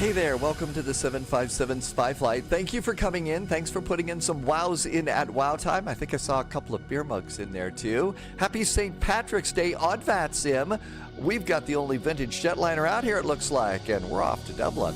Hey there, welcome to the 757 Spy Flight. Thank you for coming in. Thanks for putting in some wows in at wow time. I think I saw a couple of beer mugs in there too. Happy St. Patrick's Day on VATSIM. We've got the only vintage jetliner out here, it looks like, and we're off to Dublin.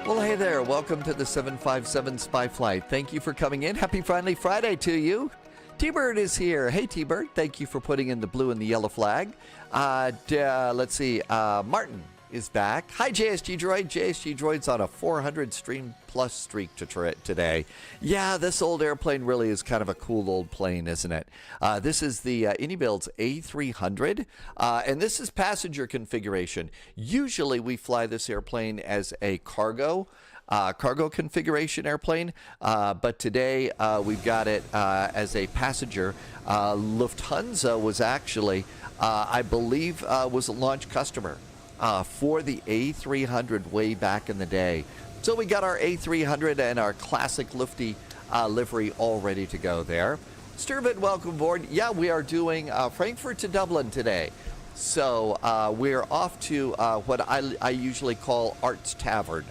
Well, hey there. Welcome to the 757 Spy Flight. Thank you for coming in. Happy Friendly Friday to you. T-Bird is here. Hey, T-Bird. Thank you for putting in the blue and the yellow flag. Let's see. Martin is back. Hi, JSG Droid. JSG Droid's on a 400 stream plus streak today. Yeah, this old airplane really is kind of a cool old plane, isn't it? This is the iniBuilds A300, and this is passenger configuration. Usually we fly this airplane as a cargo configuration airplane, but today we've got it as a passenger. Lufthansa was actually, I believe, was a launch customer for the A300 way back in the day. So we got our A300 and our classic Lufty livery all ready to go there. Sturvin, welcome aboard. Yeah, we are doing Frankfurt to Dublin today. So we're off to what I usually call Art's Tavern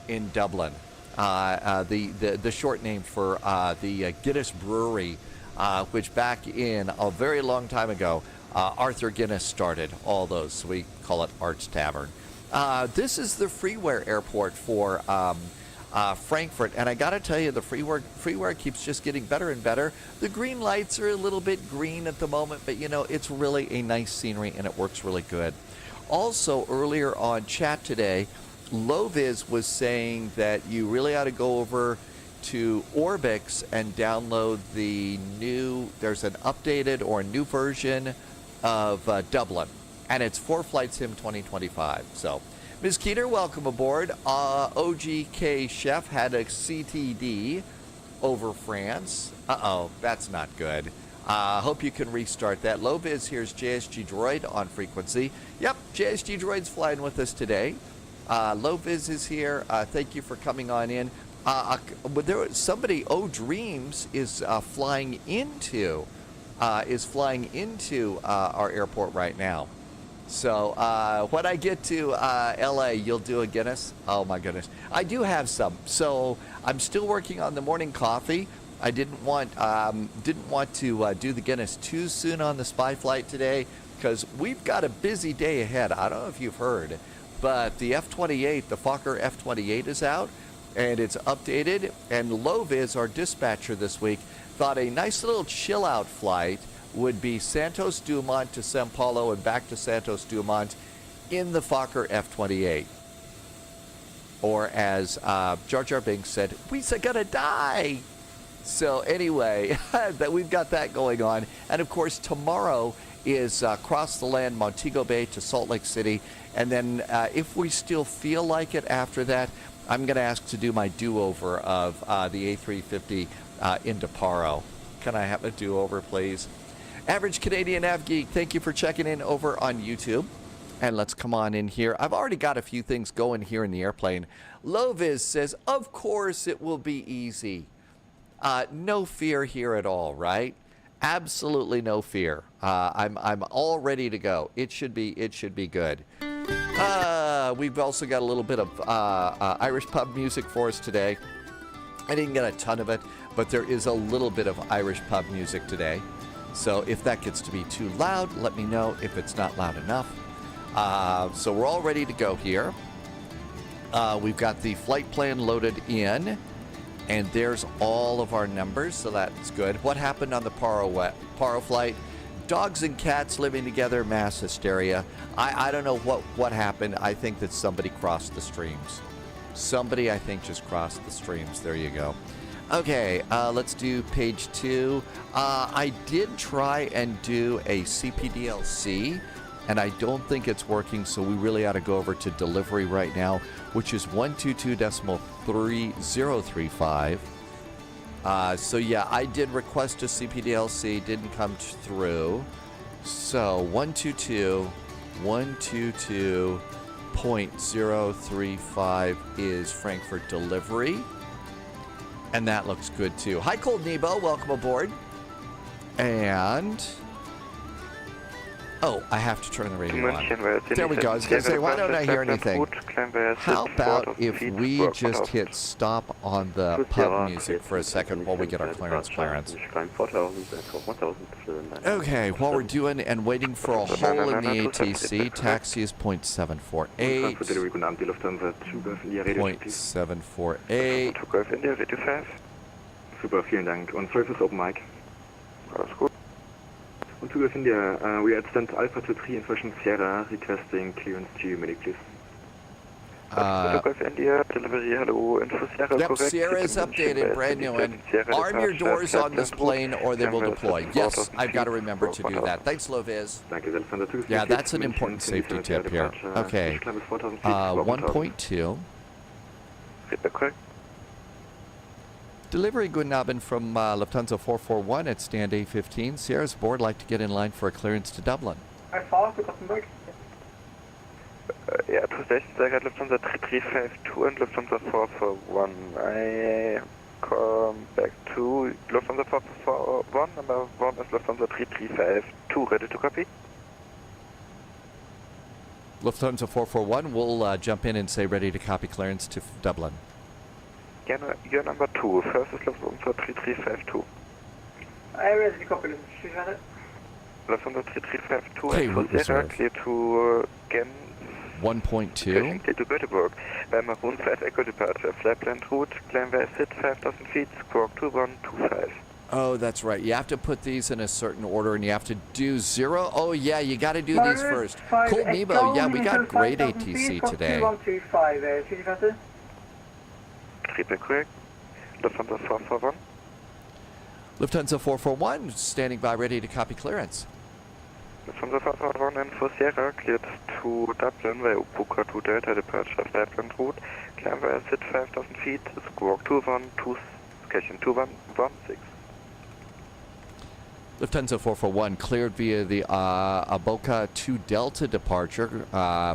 in Dublin. The short name for the Guinness Brewery, which back in a very long time ago, Arthur Guinness started all those, so we call it Art's Tavern. This is the freeware airport for Frankfurt, and I gotta tell you, the freeware keeps just getting better and better. The green lights are a little bit green at the moment, but you know, it's really a nice scenery and it works really good. Also, earlier on chat today, Loviz was saying that you really ought to go over to Orbix and download the new, there's an updated or a new version of Dublin, and it's for Flight Sim 2025. So, Ms. Keeter, welcome aboard. OGK Chef had a CTD over France. Uh-oh, that's not good. Hope you can restart that. Loviz, here's JSG Droid on frequency. Yep, JSG Droid's flying with us today. Loviz is here. Thank you for coming on in. But there somebody, Dreams is flying into our airport right now. So when I get to LA, you'll do a Guinness. Oh my goodness, I do have some. So I'm still working on the morning coffee. I didn't want to do the Guinness too soon on the Spy Flight today because we've got a busy day ahead. I don't know if you've heard, but the F-28, the Fokker F-28 is out. And it's updated, and Loviz, our dispatcher this week, thought a nice little chill-out flight would be Santos Dumont to Sao Paulo and back to Santos Dumont in the Fokker F-28. Or as Jar Jar Binks said, we's gonna die! So anyway, that we've got that going on. And of course, tomorrow is cross the land, Montego Bay to Salt Lake City. And then if we still feel like it after that, I'm going to ask to do my do-over of the A350 into Paro. Can I have a do-over, please? Average Canadian Av Geek, thank you for checking in over on YouTube. And let's come on in here. I've already got a few things going here in the airplane. Loviz says, of course it will be easy. No fear here at all, right? Absolutely no fear. I'm all ready to go. It should be good. We've also got a little bit of Irish pub music for us today. I didn't get a ton of it, but there is a little bit of Irish pub music today. So if that gets to be too loud, let me know if it's not loud enough. So we're all ready to go here. We've got the flight plan loaded in, and there's all of our numbers, so that's good. What happened on the Paro flight? Dogs and cats living together, mass hysteria. I don't know what happened. I think that somebody crossed the streams. Somebody, I think, just crossed the streams. There you go. Okay, let's do page 2. I did try and do a CPDLC, and I don't think it's working, so we really ought to go over to delivery right now, which is 122.3035. So yeah, I did request a CPDLC, didn't come through. So 122.035 is Frankfurt delivery. And that looks good too. Hi, Cold Nebo, welcome aboard. And oh, I have to turn the radio on. There we go. I was going to say, why don't I hear anything? How about if we just hit stop on the pub music for a second while we get our clearance? Okay, while we're doing and waiting for a hole in the ATC, taxi is 0.748. 0.748. Super, vielen Dank. Und 12 ist Open Mic. Alles gut. Und to India, we are at stand Alpha 23 in Fashion Sierra, requesting clearance to medic, please. India, delivery, hello, Info Sierra, yep, correct. Sierra is updated, brand new, and arm your doors on this plane or they will deploy. Yes, I've got to remember to do that. Thanks, Loviz. Yeah, that's an important safety tip here. Okay, 1.2. Delivery Guten Abend from Lufthansa 441 at stand A15. Sierra's aboard, like to get in line for a clearance to Dublin. I follow to Gothenburg. Yeah, to station Sierra, Lufthansa 3352 and Lufthansa 441. I come back to Lufthansa 441. Number 1 is Lufthansa 3352. Ready to copy? Lufthansa 441 will jump in and say ready to copy clearance to Dublin. You're number 2. First is Lufthansa 3352. I ready to copy. Lufthansa 3352 okay, and for Sierra, clear to Gen 1.2. Clear to Göteborg. By Maroon 5 Echo departure. Flight route, climb via SID 5,000 feet, squawk 2125. Oh, that's right. You have to put these in a certain order, and you have to do 0. Oh, yeah, you got to do these first. Cool, Nebo. Yeah, we got great ATC today. 2125, Triple correct. Lufthansa 441. Lufthansa 441 standing by, ready to copy clearance. Lufthansa 441 and for Sierra cleared to Dublin via Upuka to Delta departure flight route. Climb via SID 5,000 feet, squawk 2126. Station 2116. Lufthansa 441 cleared via the Aboka to Delta departure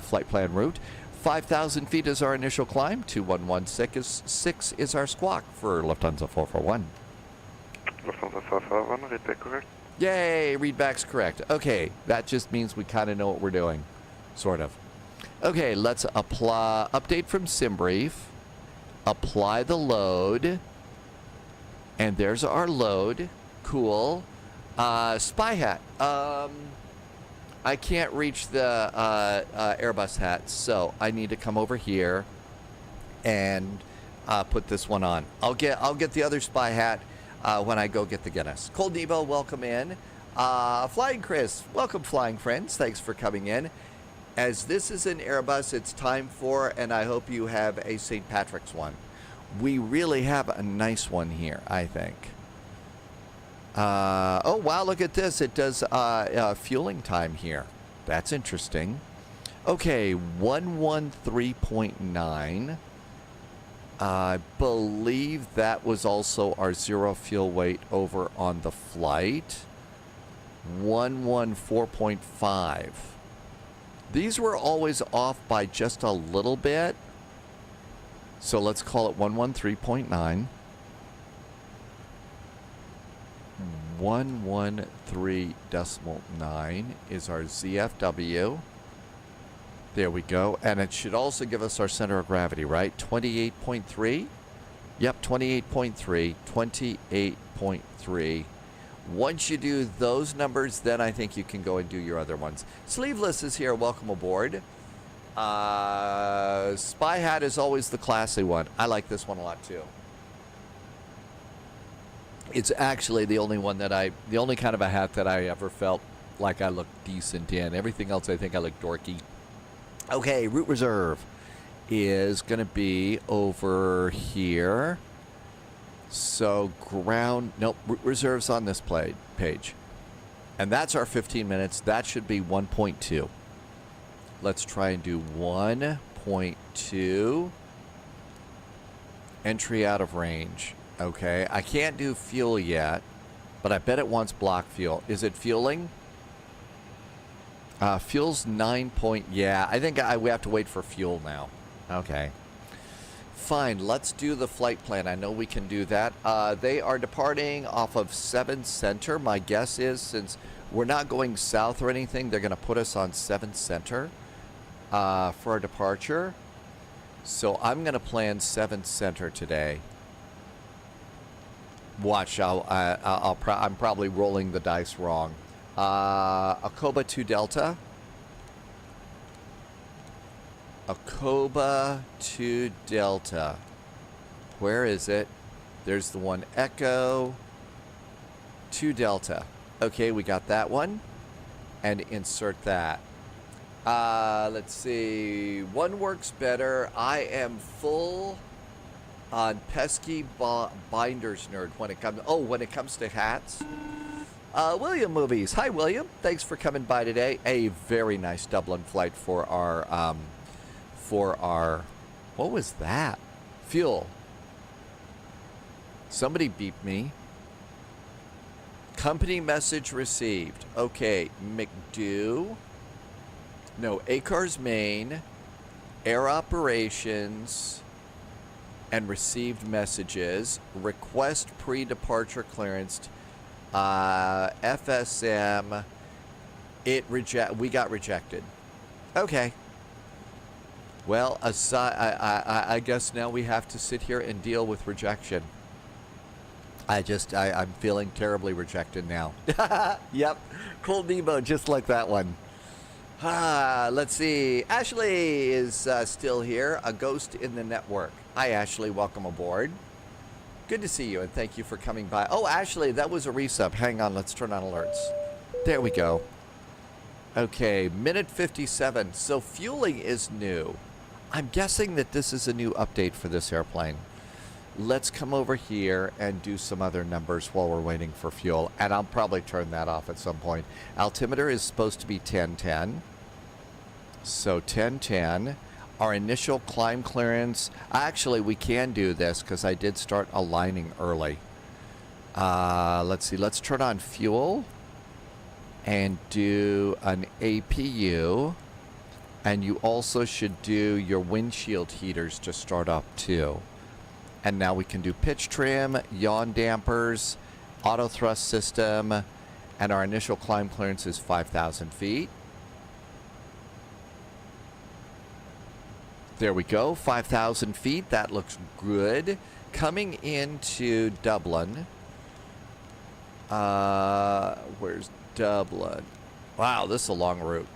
flight plan route. 5,000 feet is our initial climb. 2116 is our squawk for Lufthansa 441. Lufthansa 441, read back correct. Yay, readback's correct. Okay, that just means we kind of know what we're doing. Sort of. Okay, let's apply update from SimBrief. Apply the load. And there's our load. Cool. Spy hat. I can't reach the Airbus hat, so I need to come over here and put this one on. I'll get the other spy hat when I go get the Guinness. Cold Nebo, welcome in. Flying Chris, welcome, flying friends. Thanks for coming in. As this is an Airbus, it's time for, and I hope you have a St. Patrick's one. We really have a nice one here, I think. Oh, wow, look at this. It does fueling time here. That's interesting. Okay, 113.9. I believe that was also our 0 fuel weight over on the flight. 114.5. These were always off by just a little bit. So let's call it 113.9. 113.9 is our ZFW. There we go. And it should also give us our center of gravity, right? 28.3? Yep, 28.3. 28.3. Once you do those numbers, then I think you can go and do your other ones. Sleeveless is here. Welcome aboard. Spy hat is always the classy one. I like this one a lot too. It's actually the only one that the only kind of a hat that I ever felt like I looked decent in. Everything else I think I look dorky. Okay, route reserve is going to be over here. So ground, nope, reserves on this page. And that's our 15 minutes. That should be 1.2. Let's try and do 1.2. Entry out of range. Okay, I can't do fuel yet, but I bet it wants block fuel. Is it fueling? Fuel's 9 point, yeah, I think we have to wait for fuel now. Okay. Fine, let's do the flight plan. I know we can do that. They are departing off of 7 Center. My guess is, since we're not going south or anything, they're going to put us on 7 Center for our departure. So I'm going to plan 7 Center today. Watch, I'm probably rolling the dice wrong. Akoba 2 Delta. Akoba 2 Delta. Where is it? There's the one Echo 2 Delta. Okay, we got that one. And insert that. Let's see. One works better. I am full on pesky binders nerd when it comes to hats. William Movies. Hi, William. Thanks for coming by today. A very nice Dublin flight for our what was that? Fuel. Somebody beeped me. Company message received. Okay, McDo. No, ACARS Main, Air Operations, and received messages. Request pre-departure clearance. FSM. We got rejected. Okay. Well, I guess now we have to sit here and deal with rejection. I'm feeling terribly rejected now. Yep. Cool Nemo, just like that one. Let's see. Ashley is still here, a ghost in the network. Hi, Ashley. Welcome aboard. Good to see you, and thank you for coming by. Oh, Ashley, that was a resub. Hang on. Let's turn on alerts. There we go. Okay, minute 57. So fueling is new. I'm guessing that this is a new update for this airplane. Let's come over here and do some other numbers while we're waiting for fuel. And I'll probably turn that off at some point. Altimeter is supposed to be 1010. So 1010. Our initial climb clearance. Actually, we can do this because I did start aligning early. Let's see. Let's turn on fuel. And do an APU. And you also should do your windshield heaters to start up too. And now we can do pitch trim, yaw dampers, auto thrust system, and our initial climb clearance is 5,000 feet. There we go, 5,000 feet. That looks good. Coming into Dublin. Where's Dublin? Wow, this is a long route.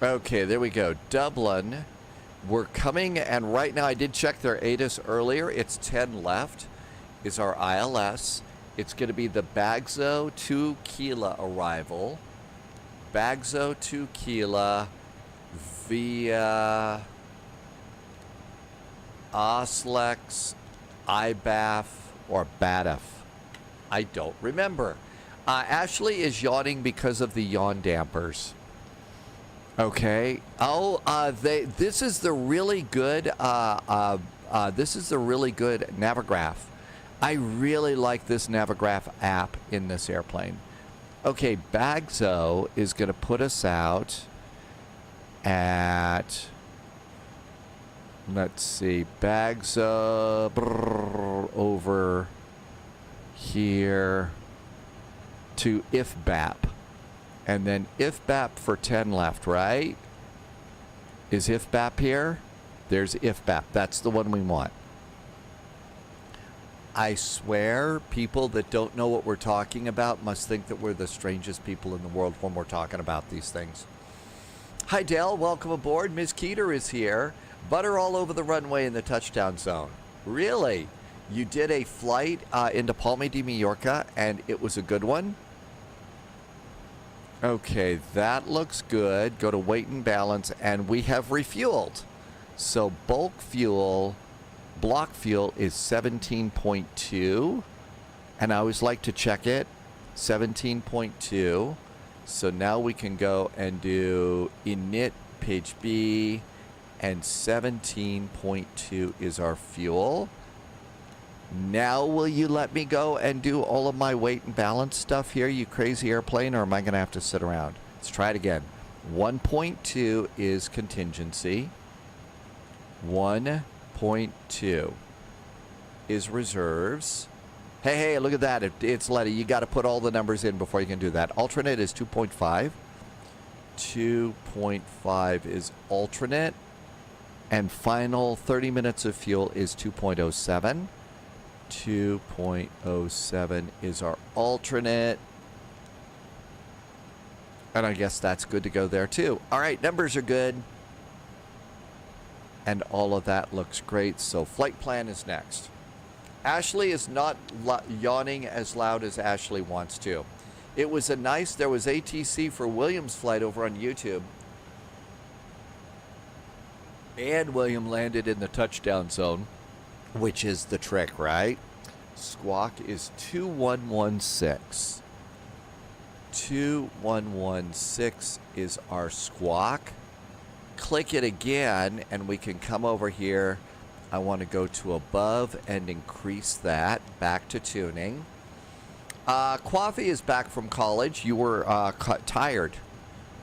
Okay, there we go. Dublin. We're coming, and right now I did check their ATIS earlier. It's 10 left is our ILS. It's going to be the Bagzo 2 Kila arrival. Bagzo 2 Kila via Oslex, IBAF, or BATF. I don't remember. Ashley is yawning because of the yawn dampers. Okay. Oh, this is the really good. This is the really good Navigraph. I really like this Navigraph app in this airplane. Okay, Bagzo is going to put us out at. Let's see, Bagzo over here to IFBAP. And then IFBAP for 10 left, right? Is IFBAP here? There's IFBAP. That's the one we want. I swear, people that don't know what we're talking about must think that we're the strangest people in the world when we're talking about these things. Hi, Dale. Welcome aboard. Ms. Keeter is here. Butter all over the runway in the touchdown zone. Really? You did a flight into Palma de Mallorca, and it was a good one? Okay, that looks good. Go to weight and balance, and we have refueled. So bulk fuel, block fuel is 17.2. And I always like to check it. 17.2. So now we can go and do init page B, and 17.2 is our fuel. Now will you let me go and do all of my weight and balance stuff here, you crazy airplane, or am I going to have to sit around? Let's try it again. 1.2 is contingency. 1.2 is reserves. Hey, look at that. It's Letty. You got to put all the numbers in before you can do that. Alternate is 2.5. 2.5 is alternate. And final 30 minutes of fuel is 2.07. 2.07 is our alternate. And I guess that's good to go there too. All right, numbers are good. And all of that looks great. So flight plan is next. Ashley is not yawning as loud as Ashley wants to. It was there was ATC for William's flight over on YouTube. And William landed in the touchdown zone, which is the trick, right? Squawk is 2116. 2116 is our squawk. Click it again, and we can come over here. I want to go to above and increase that back to tuning. Coffee is back from college. You were tired.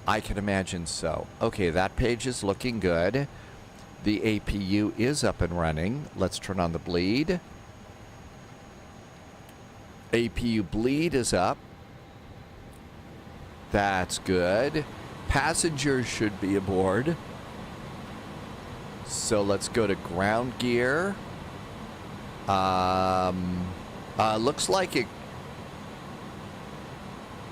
I can imagine so. Okay, that page is looking good. The APU is up and running. Let's turn on the bleed. APU bleed is up. That's good. Passengers should be aboard. So let's go to ground gear. Looks like it.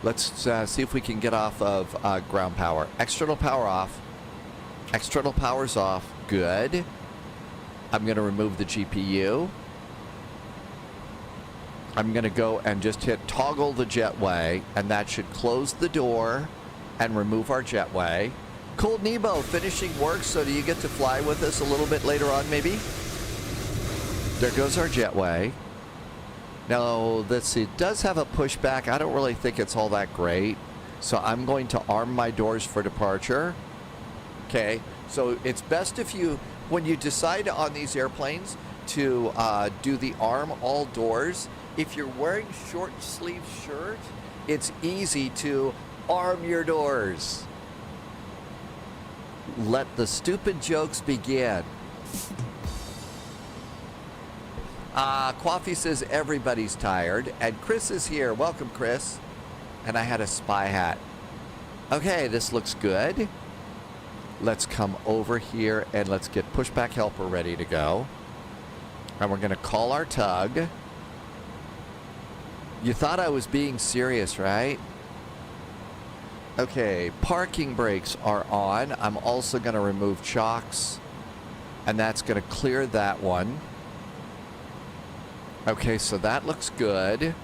Let's see if we can get off of ground power. External power off. External power's off. Good. I'm going to remove the GPU. I'm going to go and just hit toggle the jetway, and that should close the door and remove our jetway. Cool Nebo, finishing work, so do you get to fly with us a little bit later on, maybe? There goes our jetway. Now, let's see, it does have a pushback. I don't really think it's all that great. So I'm going to arm my doors for departure. Okay, so it's best if you, when you decide on these airplanes to do the arm all doors, if you're wearing short sleeve shirt, it's easy to arm your doors. Let the stupid jokes begin. Coffee says everybody's tired, and Chris is here. Welcome, Chris. And I had a spy hat. Okay, this looks good. Let's come over here and let's get pushback helper ready to go. And we're going to call our tug. You thought I was being serious, right? Okay, parking brakes are on. I'm also going to remove chocks, and that's going to clear that one. Okay, so that looks good.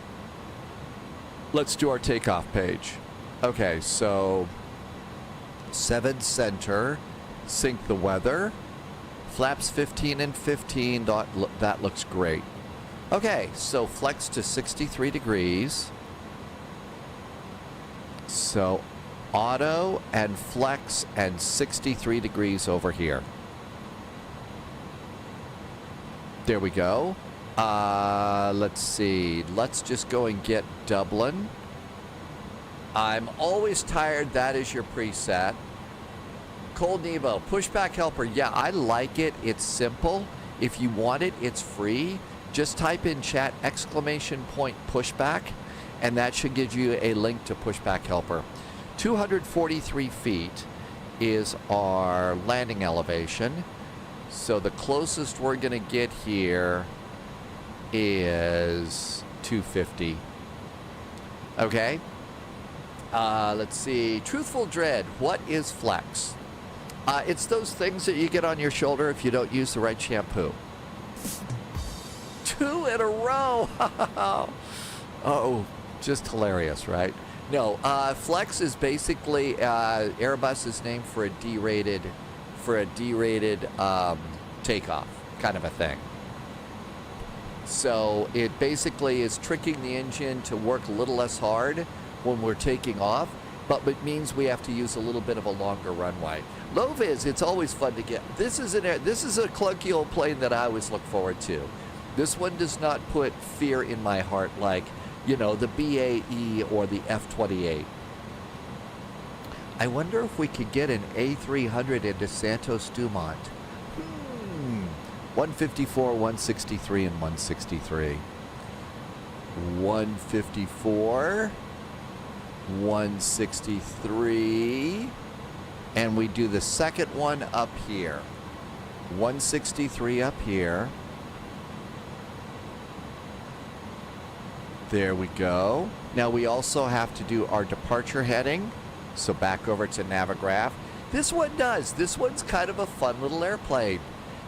Let's do our takeoff page. Okay, so 7 center, sync the weather. Flaps 15 and 15, that looks great. Okay, so flex to 63 degrees. So auto and flex and 63 degrees over here. There we go. Let's see. Let's just go and get Dublin. I'm always tired. That is your preset. Cold Nebo, pushback helper. Yeah, I like it. It's simple. If you want it, it's free. Just type in chat !pushback, and that should give you a link to pushback helper. 243 feet is our landing elevation. So the closest we're going to get here is 250. Okay. Let's see. Truthful Dread, what is flex? It's those things that you get on your shoulder if you don't use the right shampoo. 2 in a row. Oh, just hilarious, right? No, Flex is basically Airbus is named for a D-rated takeoff kind of a thing. So it basically is tricking the engine to work a little less hard when we're taking off, but it means we have to use a little bit of a longer runway. Low vis, it's always fun to get. This is a clunky old plane that I always look forward to. This one does not put fear in my heart like, you know, the BAE or the F28. I wonder if we could get an A300 into Santos Dumont. 154, 163, and 163. 154, 163, and we do the second one up here. 163 up here. There we go. Now we also have to do our departure heading. So back over to Navigraph. This one does. This one's kind of a fun little airplane.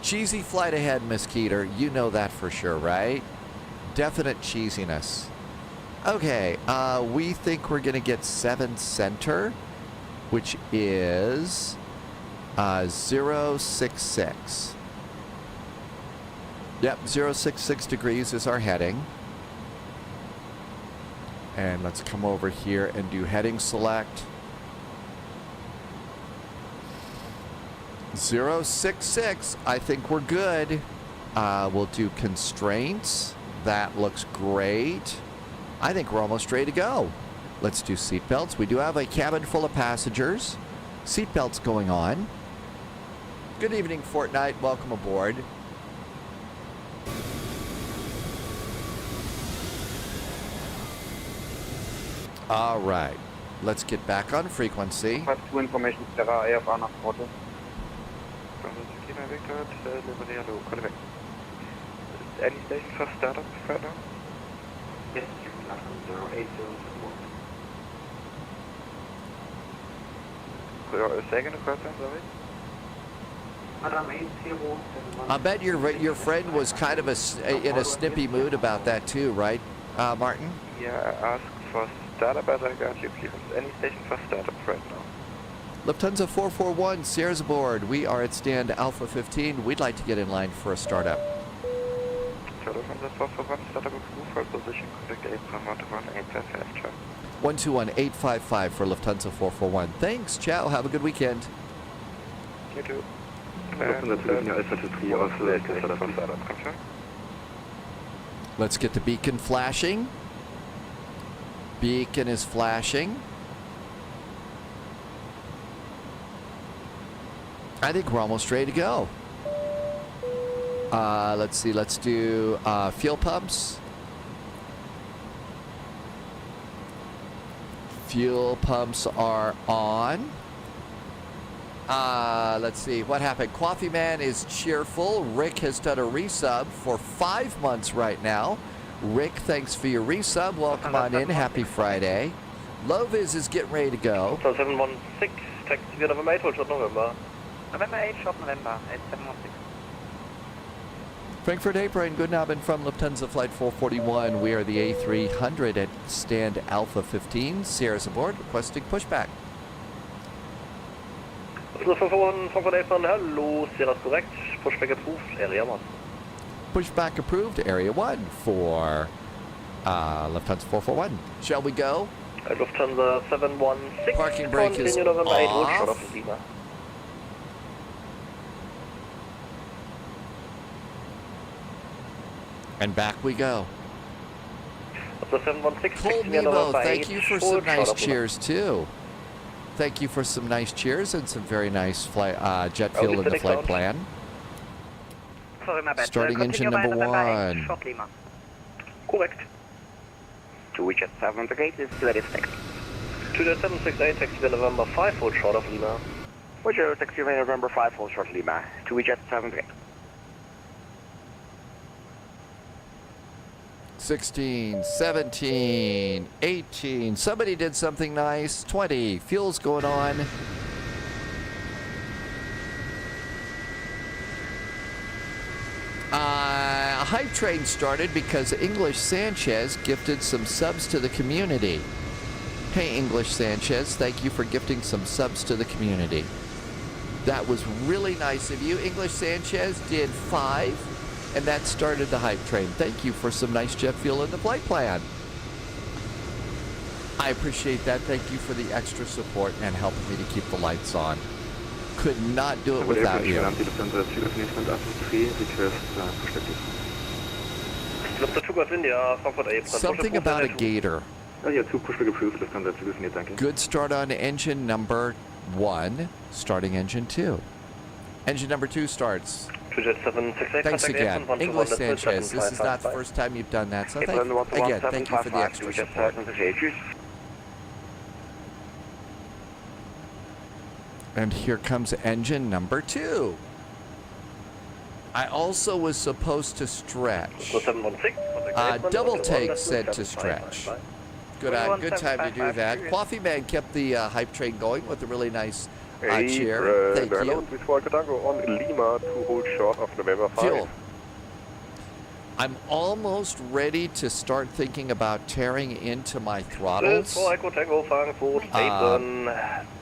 Cheesy flight ahead, Miss Keeter. You know that for sure, right? Definite cheesiness. Okay, we think we're going to get 7 center, which is 066. Yep, 066 degrees is our heading. And let's come over here and do heading select. 066, I think we're good. We'll do constraints. That looks great. I think we're almost ready to go. Let's do seatbelts. We do have a cabin full of passengers. Seatbelts going on. Good evening, Fortnite. Welcome aboard. All right. Let's get back on frequency. Have two information, Sierra AFR nach Porto. Any station for startup right now? Yes, Latin 080. Second question, sorry. Madam 80. I bet your friend was kind of in a snippy mood about that too, right, Martin? Yeah, I asked for startup, but I got you clearance. Any station for startup right now? Lufthansa 441, Sierra's aboard. We are at stand Alpha 15. We'd like to get in line for a startup. Lufthansa 441, startup approved for position, contact April 11855, ciao. 121855 for Lufthansa 441. Thanks, ciao, have a good weekend. You too. Lufthansa 3 Alpha 23 aus Startup, confirm. Let's get the beacon flashing. Beacon is flashing. I think we're almost ready to go. Let's see, let's do fuel pumps. Fuel pumps are on. Let's see, what happened? Coffee Man is cheerful. Rick has done a resub for 5 months right now. Rick, thanks for your resub. Welcome on in. Happy Friday. Loviz is getting ready to go. 716, taxi via November 8, hold short November. November 8, short November, 8716. Frankfurt Apron, good Abend from Lufthansa Flight 441. We are the A300 at stand Alpha 15. Sierra's aboard, requesting pushback. Lufthansa 441, Frankfurt Apron, hello, Sierra's correct, pushback approved, area 1. Pushback approved, area 1 for Lufthansa 441. Shall we go? Lufthansa 716, Parking brake continue is November 8, hold short off. of Lima. And back we go. The 716, Cole taxi via Nebo, November 8, thank you for hold some short nice of Lima. cheers too. Thank you for some nice cheers and some very nice flight, jet fuel in the flight plan. Sorry, my bad. Starting engine Continue number by November 8, 1. short Lima. Correct. To reach at 738 is clear taxi. To the 768, taxi via November 5, hold short of Lima. Roger, taxi via November 5, hold short Lima. To reach at 738. 16, 17, 18. Somebody did something nice. 20. Fuel's going on. A hype train started because English Sanchez gifted some subs to the community. Hey, English Sanchez, thank you for gifting some subs to the community. That was really nice of you. English Sanchez did 5, and that started the hype train. Thank you for some nice jet fuel in the flight plan. I appreciate that. Thank you for the extra support and helping me to keep the lights on. Could not do it without you. Something about a gator. Good start on engine number 1, starting engine 2. Engine number 2 starts. Thanks again. English Sanchez, this is not the first time you've done that, so thank you for the extra support. And here comes engine number 2. I also was supposed to stretch. Double take said to stretch. Good time to do that. Coffee Man kept the hype train going with a really nice cheer. Thank you. Fuel. I'm almost ready to start thinking about tearing into my throttles. No,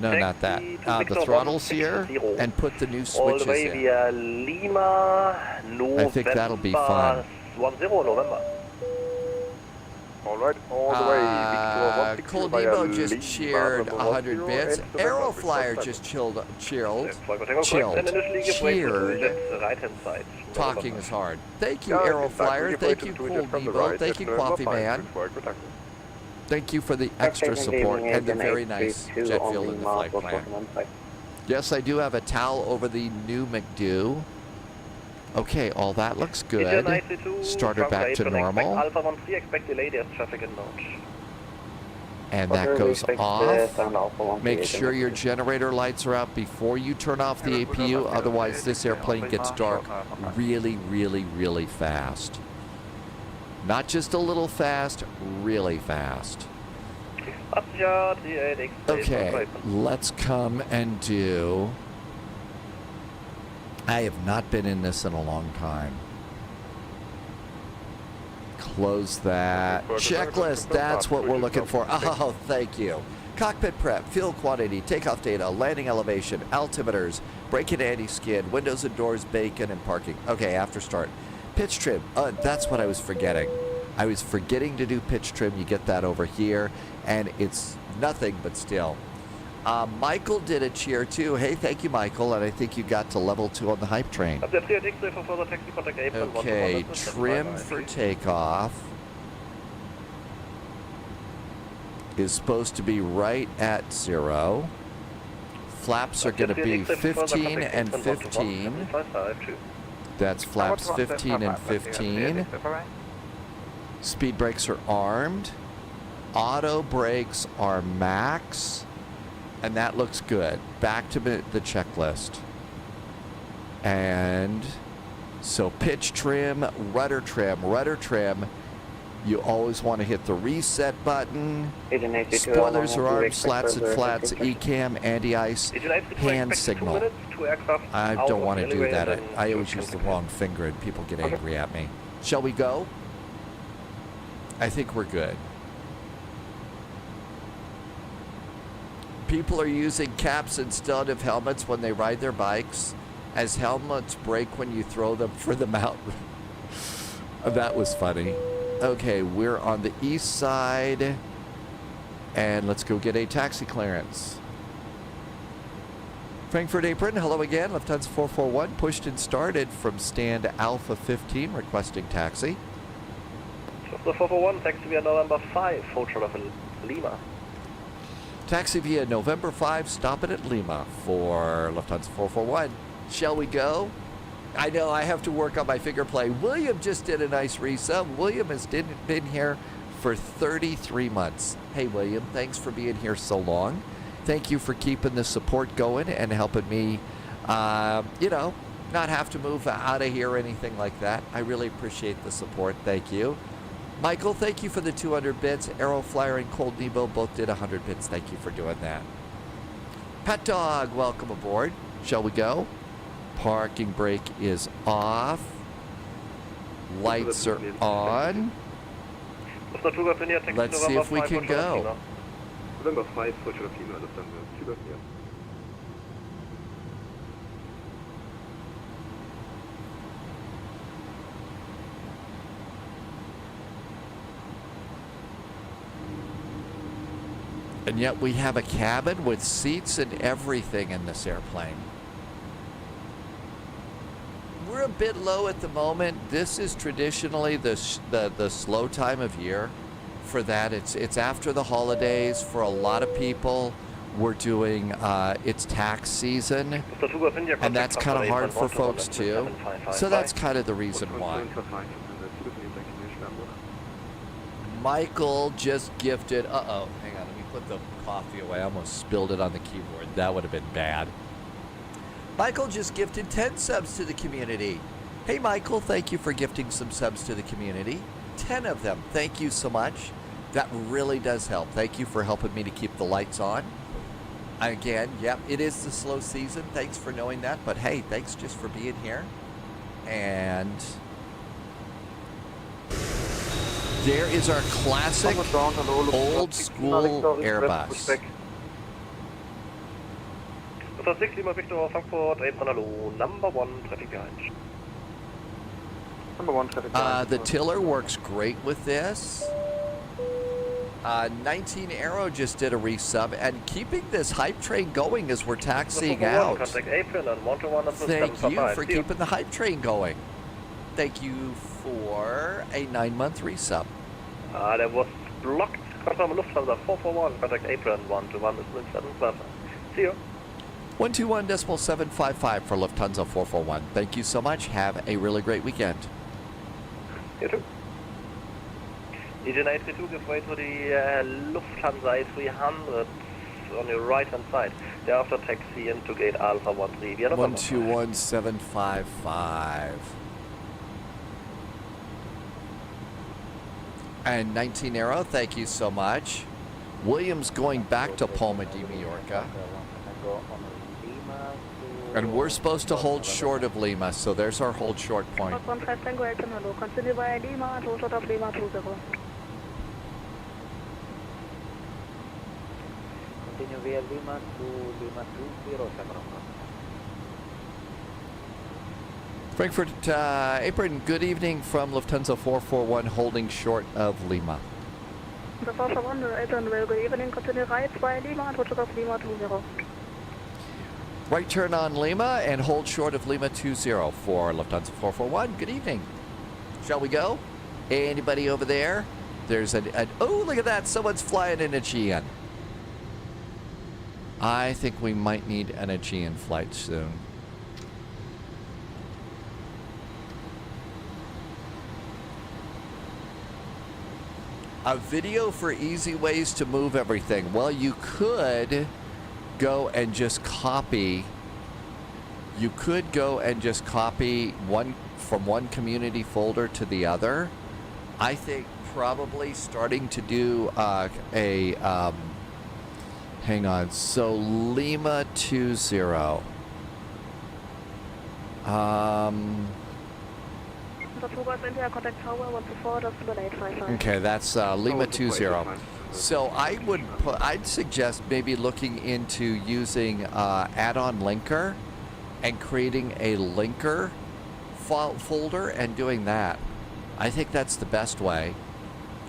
not that. The throttles here and put the new switches in. I think that'll be fun. Alright, all the way. Cold Nemo just cheered 100 bits. Aeroflyer just cheered. Talking is hard. Thank you, Aeroflyer. Thank you, Cold Nemo. Thank you, Coffee Man. Thank you for the extra support and the very nice jet fuel in the flight plan. Yes, I do have a towel over the new McDo. Okay, all that looks good. Starter back to normal. And that goes off. Make sure your generator lights are out before you turn off the APU, otherwise this airplane gets dark really, really, really fast. Not just a little fast, really fast. Okay, let's come and do... I have not been in this in a long time. Close that. Checklist, that's what we're looking for. Oh, thank you. Cockpit prep, fuel quantity, takeoff data, landing elevation, altimeters, brake and anti-skid, windows and doors, bacon, and parking. Okay, after start. Pitch trim, that's what I was forgetting. I was forgetting to do pitch trim. You get that over here, and it's nothing, but still. Michael did a cheer too. Hey, thank you, Michael, and I think you got to level 2 on the hype train. Okay, trim for takeoff is supposed to be right at 0. Flaps are going to be 15 and 15. That's flaps 15 and 15. Speed brakes are armed. Auto brakes are max. And that looks good. Back to the checklist. And so pitch trim, rudder trim. Rudder trim, you always want to hit the reset button. Spoilers are armed, slats and flats, ECAM, anti-ice, hand signal. I don't want to do that. I always use the wrong finger and people get angry at me. Shall we go? I think we're good. People are using caps instead of helmets when they ride their bikes, as helmets break when you throw them for the mountain. That was funny. Okay, we're on the east side, and let's go get a taxi clearance. Frankfurt Apron, hello again. Lufthansa 441 pushed and started from stand Alpha 15, requesting taxi. Lufthansa 441, taxi via November 5, full short of Lima. Taxi via November 5, stopping at Lima for Lufthansa 441. Shall we go? I know I have to work on my finger play. William just did a nice resub. William has been here for 33 months. Hey, William, thanks for being here so long. Thank you for keeping the support going and helping me, not have to move out of here or anything like that. I really appreciate the support. Thank you. Michael, thank you for the 200 bits. Aeroflyer and Cold Nebo both did 100 bits. Thank you for doing that. Pet Dog, welcome aboard. Shall we go? Parking brake is off. Lights are on. Let's see if we can go. November 5, full short of Lima, Lufthansa 2 yeah. And yet we have a cabin with seats and everything in this airplane. We're a bit low at the moment. This is traditionally the slow time of year for that. It's after the holidays for a lot of people. We're doing it's tax season, and that's kind of hard for folks too. So that's kind of the reason why. Michael just gifted. Hang on. Let me put the coffee away. I almost spilled it on the keyboard. That would have been bad. Michael just gifted 10 subs to the community. Hey, Michael, thank you for gifting some subs to the community. 10 of them. Thank you so much. That really does help. Thank you for helping me to keep the lights on. Again, yep, it is the slow season. Thanks for knowing that. But hey, thanks just for being here. And there is our classic old school Airbus. Fantastic, Lima Victor, Frankfurt, apron hello, number 1, traffic behind. Number 1, traffic behind. The tiller works great with this. 19 Aero just did a resub, and keeping this hype train going as we're taxiing out. Contact apron and 121 and Thank you for keeping the hype train going. Thank you for a 9-month resub. That was blocked. Confirm Lufthansa 441, contact apron 121 is 755. See you. 121.755 for Lufthansa 441. Thank you so much. Have a really great weekend. You too. Engine 832, give way to the Lufthansa A300 on your right hand side. Thereafter taxi into gate Alpha 13. 121.755. And 19 Aero, thank you so much. Williams going back to Palma de Mallorca. And we're supposed to hold short of Lima, so there's our hold short point. Continue via Lima, hold short of Lima 20. Continue via Lima to Lima 20, Frankfurt apron, good evening from Lufthansa 441, holding short of Lima. The 441 apron, good evening, continue right via Lima, hold short of Lima 20. Right turn on Lima and hold short of Lima 20 for Lufthansa 441. Good evening. Shall we go? Anybody over there? There's oh, look at that. Someone's flying an Aegean. I think we might need an Aegean flight soon. A video for easy ways to move everything. Well, you could go and just copy. You could go and just copy one from one community folder to the other. I think probably starting to do hang on. So Lima 20. Okay, that's Lima 20. So I'd suggest maybe looking into using add-on linker and creating a linker folder and doing that. I think that's the best way.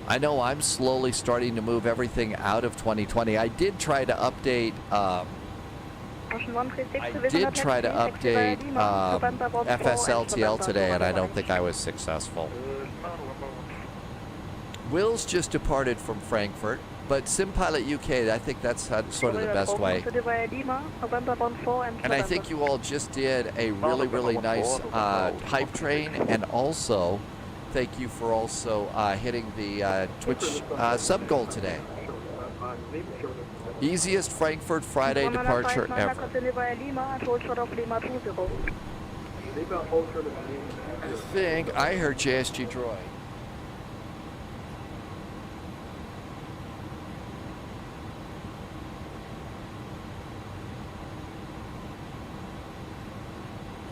I know I'm slowly starting to move everything out of 2020. I did try to update FSLTL today, and I don't think I was successful. Will's just departed from Frankfurt, but SimPilot UK, I think that's sort of the best way. And I think you all just did a really, really nice hype train, and also thank you for also hitting the Twitch sub goal today. Easiest Frankfurt Friday departure ever. I think I heard JSG Droid.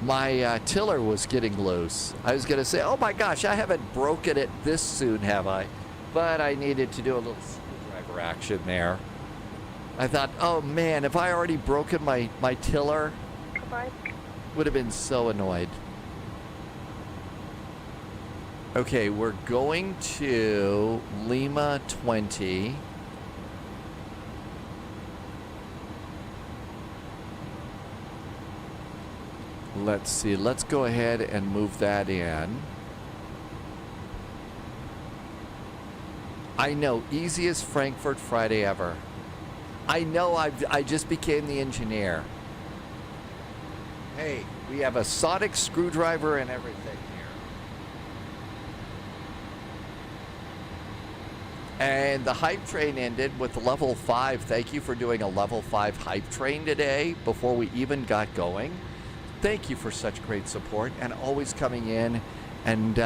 My tiller was getting loose. I was going to say, oh my gosh, I haven't broken it this soon, have I? But I needed to do a little screwdriver action there. I thought, oh man, if I already broken my tiller, Goodbye. would have been so annoyed. Okay, we're going to Lima 20. Let's see, let's go ahead and move that in. I know, easiest Frankfurt Friday ever. I know, I just became the engineer. Hey, we have a sonic screwdriver and everything here. And the hype train ended with level 5. Thank you for doing a level 5 hype train today before we even got going. Thank you for such great support and always coming in and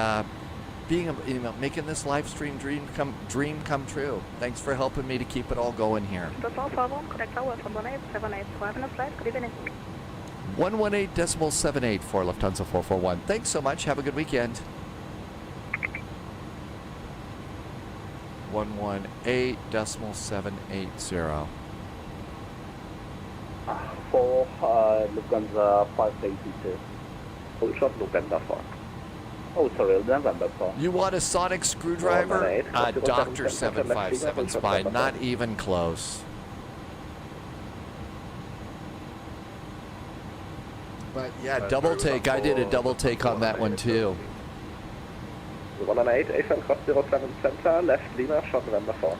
being, making this live stream dream come true. Thanks for helping me to keep it all going here. That's all for one. Connect tower from 18785. Having a flight. Good evening. 118.78 for Lufthansa 441. Thanks so much. Have a good weekend. 118.780. For Lufthansa 582. Full shot November 4. Oh, sorry, November 4. You want a sonic screwdriver? Dr. 757's fine. Not even close. But yeah, double take. I did a double take on that one too. 118, AFM cross 07 center, left Lima, shot November 4.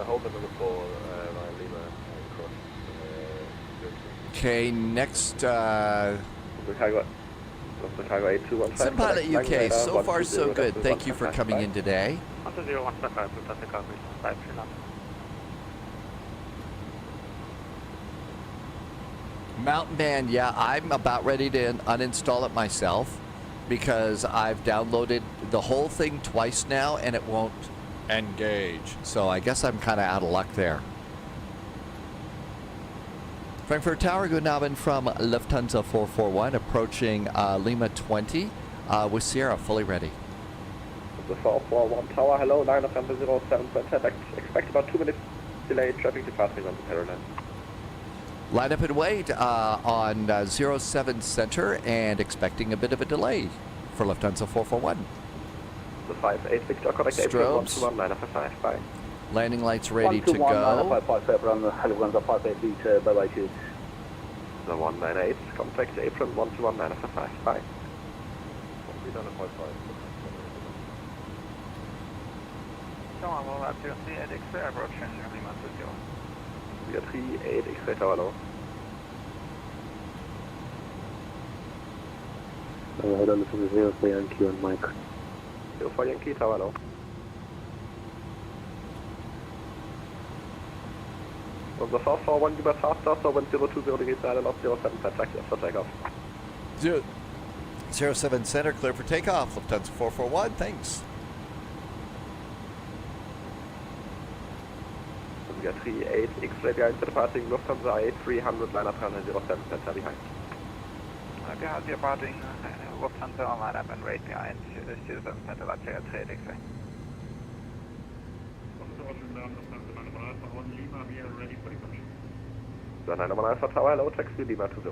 Hold the number 4, Ryan Lima, cross. Okay, next. Chicago 8215. Sim Pilot UK. So far, so good. Thank you for coming in today. 12015, Mountain Band, yeah, I'm about ready to uninstall it myself because I've downloaded the whole thing twice now and it won't engage. So I guess I'm kind of out of luck there. Frankfurt Tower, good Abend from Lufthansa 441, approaching Lima 20 with Sierra fully ready. The 441 Tower, hello, line of number 07 center, expect about 2 minutes delay, traffic departing on the Parallel. Line up and wait on 07 Center and expecting a bit of a delay for Lufthansa 441. The 58 Victor, connect April 121, line up 5, bye. Landing lights ready to go. 121, on the Lufthansa 582, bye-bye, choose. The 198, contact April 121, line up 5, bye. We done a 5-5. Tower, we'll have to see X-ray approaching Lima 20. We are 38 X-ray Tower, hello. Hold on to the 0 for Yankee on Mike. 0 for Yankee Tower, hello. On the 441, give us faster, so 1020 degrees island off 07 center, clear for takeoff. 07 Center, clear for takeoff. Lufthansa 441, thanks. We are 38 X-ray behind the departing Lufthansa A300, line up 07 center behind. Behind departing Lufthansa on line up and right behind 07 center, that's clear 3 X-ray. So 9 Alpha Tower, hello, taxi Lima 20.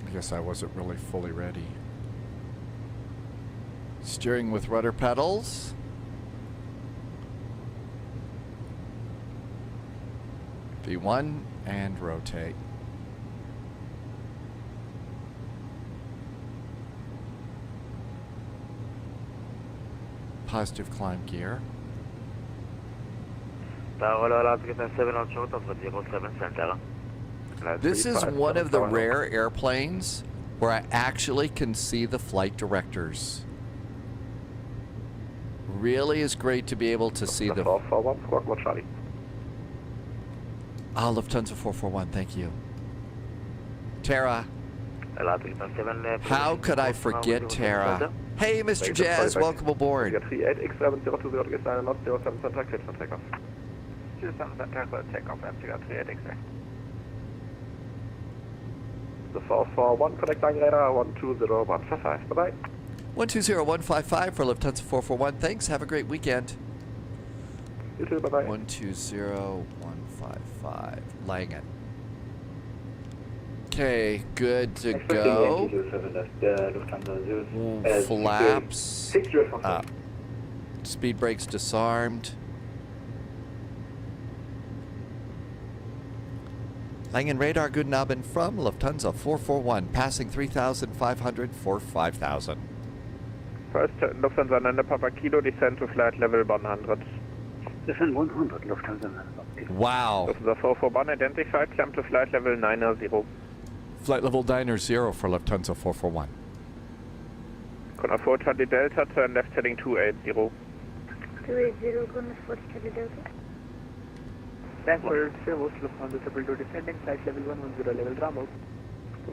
I guess I wasn't really fully ready. Steering with rudder pedals. V1 and rotate. Positive climb gear. This is one of the rare airplanes where I actually can see the flight directors. Really is great to be able to see the... 441, squawk 1 Charlie. Ah, Lufthansa 441, thank you. Tara. How could I forget Tara? Hey, Mr. Jazz, welcome aboard. We got 38 X7020 degrees island off 07 center, clear for takeoff. 07 center, clear takeoff, and 38 X-ray. The 441, connect line radar 120-155. Bye-bye. 120-155 for Lufthansa 441. Thanks. Have a great weekend. You too, bye-bye. 120-155. Langen. Okay, good to go. Flaps up. Speed brakes disarmed. Langen radar, guten Abend from Lufthansa 441, passing 3,500 for 5,000. First, Lufthansa 9 Papa Kilo, descend to flight level 100. Descend 100, Lufthansa 9. Wow. Lufthansa 441 identified, climb to flight level 90. Flight level 90 for Lufthansa 441. Kona 4 Charlie Delta, turn left heading 280. 280, Kona 4 Charlie Delta. Frankfurt, Servus, Lufthansa 222 descending, flight level 110, level Bravo.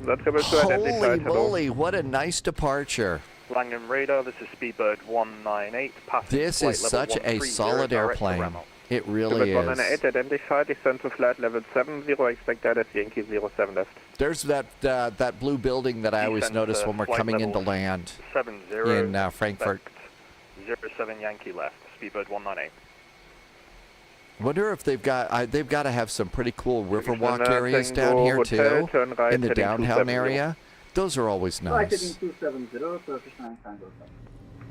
Lufthansa 222 Holy identified, hello. moly, what a nice departure. Langen radar, this is Speedbird 198, passing This flight is level such a 130, solid direct to airplane. Ramo. It really Speedbird is. 198 identified, descend to flight level 70, expect that at Yankee 07 left. There's that blue building that I always Descend notice to when we're flight coming into level land 70, in Frankfurt. expect 07 Yankee left, Speedbird 198. Wonder if they've got to have some pretty cool Riverwalk Tango areas down here Hotel, too, turn right in the heading downtown 270. area. Those are always nice. 270, Turkish 9 Tango.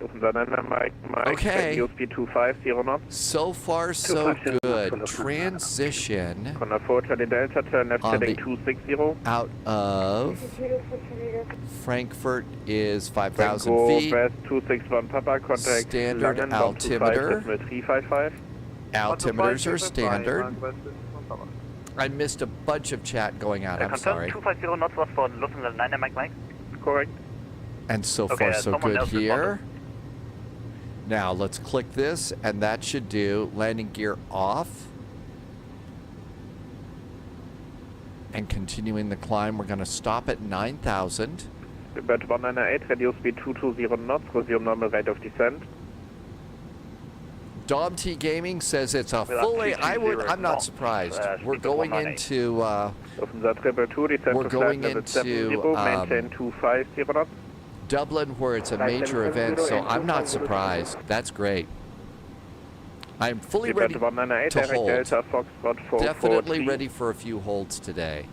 Lufthansa 9 Mike, Okay. speed 250 knots. So far, so good. Transition Kona 4 Charlie Delta, turn left On heading the- 260. out of 0 for Charlie Delta. Frankfurt is 5,000 Tango feet. West 261 Papa, contact Standard Langen, altimeter. 355. Altimeters are standard. I missed a bunch of chat going on. I'm sorry. 250 knots was for Lufthansa 9 Mike. Correct. And so Okay, far, so someone good else here. Now let's click this, and that should do landing gear off. And continuing the climb, we're going to stop at 9,000. Speedbird 198, reduce speed 220 knots, resume normal rate of descent. Dom T Gaming says it's a Well, fully. 220 I'm not knots, surprised. We're speed going 198. into. Lufthansa 222, descend We're to going flight level into, 70, maintain 250 knots. Dublin, where it's a major event, so I'm not surprised. That's great. I'm fully ready Speedbird 198, to direct hold. Delta, Foxtrot 443. Definitely ready for a few holds today.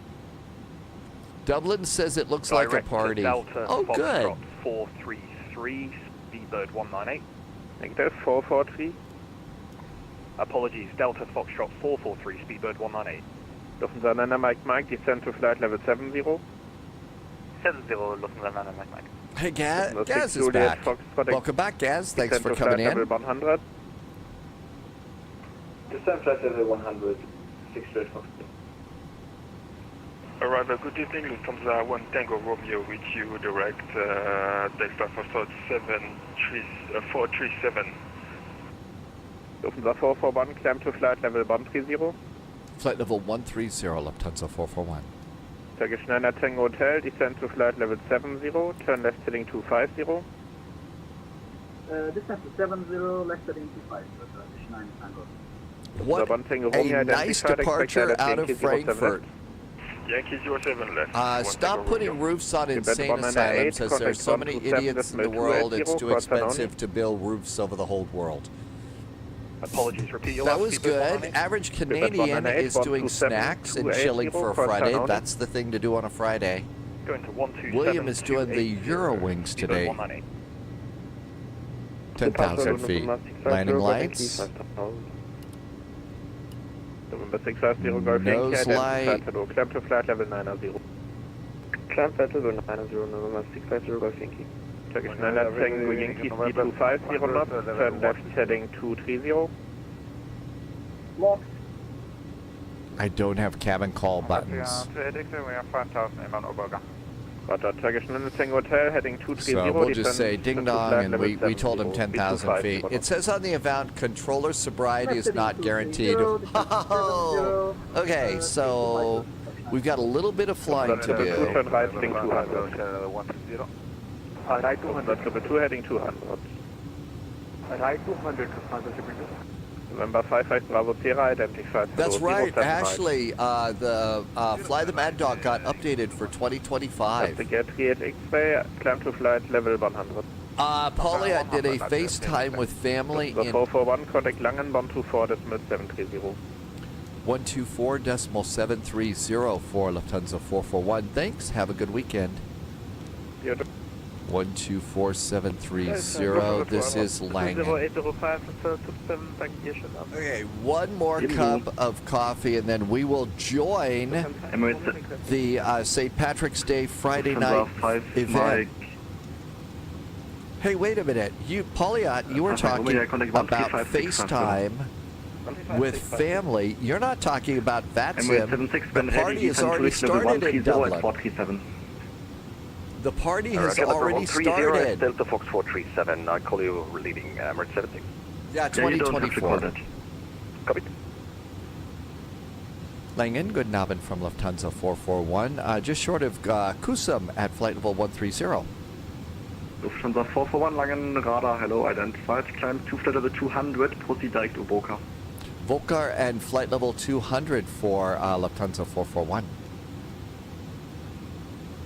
Dublin says it looks like a Direct to party. Delta, Oh, good. Foxtrot 433, Speedbird 198. Negative 443. Apologies, Delta Foxtrot 443, Speedbird 198. Lufthansa 9 Mike, descend to flight level 70. 70 Lufthansa 9 Mike. Hey, Lufthansa Gaz 6 is Juliet, back. Foxtrot Welcome back, Gaz. Thanks descend for to coming flight level in. 100. Descend flight level 100, 6 straight Fox. Arrival, good evening, Lufthansa 1 Tango Romeo with you, direct Delta Foxtrot 437. Lufthansa 441, climb to flight level 130. Flight level 130, Lufthansa 441. Turkish 9 Tango Hotel, descend to flight level 70, turn left heading 250. Descend to 70, left heading 25, Turkish 9 Tango. What One Tango a Romeo nice identified, departure expect out of Yankee 07 Frankfurt. Yankee 07 left. Stop putting roofs on insane 198, asylums, as there's so many contact 127 idiots in the decimal world, it's 280, too cross Danone. expensive to build roofs over the whole world. Apologies, repeat your That last, was Speedbird good. 198. Average Canadian 198, is doing 127, snacks and 280, chilling for a cross Friday. Danone. That's the thing to do on a Friday. Going to 127. William is doing the 280, Eurowings Speedbird today. 198. 10,000 feet. Landing lights. November 650, Golf Nose Yankee, light. hello, climb to flight level 90. Climb flight level 90, November 650, Golf Yankee. Turkish 9 Tango Yankee, speed 250 knots, turn left heading 230. Lock. I don't have cabin call buttons. We are 5,000 inland Oberga. Roger, Turkish 9 Tango Hotel, heading 230. So we'll just descend say to ding flight dong, and level we told him 70, 10,000 speed feet. 250. It says on the event, controller sobriety is not guaranteed. Oh, okay, so we've got a little bit of flying to Turn do. right heading 200. Right 200. Number 2 heading 200. Right 200 Lufthansa 222. November 55 Bravo Sierra identified. That's Hello, right. 079. Ashley, the Fly the Mad Dog got updated for 2025. Get 38 X-ray, climb to flight level 100. Paulia did a FaceTime with family The in 441, contact Langen 124.730. 124.730 for Lufthansa 441. Thanks. Have a good weekend. 124.730. This is Langen. 0805 thank you. Okay, one more cup of coffee, and then we will join the St. Patrick's Day Friday night event. Hey, wait a minute. Pauliot, you were talking about FaceTime with family. You're not talking about VATSIM. The party has already started in Dublin. The party has already started. Delta Fox 437, I call you leading Emirates 76. Yeah, 2024. Copy. Langen, good Abend from Lufthansa 441. Just short of Kusum at flight level 130. Lufthansa 441, Langen, radar, hello, identified. Climb to flight level 200, proceed direct to Boca. Volcar and flight level 200 for Lufthansa 441.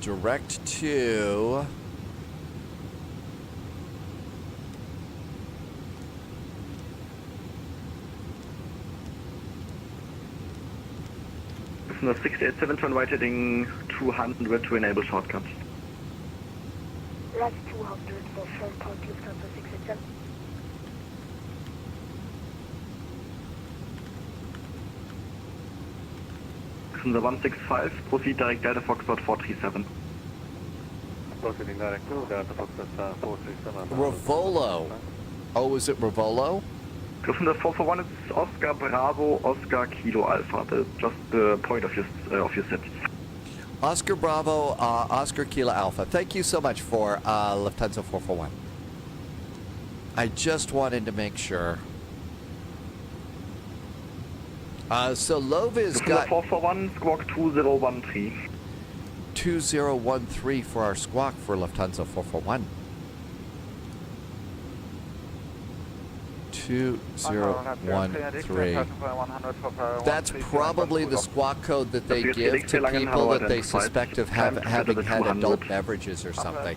Direct to... Lufthansa 687, turn right heading 200 to enable shortcut. Right 200 for firm park Lufthansa 687. Lufthansa 165, proceed direct Delta Foxtrot 437. Proceeding direct to Delta Foxtrot 437. Ravolo. Oh, is it Ravolo? Lufthansa 441 is Oscar Bravo, Oscar Kilo Alpha, just the point of your set. Oscar Bravo, Oscar Kilo Alpha. Thank you so much for Lufthansa 441. I just wanted to make sure. So Lova's got 441, squawk 2013. 2013 for our squawk for Lufthansa 441. 2013. That's probably the squawk code that they give to people that they suspect of having had adult beverages or something.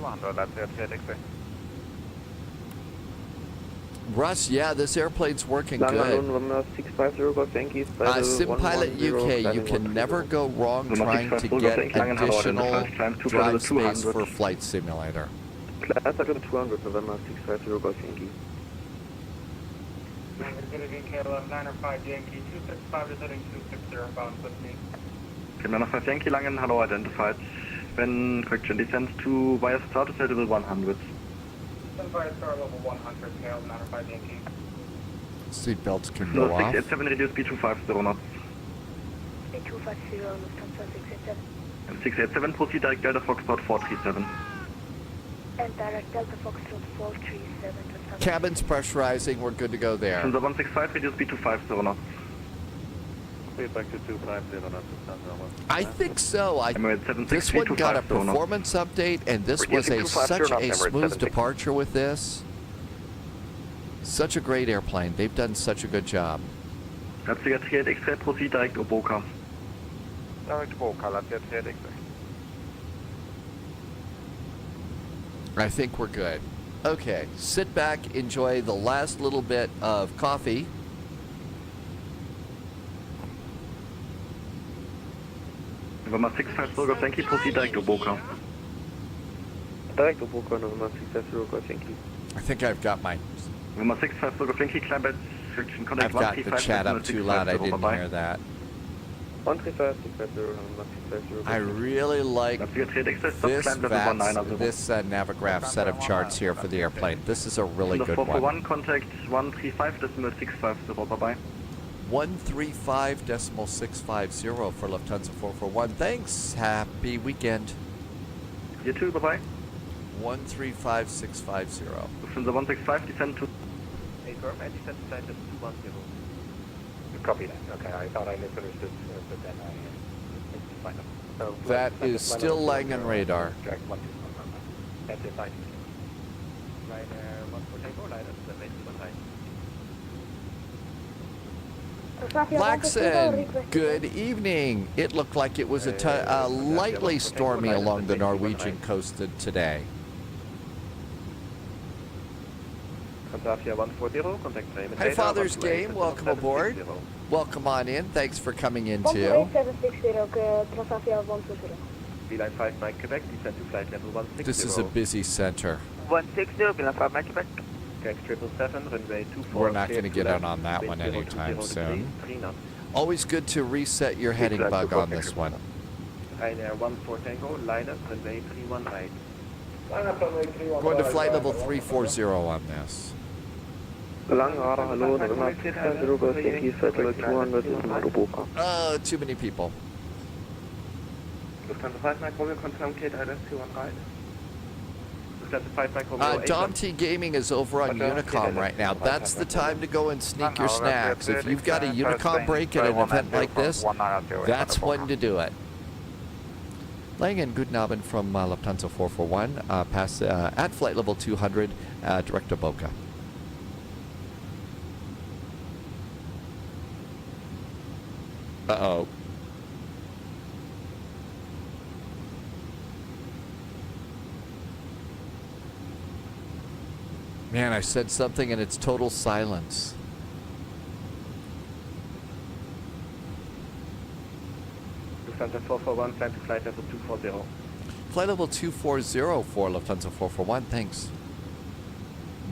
Russ, yeah, this airplane's working good. Sim Pilot UK, you can never go wrong trying to get additional drive space for Flight Simulator. Class 200, November 650 Golf Yankee. Liner 5 Yankee, 265 descending 260 bound with me. Liner 5 Yankee Langen, hello, identified. When correction descends to via start to level 100. Send via star level 100, tail, Liner 5 Yankee. Seatbelts can go off. 687, reduce speed to 50 knots. 8250, Lufthansa 687. And 687, proceed direct Delta Foxtrot 437. And direct Delta Foxtrot 437. Cabin's pressurizing, we're good to go there. From the 165, reduce speed to 50 knots. Speed back to 250 knots. I think so. This one got a performance update, and this was such a smooth departure with this. Such a great airplane. They've done such a good job. Leipziger 38 X-ray, proceed direct to Boca. Direct to Boca, Leipziger 38 X-ray. I think we're good. Okay, sit back, enjoy the last little bit of coffee. November 650 Golf Yankee, proceed direct to Boca. Direct to Boca, November 650 Golf Yankee. I think I've got my... November 650 Golf Yankee, climb at friction contact I've got the chat up too loud, I didn't hear that. 135, 650, November 650. I really like this Navigraph set of charts here for the airplane. This is a really good one. 441, contact 135.650, bye-bye. 135.650 for Lufthansa 441. Thanks. Happy weekend. You too, bye-bye. 135.650. Lufthansa 165, descend to... Confirm, and descend to 210. Copy that. Okay, I thought I misunderstood, but then I find out. So that is still Langen radar. That's it, fine. Line 1 for Tango, line 781. Laxon, good evening. It looked like it was lightly stormy along the Norwegian coast today. Hi, Father's Game. Welcome aboard. Welcome on in. Thanks for coming in, too. This is a busy center. 160, Beeline 5 Mike Quebec. We're not going to get out on that one anytime soon. Always good to reset your heading bug on this one. Going to flight level 340 on this. Oh, too many people. Dante Gaming is over on Unicom right now. That's the time to go and sneak your snacks. If you've got a Unicom break at an event like this, that's when to do it. Laying in Guten from Lufthansa 441, pass at flight level 200, direct to Boca. Uh-oh. Man, I said something and it's total silence. Lufthansa 441, plan to flight level 240. Flight level 240 for Lufthansa 441, thanks.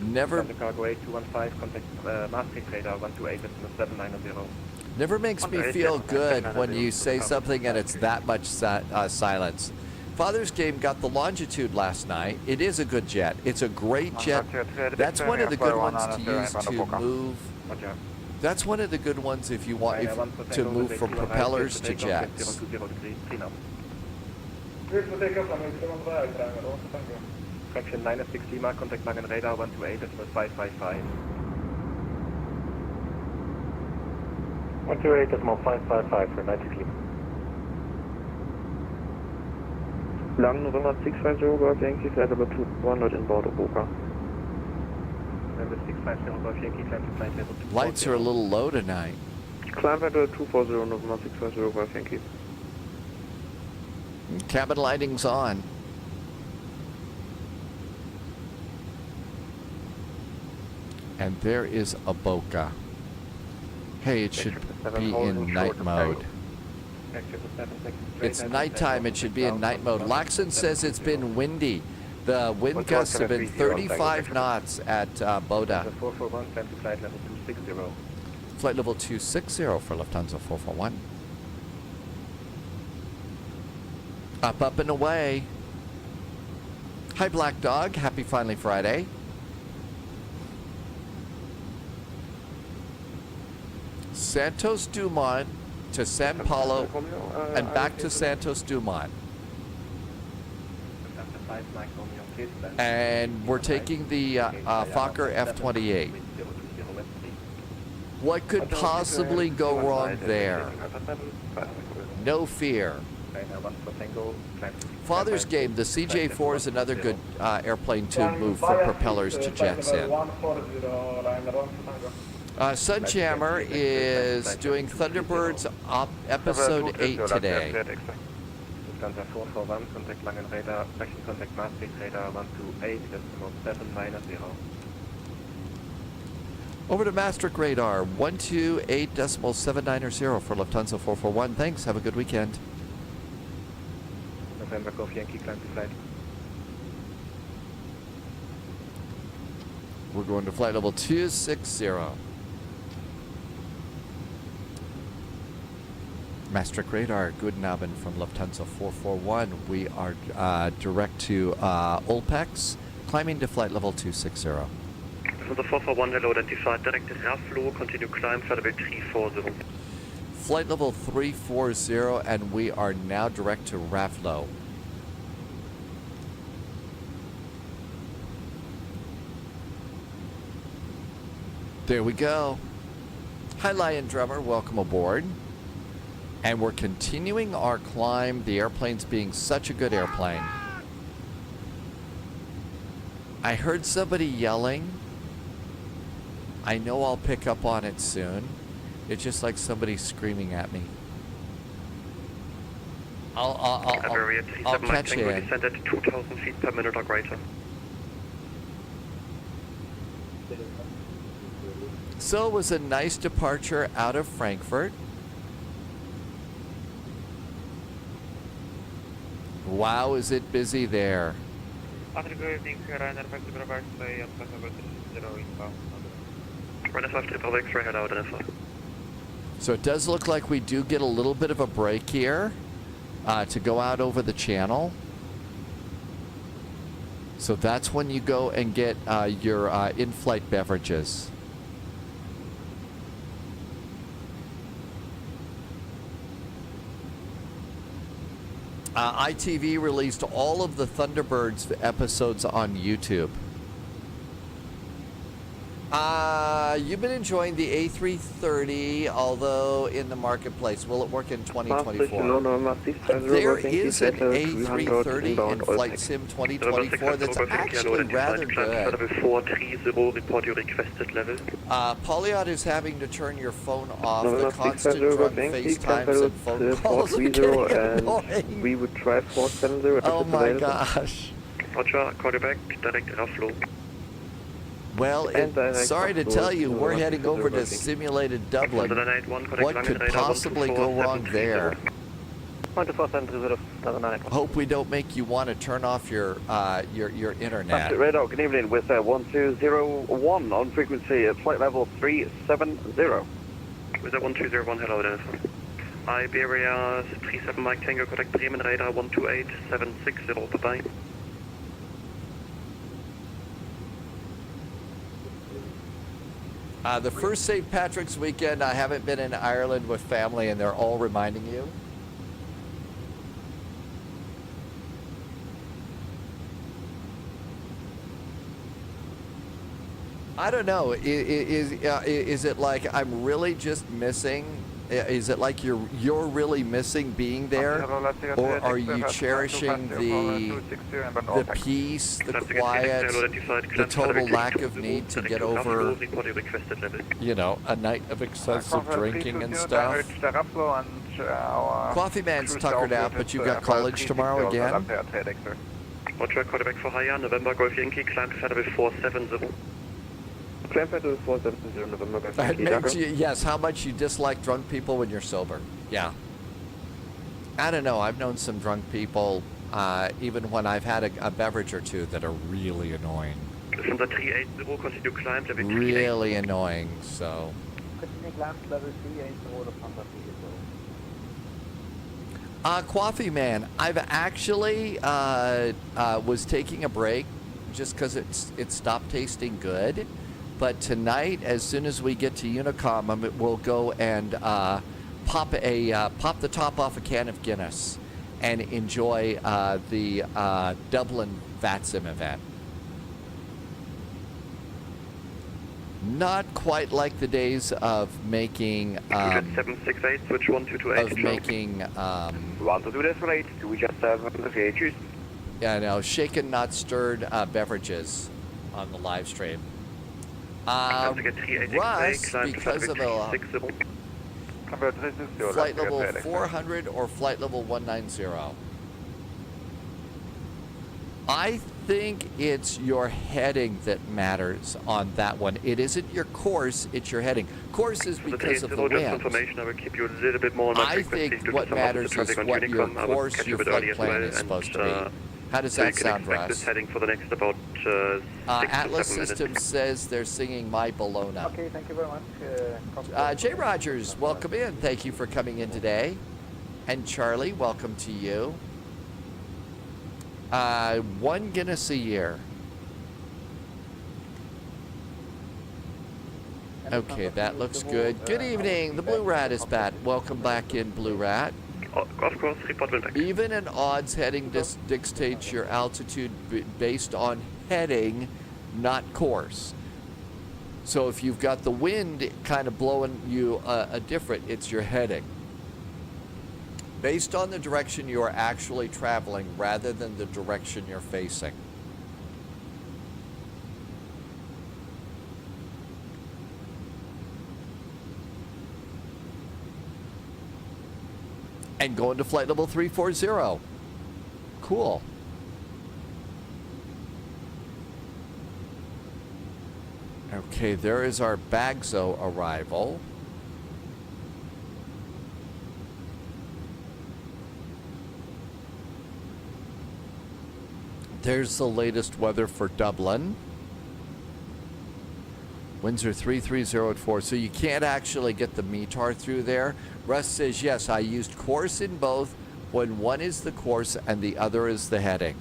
Never. Lufthansa cargo 8215, contact Maastricht radar 128.790. Never makes me feel good when you say something and it's that much silence. Father's Game got the Longitude last night. It is a good jet. It's a great jet. That's one of the good ones to use to move. That's one of the good ones if you want to move from propellers to jets. Fraction 960 mark, contact Langen radar 128.555. 128.555 for 90 feet. Lang November 650 Golf Yankee, flight level 200 inbound Boca. November 650 Golf Yankee, climb to flight level 240. Lights are a little low tonight. Climb level 240 November 650 Golf Yankee. Cabin lighting's on. And there is a Boca. Hey, it should be in night mode. It's nighttime, it should be in night mode. Laxon says it's been windy. The wind gusts have been 35 knots at Boda. 441, climb to flight level 260. Flight level 260 for Lufthansa 441. Up and away. Hi, Black Dog. Happy Finally Friday. Santos Dumont to San Paulo and back to Santos Dumont. And we're taking the Fokker F-28. What could possibly go wrong there? No fear. Father's Game, the CJ-4 is another good airplane to move from propellers to jets in. Sunjammer is doing Thunderbirds episode 8 today. Lufthansa 441, contact Langen radar, section contact Maastricht radar 128.790. Over to Maastricht radar 128.790 for Lufthansa 441. Thanks. Have a good weekend. November Golf Yankee, climb to flight. We're going to flight level 260. Maastricht radar, Guten Abend from Lufthansa 441. We are direct to Olpex, climbing to flight level 260. Lufthansa 441, hello, identified directed airflow, continue climb, flight level 340. Flight level 340, and we are now direct to Ravlo. There we go. Hi, Lion Drummer. Welcome aboard. And we're continuing our climb, the airplane's being such a good airplane. I heard somebody yelling. I know I'll pick up on it soon. It's just like somebody screaming at me. I'll catch Tango it. descend at 2,000 feet per minute or greater. So it was a nice departure out of Frankfurt. Wow, is it busy there? So it does look like we do get a little bit of a break here to go out over the channel. So that's when you go and get your in-flight beverages. ITV released all of the Thunderbirds episodes on YouTube. You've been enjoying the A330, although in the marketplace. Will it work in 2024? There is an A330 in Flight Sim 2024 that's actually rather good. Polyot is having to turn your phone off. The constant drunk FaceTimes and phone calls are getting annoying. We would try 470. Oh my gosh. Roger, call you back, direct airflow. Well, sorry to tell you, we're heading over to simulated Dublin. What could possibly go wrong there? Hope we don't make you want to turn off your internet. Radar, good evening, with 1201 on frequency at flight level 370. With 1201, hello, Dennis. Iberia 37 Mike Tango, contact Bremen, radar 128760, bye-bye. The first St. Patrick's weekend, I haven't been in Ireland with family, and they're all reminding you. I don't know. Is it like I'm really just missing? Is it like you're really missing being there, or are you cherishing the peace, the quiet, the total lack of need to get over, you know, a night of excessive drinking and stuff? Coffee Man's tuckered out, but you got college tomorrow again. Roger, call back for Haya, November Golf Yankee, climb to Federal 470. Yes, how much you dislike drunk people when you're sober. Yeah. I don't know. I've known some drunk people, even when I've had a beverage or two, that are really annoying. Really annoying, so. Coffee Man, I've actually was taking a break just because it stopped tasting good. But tonight, as soon as we get to Unicom, we'll go and pop the top off a can of Guinness and enjoy the Dublin VATSIM event. Not quite like the days of making 768, switch 1228. Of making 1228, yeah, no, shaken not stirred beverages on the live stream. Russ, because of a flight level 400 or flight level 190. I think it's your heading that matters on that one. It isn't your course, it's your heading. Course is because of the wind. I think what matters is what your course, your flight plan is supposed to be. How does that sound, Russ? Heading for the next about Atlas Systems says they're singing My Bologna. Okay, thank you very much. Jay Rogers, welcome in. Thank you for coming in today. And Charlie, welcome to you. 1 Guinness a year. Okay, that looks good. Good evening. The Blue Rat is back. Welcome back in, Blue Rat. Of course, report back. Even an odds heading dictates your altitude based on heading, not course. So if you've got the wind kind of blowing you a different, it's your heading. Based on the direction you are actually traveling rather than the direction you're facing. And going to flight level 340. Cool. Okay, there is our Bagzo arrival. There's the latest weather for Dublin. Winds are 330 at 4, so you can't actually get the METAR through there. Russ says, yes, I used course in both when one is the course and the other is the heading.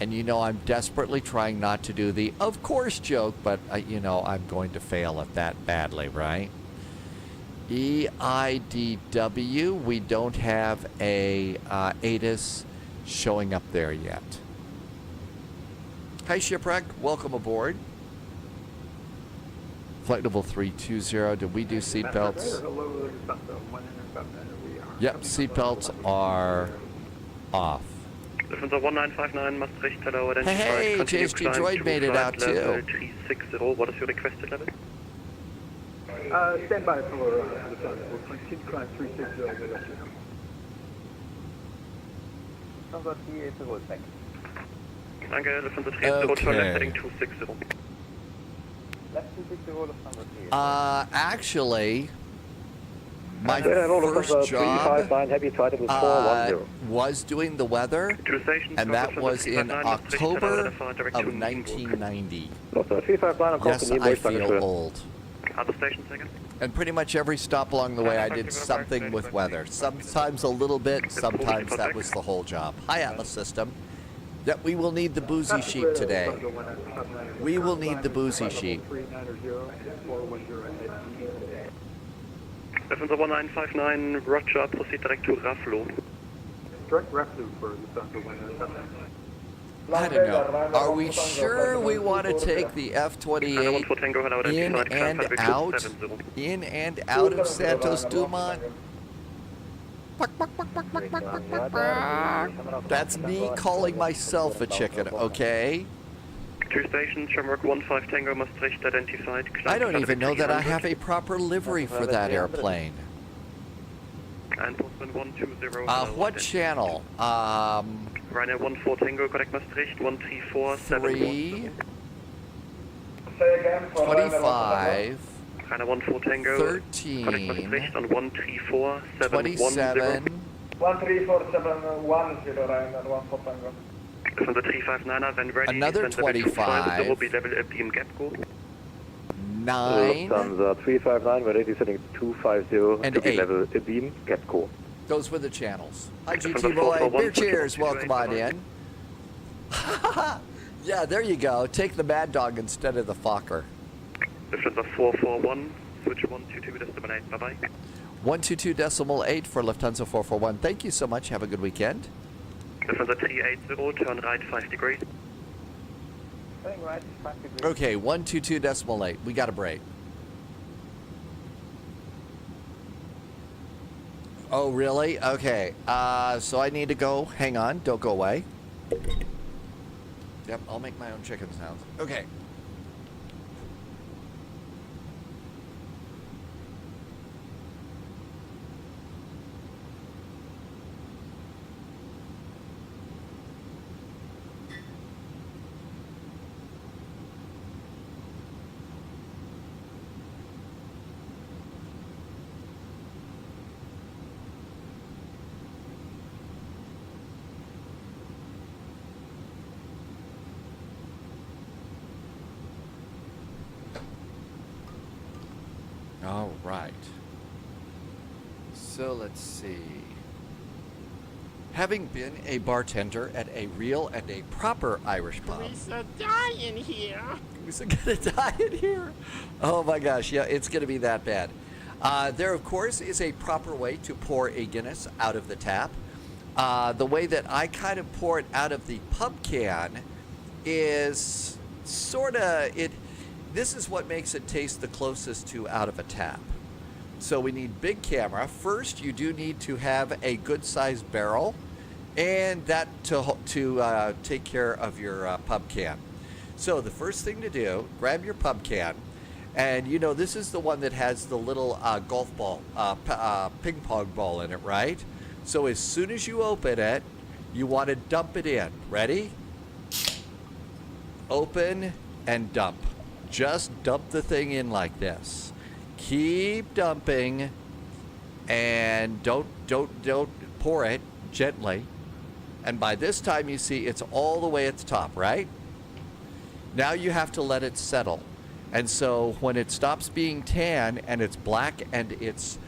And you know, I'm desperately trying not to do the of course joke, but you know, I'm going to fail at that badly, right? EIDW, we don't have a ATIS showing up there yet. Hi, Shipwreck. Welcome aboard. Flight level 320. Did we do seatbelts? Yep, seatbelts are off. Lufthansa 1959 Maastricht, hello, Hey, JSG Droid made it out too. 360, what is your requested level? Stand by for Lufthansa. Seat climb 360. Danke, Lufthansa 302, left heading 260. Actually, my first job was doing the weather, and that was in October of 1990. Yes, I feel old. Other stations again? And pretty much every stop along the way, I did something with weather. Sometimes a little bit, sometimes that was the whole job. Hi, Atlas System. Yep, we will need the boozy sheet today. We will need the boozy sheet. Lufthansa 1959, Roger, proceed direct to Raflo. Direct Raflo for Lufthansa 1959. I don't know. Are we sure we want to take the F-28 in and out of Santos Dumont? That's me calling myself a chicken, okay? Two stations, Shamrock 15 Tango, Maastricht identified. I don't even know that I have a proper livery for that airplane. And Postman 120. What channel? Ryanair 14 Tango, correct Maastricht, 134, 3, 25, Ryanair 14 Tango, 13, correct Maastricht on 134, 27, 1347110 Ryanair 14 Tango. From the 359, when ready, another 25, there will be level beam gap go. 9, Lufthansa 359, we're ready, setting 250 and to be 8. level beam, get go. Those were the channels. Hi, GT Boy. Beer cheers. Welcome on in. Yeah, there you go. Take the Mad Dog instead of the Fokker. Lufthansa 441, switch 122.8, bye-bye. 122.8 for Lufthansa 441. Thank you so much. Have a good weekend. Lufthansa 380, turn right 5 degrees. Okay, 122.8. We got a break. Oh, really? Okay. So I need to go. Hang on. Don't go away. Yep, I'll make my own chicken sounds. Okay. All right. So let's see. Having been a bartender at a real and a proper Irish pub. We're die in here. We're gonna die in here. Oh my gosh, yeah, it's gonna be that bad. There, of course, is a proper way to pour a Guinness out of the tap. The way that I kind of pour it out of the pub can is sort of it. This is what makes it taste the closest to out of a tap. So we need big camera. First, you do need to have a good-sized barrel, and that to take care of your pub can. So the first thing to do, grab your pub can, and you know this is the one that has the little golf ball, ping pong ball in it, right? So as soon as you open it, you want to dump it in. Ready? Open and dump. Just dump the thing in like this. Keep dumping, and don't pour it gently. And by this time, you see it's all the way at the top, right? Now you have to let it settle. And so when it stops being tan and it's black and it's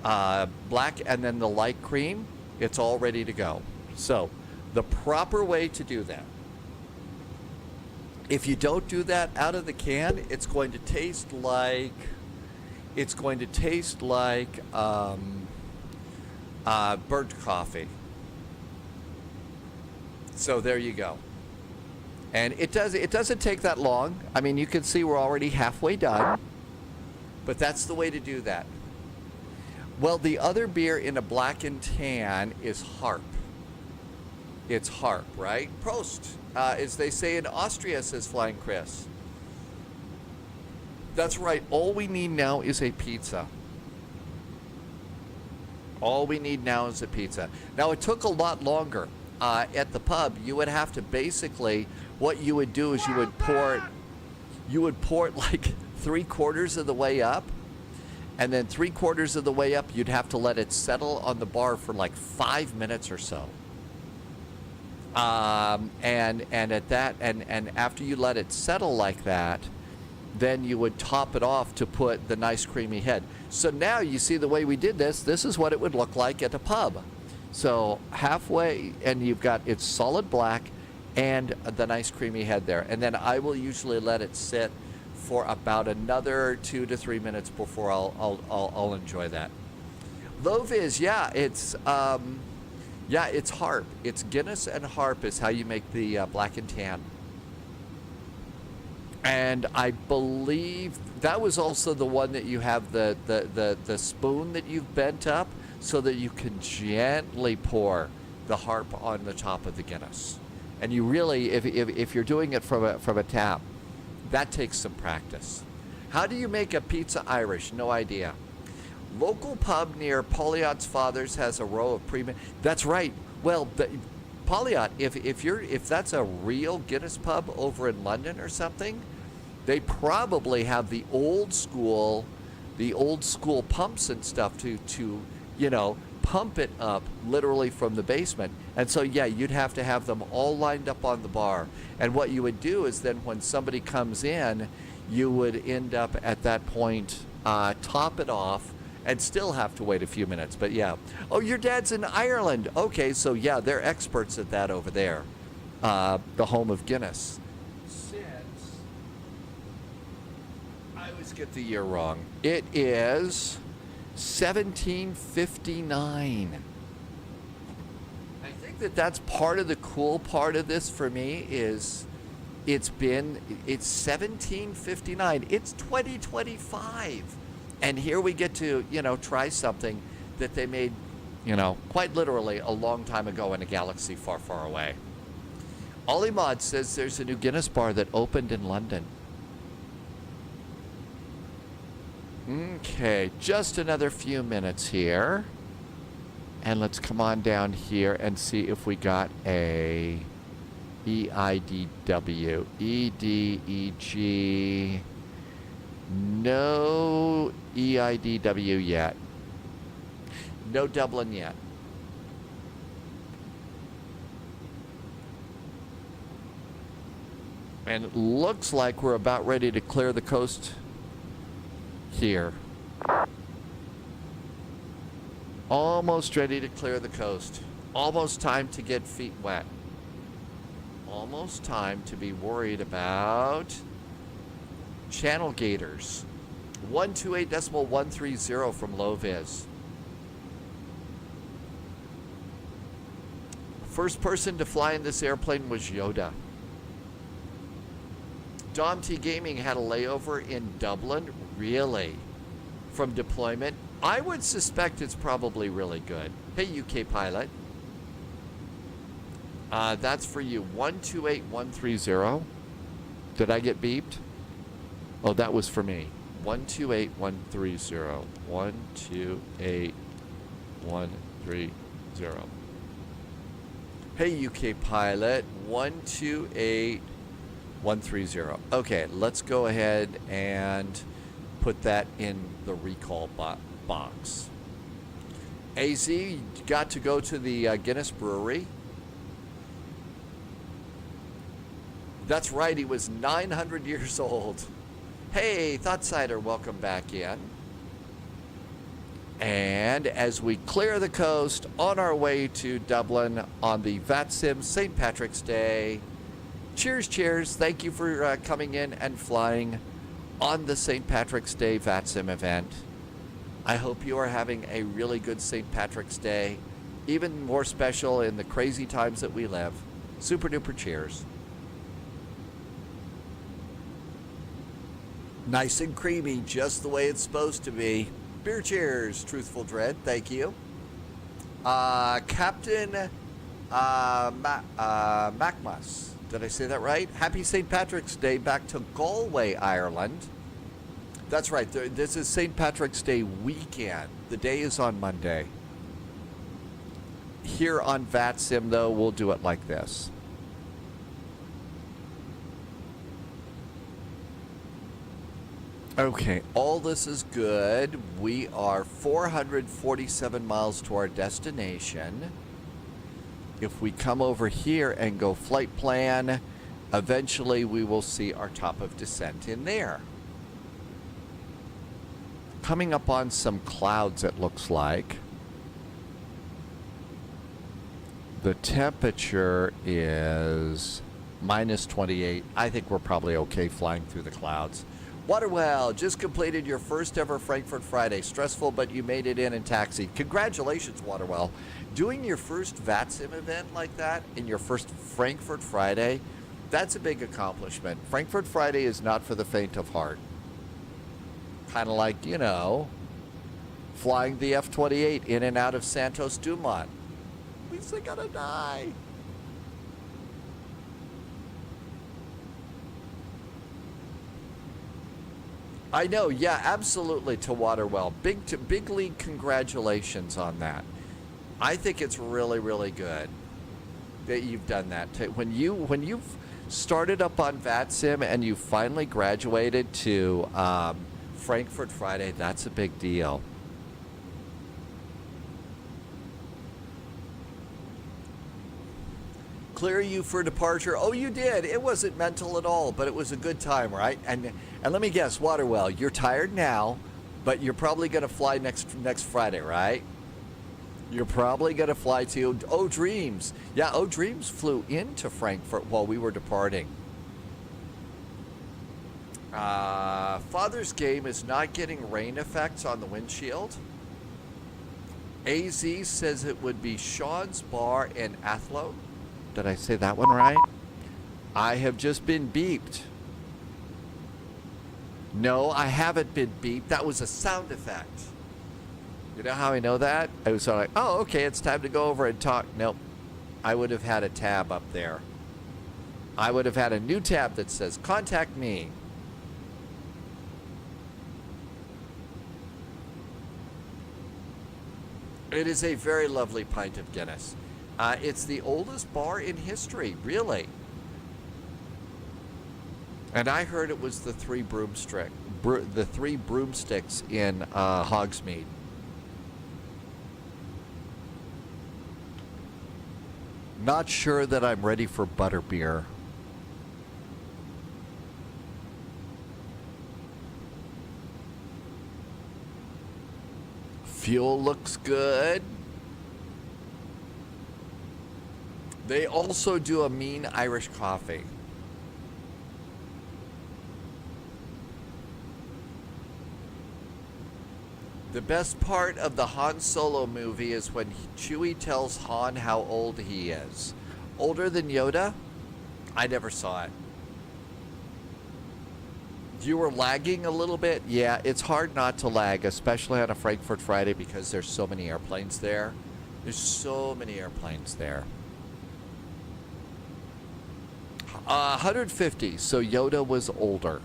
black and then the light cream, it's all ready to go. So the proper way to do that, if you don't do that out of the can, it's going to taste like burnt coffee. So there you go. And it doesn't take that long. I mean, you can see we're already halfway done. But that's the way to do that. Well, the other beer in a black and tan is Harp. It's Harp, right? Prost, as they say in Austria, says Flying Chris. That's right. All we need now is a pizza. All we need now is a pizza. Now, it took a lot longer. At the pub, you would have to basically, what you would do is you would pour it like 3/4 of the way up, and then 3/4 of the way up, you'd have to let it settle on the bar for like 5 minutes or so. And at that, and after you let it settle like that, then you would top it off to put the nice creamy head. So now you see the way we did this. This is what it would look like at a pub. So halfway, and you've got it's solid black and the nice creamy head there. And then I will usually let it sit for about another 2 to 3 minutes before I'll enjoy that. Low Viz, yeah, it's Harp. It's Guinness and Harp is how you make the black and tan. And I believe that was also the one that you have the spoon that you've bent up, so that you can gently pour the Harp on the top of the Guinness. And you really, if you're doing it from a tap, that takes some practice. How do you make a pizza Irish? No idea. Local pub near Poliot's father's has a row of That's right. Well, Poliot, if that's a real Guinness pub over in London or something, they probably have the old school pumps and stuff to pump it up literally from the basement. And so, yeah, you'd have to have them all lined up on the bar. And what you would do is then when somebody comes in, you would end up at that point, top it off and still have to wait a few minutes. But yeah. Oh, your dad's in Ireland. Okay, so yeah, they're experts at that over there. The home of Guinness. Since I always get the year wrong. It is 1759. I think that's part of the cool part of this for me is it's 1759. It's 2025. And here we get to, try something that they made, quite literally a long time ago in a galaxy far, far away. Ollie Mod says there's a new Guinness bar that opened in London. Okay, just another few minutes here. And let's come on down here and see if we got a EIDW. EDEG. No EIDW yet. No Dublin yet. And it looks like we're about ready to clear the coast here. Almost ready to clear the coast. Almost time to get feet wet. Almost time to be worried about channel gators. 128.130 from Low Viz. First person to fly in this airplane was Yoda. Dom T Gaming had a layover in Dublin. Really? From deployment? I would suspect it's probably really good. Hey, UK pilot. That's for you. 128.130. Did I get beeped? Oh, that was for me. 128.130. 128.130. Hey, UK pilot, 128130. Okay, let's go ahead and put that in the recall box. AZ got to go to the Guinness Brewery. That's right, he was 900 years old. Hey, Thoughtscider, welcome back in. And as we clear the coast on our way to Dublin on the VATSIM St. Patrick's Day. Cheers, cheers. Thank you for coming in and flying on the St. Patrick's Day VATSIM event. I hope you are having a really good St. Patrick's Day, even more special in the crazy times that we live. Super duper cheers. Nice and creamy, just the way it's supposed to be. Beer cheers, Truthful Dread, thank you. Captain Macmas, did I say that right? Happy St. Patrick's Day back to Galway, Ireland. That's right, this is St. Patrick's Day weekend. The day is on Monday. Here on VATSIM, though, we'll do it like this. Okay, all this is good. We are 447 miles to our destination. If we come over here and go flight plan, eventually we will see our top of descent in there. Coming up on some clouds, it looks like. The temperature is minus 28. I think we're probably okay flying through the clouds. Waterwell, just completed your first ever Frankfurt Friday. Stressful, but you made it in and taxied. Congratulations, Waterwell. Doing your first VATSIM event like that in your first Frankfurt Friday, that's a big accomplishment. Frankfurt Friday is not for the faint of heart. Kind of like, you know, flying the F-28 in and out of Santos Dumont. We're gonna die. I know, yeah, absolutely, to Waterwell. Big league congratulations on that. I think it's really, really good that you've done that. When you've started up on VATSIM and you finally graduated to Frankfurt Friday, that's a big deal. Clear you for departure. Oh, you did. It wasn't mental at all, but it was a good time, right? And let me guess, Waterwell, you're tired now, but you're probably going to fly next Friday, right? You're probably going to fly to Oh Dreams. Yeah, Oh Dreams flew into Frankfurt while we were departing. Father's Game is not getting rain effects on the windshield. AZ says it would be Sean's Bar in Athlone. Did I say that one right? I have just been beeped. No, I haven't been beeped. That was a sound effect. You know how I know that? I was like, oh, okay, it's time to go over and talk. Nope. I would have had a tab up there. I would have had a new tab that says, contact me. It is a very lovely pint of Guinness. It's the oldest bar in history, really. And I heard it was the three broomsticks in Hogsmeade. Not sure that I'm ready for butterbeer. Fuel looks good. They also do a mean Irish coffee. The best part of the Han Solo movie is when Chewie tells Han how old he is. Older than Yoda? I never saw it. You were lagging a little bit? Yeah, it's hard not to lag, especially on a Frankfurt Friday because there's so many airplanes there. There's so many airplanes there. 150, so Yoda was older.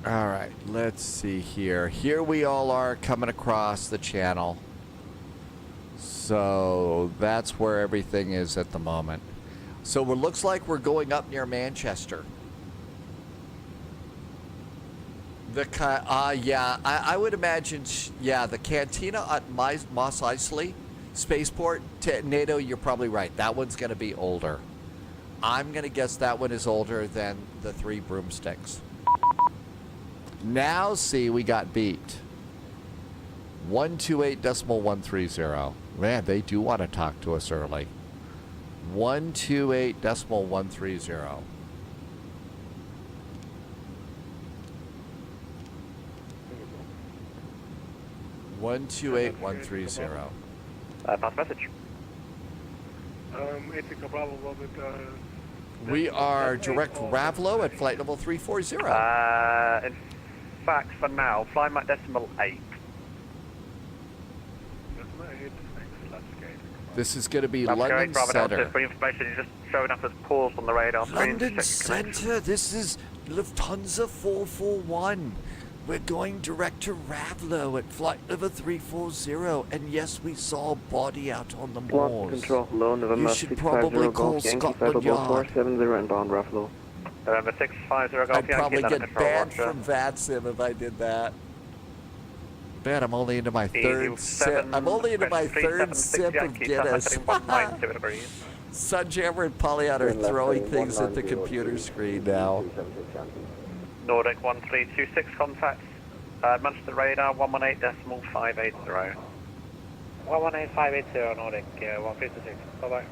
All right, let's see here. Here we all are coming across the channel. So that's where everything is at the moment. So it looks like we're going up near Manchester. Yeah, I would imagine, yeah, the Cantina at Mos Eisley Spaceport, NATO, you're probably right. That one's going to be older. I'm going to guess that one is older than the Three Broomsticks. Now, see, we got beat. 128.130. Man, they do want to talk to us early. 128.130. One two eight one three zero. Pass message. We are direct Ravlo at flight level 340. In fact, for now, fly Mach decimal 8. This is going to be That's London Bravo Center. Delta, for information, you're just showing up as paused on the radar screen. London Center, this is Lufthansa 441. We're going direct to Ravlo at flight level 340. And yes, we saw a body out on the moors. Control, low, November You should probably call Scotland Yard. 470 inbound Ravlo. November 650 Golf I'd Yankee, probably London get Control, banned Roger. from VATSIM if I did that. Man, I'm only into my EU third sip. I'm only into my third 376 sip of Yankee, Guinness. 190 degrees. Sunjammer and Pollyanna are throwing things at the computer screen now. Nordic 1326 contacts. Manchester radar 118.580. 118.580 Nordic 1326. Bye bye.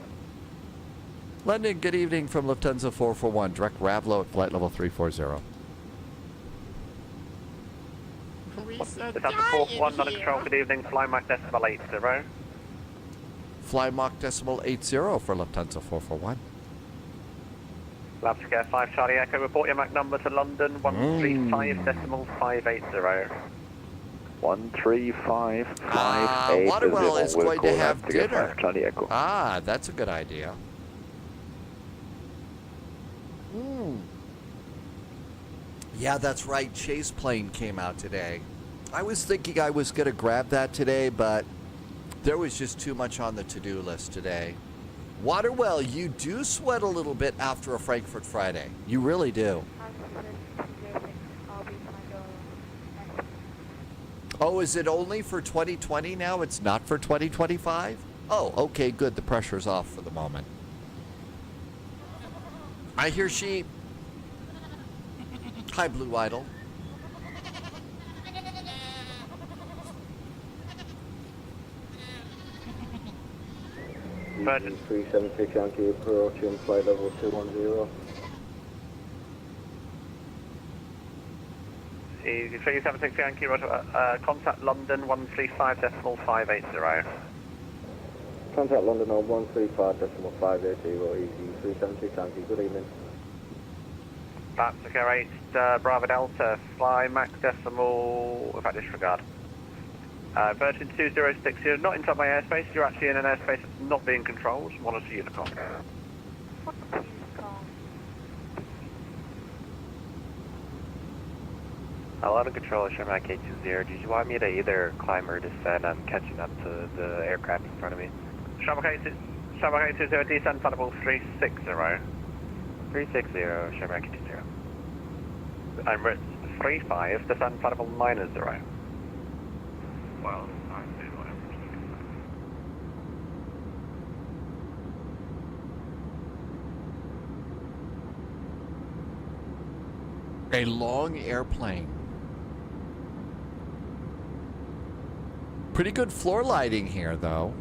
London, good evening from Lufthansa 441. Direct Ravlo at flight level 340. This is 441, London Control, good evening, fly Mach decimal 80. Fly Mach decimal 80 for Lufthansa 441. Lab Scare 5 Charlie Echo, report your Mach number to London 135.580. 135.580. Waterwell is going to have dinner. Charlie Echo. Ah, that's a good idea. Yeah, that's right. Chase plane came out today. I was thinking I was going to grab that today, but there was just too much on the to-do list today. Waterwell, you do sweat a little bit after a Frankfurt Friday. You really do. Oh, is it only for 2020 now? It's not for 2025? Oh, okay, good. The pressure's off for the moment. I hear sheep. Hi, Blue Idol. Virgin 376 Yankee approaching flight level 210. 376 Yankee, Roger, contact London 135.580. Contact London on 135.580, easy 376 Yankee, good evening. That's okay, 8 Bravo Delta, fly Mach decimal, in fact disregard. Virgin 206, you're not inside my airspace, you're actually in an airspace that's not being controlled, monitor Unicom. London Control, Sherman K20, did you want me to either climb or descend? I'm catching up to the aircraft in front of me. Sherman K20, descend flight level 360. 360, Sherman K20. I'm Ritz 35, descend flight level 90. Well, I see whatever. A long airplane. Pretty good floor lighting here, though.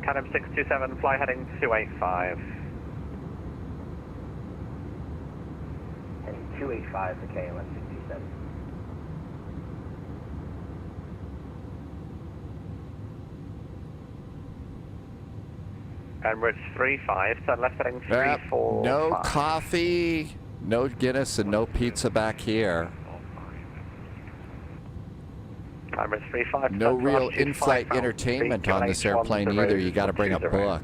Canem 627, fly heading 285. Heading 285 for KLM 627. Emirates 35, so left heading 345. No coffee, no Guinness, and no pizza back here. Emirates 35. No real in-flight entertainment on this airplane either. You got to bring a book.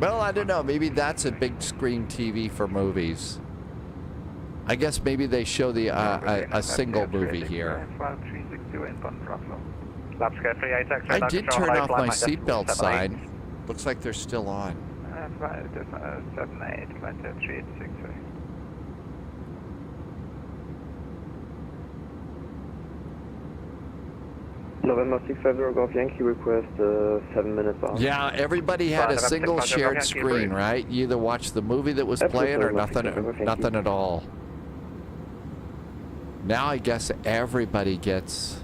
Well, I don't know. Maybe that's a big screen TV for movies. I guess maybe they show the a single movie here. I did turn off my seatbelt sign. Looks like they're still on. November 65 Golf Yankee request 7 minutes off. Yeah, everybody had a single shared screen, right? You either watched the movie that was playing or nothing at all. Now I guess everybody gets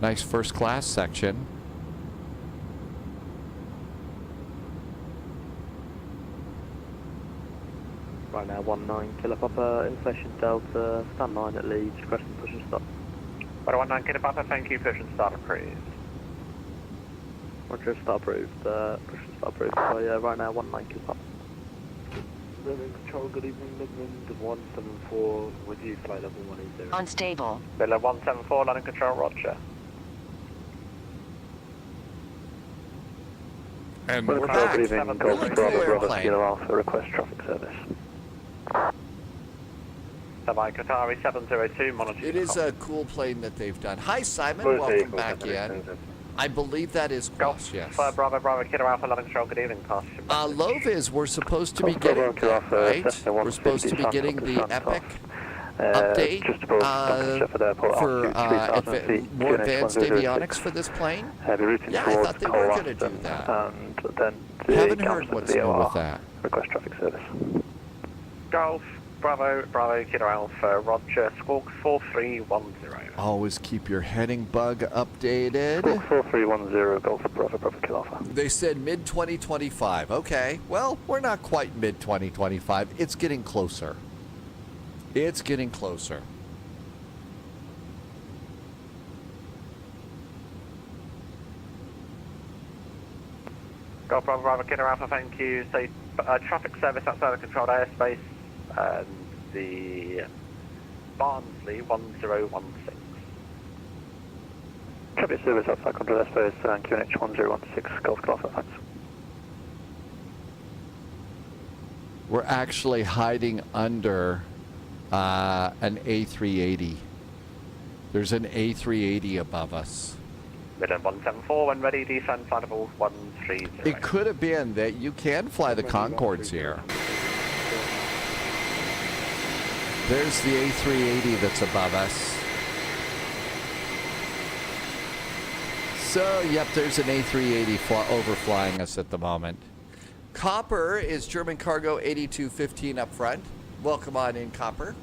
nice first class section. Right now, 19 Kilo Papa, inflation Delta, stand 9 at Leeds, requesting push and stop. 19 Kilo Papa, thank you, push and start approved. Roger, start approved, push and start approved. So yeah, right now, 19 Kilo Papa. Living control, good evening, Midland 174, with you, flight level 180. Unstable. Midland 174, landing control, roger. And we're back. Good evening, Golf Bravo, Bravo, Kilo Alpha, request traffic service. Dubai Qatari 702, monitor. It is a cool plane that they've done. Hi, Simon. Welcome back in. I believe that is Quas, yes. Bravo, Kilo Alpha, landing control, good evening, Quas. Loviz, we're supposed to be getting that, right? We're supposed to be getting the Epic update for more advanced avionics for this plane. Yeah, I thought they were going to do that. Haven't heard what's new with that. Request traffic service. Golf, Bravo, Kilo Alpha, roger, Squawk 4310. Always keep your heading bug updated. Squawk 4310, Golf, Bravo, Kilo Alpha. They said mid-2025. Okay, well, we're not quite mid-2025. It's getting closer. It's getting closer. Golf, Bravo, Kilo Alpha, thank you. So, traffic service outside of controlled airspace, and the Barnsley 1016. Traffic service outside controlled airspace, and QNH 1016, Golf, Kilo Alpha, thanks. We're actually hiding under an A380. There's an A380 above us. Midland 174, when ready, descend flight level 130. It could have been that you can fly the Concords here. There's the A380 that's above us. So, yep, there's an A380 overflying us at the moment. Copper is German Cargo 8215 up front. Welcome on in, Copper.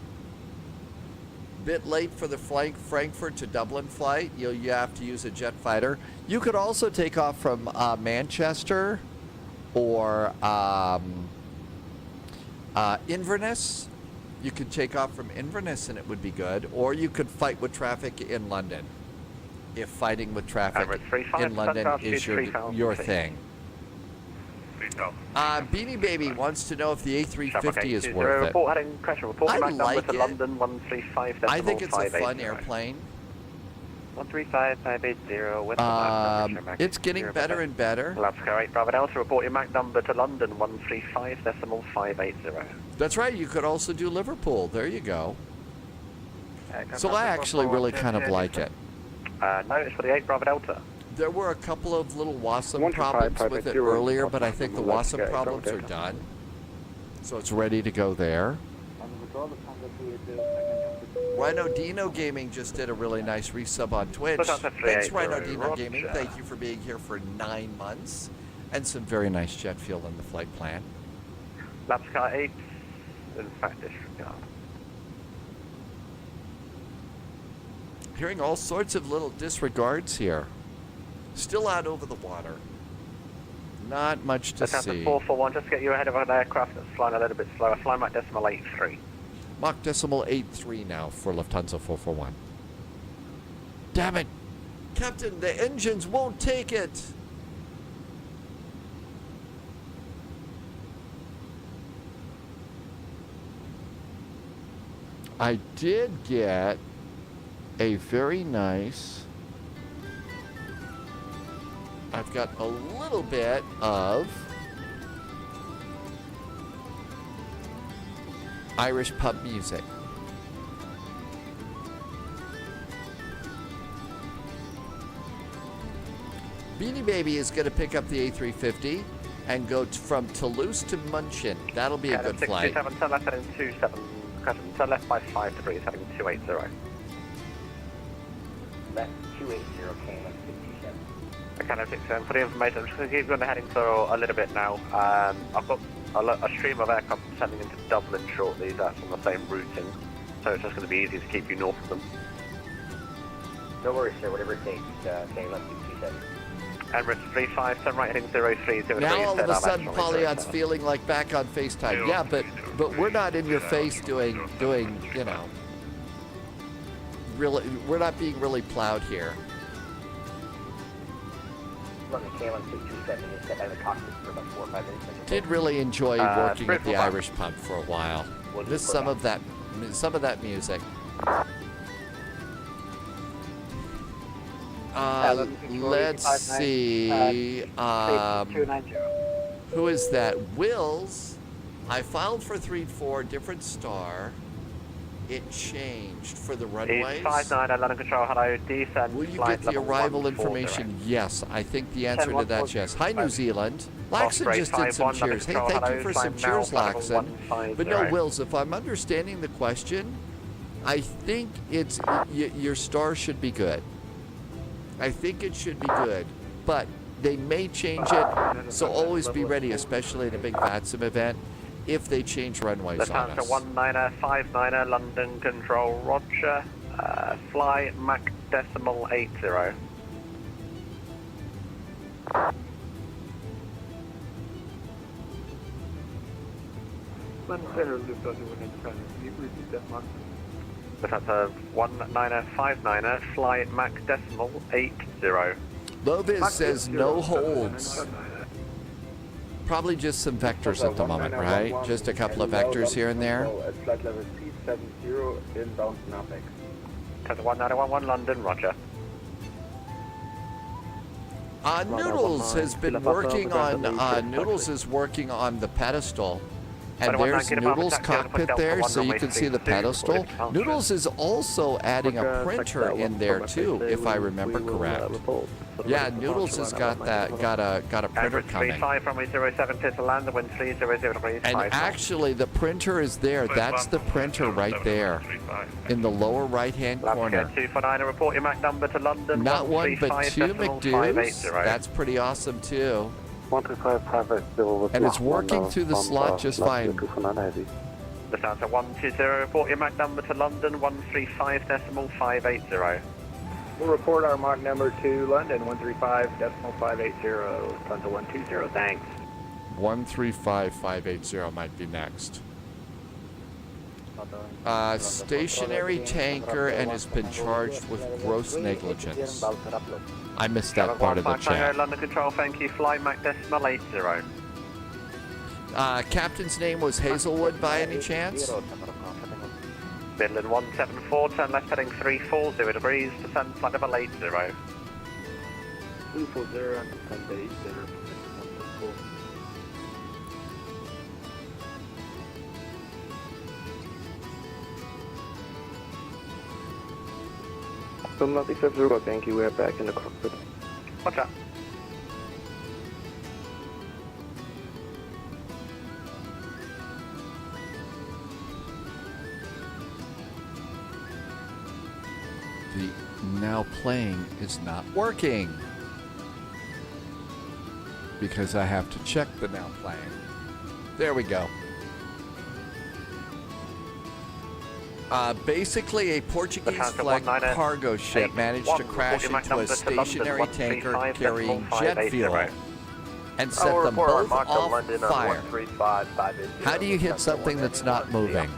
Bit late for the Frankfurt to Dublin flight. You have to use a jet fighter. You could also take off from Manchester or Inverness. You could take off from Inverness and it would be good. Or you could fight with traffic in London. If fighting with traffic in London is your thing. Beanie Baby wants to know if the A350 is worth it. Report heading pressure. Report I back like to it. London 135. I think it's a fun airplane. 135580 with it's getting better and better. Alaska 8 Bravo Delta, report your MAC number to London 135.580. That's right, you could also do Liverpool. There you go. So I actually really kind of like it. No, it's for the 8 Bravo Delta. There were a couple of little WASM problems with it earlier, but I think the WASM problems are done. So it's ready to go there. Rhino Dino Gaming just did a really nice resub on Twitch. Thanks, Rhino Dino Gaming. Thank you for being here for 9 months. And some very nice jet fuel in the flight plan. Lapscar 8, in fact, disregard. Hearing all sorts of little disregards here. Still out over the water. Not much to see. 441, just to get you ahead of an aircraft that's flying a little bit slower. Fly Mach decimal 83. Mach decimal 83 now for Lufthansa 441. Damn it! Captain, the engines won't take it! I did get a very nice I've got a little bit of Irish pub music. Beanie Baby is going to pick up the A350 and go from Toulouse to München. That'll be a good flight. 627, turn left heading 27, turn left by 5 degrees, heading 280. Left 280, KLM 67. Okay, 67, for the information, I'm just going to keep you on the heading for a little bit now. I've got a stream of aircraft sending into Dublin shortly, that's on the same routing, so it's just going to be easy to keep you north of them. No worries, sir, whatever it takes, KLM 67. Emirates 35, turn right heading 030. Now all of a sudden, Polyod's feeling like back on FaceTime. Yeah, but we're not in your face doing, you know, really, we're not being really plowed here. London KLM 627 is set by the cockpit for about 4 or 5 minutes. Did really enjoy working at the Irish pub for a while. Missed some of that music. Let's see. Who is that? Wills. I filed for 3-4, different star. It changed for the runways. 59 London Control, hello, descent. Will you get the arrival information? Yes, I think the answer to that's yes. Hi, New Zealand. Laxon just did some cheers. Hey, thank you for some cheers, Laxon. But no, Wills, if I'm understanding the question, I think it's your star should be good. I think it should be good, but they may change it, so always be ready, especially in a big VATSIM event, if they change runways on us. 1959 London Control, Roger, fly Mach decimal 80. That's a 1959, fly Mach decimal 80. Lovis says no holds. Probably just some vectors at the moment, right? Just a couple of vectors here and there. At flight level C70, inbound NAPEX. That's 1911 London, Roger. Noodles has been working on, Noodles is working on the pedestal. And there's Noodles' cockpit there, so you can see the pedestal. Noodles is also adding a printer in there too, if I remember correct. Yeah, Noodles has got a printer coming. And actually, the printer is there. That's the printer right there, in the lower right-hand corner. 249, report your Mach number to London. Not one, but two McDou's. That's pretty awesome too. 13550. And it's working through the slot just fine. The sound to 120, report your Mach number to London, 135.580. We'll report our Mach number to London, 135.580. Turn to 120, thanks. 135.580 might be next. Stationary tanker and has been charged with gross negligence. I missed that part of the chat. London Control, thank you. Fly Mach decimal 80. Captain's name was Hazelwood by any chance? Midland 174, turn left heading 340 degrees, descend flight level 80. 340 and descend 80. Thank you, we're back in the cockpit. What's up? The now playing is not working because I have to check the now playing. There we go. Basically, a Portuguese flag cargo ship managed to crash into a stationary tanker carrying jet fuel and set them both off fire. How do you hit something that's not moving?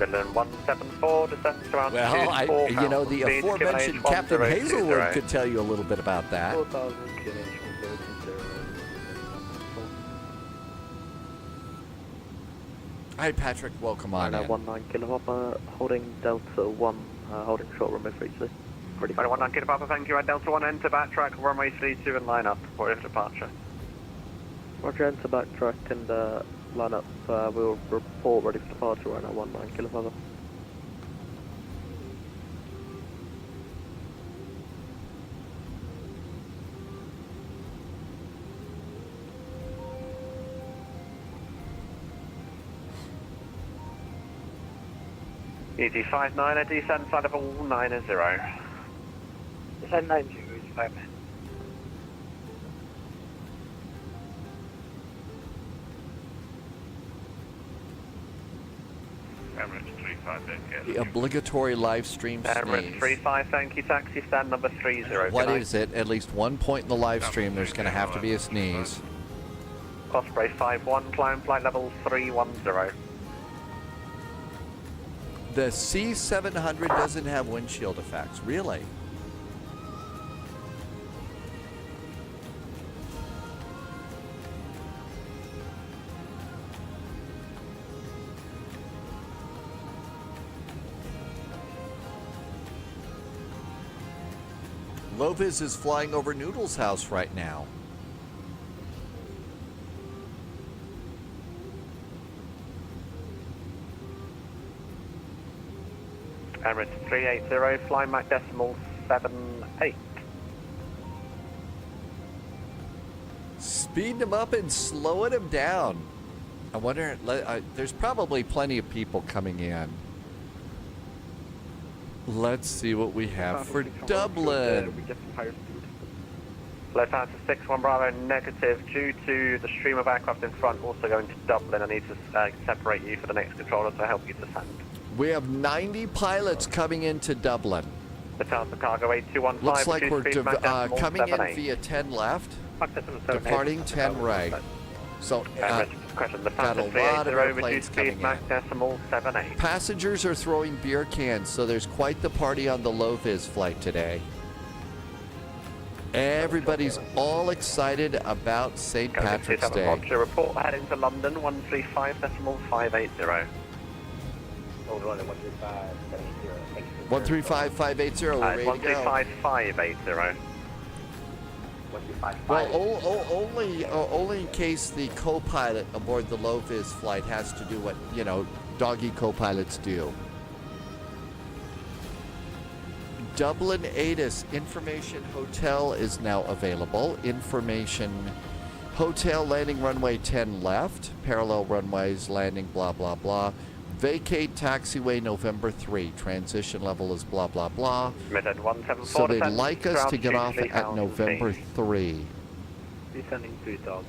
Midland 174, descend around well, you know, the aforementioned Captain Hazelwood could tell you a little bit about that. Hi, Patrick. Welcome on in. 19 Kilo Hopper, holding Delta 1, holding short runway 32. 21 Kilo Papa, thank you. At Delta 1, enter backtrack, runway 32 and line up for departure. Roger, enter backtrack and line up. We'll report ready for departure right now, 19 Kilo Papa. Easy 59, a descent flight level 90. Descent 90, easy 59. Emirates 35, The obligatory live stream Emirates sneeze. 35, thank you. Taxi stand number 30. What is it? At least one point in the live stream, there's going to have to be a sneeze. Osprey 51, climb flight level 310. The C700 doesn't have windshield effects, really. Lovis is flying over Noodle's house right now. Emirates 380, fly Mach decimal 78. Speeding them up and slowing them down. I wonder, there's probably plenty of people coming in. Let's see what we have for Dublin. We get some higher speed. Left hand to 61 Bravo negative. Due to the stream of aircraft in front also going to Dublin, I need to separate you for the next controller to help you descend. We have 90 pilots coming into Dublin. The Delta Cargo 8215. Looks like we're coming in 78. via 10 left, departing 10 right. So, got a lot of airplanes coming in. Mach decimal 78. Passengers are throwing beer cans, so there's quite the party on the Lovis flight today. Everybody's all excited about St. Patrick's Day. Roger, report heading to London 135.580. Hold on, 135.780. 135.580, we're ready to go. 135.580. Well, only in case the co-pilot aboard the low-vis flight has to do what, you know, doggy co-pilots do. Dublin ATIS Information Hotel is now available. Information Hotel landing runway 10 left. Parallel runways landing blah blah blah. Vacate taxiway November 3. Transition level is blah blah blah. So they'd like us to get off at November 3. Descending 3000.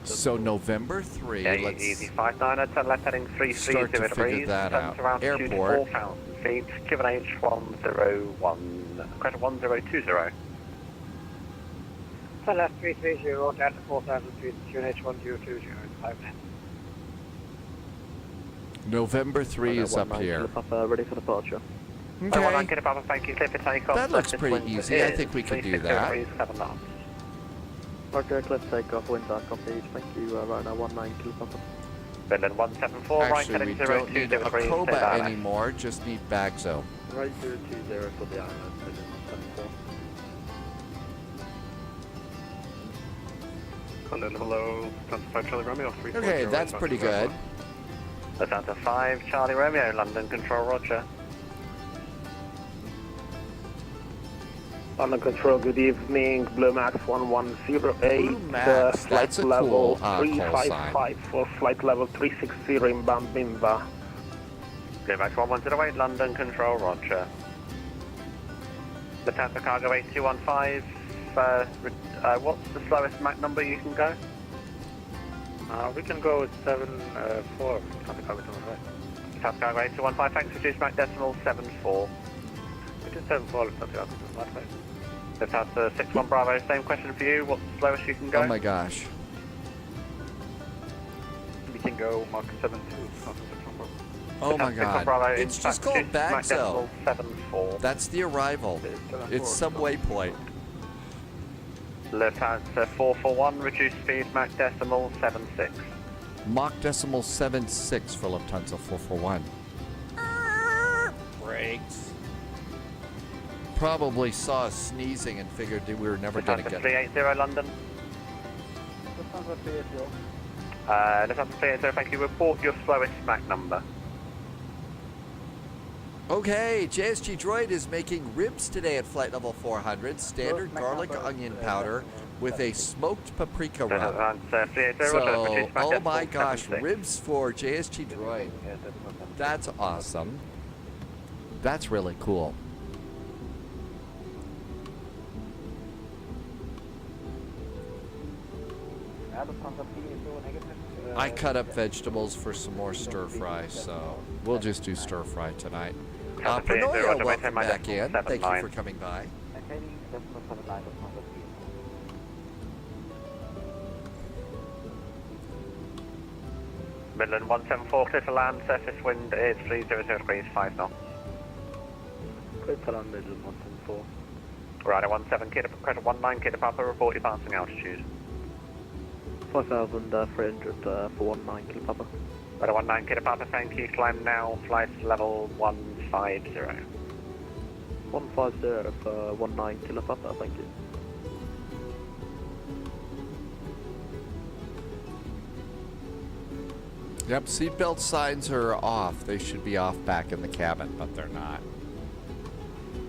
So November 3. Yeah, let's easy 59 at left heading 330 start to figure that out. Airport. 4,000 feet. Given H101. Credit 1020. Left 330, Delta 4000 feet, tune H1020, 5 minutes. November 3 is up here. Ready for departure. Okay. Thank you. Clear for takeoff. That looks pretty easy. I think we can do that. Roger, clear for takeoff, winds are copied. Thank you, right now 19 Kilo Papa. Berlin 174, right Actually, heading we don't need 02 a degrees. Coba anymore, just need Bagzo. Right 020 for the island, 174. And then hello, Delta 5 Charlie Romeo, 340. Okay, that's pretty good. Delta 5 Charlie Romeo, London Control, Roger. London Control, good evening. Blue Max 1108. Blue Max, that's a level cool 355 for flight level 360 inbound Bimba. Blue Max 1108, London Control, Roger. The Delta Cargo 8215. What's the slowest Mach number you can go? We can go with 74. Delta Cargo 8215, thanks. Reduce Mach decimal 74. It is 74, it's not the other that way. The Delta 61 Bravo, same question for you. What's the slowest you can go? Oh my gosh. We can go Mach 72. Oh my god. It's just called Bagzo. 74. That's the arrival. It's some waypoint. Left hand 441, reduce speed, Mach decimal 76. Mach decimal 76 for Lufthansa 441. Brakes. probably saw us sneezing and figured that we were never going to get it. 380 London. Lufthansa 380. Lufthansa 380, thank you. Report your slowest Mach number. Okay, JSG Droid is making ribs today at flight level 400. Standard garlic onion powder with a smoked paprika rub. So, oh my gosh, ribs for JSG Droid. That's awesome. That's really cool. I cut up vegetables for some more stir fry, so we'll just do stir fry tonight. Panoya, welcome back in. Thank you for coming by. Midland 174, clear to land, surface wind is 300 degrees, 5 knots. Clear to land, Midland 174. Rider 17, credit 19, Kilo Papa, report your passing altitude. 5,300 for 19, Kilo Papa. Rider 19, Kilo Papa, thank you, climb now, flight level 150. 150 for 19, Kilo Papa, thank you. Yep, seatbelt signs are off. They should be off back in the cabin, but they're not.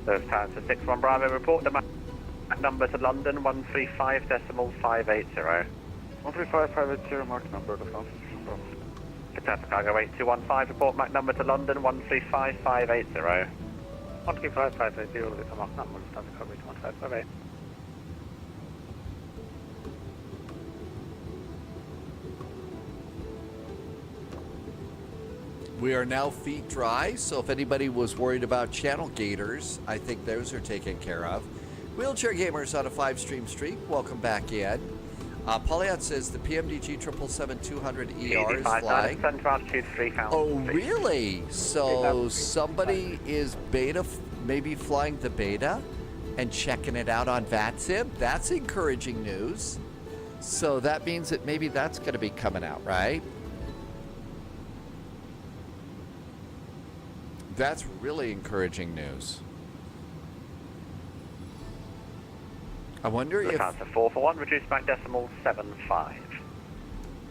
Those times for 61 Bravo, report the Mach number to London 135.580. 135.580, Mach number, Lufthansa. Lufthansa Cargo 8215, report Mach number to London 135.580. 135.580, with the Mach number, Lufthansa Cargo 8158. We are now feet dry, so if anybody was worried about channel gators, I think those are taken care of. Wheelchair Gamers on a 5-stream streak, welcome back in. Polyat says the PMDG 777-200 ER is flying. Oh, really? So somebody is maybe flying the beta and checking it out on VATSIM? That's encouraging news. So that means that maybe that's going to be coming out, right? That's really encouraging news. I wonder if... Lufthansa 441, reduced back decimal 75.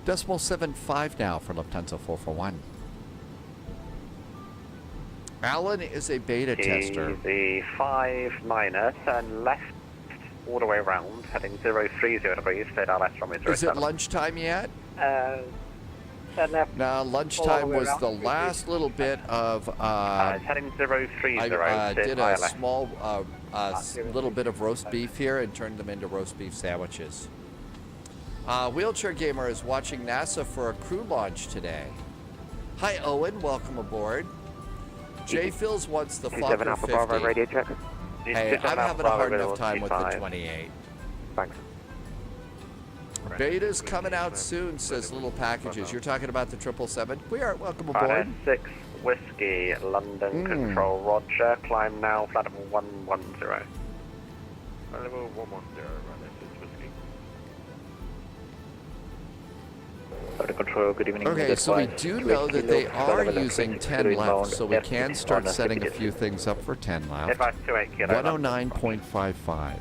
Decimal 75 now for Lufthansa 441. Alan is a beta tester. The 59er, turn left all the way around, heading 030 degrees, straight out left from 07. Is it lunchtime yet? Turn left. No, lunchtime was the last little bit of... it's heading 030. I did a small little bit of roast beef here and turned them into roast beef sandwiches. Wheelchair Gamer is watching NASA for a crew launch today. Hi, Owen. Welcome aboard. J. Phils wants the Fokker 50. Radio check. Hey, I'm having a hard enough time with the 28. Thanks. Beta's coming out soon, says Little Packages. You're talking about the 777? We are. Welcome aboard. 6 Whiskey, London Control, Roger. Climb now, flight level 110. Level 110, runway 6 Whiskey. Control, good evening. Okay, so we do know that they are using 10 left, so we can start setting a few things up for 10 left. 109.55.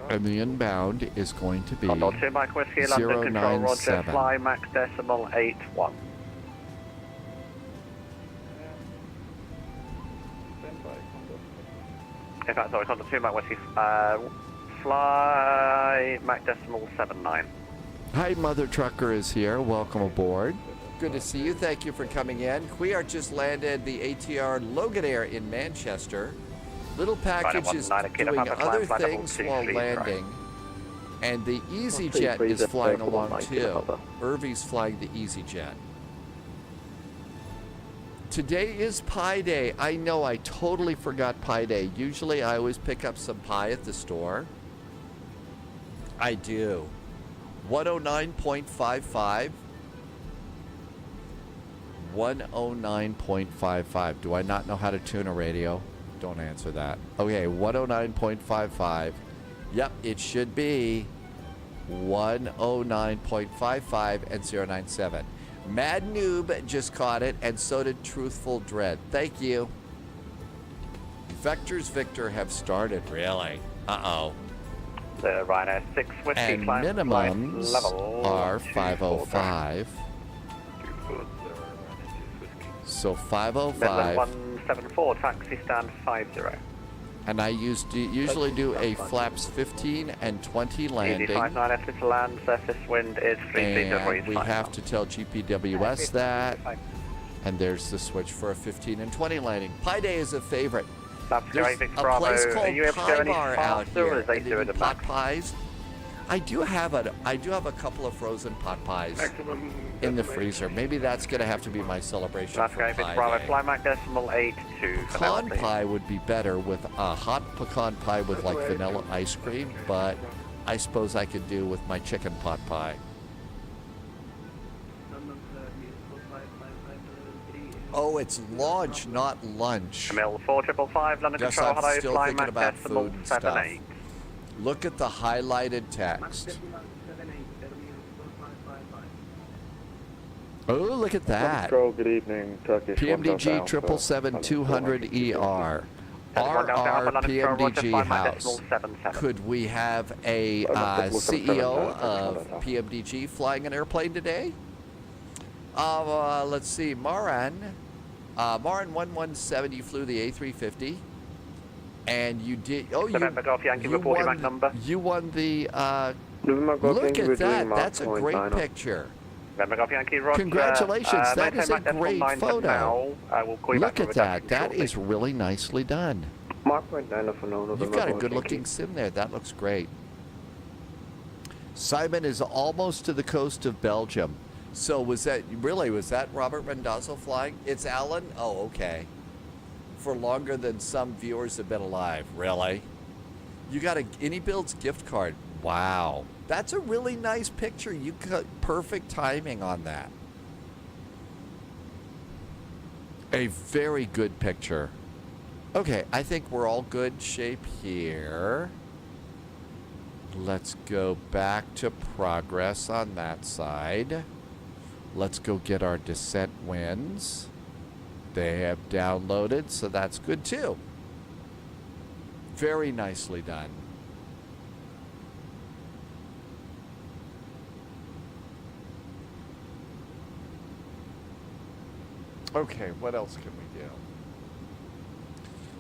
And the inbound is going to be 2 Mike Whiskey, London Control, Roger, fly max decimal 81. In fact, sorry, Condor 2 Mike Whiskey, fly max decimal 79. Hi, Mother Trucker is here. Welcome aboard. Good to see you. Thank you for coming in. Cuiart just landed the ATR Loganair in Manchester. Little Package is doing other things while landing, and the EasyJet is flying along too. Irvy's flying the EasyJet. Today is Pie Day. I know, I totally forgot Pie Day. Usually I always pick up some pie at the store. I do. 109.55. 109.55. Do I not know how to tune a radio? Don't answer that. Okay, 109.55. Yep, it should be 109.55 and 097. Mad Noob just caught it, and so did Truthful Dread. Thank you. Vectors Victor have started. Really? Uh-oh. The Ryanair 6 Whiskey And climb minimums level are 240. 505. So 505. 174, taxi stand 50. And I usually do a flaps 15 and 20 landing. 59 F to land, surface wind is 3 And we have to tell GPWS that. And there's the switch for a 15 and 20 landing. Pi Day is a favorite. That's There's great, Vic a Bravo. place Are called you able to go Pie any Bar out faster, or here. is they And they doing do the pot max? pies. I do have a couple of frozen pot pies in the freezer. Maybe that's going to have to be my celebration That's for great, Vic Pie Bravo. Day. Fly Mac decimal 82. Pecan pie would be better with a hot pecan pie with like vanilla ice cream, but I suppose I could do with my chicken pot pie. Oh, it's launch, not lunch. Camille 4555, London Guess Control, I'm hello, still Fly thinking Mac about decimal food and stuff. 78. Look at the highlighted text. Oh, look at that. Control, good evening, Turkish. PMDG 777-200ER. RR PMDG House. Could we have a CEO of PMDG flying an airplane today? Let's see, Maran 117, you flew the A350. And you did, oh, you won the, look at that, that's a great picture. Congratulations, that is a great photo. Look at that, that is really nicely done. You've got a good looking sim there, that looks great. Simon is almost to the coast of Belgium. So was that Robert Randazzo flying? It's Alan? Oh, okay. For longer than some viewers have been alive. Really? You got a iniBuilds gift card. Wow. That's a really nice picture. You got perfect timing on that. A very good picture. Okay, I think we're all good shape here. Let's go back to progress on that side. Let's go get our descent winds. They have downloaded, so that's good too. Very nicely done. Okay, what else can we do?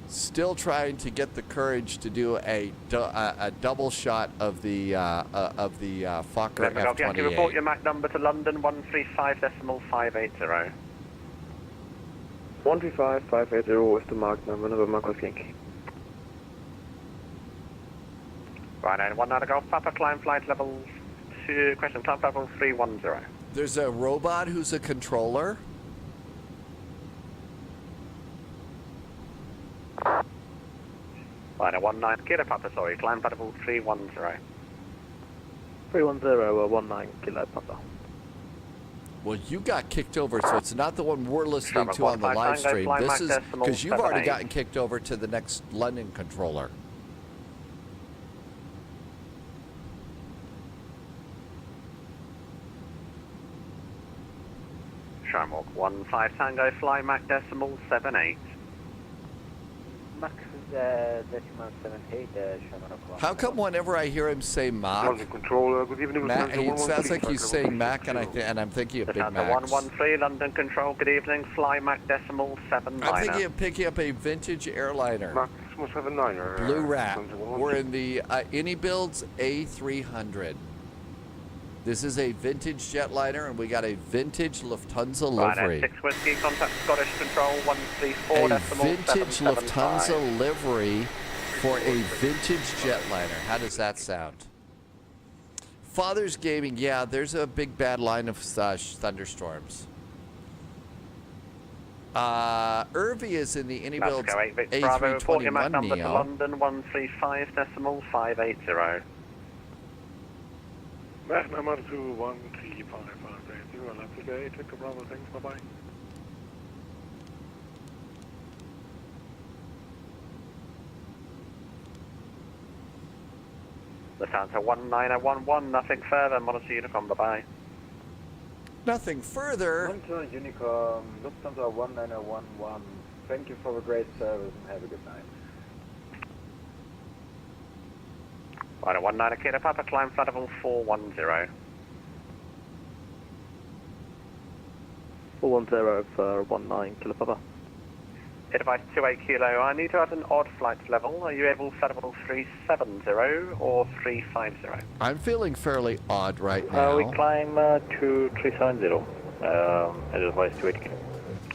Still trying to get the courage to do a double shot of the Fokker F28. Report your MAC number to London 135.580. 135.580 is the mark number, November Golf Yankee. Right, 19 Golf Papa, climb flight level 2, question climb level 310. There's a robot who's a controller. Line 19 Kilo Papa, sorry, climb level 310. 310 Kilo Papa. Well, you got kicked over, so it's not the one we're listening to on the live stream. This is because you've already gotten kicked over to the next London controller. Sharmwalk 15 Tango, fly Mac decimal 78. Max decimal 78, How come whenever I hear him say Mach, London Control, good evening. Mac, it sounds like he's saying Mac, and I'm thinking of Big Macs. 113 London Control, good evening, fly Mac decimal 79. I'm thinking of picking up a vintage airliner. Mac decimal 79. Blue Rat. We're in the iniBuilds A300. This is a vintage jetliner, and we got a vintage Lufthansa livery. 6 Whiskey, contact Scottish Control 134 A decimal vintage 775. Lufthansa livery for a vintage jetliner. How does that sound? Father's Gaming, yeah, there's a big bad line of thunderstorms. Irvi is in the iniBuilds A321 number to Neo. London 135 decimal 580. Mac number to 135.580. I'll have to go. Take a Bravo, thanks, bye-bye. The Santa 19011, nothing further, monitor Unicom, bye-bye. nothing further. Unicom, Lufthansa 19011. Thank you for a great service and have a good night. 1019 Kilo Papa, climb flight level 410. 410 for 19 Kilo Papa. Advice 28 Kilo, I need to add an odd flight level. Are you able flight level 370 or 350? I'm feeling fairly odd right now. We climb to 370. Advice 28 Kilo.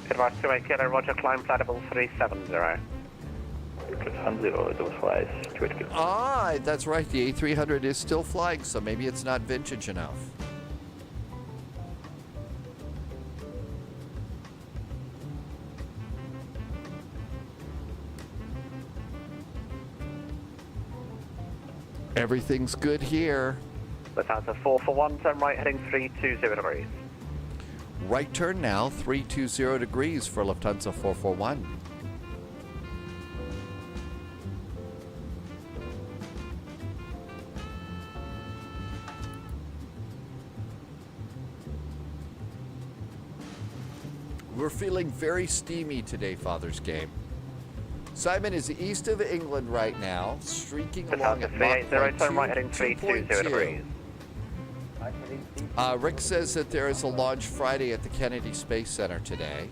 Advice 28 Kilo, roger, climb flight level 370. 370, advice 28 Kilo. Ah, that's right. The A300 is still flying, so maybe it's not vintage enough. Everything's good here. Lufthansa 441, turn right heading 320 degrees. Right turn now, 320 degrees for Lufthansa 441. We're feeling very steamy today, Father's Game. Simon is east of England right now, streaking along at Mach 380, turn right heading 320 degrees. Rick says that there is a launch Friday at the Kennedy Space Center today.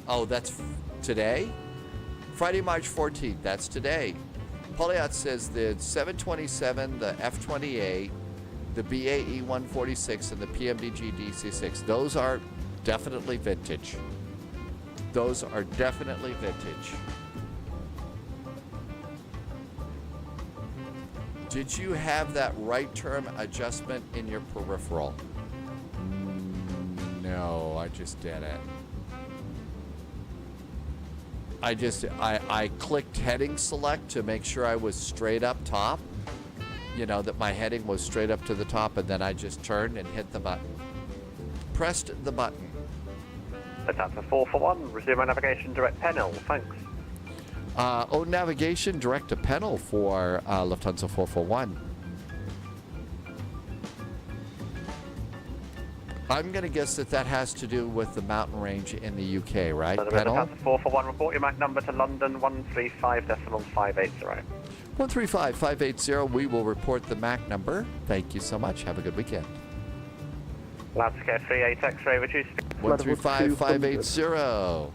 Oh, that's today? Friday, March 14th. That's today. Poliat says the 727, the F-28, the BAE 146, and the PMDG DC-6. Those are definitely vintage. Those are definitely vintage. Did you have that right turn adjustment in your peripheral? No, I just did it. I clicked heading select to make sure I was straight up top. You know, that my heading was straight up to the top, and then I just turned and hit the button. Pressed the button. Lufthansa 441, resume our navigation direct Pennell, thanks. Navigation direct to Pennell for Lufthansa 441. I'm going to guess that has to do with the mountain range in the UK, right, Pennell? Lufthansa 441, report your Mach number to London 135.580. 135.580, we will report the Mach number. Thank you so much. Have a good weekend. Loudscare 38 X-ray, reduce. 135.580.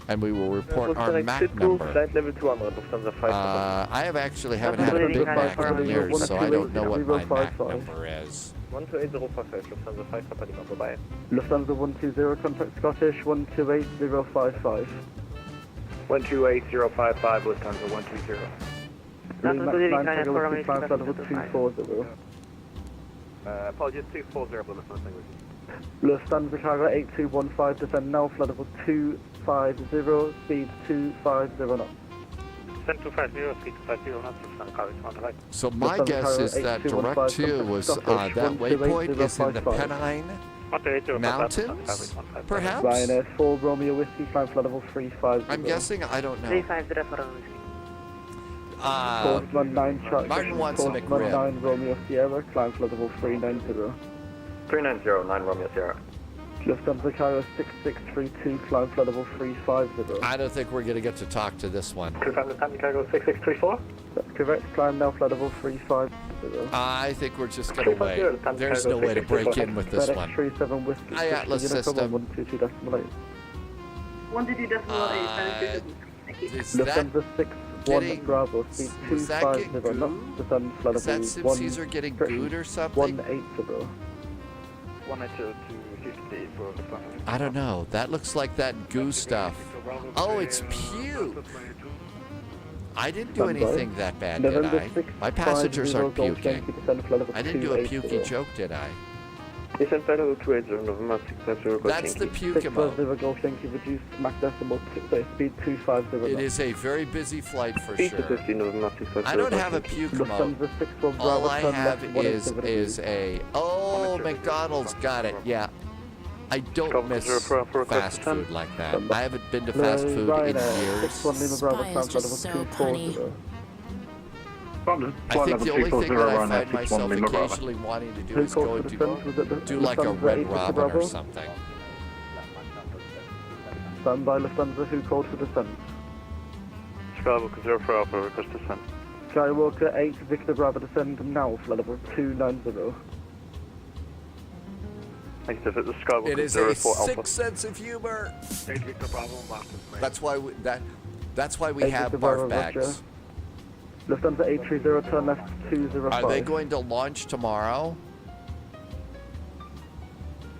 And we will report our Mach number. I haven't had a Big Mac in years, so I don't know what my Mach number is. 128.055, Lufthansa 5 Papa Lima, bye-bye. Lufthansa 120, contact Scottish 128055. 128055, Lufthansa 120. Apologies, 240, Lufthansa. Lufthansa Cargo 8215, descend now, flight level 250, speed 250 knots. Descend 250, speed 250 knots, Lufthansa Cargo 215. So my guess is that direct 2 was, that waypoint is in the Pennine Mountains, perhaps? Ryanair 4 Romeo Whiskey, climb flight level 350. I'm guessing, I don't know. 350 for Whiskey. Martin wants a McRib. 9 Romeo Sierra, climb flight level 390. 390, 9 Romeo Sierra. Lufthansa Cairo 6632, climb flight level 350. I don't think we're going to get to talk to this one. Lufthansa Cairo 6634? That's correct, climb now flight level 350. I think we're just going to wait. There's no way to break in with this one. 37 Whiskey. Hi, Atlas system. 122.8. 122.8. Lufthansa 61 Bravo, speed 250 knots, descend flight Is that level Sim Caesar getting booed or something? 180. 180 for Lufthansa. I don't know. That looks like that goo stuff. Oh, it's puke. I didn't do anything that bad, did I? My passengers aren't puking. I didn't do a pukey joke, did I? That's the puke emote. It is a very busy flight for sure. I don't have a puke emote. All I have is a... Oh, McDonald's, got it, yeah. I don't miss fast food like that. I haven't been to fast food in years. I think the only thing that I find myself occasionally wanting to do is go and do like a Red Robin or something. Stand by Lufthansa, who called for descent? Skywalker 04 Alpha, request descent. Skywalker 8, Victor Bravo descend now for level 290. Thanks, if it's Skywalker It is 04 a Alpha. sick sense of humor. 8 Victor Bravo, Marcus. That's why we 8 have Victor Bravo, barf bags. Roger. Lufthansa 830, turn left 205. Are they going to launch tomorrow?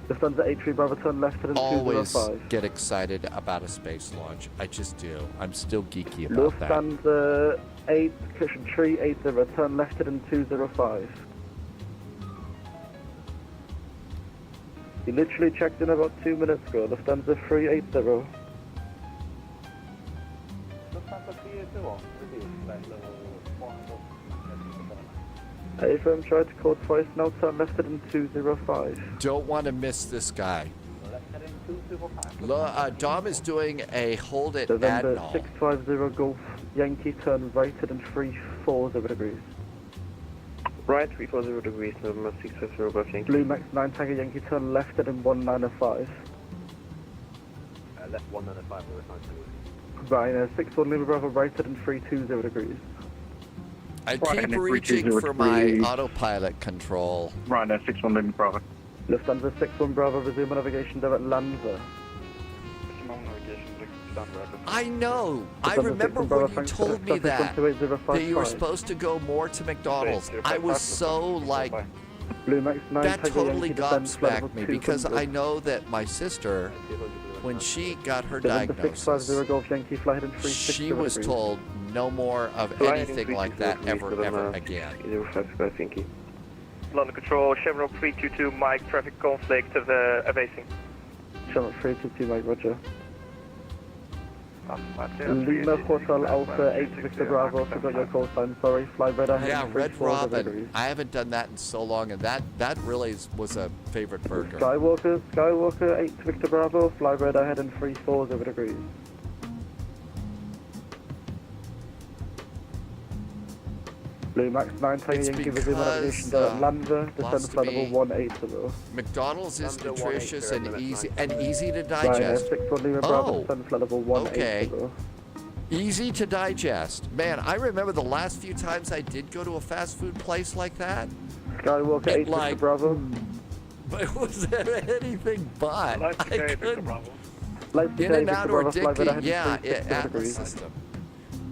Lufthansa 83 Bravo, turn left to Always 205. get excited about a space launch. I just do. I'm still geeky about that. Lufthansa 8, cushion tree 80, turn left to 205. You literally checked in about 2 minutes ago. Lufthansa 380. Lufthansa 380, AFM tried to call twice, now turn left at 205. Don't want to miss this guy. Dom is doing a hold at November Adnall. 650 Golf Yankee, turn right at 340 degrees. Right, 340 degrees, November 650 Golf Yankee. Blue Max 9 Tiger Yankee, turn left at 195. Left 195, Ryanair 61 Lima Bravo, right at 320 degrees. I keep reaching for my autopilot control. Ryanair 61 Lima Bravo. Lufthansa 61 Bravo, resume navigation direct Lanza. I know. I remember when you told me that you were supposed to go more to McDonald's. I was so like, Blue Max 9 that Tiger totally Yankee, descend flight level gobsmacked me because 200. I know that my sister, when she got her November diagnosis, 650 Golf Yankee, flight at 360 she was degrees. told no more of anything like that ever again. 05 Yankee. London Control, Chevron 322, Mike, traffic conflict of evasing. Chevron 322 Mike, roger. Lima Hotel Alpha 8 Victor Bravo, forgot your call sign, sorry. Fly red ahead. Yeah, Red 340 Robin. degrees. I haven't done that in so long, and that really was a favorite burger. Skywalker 8 Victor Bravo, fly red ahead and 340 degrees. Blue Max 9 Tiger It's Yankee, resume navigation direct Lanza, descend flight level 180. McDonald's is nutritious and easy to Ryanair digest. 61 Lima Bravo, descend flight level 180. Okay. Easy to digest. Man, I remember the last few times I did go to a fast food place like that. Skywalker 8 Victor Bravo. But it was anything but. I couldn't. Lights In and out or Bravo, fly red addicting, ahead yeah, and 360 Atlas degrees. system.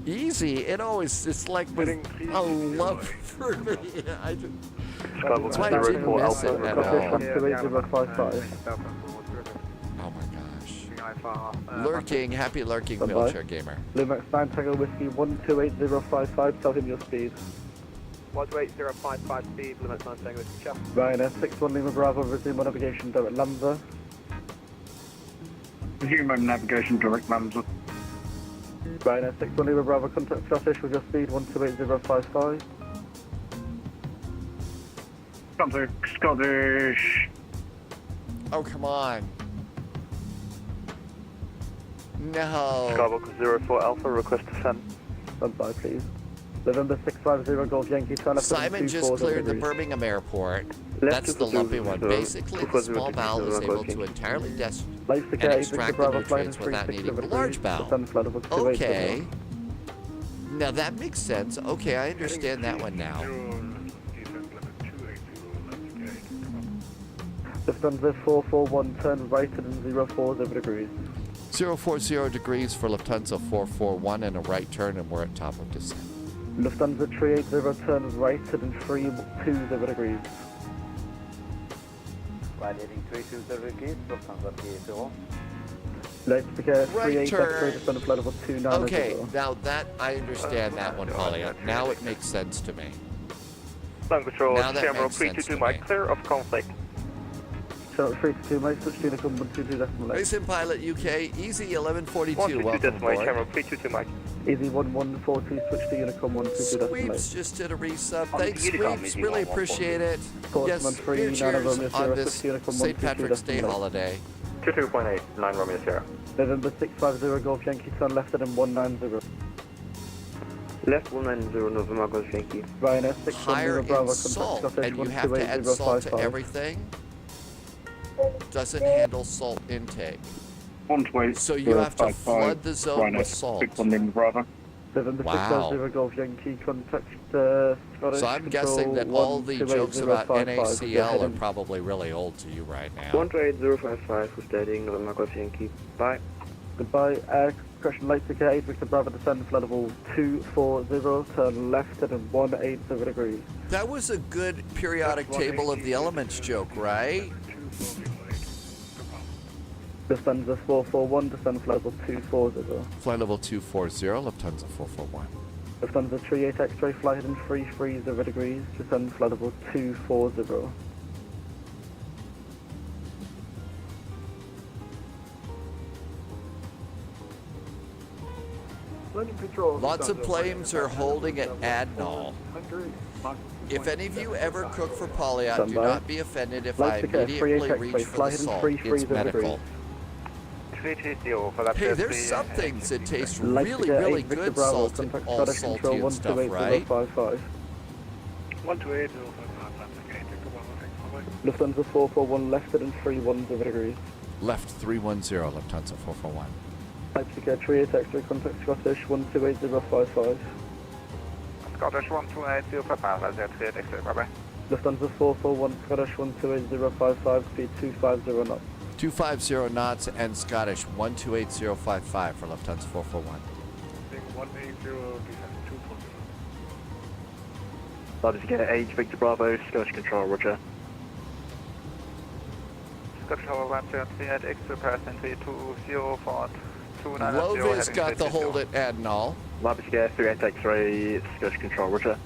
Easy, it's like was a love for me. That's why I didn't miss it at all. Oh my gosh. Lurking, happy lurking wheelchair gamer. Lumax 9 Tango Whiskey 128055, tell him your speed. 128055 speed, Lumax 9 Tango Whiskey, check. Ryanair 61 Lima Bravo, resume on navigation direct Lanza. Resume on navigation direct Lanza. Ryanair 61 Lima Bravo, contact Scottish with your speed 128055. Contact Scottish. Oh, come on. No. Skywalker 04 Alpha, request descent. Stand by, please. November 650 Golf Yankee, turn left Simon just cleared the Birmingham airport. That's the lumpy one. Basically, the small bowel is able to entirely digest and extract the nutrients without needing the large bowel. Okay. Now that makes sense. Okay, I understand that one now. Lufthansa 441, turn right at 040 degrees. 040 degrees for Lufthansa 441 and a right turn, and we're at top of descent. Lufthansa 380, turn right at 320 degrees. Right heading 320 degrees, Lufthansa 380. Leipzig Right 38 turn. X-ray, descend flight level 290. Okay, now that I understand that one, Polly. Now it makes sense to me. London Control, Now that Chevron makes sense 322, to Mike, me. clear of conflict. Channel 322, Mike, switch to Unicum 122.8. Racing Pilot UK, Easy 1142, 122 welcome decimal, aboard. Chevron 322, Mike. Easy 1142, switch to Unicum 122.8. Sweeps just did a resub. Thanks, Unicom, Sweeps. Easy Really 114. appreciate it. Portsmouth Yes, 3, beer 9 cheers Romeo on Sierra, this 60 Unicum St. Patrick's Day 122.8. holiday. 22.8, 9 Romeo Sierra. November 650 Golf Yankee, turn left at 190. Left 190 November Golf Yankee. Ryanair 6 higher Bravo, in contact salt, Scottish and you have to add salt to 128055. everything. Doesn't handle salt intake. 128. So you have to flood the zone with salt. 6 on Bravo. November Wow. 6 Golf Yankee, contact Scottish So I'm guessing that all the jokes about NACL are probably really old to you right now. 128055, who's steadying November Golf Yankee. Bye. Goodbye. Question light ticket 8 Victor Bravo, descend flight level 240, turn left at 180 degrees. That was a good periodic table of the elements joke, right? Lufthansa 441, descend flight level 240. Flight level 240, Lufthansa 441. Lufthansa 38 X-ray, fly heading 330 degrees, descend flight level 240. Lots of planes are holding at Adnol. If any of you ever cook for Polyot, do not be offended if I immediately reach for the salt. It's medical. Hey, there's some things that taste really, really good salt and all salty and stuff, right? 128. Lufthansa 441, left at 310 degrees. Left 310, Lufthansa 441. Leipzig 38 X-ray, contact Scottish 128055. Scottish 128055, that's 38 X-ray, bye-bye. Lufthansa 441, Scottish 128055, speed 250 knots. 250 knots and Scottish 128055 for Lufthansa 441. 180, Leipzig 8 Victor Bravo, Scottish Control, roger. Scottish Tower 138 X-ray, person 320 Lovis got the hold at Adnol. Leipzig 38 X-ray, Scottish Control, roger.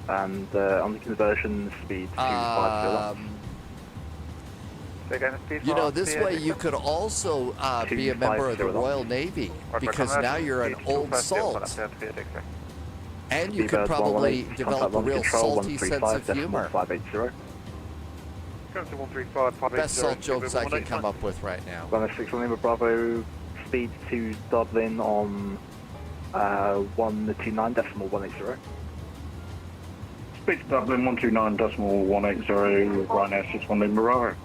And on the conversion, speed 250. You know, this way you could also be a member of the Royal Navy, because now you're an old salt. And you could probably develop a real salty sense of humor. Best salt jokes I can come up with right now. 6 Bravo, speed to Dublin on 129.180. Speed to Dublin 129.180, Ryanair 61 Lima Bravo.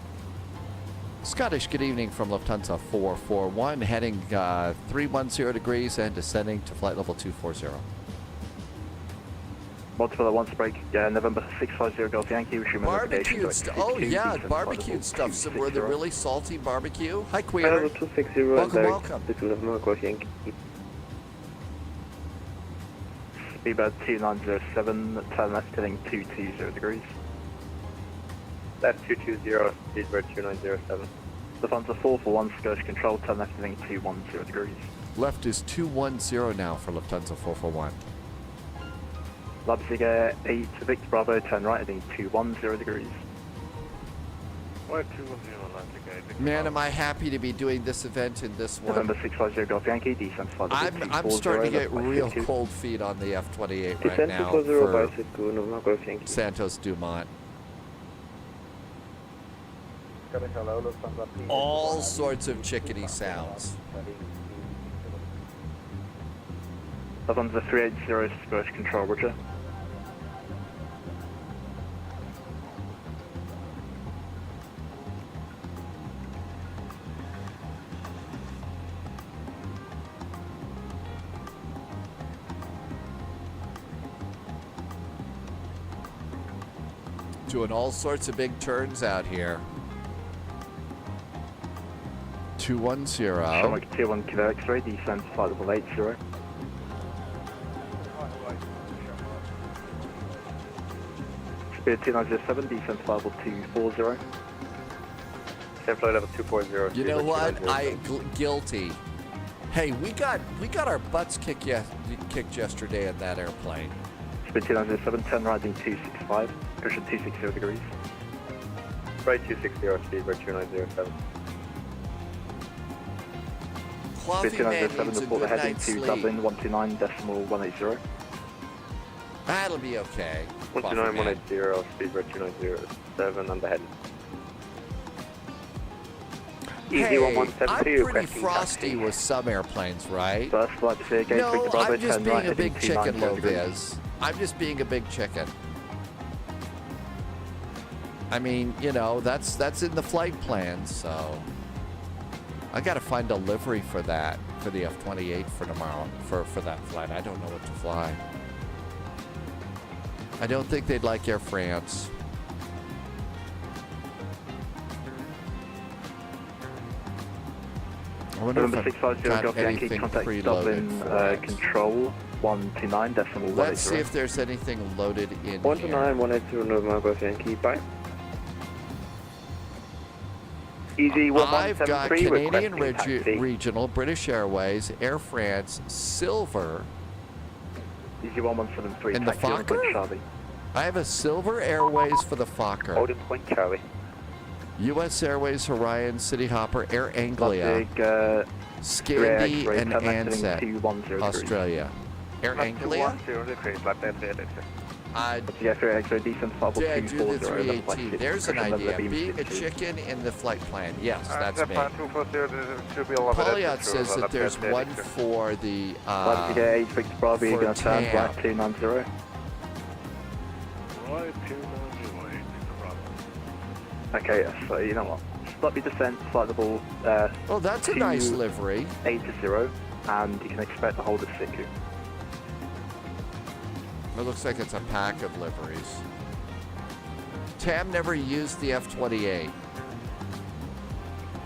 Scottish, good evening from Lufthansa 441, heading 310 degrees and descending to flight level 240. Multiple at once break, November 650 Golf Yankee, barbecued stuff. Oh yeah, barbecued stuff. Some were the really salty barbecue. Hi, Queer. Level 260, welcome. This is November Golf Yankee. Speedbird 2907, turn left heading 220 degrees. Left 220, Speedbird 2907. Lufthansa 441, Scottish Control, turn left heading 210 degrees. Left is 210 now for Lufthansa 441. Leipzig 8 Victor Bravo, turn right heading 210 degrees. Man, am I happy to be doing this event in this one. November 650 Golf Yankee, descent flight level 240. I'm starting to get real cold feet on the F-28 right now for Santos Dumont. All sorts of chickadee sounds. Lufthansa 380 Scottish Control, roger. Doing all sorts of big turns out here. 210. Shamrock 21 Quebec X-ray, descent flight level 80. Speed 2907, descent flight level 240. Descent flight level 240. You know what? Guilty. Hey, we got our butts kicked yesterday in that airplane. Speed 2907, turn right heading 265, cushion 260 degrees. Right 260, Speedbird 2907. Coffee man needs a good heading night's to sleep. Dublin 129.180. That'll be okay. 129.180, Speedbird 2907 on the head. Hey, I'm pretty frosty with some airplanes, right? First flight to gate No, Victor Bravo, I'm just turn being right, a big heading chicken, 290 degrees. Loviz. I'm just being a big chicken. I mean, you know, that's in the flight plan, so I got to find a livery for that, for the F-28 for tomorrow, for that flight. I don't know what to fly. I don't think they'd like Air France. I wonder November if 650 I've got Golf Yankee, anything contact preloaded Dublin for it. control 129.180. Let's see if there's anything loaded in 129, 180 November Golf Yankee, bye. Easy I've got 1173 Canadian requesting taxi. Regional, British Airways, Air France, Silver. Easy 1173, In the taxi on Point Fokker? Charlie. I have a Silver Airways for the Fokker. Holding Point Charlie. U.S. Airways, Orion, City Hopper, Air Anglia, Big, Scandi, X-ray, and turn left heading Ansett, 210 Australia. Air Anglia? Yeah, for X-ray, decent level Yeah, do the 240. 318. There's an idea. Being a chicken in the flight plan. Yes, that's me. Polyot says that there's one for the Let's get 8 Victor Bravo, you're for going to turn TAM. right 290. Right, 290, Okay, so you know what? Sloppy descent, flight level. Oh, that's a nice livery. 80, and you can expect to hold a Siku. It looks like it's a pack of liveries. TAM never used the F-28.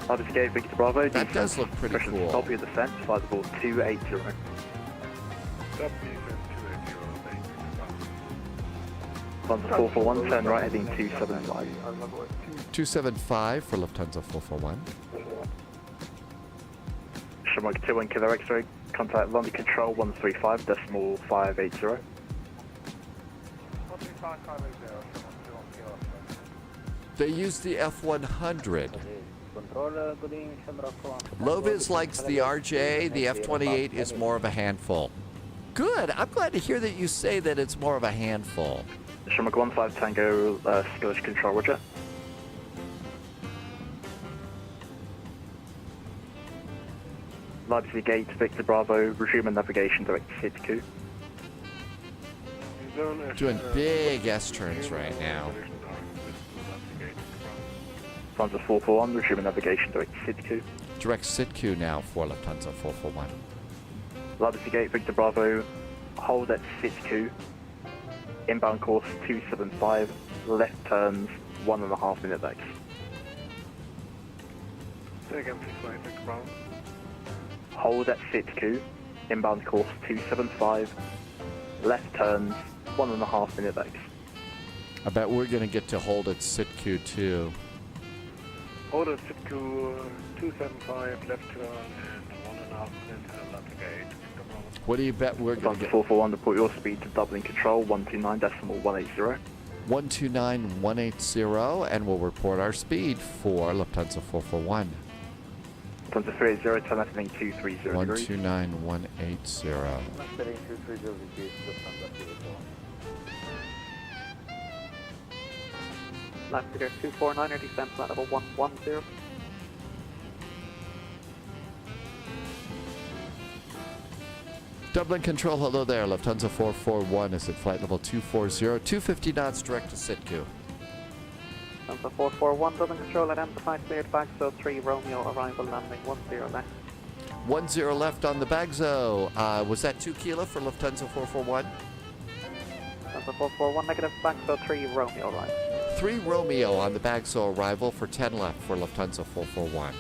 I'll just get Victor Bravo. That does look pretty cool. Sloppy descent, flight level 280. Lufthansa 441, turn right heading 275. 275 for Lufthansa 441. Shamrock 21 Kilo X-ray, contact London Control 135.580. They used the F-100. Loviz likes the RJ. The F-28 is more of a handful. Good. I'm glad to hear that you say that it's more of a handful. Shamrock 15 Tango, Scottish Control, roger. Leipzig Gate, Victor Bravo, resume navigation direct to Sidku. Doing big S-turns right now. Lufthansa 441, resume navigation direct to Sidku. Direct Sitku now for Lufthansa 441. Leipzig Gate, Victor Bravo, hold at Sidku. Inbound course 275, left turns 1.5 minute legs. Say again, please, Victor Bravo. Hold at Sidku, inbound course 275, left turns 1.5 minute legs. I bet we're going to get to hold at Sitku too. Order Sitku 275, left turn, and 1.5 minutes left to gate. What do you bet we're going to Lufthansa get? 441, report your speed to Dublin Control 129.180. 129.180, and we'll report our speed for Lufthansa 441. Lufthansa 380, turn left heading 230 degrees. 129.180. Left figure 249 or descent flight level 110. Dublin Control, hello there. Lufthansa 441 is at flight level 240, 250 knots direct to Sitku. Lufthansa 441, Dublin Control, identified cleared back, so 3 Romeo, arrival landing 10 left. 10 left on the Bagzo. Was that 2 kilo for Lufthansa 441? Lufthansa 441, negative back, so 3 Romeo, arrival. 3 Romeo on the Bagzo arrival for 10 left for Lufthansa 441.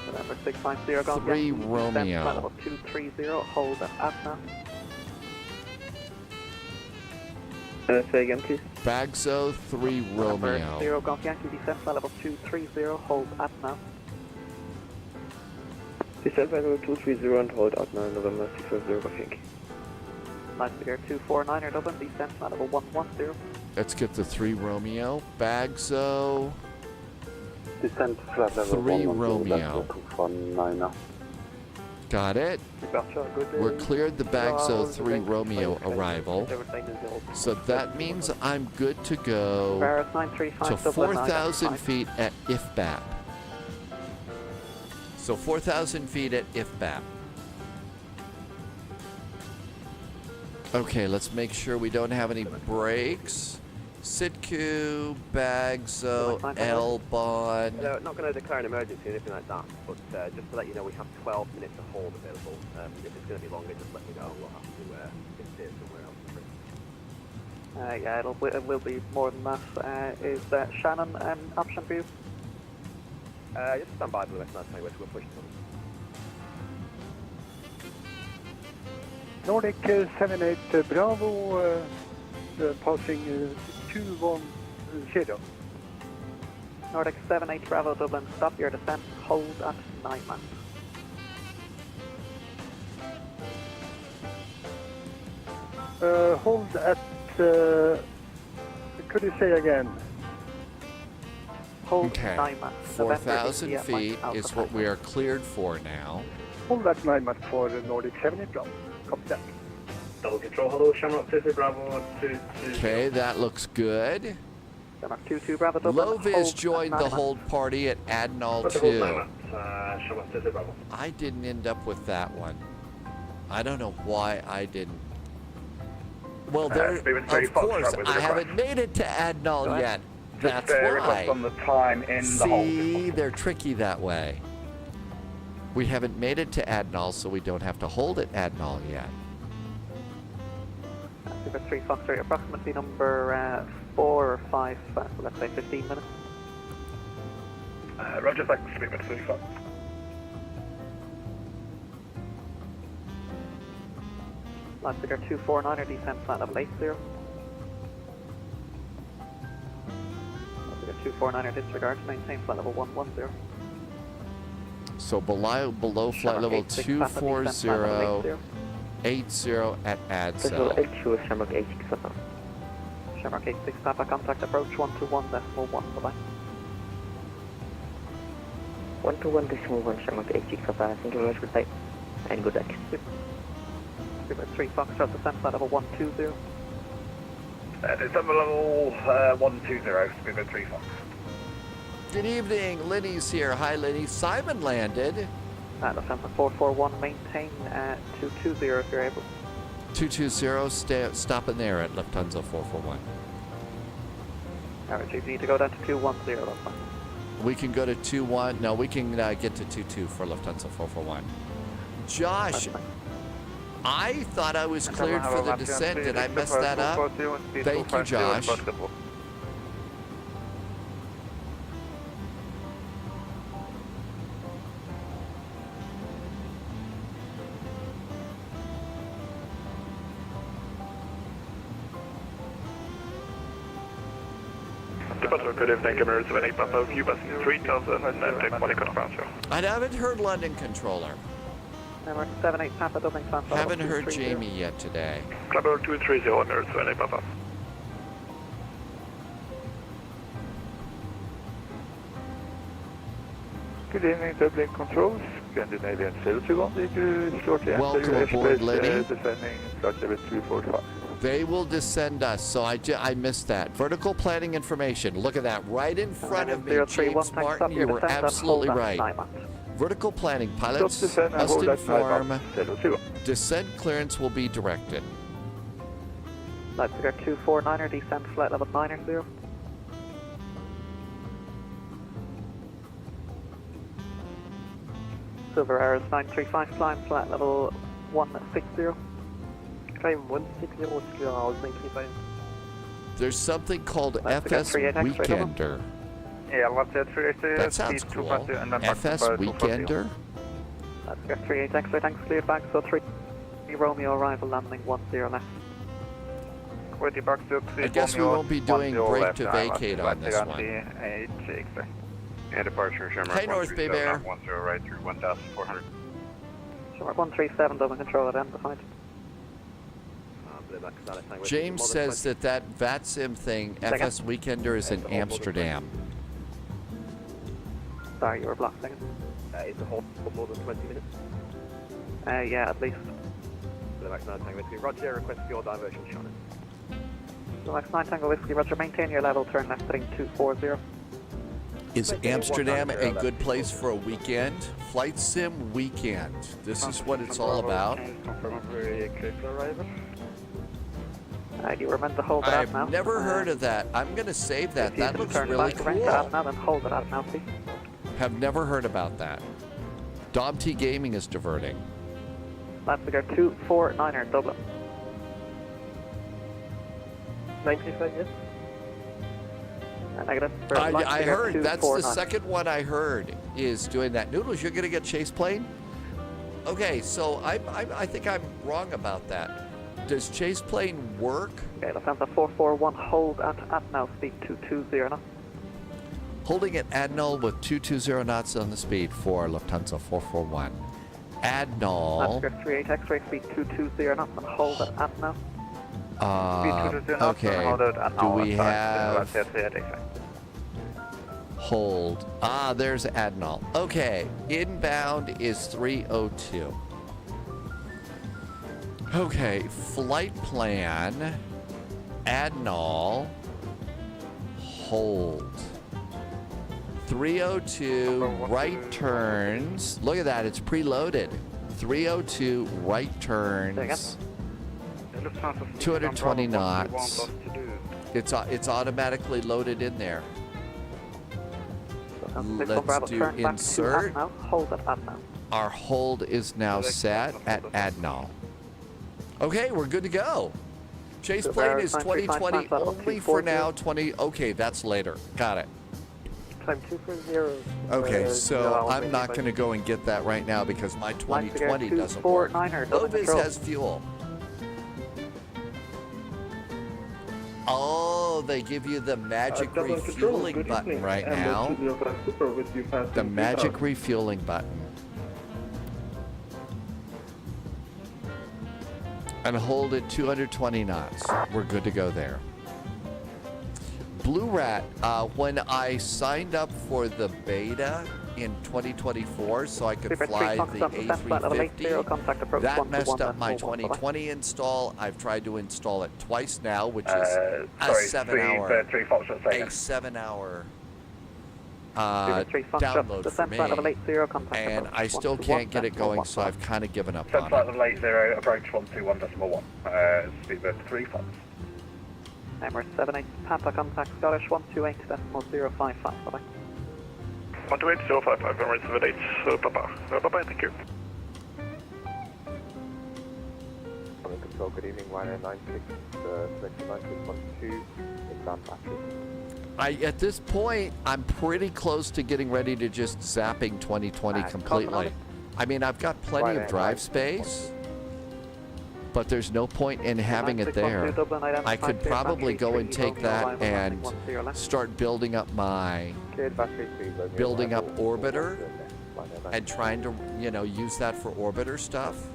November 650, Golf 3 Yankee, descent Romeo. flight level 230, hold at Adna. Say again, please. Bagzo 3 November Romeo. 0 Golf Yankee, descent flight level 230, hold Adna. Descent level 230 and hold out now, November 650 Golf Yankee. Nice figure 249 or Dublin, descent flight level 110. Let's get the 3 Romeo. Bagzo Descent flight level 3 112, Romeo. 249. Got it. Departure, good day. We're cleared the Bagzo 3 Romeo arrival. So that means I'm good to go Paris 935 to Dublin, 4,000 995. feet at IFBAP. So 4,000 feet at IFBAP. Okay, let's make sure we don't have any brakes. Sitku, Bagzo, Elbon. Not going to declare an emergency or anything like that, but just to let you know, we have 12 minutes of hold available. If it's going to be longer, just let me know. We'll have to steer somewhere else. Yeah, it will be more than that. Is Shannon an option for you? Just stand by for the rest of the time. We're pushing them. Nordic 78 Bravo, passing 21 Kilo. Nordic 78 Bravo Dublin, stop your descent, hold at 9 man. Hold at, could you say again? Hold Okay, 9 man. 4,000 feet is what we are cleared for now. Hold at 9 man for the Nordic 78 Bravo. Copy that. Double control, hello, Shamrock 2 Bravo 2. Okay, that looks good. Shamrock 2 Bravo Dublin, Loviz joined the hold party at Adnal 2. Shamrock 2 Bravo. I didn't end up with that one. I don't know why I didn't. Well, there, of course, I haven't made it to Adnal yet. That's why. On the time in the hold. See, they're tricky that way. We haven't made it to Adnal, so we don't have to hold at Adnal yet. Super 3 Foxtrot, approximately number 4 or 5, so let's say 15 minutes. Roger, thanks, Super 3 Fox. Leipziger 249er, descent flat level 80. Leipziger 249er, disregard, maintain flat level 110. So below flight level 240, 80 at ADSO. Shamrock 86 Papa. Shamrock 86 Papa, contact approach 121.1, bye-bye. 121.1 Shamrock 86 Papa, thank you very much for the time, and good luck. Super 3 Foxtrot, descent flat level 120. Descent level 120, Super 3 Fox. Good evening, Lenny's here. Hi, Lenny. Simon landed. Lufthansa 441, maintain 220 if you're able. 220, stopping there at Lufthansa 441. Average, you need to go down to 210, that's fine. We can go to 21. No, we can get to 22 for Lufthansa 441. Josh, I thought I was cleared for the descent. Did I mess that up? Thank you, Josh. Good evening, Emirates 78 Papa, view bus 3000 and take Monaco transfer. I haven't heard London controller. Number 78 Papa, Dublin transfer. Haven't heard Jamie yet today. Clubber 230, Emirates 78 Papa. Good evening, Dublin Controls. Scandinavian Silvergon, shortly Welcome aboard, Lenny. Descending flight level 245. They will descend us, so I missed that. Vertical planning information. Look at that, right in front of me, James Martin. You were absolutely right. Vertical planning. Pilots must inform. Descent clearance will be directed. Leipziger 249er, descent flight level 90. Silver Arrows 935, climb flat level 160. Climb 160, Oscar 935. There's something called FS Weekender. Yeah, let's say 380. That sounds cool. FS Weekender? Let's get 38 X-ray, thanks, cleared back, so 3 Romeo arrival, landing 10 left. I guess we won't be doing break to vacate on this one. And departure, Shamrock Hey, North Bay Bear. 10 right through 1,400. Shamrock 137, Dublin control at end, defined. James says that VATSIM thing, FS Weekender, is in Amsterdam. Sorry, you were blocked, second. Is the hold for more than 20 minutes? Yeah, at least. Roger, request for your diversion, Shannon. Max 9 Tango Whiskey, Roger, maintain your level, turn left heading 240. Is Amsterdam a good place for a weekend? Flight sim weekend. This is what it's all about. Do you remember to hold it up now? I've never heard of that. I'm going to save that. If you That can looks turn really back around to cool. Adnan and hold it up now, please. Have never heard about that. Dom T Gaming is diverting. Last figure 249er, Dublin. 935, yes? Negative. I heard. That's the second one I heard is doing that. Noodles, you're going to get chase plane? Okay, so I think I'm wrong about that. Does chase plane work? Okay, Lufthansa 441, hold at Adnan, speed 220 now. Holding at Adnol with 220 knots on the speed for Lufthansa 441. Adnol. Oscar 38 X-ray, speed 220 knots and hold at Adnan. Okay. Do we have hold? There's Adnol. Okay. Inbound is 302. Okay. Flight plan. Adnol. Hold. 302 right turns. Look at that. It's preloaded. 302 right turns. 220 knots. It's automatically loaded in there. Let's do insert. Our hold is now set at Adnol. Okay, we're good to go. Chase plane is 2020 only for now. 20. Okay, that's later. Got it. Time 240. Okay, so I'm not going to go and get that right now because my 2020 doesn't work. Lovis has fuel. Oh, they give you the magic refueling button right now. The magic refueling button. And hold it 220 knots. We're good to go there. Blue Rat, when I signed up for the beta in 2024 so I could fly the A350, that messed up my 2020 install. I've tried to install it twice now, which is a 7-hour download for me, and I still can't get it going, so I've kind of given up on it. Flight level 80, approach 121.1, speedbird 3 funds. Emirates 78, Papa contact Scottish 128.055, bye-bye. 128.055, Emirates 78, Papa. Bye-bye, thank you. Control, good evening, Ryanair 96, selection 9612, inbound battery. At this point, I'm pretty close to getting ready to just zapping 2020 completely. I mean, I've got plenty of drive space, but there's no point in having it there. I could probably go and take that and start building up my orbiter and trying to, use that for orbiter stuff.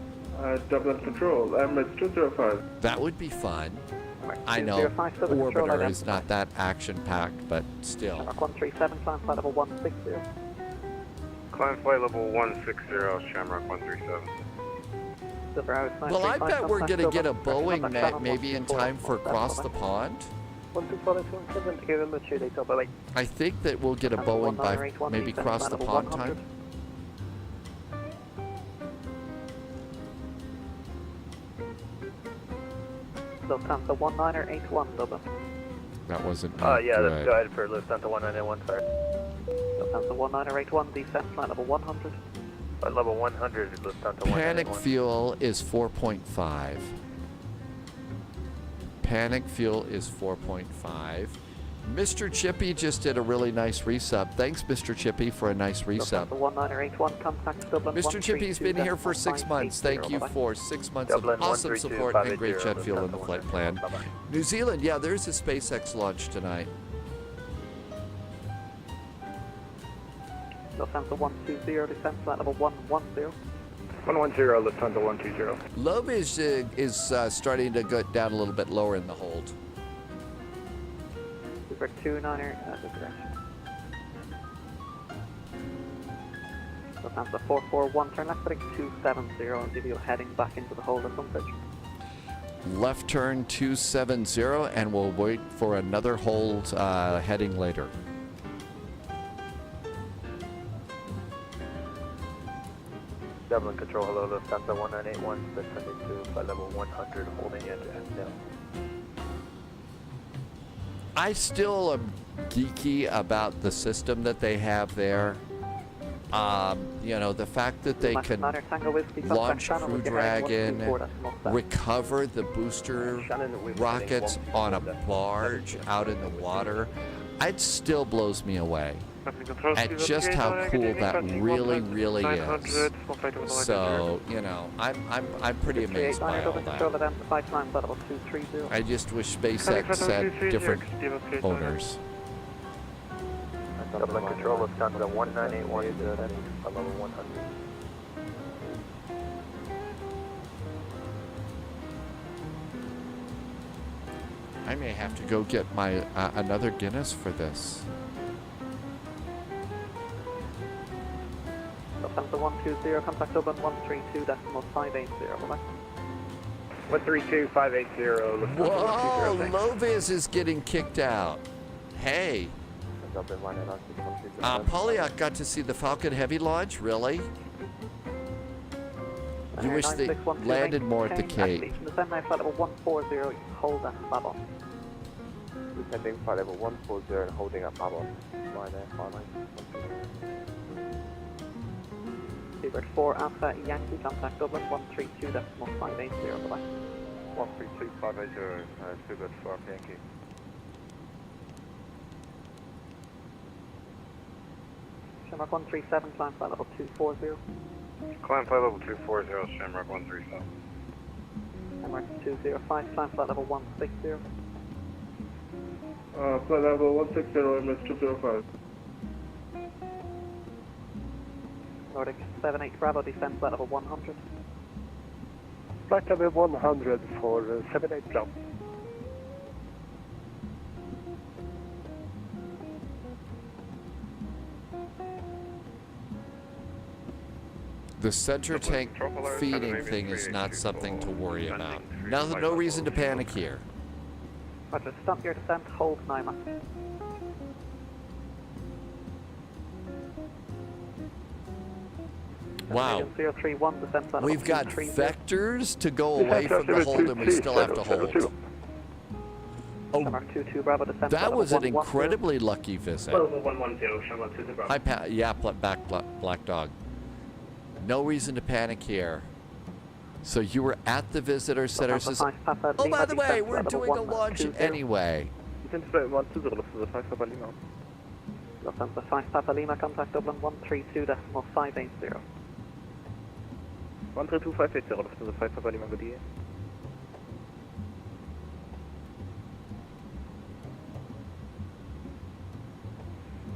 Dublin Control, Emirates 205. That would be fun. I know orbiter is not that action-packed, but still. 137, climb flight level 160. Climb flight level 160, Shamrock 137. Well, I bet we're going to get a Boeing maybe in time for across the pond. I think that we'll get a Boeing by maybe cross the pond time. Lufthansa 1981, Dublin. That wasn't yeah, good. that's good for Lufthansa 1981, sir. Lufthansa 1981, descent flight level 100. Flight level 100, Lufthansa 1981. Panic fuel is 4.5. Panic fuel is 4.5. Mr. Chippy just did a really nice resub. Thanks, Mr. Chippy, for a nice resub. Mr. Chippy's been here for 6 months. Thank you for 6 months of awesome support and great jet fuel in the flight plan. New Zealand, yeah, there's a SpaceX launch tonight. Lufthansa 120, descent flight level 110. 110, Lufthansa 120. Love is starting to go down a little bit lower in the hold. Super 29er, this direction. Lufthansa 441, turn left heading 270 and give you a heading back into the hold at some pitch. Left turn 270, and we'll wait for another hold heading later. Dublin Control, hello, Lufthansa 1981, descending to flight level 100, holding engine down. I still am geeky about the system that they have there. You know, the fact that they can launch Crew Dragon, recover the booster rockets on a barge out in the water, it still blows me away at just how cool that really is. So, you know, I'm pretty amazed by all that. I just wish SpaceX had different owners. Dublin Control, Lufthansa 1981, descending to flight level 100. I may have to go get my another Guinness for this. Lufthansa 120, contact Dublin 132.580, bye-bye. 132.580, Whoa, Loviz is getting kicked out. Hey. Polyak got to see the Falcon Heavy launch, really? You wish they landed more at the Cape. Descend now flight level 140, hold at Babylon. Descending flight level 140 and holding at Babylon. Line there, far line. Seabird 4 Alpha Yankee, contact Dublin 132.580, bye-bye. 132.580, Seabird 4 Alpha Yankee. Shamrock 137, climb flight level 240. Climb flight level 240, Shamrock 137. Shamrock 205, climb flight level 160. Flight level 160, MS 205. Nordic 78 Bravo, descend flight level 100. Flight level 100 for 78 Bravo. The center tank feeding thing is not something to worry about. No reason to panic here. Roger, stop your descent, hold NIMA. Wow. 031, descent flight We've got vectors to go away from the hold and we still have to hold. Oh, that was an incredibly lucky visit. Hi, yeah, Black Dog. No reason to panic here. So you were at the visitor center. Oh, by the way, we're doing a launch anyway. Lufthansa 5 Papa Lima, contact Dublin 132.580. 132.580, Lufthansa 5 Papa Lima, good day.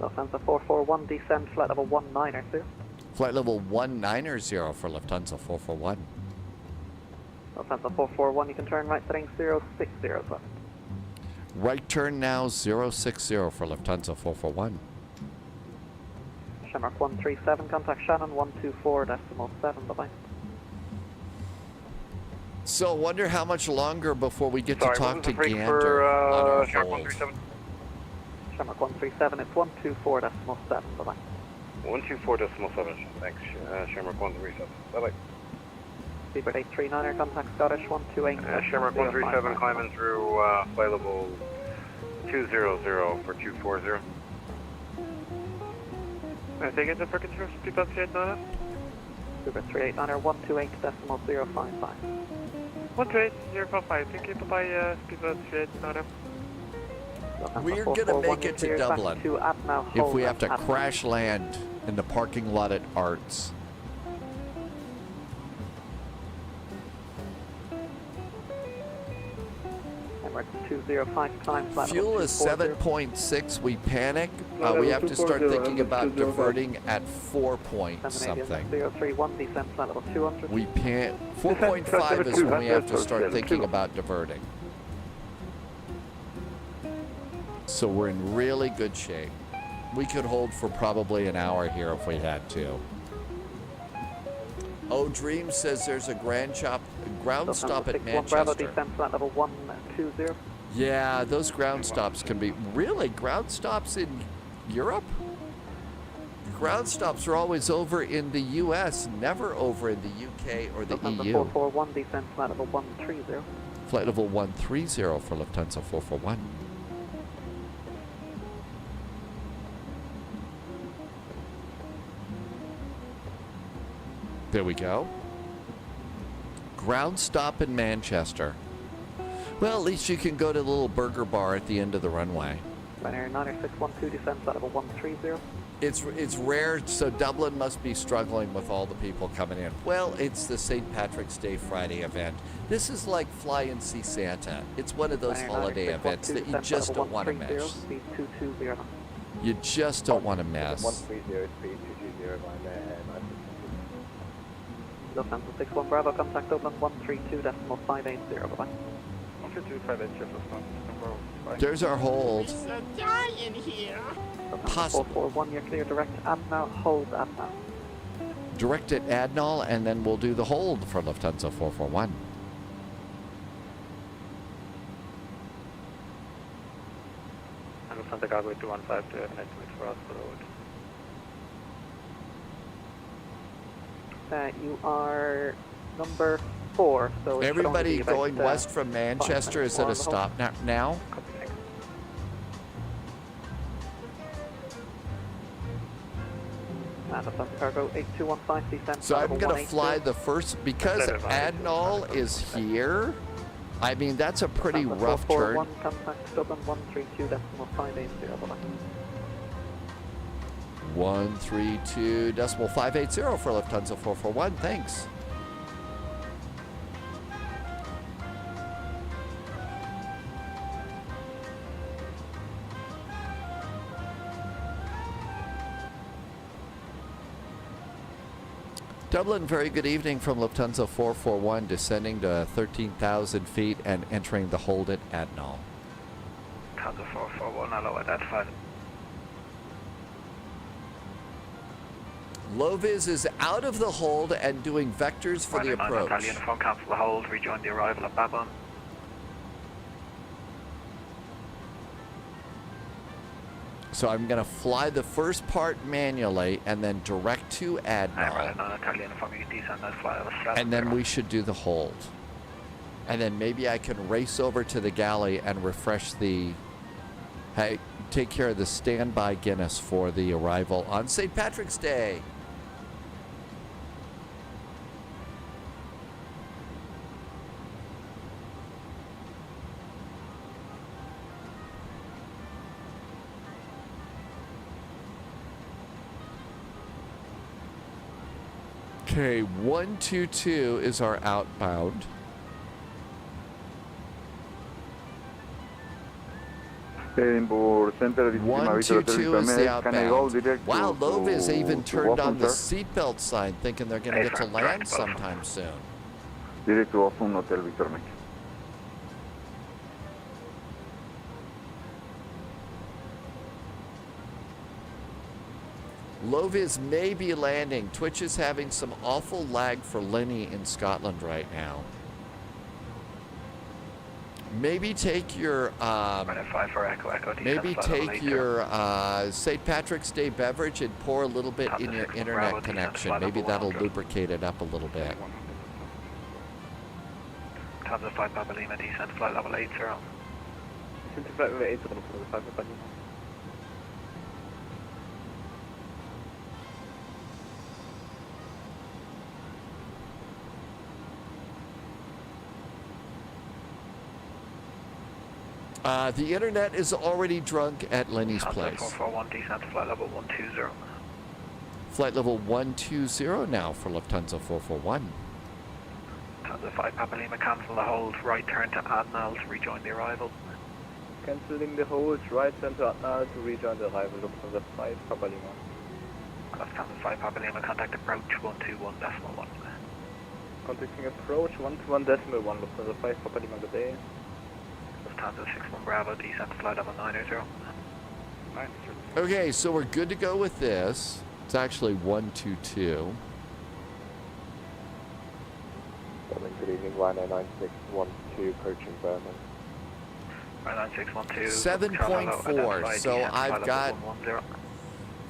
Lufthansa 441, descend flight level 190. Flight level 190 for Lufthansa 441. Lufthansa 441, you can turn right setting 060, sir. Right turn now 060 for Lufthansa 441. Shamrock 137, contact Shannon 124.7, bye-bye. So wonder how much longer before we get to talk to Gander on our hold. Shamrock 137, it's 124.7, bye-bye. 124.7, thanks, Shamrock 137, bye-bye. Seabird 839er, contact Scottish 128. Shamrock 137 climbing through flight level 200 for 240. I think it's a for control, speed up 389. Seabird 389er, 128.055. 128.055, thank you, bye-bye, speed up 389. We're gonna make it to Dublin if we have to crash land in the parking lot at Arts. Emirates 205, climb flat. Fuel is 7.6. We panic. We have to start thinking about diverting at 4 point something. 031, descend flat level 200. We can't. 4.5 is when we have to start thinking about diverting. So we're in really good shape. We could hold for probably an hour here if we had to. Oh, Dream says there's a ground stop at Manchester. Level 120. Yeah, those ground stops can be really ground stops in Europe. ground stops are always over in the U.S., never over in the UK or the Lufthansa EU. 441, descend flight level 130. Flight level 130 for Lufthansa 441. There we go. Ground stop in Manchester. Well, at least you can go to the little burger bar at the end of the runway. Ryanair 90612, descend flight level 130. It's rare, so Dublin must be struggling with all the people coming in. Well, it's the St. Patrick's Day Friday event. This is like Fly and See Santa. It's one of those Ryanair holiday 90612, events that you just don't want to 130, miss. speed 220. You just don't want to miss. 130, speed 220, Ryanair 906. Lufthansa 61 Bravo, contact Dublin 132.580. Bye-bye. 132.580, Lufthansa. There's our hold. It's a die in here. Possible. 441, you're clear, direct Adna, hold Adna. Direct at Adnal, and then we'll do the hold for Lufthansa 441. And Lufthansa Cargo 215 to estimate for us for the road. You are number 4, so it should only Everybody be about, going west from 5 Manchester minutes is at more a on the hold. stop now. And Lufthansa Cargo 8215, descend So flight I'm level going to fly 182. the first, because Adnal is here, I mean, that's a pretty Lufthansa rough turn. 441, contact Dublin 132.580. Bye-bye. 132.580 for Lufthansa 441. Thanks. Dublin, very good evening from Lufthansa 441, descending to 13,000 feet and entering the hold at Adnal. Lufthansa 441, hello at that flight. Loviz is out of the hold and doing vectors for the approach. Italian from cancel the hold, rejoin the arrival at Babylon. So I'm going to fly the first part manually and then direct to Adnal. Italian from descend that flight And then we should do the hold. And then maybe I can race over to the galley and refresh the... Hey, take care of the standby Guinness for the arrival on St. Patrick's Day. Okay, 122 is our outbound. 122 is the outbound. Wow, Loviz even turned on the seatbelt sign, thinking they're going to get to land sometime soon. Directo off un Hotel Victor Mike. Loviz may be landing. Twitch is having some awful lag for Lenny in Scotland right now. Maybe take your St. Patrick's Day beverage and pour a little bit in your internet connection. Maybe that'll lubricate it up a little bit. Lufthansa 5 Papa Lima, descend flight level 80. Descend to flight level 80 for the 5 Papa Lima. The internet is already drunk at Lenny's place. 441, descend to flight level 120. Flight level 120 now for Lufthansa 441. Lufthansa 5 Papa Lima, cancel the hold, right turn to Adnal to rejoin the arrival. Cancelling the hold, right turn to Adnal to rejoin the arrival. Lufthansa 5 Papa Lima. Lufthansa 5 Papa Lima, contact approach 121.1. Contacting approach 121.1. Lufthansa 5 Papa Lima, good day. Lufthansa 61 Bravo, descend to flight level 90. Okay, so we're good to go with this. It's actually 122. Good evening, Ryanair 9612, approaching Berman. Ryanair 9612. 7.4, so I've got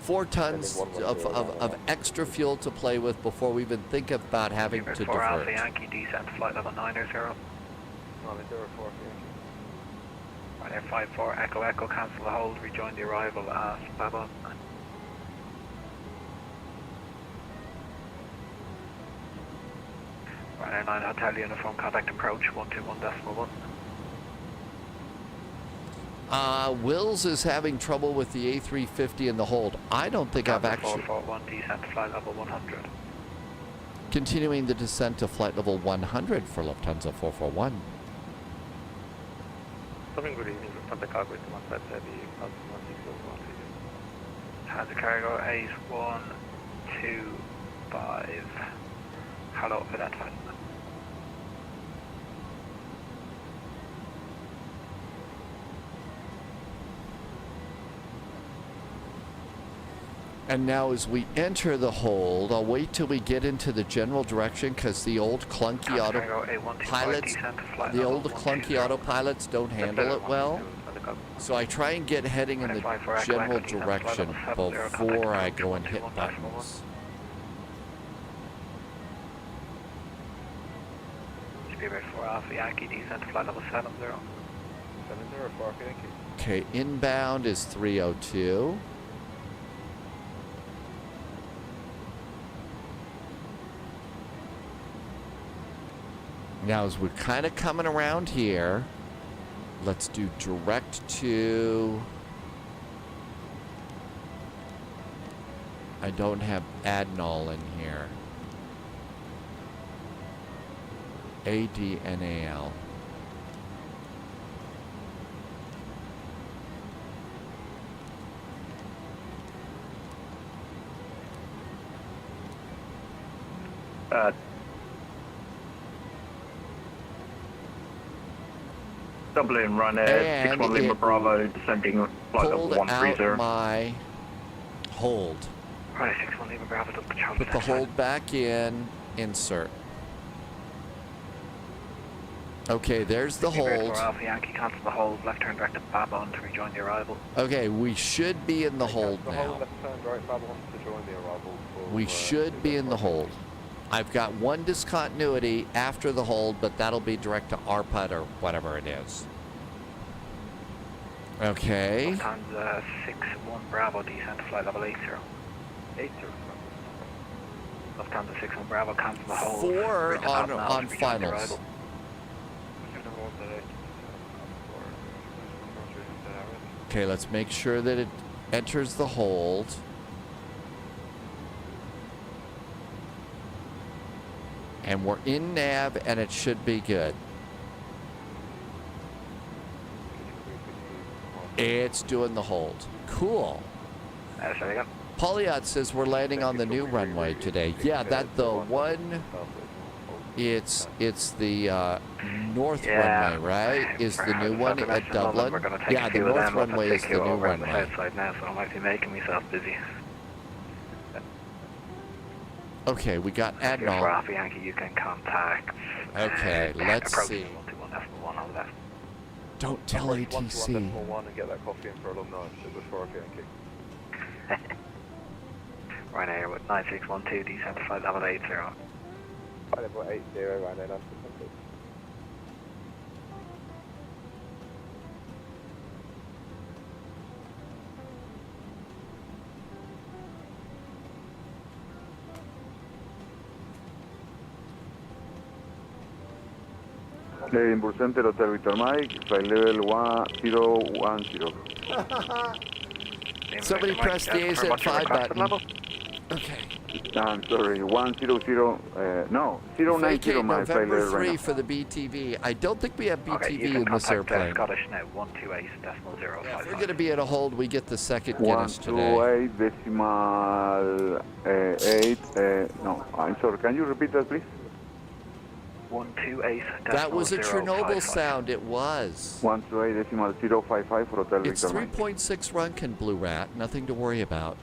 4 tons of extra fuel to play with before we even think about having to For Alpha divert. Yankee, descent flight level 9 or 0. Right there, 5-4, Echo Echo, cancel the hold, rejoin the arrival at Babylon. Right there, 9 Hotel Uniform, contact approach, 121.1. Wills is having trouble with the A350 in the hold. I don't think I've actually... 441, descent to flight level 100. Continuing the descent to flight level 100 for Lufthansa 441. Something good evening, Lufthansa Cargo, it's 157, Lufthansa Cargo 8125. Hello, for that time. And now as we enter the hold, I'll wait till we get into the general direction because the old clunky autopilots don't handle it well. So I try and get heading in the general direction before I go and hit buttons. Spirit 4 Alpha Yankee, descent to flight level 70. 70 for Alpha Yankee. Okay, inbound is 302. Now, as we're kind of coming around here, let's do direct to... I don't have Adnal in here. ADNAL. Dublin run air, 61 Lima Bravo, descending flight level 130. Pulled out my hold. Right, 61 Lima Bravo, double control. Put the hold back in, insert. Okay, there's the hold. Alpha Yankee, cancel the hold, left turn direct to Babylon to rejoin the arrival. Okay, we should be in the hold now. Left turn right Babylon to join the arrival. We should be in the hold. I've got one discontinuity after the hold, but that'll be direct to ARPUT or whatever it is. Okay. Lufthansa 61 Bravo, descent to flight level 80. 80. Lufthansa 61 Bravo, cancel the hold. 4 on finals. Okay, let's make sure that it enters the hold. And we're in nav, and it should be good. It's doing the hold. Cool. Polyot says we're landing on the new runway today. Yeah, that the one. It's the north runway, right? Is the new one at Dublin? Yeah, the north runway is the new runway. Outside now, so I might be making myself busy. Okay, we got Admiral. For Alpha Yankee, you can contact. Okay, let's see. 121.1 on left. Don't tell ATC. 121 and get that coffee in for alumni. It was for Alpha Yankee. Right here with 9612, descent to flight level 80. Flight level 80, right there, that's complete. Impulse Center, Hotel Victor Mike, flight level 1010. Somebody press the AZ5 button. Okay. I'm sorry, 100, no, 090 my flight November level 3 right for the BTV. I don't think we have BTV in this airplane. Scottish now, 128.055. If we're going to be at a hold, we get the second now. Guinness today. 128.8, no, I'm sorry, can you repeat that please? 128. That was a Chernobyl sound, it was. 128.055 for Hotel It's Victor Mike. 3.6 Runkin, Blue Rat, nothing to worry about.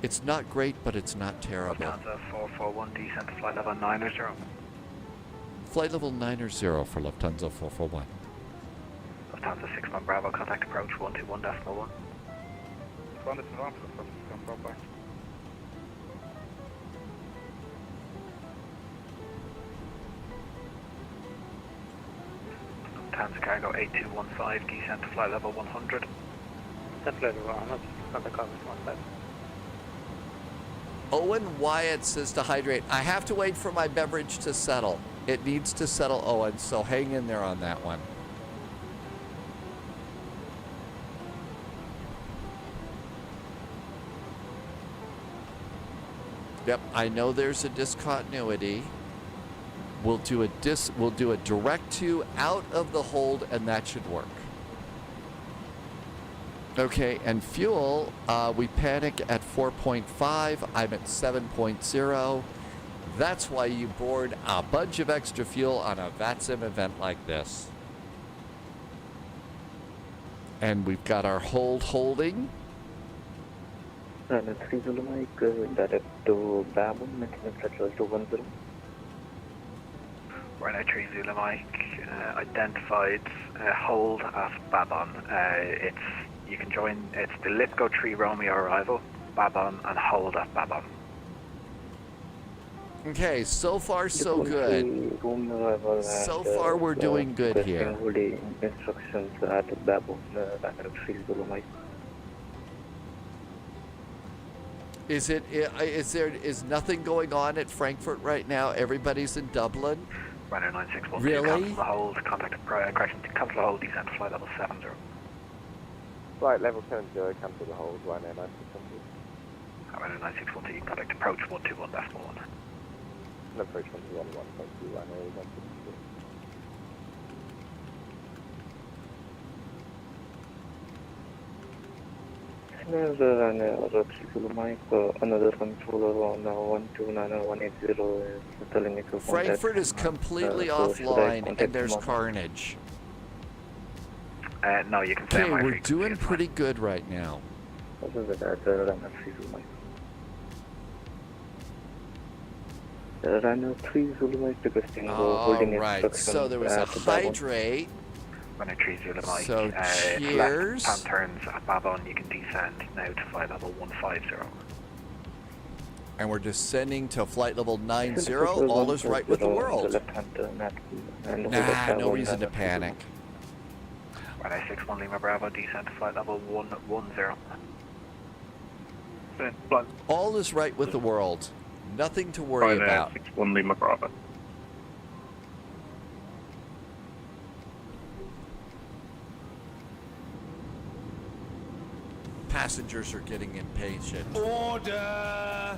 It's not great, but it's not terrible. Lufthansa 441, descent to flight level 90. Flight level 90 for Lufthansa 441. Lufthansa 61 Bravo, contact approach 121.1. 1 is around, come drop back. Lufthansa Cargo 8215, descent to flight level 100. Descent level 100, contact Cargo 15. Owen Wyatt says to hydrate. I have to wait for my beverage to settle. It needs to settle, Owen, so hang in there on that one. Yep, I know there's a discontinuity. We'll do a direct to out of the hold, and that should work. Okay, and fuel, we panic at 4.5. I'm at 7.0. That's why you board a bunch of extra fuel on a VATSIM event like this. And we've got our hold holding. Runway 30 Mike, direct to Babon, maintenance control 210. Runway 30 Mike, identified hold at Babon. You can join, it's the Lipgo 3 Romeo arrival, Babon, and hold at Babon. Okay, so far so good. So far we're doing good here. Instructions at Babon, runway 30 Mike. Is nothing going on at Frankfurt right now? Everybody's in Dublin? Runway 961, really? Cancel the hold, contact correction, cancel the hold, descent to flight level 70. Flight level 70, cancel the hold, runway 961. Runway 961, contact approach 121.1. Approach 121.2, runway 962. Runway 30 Mike, another controller on 129.180 is telling me to contact. Frankfurt is completely offline and there's carnage. No, you can say okay, we're doing pretty good right now. Runway 30 Mike. Runway 30 Mike requesting holding right, so there was a hydrate. Runway 30 Mike. So cheers. Left hand turns at Babon, you can descend now to flight level 150. And we're descending to flight level 90. All is right with the world. Nah, no reason to panic. Runway 61 Lima Bravo, descend to flight level 110. All is right with the world. Nothing to worry about. 61 Lima Bravo. Passengers are getting impatient. Order!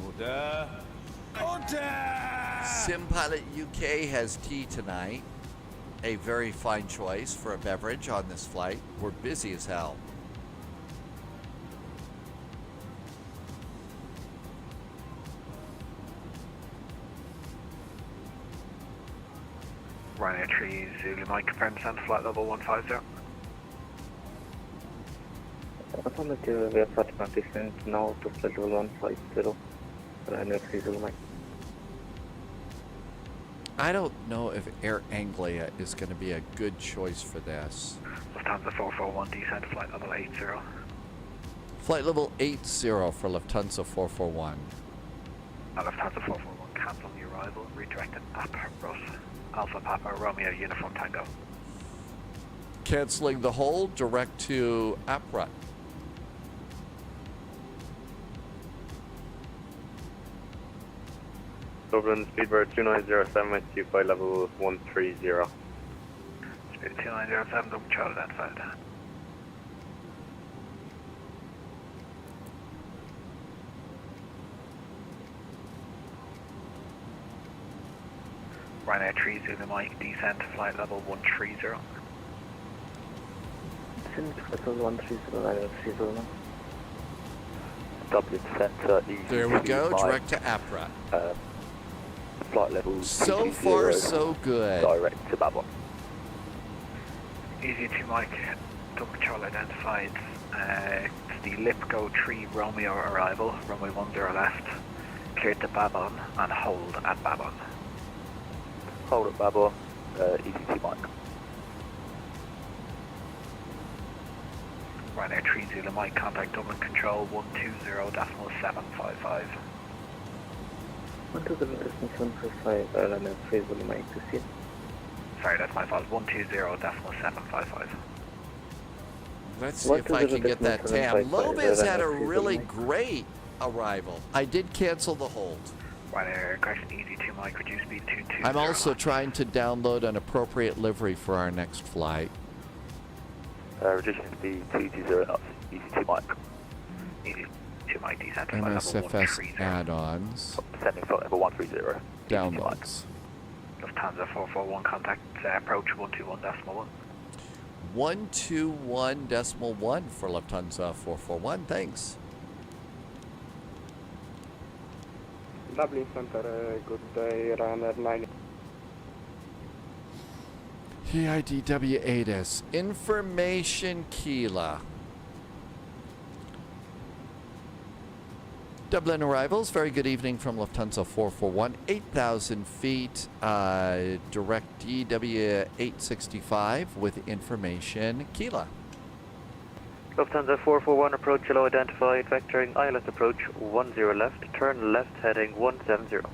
Order! Order! Simpilot UK has tea tonight. A very fine choice for a beverage on this flight. We're busy as hell. Runway 30 Zulu Mike, confirm descent to flight level 150. Affirmative, we are starting our descent now to flight level 150. Runway 30 Mike. I don't know if Air Anglia is going to be a good choice for this. Lufthansa 441, descent to flight level 80. Flight level 80 for Lufthansa 441. Lufthansa 441, cancel the arrival, redirected Apros, Alpha Papa Romeo Uniform Tango. Canceling the hold, direct to APRA. Dublin, Speedbird 2907, to flight level 130. Speed 2907, double Charlie identified. Ryanair 30 Zulu Mike, descent to flight level 130. Descent to flight level 130, Ryanair 30. Dublin Centre, there we go, direct to APRA. Flight level so far so good. Direct to Babon. Easy to Mike, double Charlie identified. It's the Lipgo 3 Romeo arrival, runway 10 left. Cleared to Babon and hold at Babon. Hold at Babon, easy to Mike. Ryanair 3 Zulu Mike, contact Dublin Control 120.755. 120.755, Ryanair 3 Zulu Mike to see. Sorry, that's my fault. 120.755. Let's see if I can get that TAM. Lopez had a really great arrival. I did cancel the hold. Ryanair correction easy 2 Mike, reduce speed 220. I'm also trying to download an appropriate livery for our next flight. Reducing speed 220 knots, easy 2 Mike. Easy 2 Mike, descent flight MSFS add-ons. Descending flight level 130. Downloads. Lufthansa 441, contact approach 121.1. 121.1 for Lufthansa 441, thanks. Dublin Center, good day, Ryanair 9. PIDW8S. Information Kila. Dublin arrivals. Very good evening from Lufthansa 441. 8,000 feet. Direct DW865 with information Kila. Lufthansa 441, approach yellow identified, vectoring ILS approach 10 left, turn left heading 170.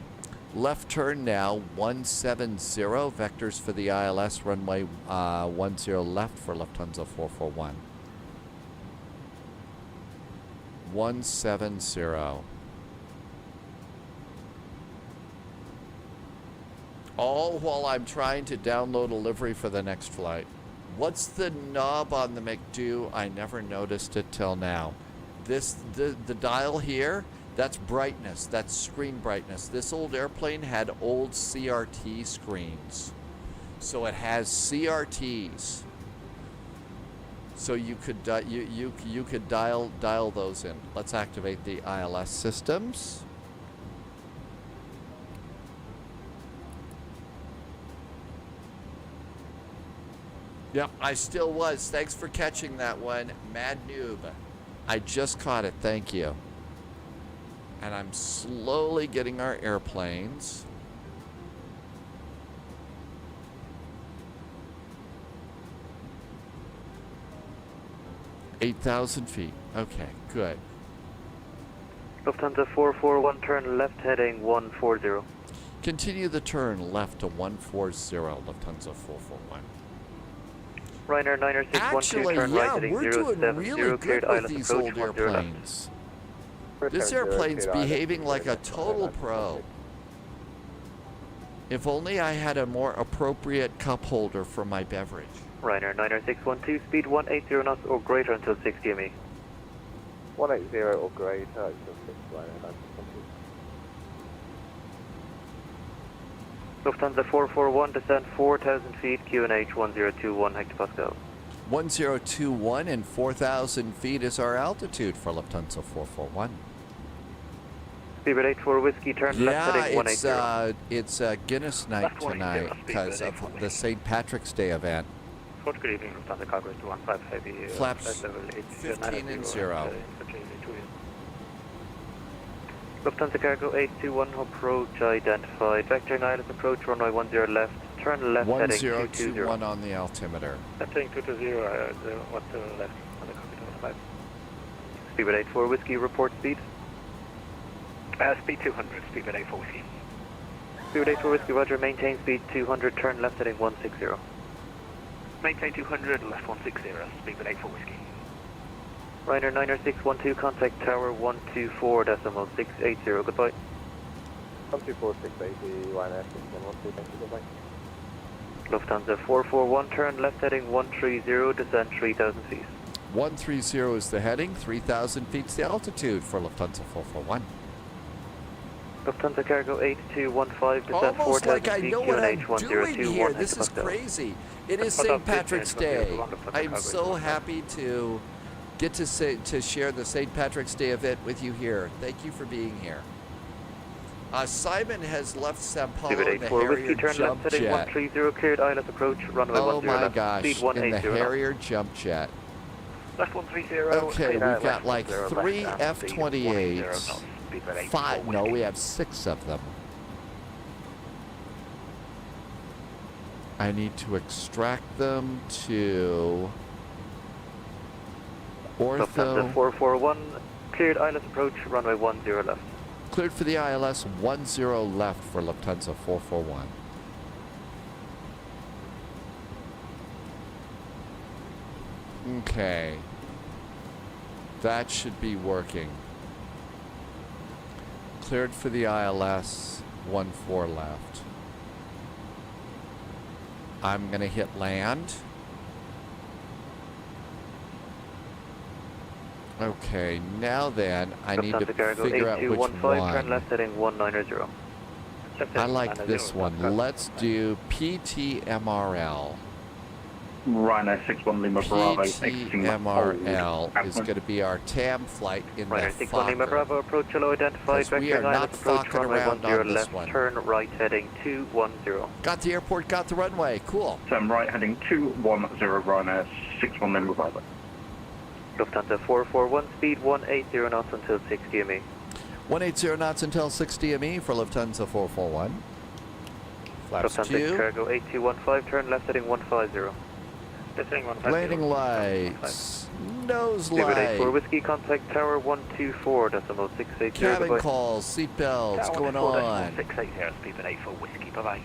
Left turn now 170. Vectors for the ILS runway 10 left for Lufthansa 441. 170. All while I'm trying to download a livery for the next flight. What's the knob on the McDo? I never noticed it till now. The dial here, that's brightness. That's screen brightness. This old airplane had old CRT screens. So it has CRTs. So you could you could dial those in. Let's activate the ILS systems. Yep, I still was. Thanks for catching that one, Mad Noob. I just caught it. Thank you. And I'm slowly getting our airplanes. $8,000 feet. Okay, good. Lufthansa 441, turn left heading 140. Continue the turn left to 140, Lufthansa 441. Ryanair 90612, Actually, turn yeah, right heading we're doing 070, really cleared good with ILS these approach old 10 left. airplanes. This airplane's behaving like a total pro. If only I had a more appropriate cup holder for my beverage. Ryanair 90612, speed 180 knots or greater until 60 ME. 180 or greater, it's just 6 Ryanair 90612. Lufthansa 441, descent 4,000 feet, QNH 1021 hectopascal. 1021 and 4,000 feet is our altitude for Lufthansa 441. Speedbird 84 Whiskey, turn left heading 180. It's Guinness night tonight because of the St. Patrick's Day event. Good evening, Lufthansa Cargo 215 Heavy. Flaps 15 and 0. Lufthansa Cargo 821, approach identified. Vectoring ILS approach, runway 10 left, turn left heading 220. 1021 on the altimeter. Heading 220, 10 left on the copy 25. Speedbird 84 Whiskey, report speed. Speed 200, Speedbird 84 Whiskey. Speedbird 84 Whiskey, roger, maintain speed 200, turn left heading 160. Maintain 200, left 160, Speedbird 84 Whiskey. Ryanair 90612, contact tower 124.680, goodbye. 124.680, Ryanair 612, thank you, goodbye. Lufthansa 441, turn left heading 130, descent 3,000 feet. 130 is the heading, 3,000 feet is the altitude for Lufthansa 441. Lufthansa Cargo 8215, descent 4,000 Almost like I feet, know what I'm QNH doing here. 1021 This is crazy. It is St. Patrick's Day. I'm so happy to get to share the St. Patrick's Day event with you here. Thank you for being here. Simon has left Sao Paulo in the Harrier jump jet. 130, cleared ILS approach, runway 10 Oh my left, gosh, speed in 180 the Harrier jump jet. Left 130. Okay, we've got like 3 left, F-28s. 5, no, we have 6 of them. I need to extract them to Lufthansa 441, cleared ILS approach, runway 10 left. Cleared for the ILS 10 left for Lufthansa 441. Okay. That should be working. Cleared for the ILS 14 left. I'm going to hit land. Okay, now then, I need to figure out which one. Turn left heading 190. I like this one. Let's do PTMRL. Ryanair 61 Lima Bravo exiting PTMRL is going to be our TAM flight in the Ryanair 61 Lima Fokker. Bravo, approach yellow identified, We are vectoring not ILS approach, fucking runway around 10 on this left, one. turn right heading 210. Got the airport, got the runway. Cool. Turn right heading 210 Ryanair 61 Lima Bravo. Lufthansa 441, speed 180 knots until 6 DME. 180 knots until 6 DME for Lufthansa 441. Flaps Lufthansa 2. cargo 8215, turn left heading 150. Landing lights. Nose David light. 84 Whiskey, contact tower 124.680. Cabin bye-bye. calls, seat belts, going on. 680, speed 84 Whiskey, bye-bye.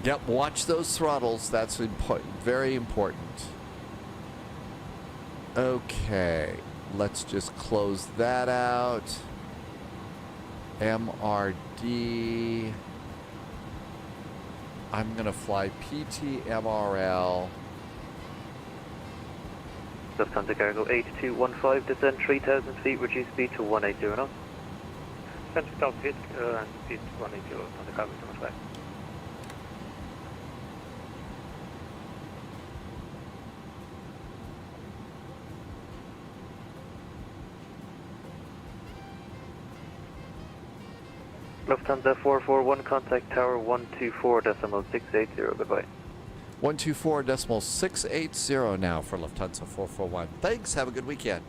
Yep, watch those throttles. That's very important. Okay, let's just close that out. MRD. I'm going to fly PTMRL. Lufthansa cargo 8215, descend 3000 feet, reduce speed to 180 knots. 20,000 feet and speed 180 on the cargo to my flight. Lufthansa 441, contact tower 124.680, goodbye. 124.680 now for Lufthansa 441. Thanks, have a good weekend.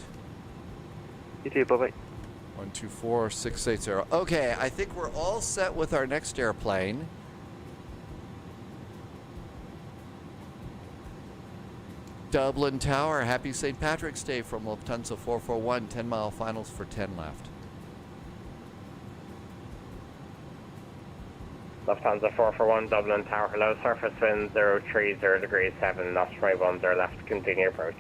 You too, bye-bye. 124.680. Okay, I think we're all set with our next airplane. Dublin Tower, happy St. Patrick's Day from Lufthansa 441, 10-mile finals for 10 left. Lufthansa 441, Dublin Tower, hello, surface wind 030 degrees 7 knots, right 10 left, continue approach.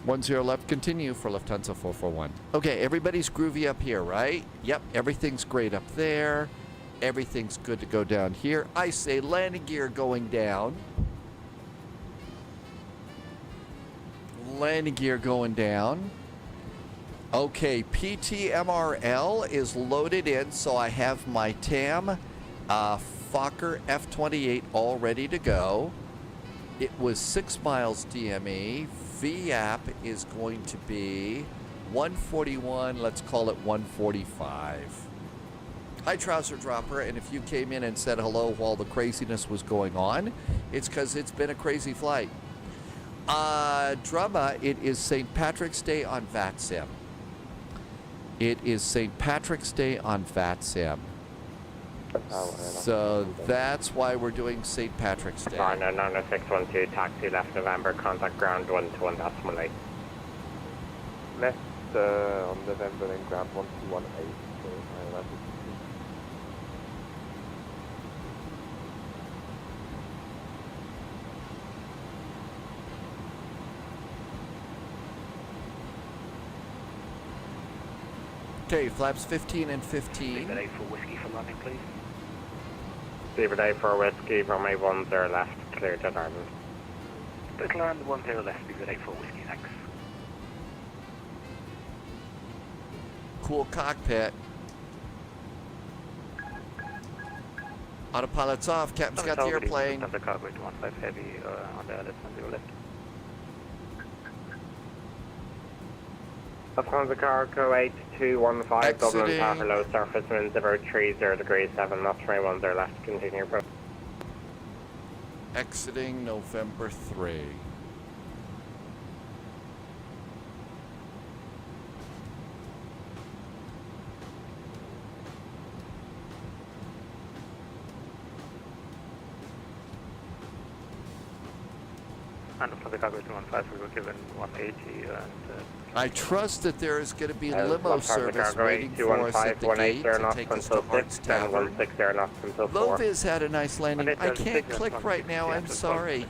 10 left, continue for Lufthansa 441. Okay, everybody's groovy up here, right? Yep, everything's great up there. Everything's good to go down here. I say landing gear going down. Landing gear going down. Okay, PTMRL is loaded in, so I have my TAM Fokker F28 all ready to go. It was 6 miles DME. VAP is going to be 141, let's call it 145. Hi, Trouser Dropper, and if you came in and said hello while the craziness was going on, it's because it's been a crazy flight. Drama, it is St. Patrick's Day on VATSIM. It is St. Patrick's Day on VATSIM. So that's why we're doing St. Patrick's Day. 612, taxi left November, contact ground 121.8. Left on November and ground 1218. Okay, flaps 15 and 15. Lever 84 Whiskey for landing, please. Lever 84 Whiskey, runway 10 left, clear to Ireland. Little land 10 left, Lever 84 Whiskey, thanks. Cool cockpit. Autopilot's off. Captain's got the airplane. Lufthansa cargo 15 heavy on the left and 0 left. Lufthansa cargo 8215, Dublin Tower, hello, surface wind 030 degrees 7 knots, runway 10 left, continue approach. Exiting November 3. And for the cargo 215, we were given 180 and... I trust that there is going to be limo left hand service cargo waiting for us at the 215, gate 180 to knots take us until to Arts 6, Tavern. 160 knots until 4. Loviz had a nice landing. I 180, can't click right now. I'm sorry.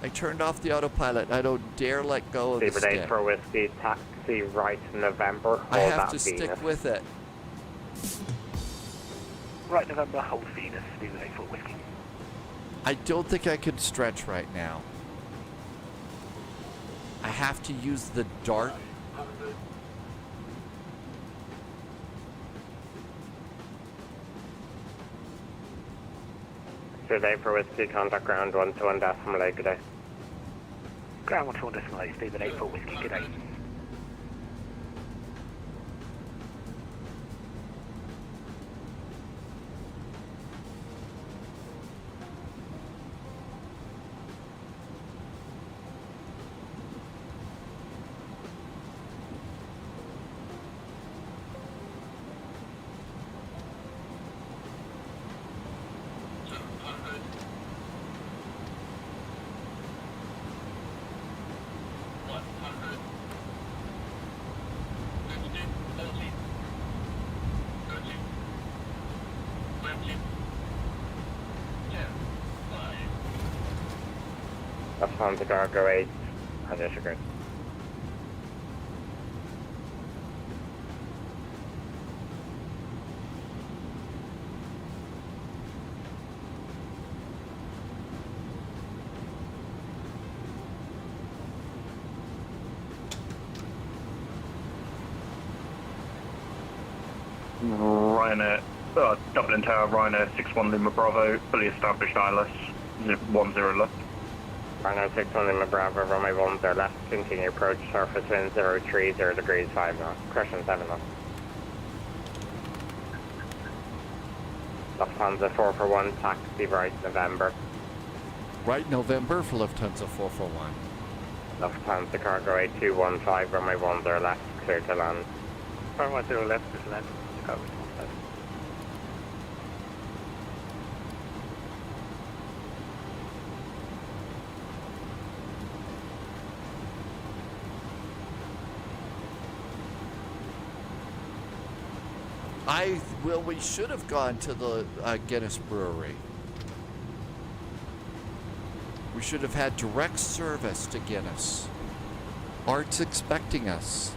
I turned off the autopilot. I don't dare let go of the Seabird 8 stick. for whiskey, taxi right November. I hold have that to stick Venus. with it. Right November, hold Venus, Seabird 8 for whiskey. I don't think I could stretch right now. I have to use the dart. Seabird 8 for whiskey, contact ground 121.8, good day. Ground 121.8, Seabird 8 for whiskey, good day. Lufthansa cargo 8, I disagree. Ryanair, Dublin Tower, Ryanair 61 Lima Bravo, fully established ILS, 10 left. Ryanair 61 Lima Bravo, runway 10 left, continue approach, surface wind 030 degrees 5 knots, correction 7 knots. Lufthansa 441, taxi right November. Right November for Lufthansa 441. Lufthansa cargo 8215, runway 10 left, clear to land. Runway 10 left is land, cargo 15. We should have gone to the Guinness Brewery. We should have had direct service to Guinness. Art's expecting us.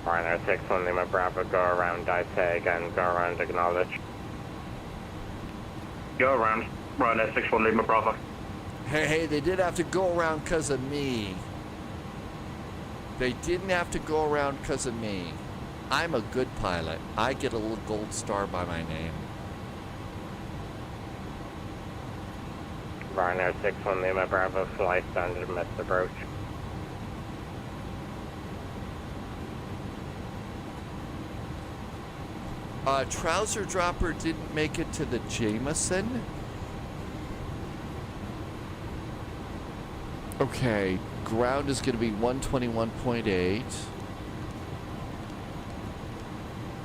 Ryanair 61 Lima Bravo, go around, I say again, go around, acknowledge. Go around, Ryanair 61 Lima Bravo. Hey, they did have to go around because of me. They didn't have to go around because of me. I'm a good pilot. I get a little gold star by my name. Ryanair 61 Lima Bravo, fly standard, missed approach. Trouser Dropper didn't make it to the Jameson. Okay, ground is going to be 121.8.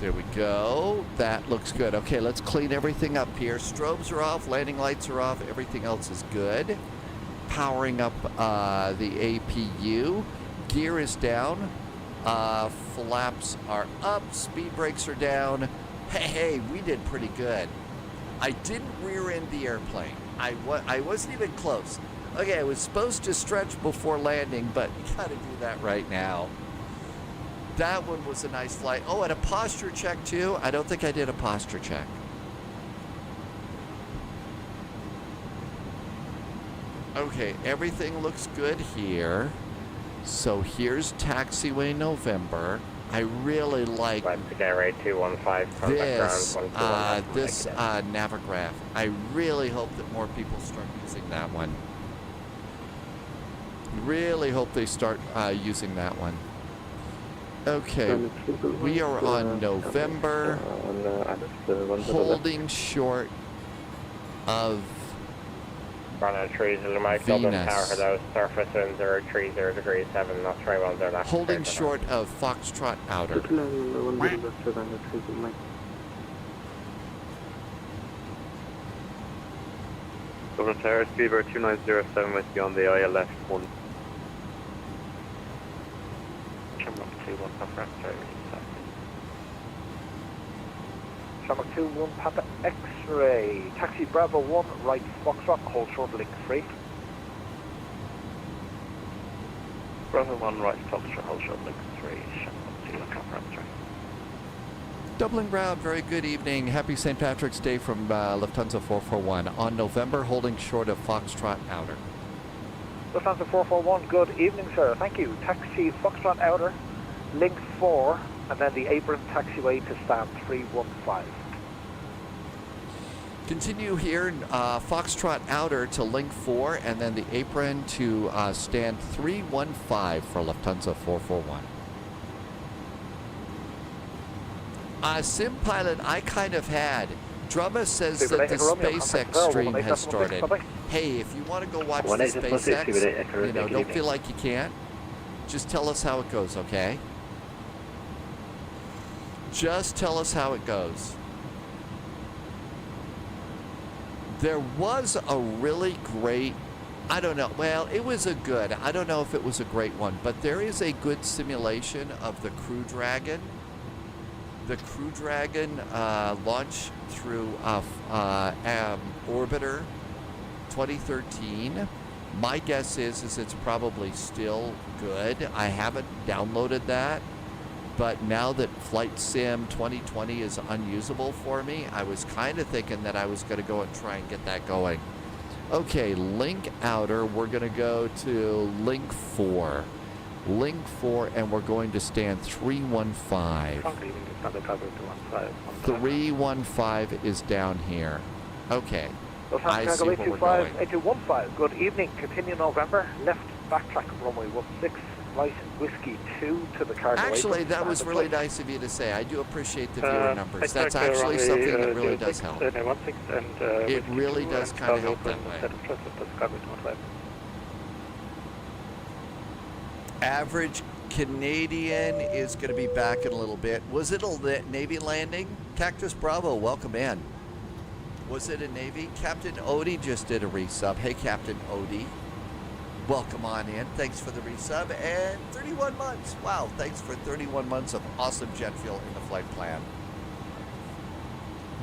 There we go. That looks good. Okay, let's clean everything up here. Strobes are off, landing lights are off, everything else is good. Powering up the APU. Gear is down. Flaps are up, speed brakes are down. Hey, we did pretty good. I didn't rear end the airplane. I wasn't even close. Okay, I was supposed to stretch before landing, but you gotta do that right now. That one was a nice flight. Oh, and a posture check too. I don't think I did a posture check. Okay, everything looks good here. So here's taxiway November. I really like this Navigraph. I really hope that more people start using that one. Really hope they start using that one. Okay, we are on November, holding short of Runner 30 Mike, Dublin Venus. Tower, hello, surface wind 030 degrees 7, not 21 there left. Holding short of Foxtrot Outer. Dublin Tower, Speedbird 2907 with you on the IL left 1. Shamrock 2-1 Papa X-ray. Shamrock 2-1 Papa X-ray. Taxi Bravo 1, right Foxtrot, hold short link 3. Bravo 1 right Foxtrot, hold short link 3. Shamrock 2-1 Papa X-ray. Dublin ground, very good evening. Happy St. Patrick's Day from Lufthansa 441 on November, holding short of Foxtrot Outer. Lufthansa 441, good evening, sir. Thank you. Taxi Foxtrot Outer, link 4, and then the apron taxiway to stand 315. Continue here, Foxtrot Outer to link 4, and then the apron to stand 315 for Lufthansa 441. Sim Pilot, I kind of had. Drumma says that the SpaceX stream has started. Hey, if you want to go watch the SpaceX, you know, don't feel like you can't. Just tell us how it goes, okay? Just tell us how it goes. There was a really great, I don't know, well, it was a good, I don't know if it was a great one, but there is a good simulation of the Crew Dragon. The Crew Dragon launch through Orbiter 2013. My guess is it's probably still good. I haven't downloaded that, but now that Flight Sim 2020 is unusable for me, I was kind of thinking that I was going to go and try and get that going. Okay, link outer, we're going to go to link 4. Link 4, and we're going to stand 315. 315 is down here. Okay. I see where we're going. 8215, good evening. Continue November, left backtrack runway 16, right whiskey 2 to the cargo. Actually, that was really nice of you to say. I do appreciate the viewer numbers. That's actually something that really does help. It really does kind of help that way. Average Canadian is going to be back in a little bit. Was it a Navy landing? Cactus Bravo, welcome in. Was it a Navy? Captain Odie just did a resub. Hey, Captain Odie. Welcome on in. Thanks for the resub. And 31 months. Wow, thanks for 31 months of awesome jet fuel in the flight plan.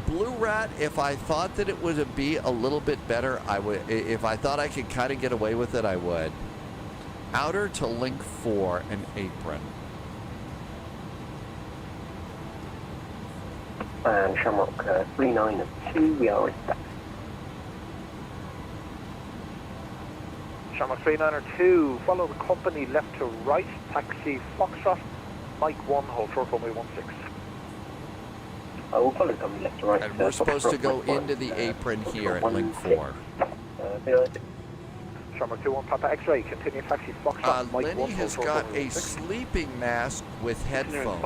Blue Rat, if I thought that it would be a little bit better, I would. If I thought I could kind of get away with it, I would. Outer to link 4 and apron. And Shamrock 392, we are back. Shamrock 392, follow the company left to right, taxi Foxtrot, Mike 1, hold short runway 16. We'll follow the company left to right. And we're supposed to go into the apron here at link 4. Shamrock 21 Papa X-ray, continue taxi Foxtrot, Mike 1, Lenny has got a sleeping mask with headphones.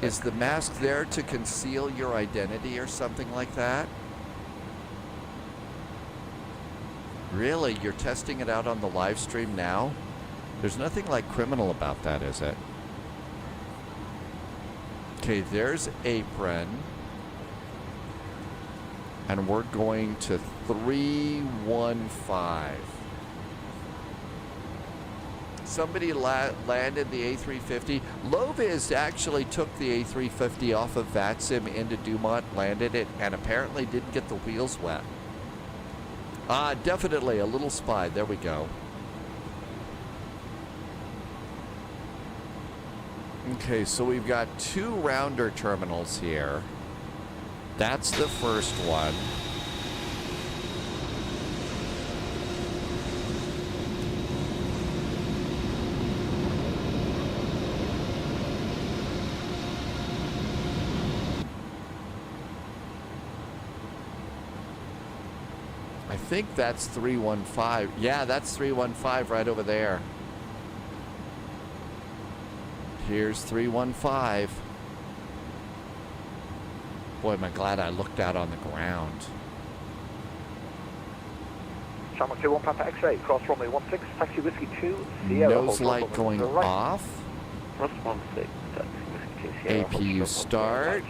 Is the mask there to conceal your identity or something like that? Really? You're testing it out on the live stream now? There's nothing like criminal about that, is it? Okay, there's apron. And we're going to 315. Somebody landed the A350. Loviz actually took the A350 off of VATSIM into Dumont, landed it, and apparently didn't get the wheels wet. Definitely a little spy. There we go. Okay, so we've got 2 rounder terminals here. That's the first one. I think that's 315. Yeah, that's 315 right over there. Here's 315. Boy, am I glad I looked out on the ground. Shamrock 21 Papa X-ray, cross runway 16, taxi whiskey 2, Sierra. Nose light going off. Cross 16, taxi whiskey 2, Sierra. APU start.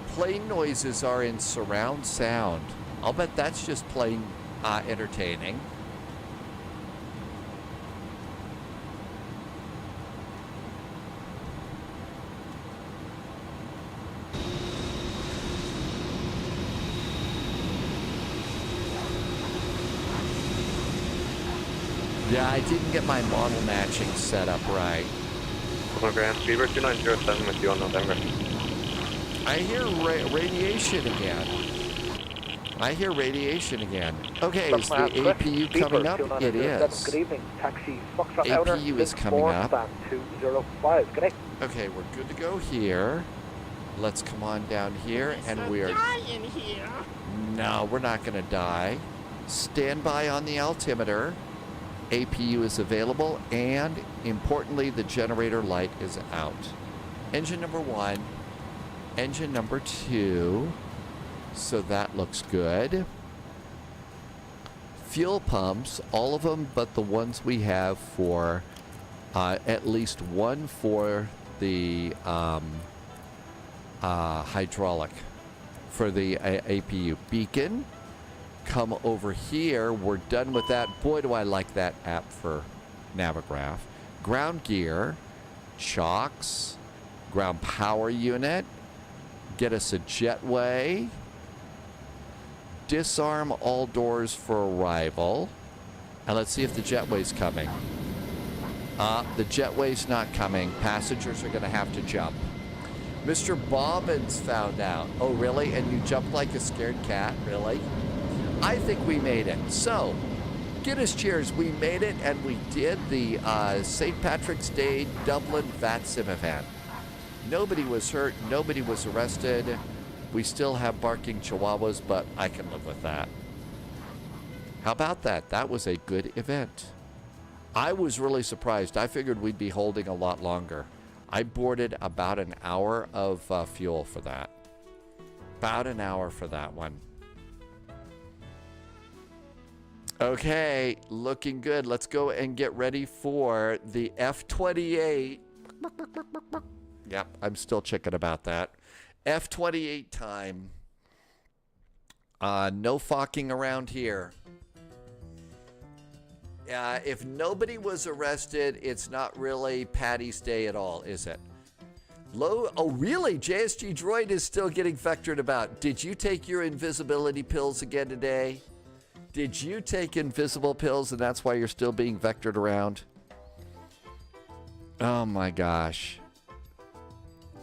Plane noises are in surround sound. I'll bet that's just plain entertaining. Yeah, I didn't get my model matching set up right. Program Beaver 2907 with you on November. I hear radiation again. I hear radiation again. Okay, is the APU coming up? It is. Good evening, taxi Foxtrot Outer. APU is coming up. Stand 205. Good day. Okay, we're good to go here. Let's come on down here, and we're dying here. No, we're not going to die. Stand by on the altimeter. APU is available, and importantly, the generator light is out. Engine number 1, engine number 2, so that looks good. Fuel pumps, all of them but the ones we have for at least one for the hydraulic, for the APU. Beacon. Come over here. We're done with that. Boy, do I like that app for Navigraph. Ground gear, chocks, ground power unit, get us a jetway, disarm all doors for arrival, and let's see if the jetway's coming. The jetway's not coming. Passengers are going to have to jump. Mr. Bobbins found out. Oh, really? And you jumped like a scared cat? Really? I think we made it. So, Guinness cheers. We made it, and we did the St. Patrick's Day Dublin VATSIM event. Nobody was hurt. Nobody was arrested. We still have barking chihuahuas, but I can live with that. How about that? That was a good event. I was really surprised. I figured we'd be holding a lot longer. I boarded about an hour of fuel for that. About an hour for that one. Okay, looking good. Let's go and get ready for the F28. Yep, I'm still checking about that. F28 time. No fucking around here. If nobody was arrested, it's not really Patty's Day at all, is it? Oh, really? JSG Droid is still getting vectored about. Did you take your invisibility pills again today? Did you take invisible pills and that's why you're still being vectored around? Oh my gosh.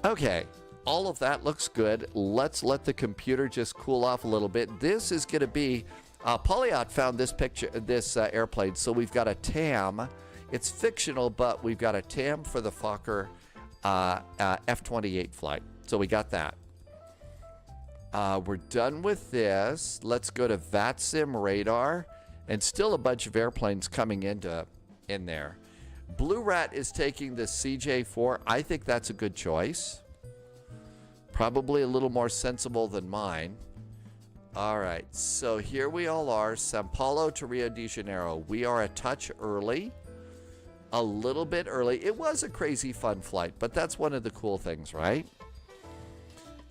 Okay, all of that looks good. Let's let the computer just cool off a little bit. This is going to be, Polyot found this picture, this airplane, so we've got a TAM. It's fictional, but we've got a TAM for the Fokker F28 flight. So we got that. We're done with this. Let's go to VATSIM radar, and still a bunch of airplanes coming in there. Blue Rat is taking the CJ4. I think that's a good choice. Probably a little more sensible than mine. All right, so here we all are, Sao Paulo to Rio de Janeiro. We are a touch early, a little bit early. It was a crazy fun flight, but that's one of the cool things, right?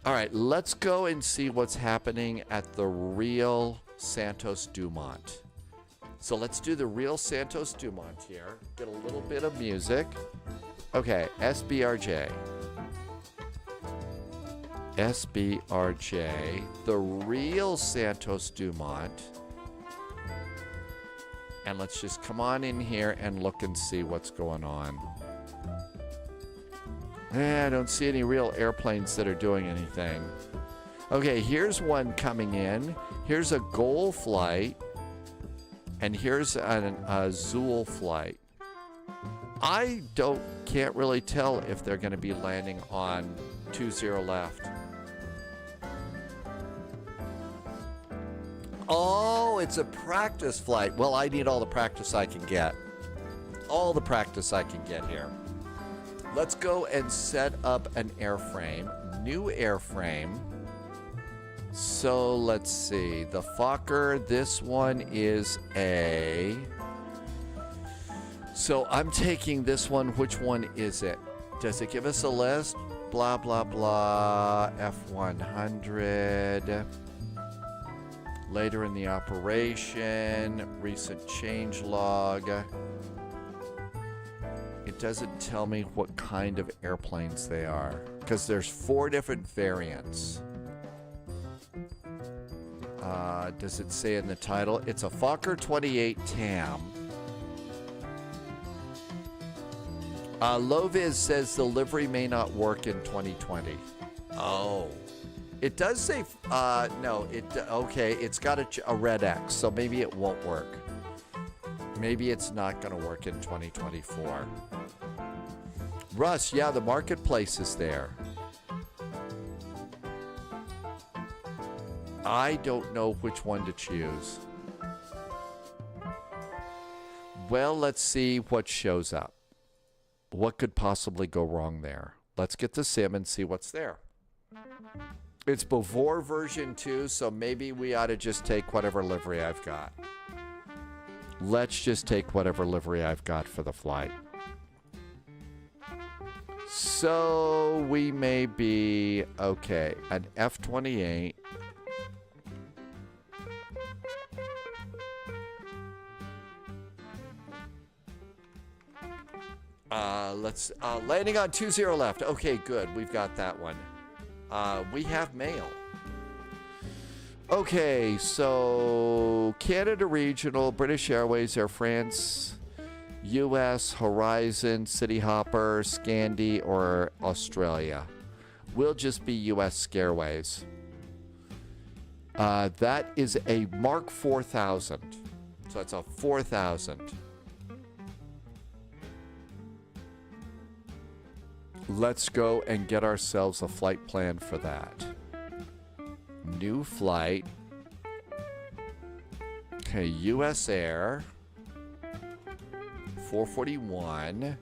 All right, let's go and see what's happening at the Real Santos Dumont. So let's do the Real Santos Dumont here. Get a little bit of music. Okay, SBRJ. SBRJ, the Real Santos Dumont. And let's just come on in here and look and see what's going on. I don't see any real airplanes that are doing anything. Okay, here's one coming in. Here's a GOL flight. And here's an Azul flight. I can't really tell if they're going to be landing on 20 left. Oh, it's a practice flight. Well, I need all the practice I can get. All the practice I can get here. Let's go and set up an airframe. New airframe. So let's see. The Fokker, this one is a... So I'm taking this one. Which one is it? Does it give us a list? Blah, blah, blah. F100. Later in the operation. Recent change log. It doesn't tell me what kind of airplanes they are, because there's 4 different variants. Does it say in the title? It's a Fokker 28 TAM. Loviz says the livery may not work in 2020. Oh. It does say, no, okay, it's got a red X, so maybe it won't work. Maybe it's not going to work in 2024. Russ, yeah, the marketplace is there. I don't know which one to choose. Well, let's see what shows up. What could possibly go wrong there? Let's get the sim and see what's there. It's before version 2, so maybe we ought to just take whatever livery I've got. Let's just take whatever livery I've got for the flight. So we may be, okay, an F-28. Landing on 20 left. Okay, good. We've got that one. We have mail. Okay, so Canada Regional, British Airways, Air France, US, Horizon, City Hopper, Scandi, or Australia. We'll just be US Scareways. That is a Mark 4000. So that's a 4000. Let's go and get ourselves a flight plan for that. New flight. Okay, US Air. 441.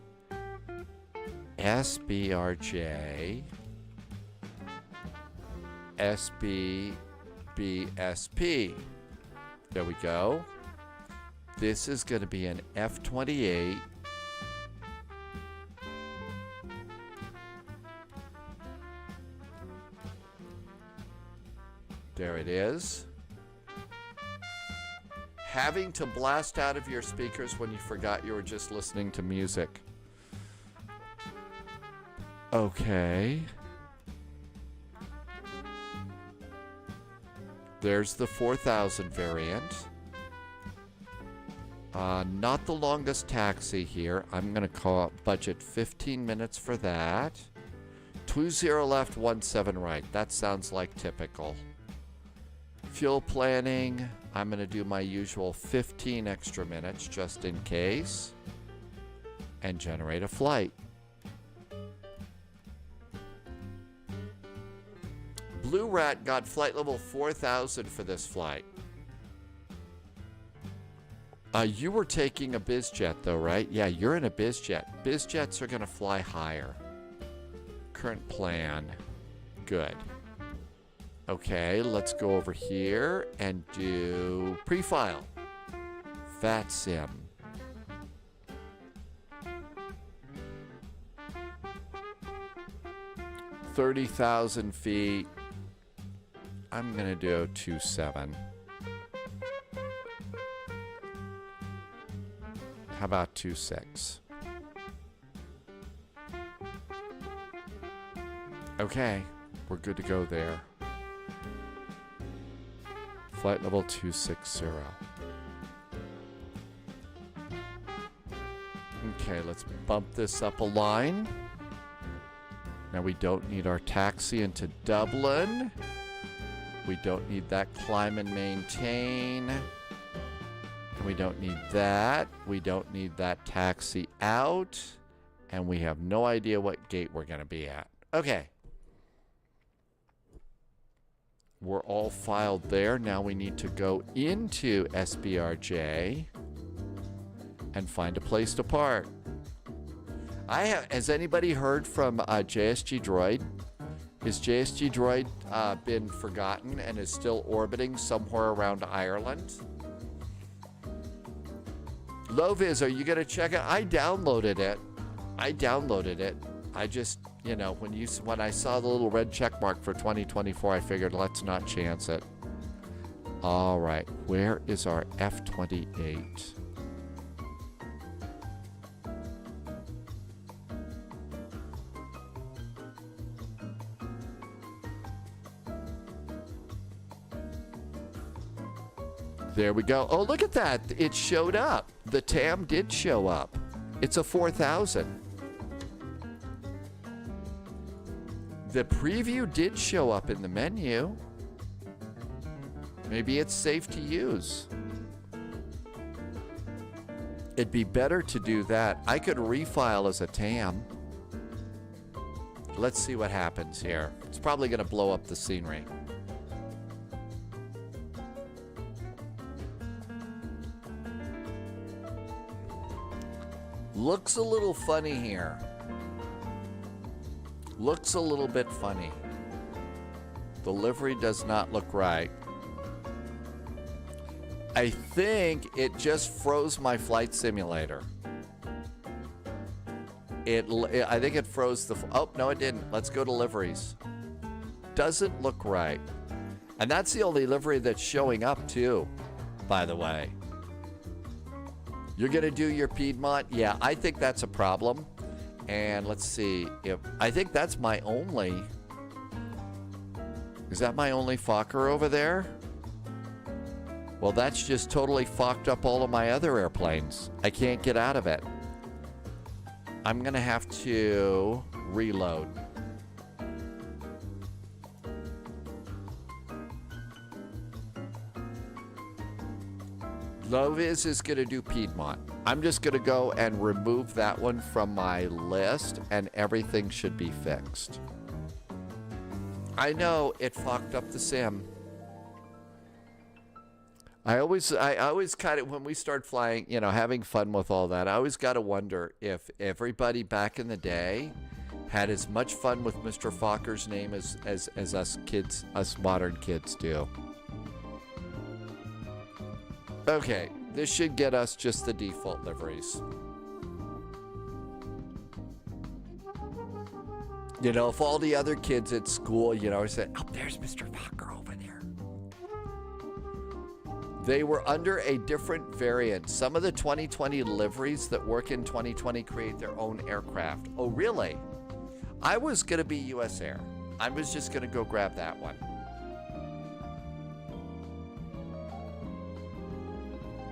SBRJ. SBBSP. There we go. This is going to be an F-28. There it is. Having to blast out of your speakers when you forgot you were just listening to music. Okay. There's the 4000 variant. Not the longest taxi here. I'm going to call it budget 15 minutes for that. 20 left, 17 right. That sounds like typical. Fuel planning, I'm going to do my usual 15 extra minutes just in case. And generate a flight. Blue Rat got flight level 4000 for this flight. You were taking a BizJet though, right? Yeah, you're in a BizJet. BizJets are going to fly higher. Current plan. Good. Okay, let's go over here and do pre-file. VATSIM. $30,000 feet. I'm gonna do 27. How about 26? Okay, we're good to go there. Flight level 260. Okay, let's bump this up a line. Now we don't need our taxi into Dublin. We don't need that climb and maintain. And we don't need that. We don't need that taxi out. And we have no idea what gate we're going to be at. Okay. We're all filed there. Now we need to go into SBRJ and find a place to park. Has anybody heard from JSG Droid? Is JSG Droid been forgotten and is still orbiting somewhere around Ireland? Loviz, are you going to check it? I downloaded it. I just, you know, when I saw the little red check mark for 2024, I figured let's not chance it. All right, where is our F-28? There we go. Oh, look at that. It showed up. The TAM did show up. It's a 4000. The preview did show up in the menu. Maybe it's safe to use. It'd be better to do that. I could refile as a TAM. Let's see what happens here. It's probably going to blow up the scenery. Looks a little funny here. Looks a little bit funny. The livery does not look right. I think it just froze my flight simulator. I think it froze the... Oh, no, it didn't. Let's go to liveries. Doesn't look right. And that's the only livery that's showing up, too, by the way. You're going to do your Piedmont? Yeah, I think that's a problem. And let's see. I think that's my only... Is that my only Fokker over there? Well, that's just totally fucked up all of my other airplanes. I can't get out of it. I'm going to have to reload. Loviz is going to do Piedmont. I'm just going to go and remove that one from my list, and everything should be fixed. I know it fucked up the sim. I always kind of, when we start flying, you know, having fun with all that, I always got to wonder if everybody back in the day had as much fun with Mr. Fokker's name as us kids, us modern kids do. Okay, this should get us just the default liveries. You know, if all the other kids at school, you know, said, oh, there's Mr. Fokker over there. They were under a different variant. Some of the 2020 liveries that work in 2020 create their own aircraft. Oh, really? I was going to be US Air. I was just going to go grab that one.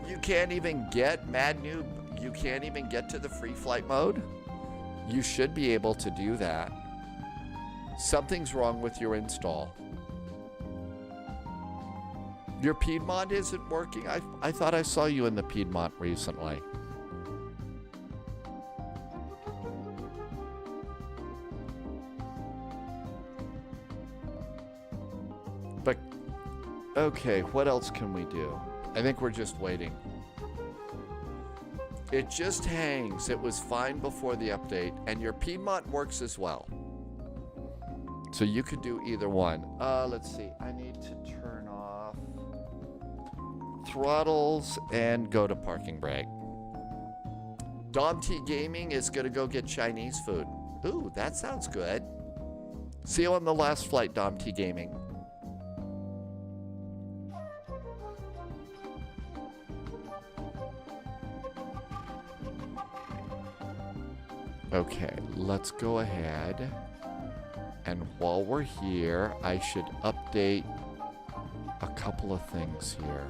You can't even get, Mad Noob, you can't even get to the free flight mode? You should be able to do that. Something's wrong with your install. Your Piedmont isn't working? I thought I saw you in the Piedmont recently. But, okay, what else can we do? I think we're just waiting. It just hangs. It was fine before the update, and your Piedmont works as well. So you could do either one. Let's see. I need to turn off throttles and go to parking brake. Dom T Gaming is going to go get Chinese food. Ooh, that sounds good. See you on the last flight, Dom T Gaming. Okay, let's go ahead. And while we're here, I should update a couple of things here.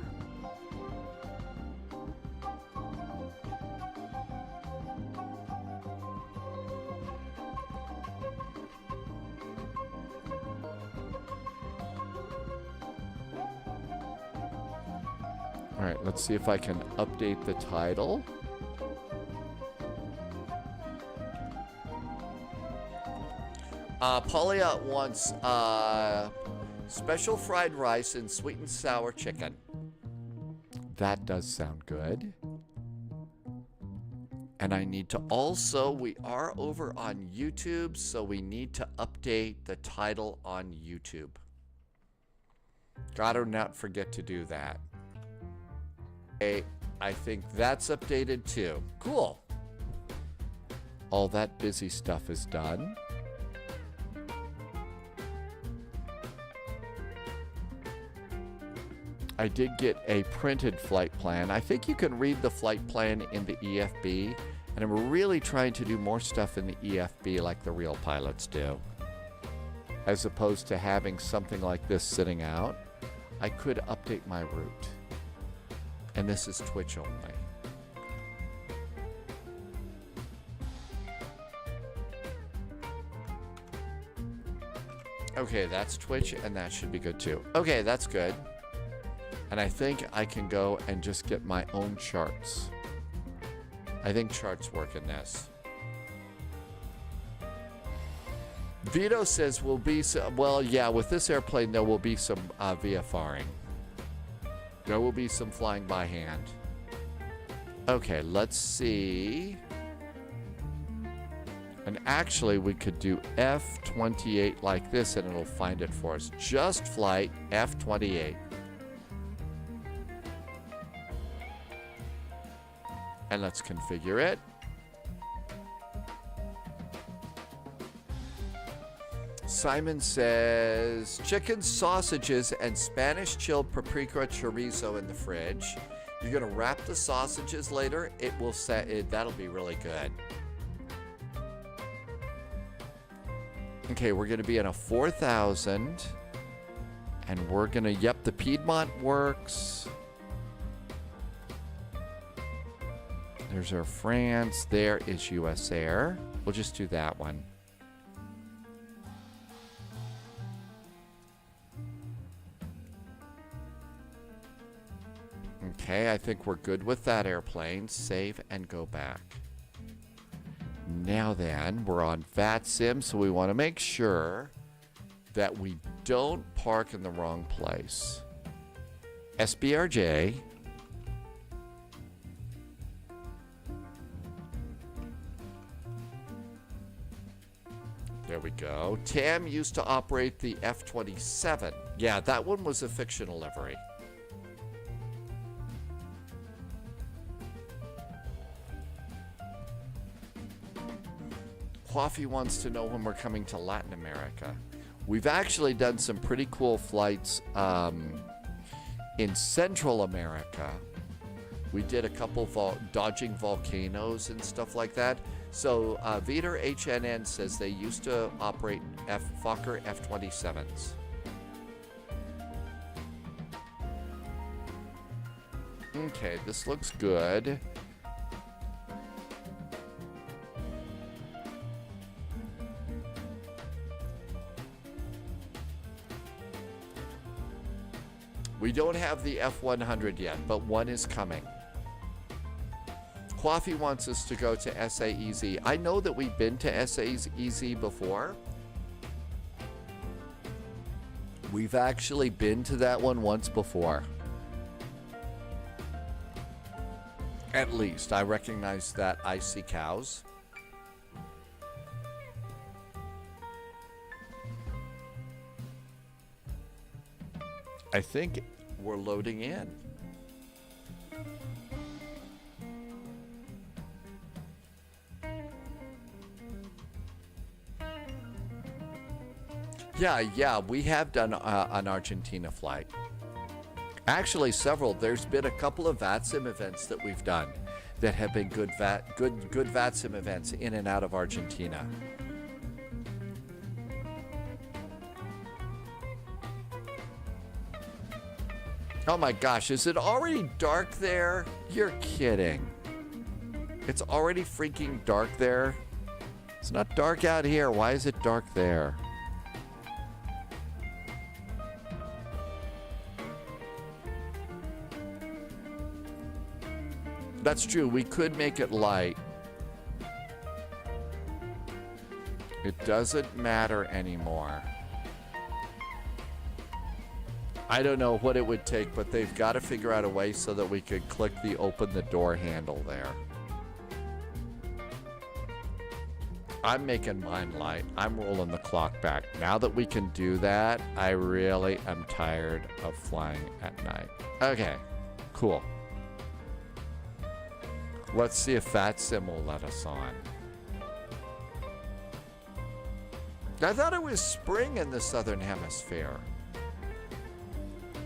All right, let's see if I can update the title. Paulia wants special fried rice and sweet and sour chicken. That does sound good. And I need to also, we are over on YouTube, so we need to update the title on YouTube. Gotta not forget to do that. Okay, I think that's updated too. Cool. All that busy stuff is done. I did get a printed flight plan. I think you can read the flight plan in the EFB, and I'm really trying to do more stuff in the EFB like the real pilots do. As opposed to having something like this sitting out, I could update my route. And this is Twitch only. Okay, that's Twitch, and that should be good too. Okay, that's good. And I think I can go and just get my own charts. I think charts work in this. Vito says will be some, well, yeah, with this airplane there will be some VFRing. There will be some flying by hand. Okay, let's see. And actually we could do F28 like this and it'll find it for us. Just flight F28. And let's configure it. Simon says, chicken sausages and Spanish chilled paprika chorizo in the fridge. You're gonna wrap the sausages later. It will that'll be really good. Okay, we're gonna be in a 4,000. And we're gonna, yep, the Piedmont works. There's Air France. There is US Air. We'll just do that one. Okay, I think we're good with that airplane. Save and go back. Now then, we're on VATSIM, so we want to make sure that we don't park in the wrong place. SBRJ. There we go. Tam used to operate the F-27. Yeah, that one was a fictional livery. Coffee wants to know when we're coming to Latin America. We've actually done some pretty cool flights in Central America. We did a couple dodging volcanoes and stuff like that. So Vitor HNN says they used to operate Fokker F-27s. Okay, this looks good. We don't have the F-100 yet, but one is coming. Coffee wants us to go to SAEZ. I know that we've been to SAEZ before. We've actually been to that one once before. At least, I recognize that icy cows. I think we're loading in. Yeah, we have done an Argentina flight. Actually, several. There's been a couple of VATSIM events that we've done that have been good VATSIM events in and out of Argentina. Oh my gosh, is it already dark there? You're kidding. It's already freaking dark there. It's not dark out here. Why is it dark there? That's true. We could make it light. It doesn't matter anymore. I don't know what it would take, but they've got to figure out a way so that we could click the open the door handle there. I'm making mine light. I'm rolling the clock back. Now that we can do that, I really am tired of flying at night. Okay, cool. Let's see if VATSIM will let us on. I thought it was spring in the southern hemisphere.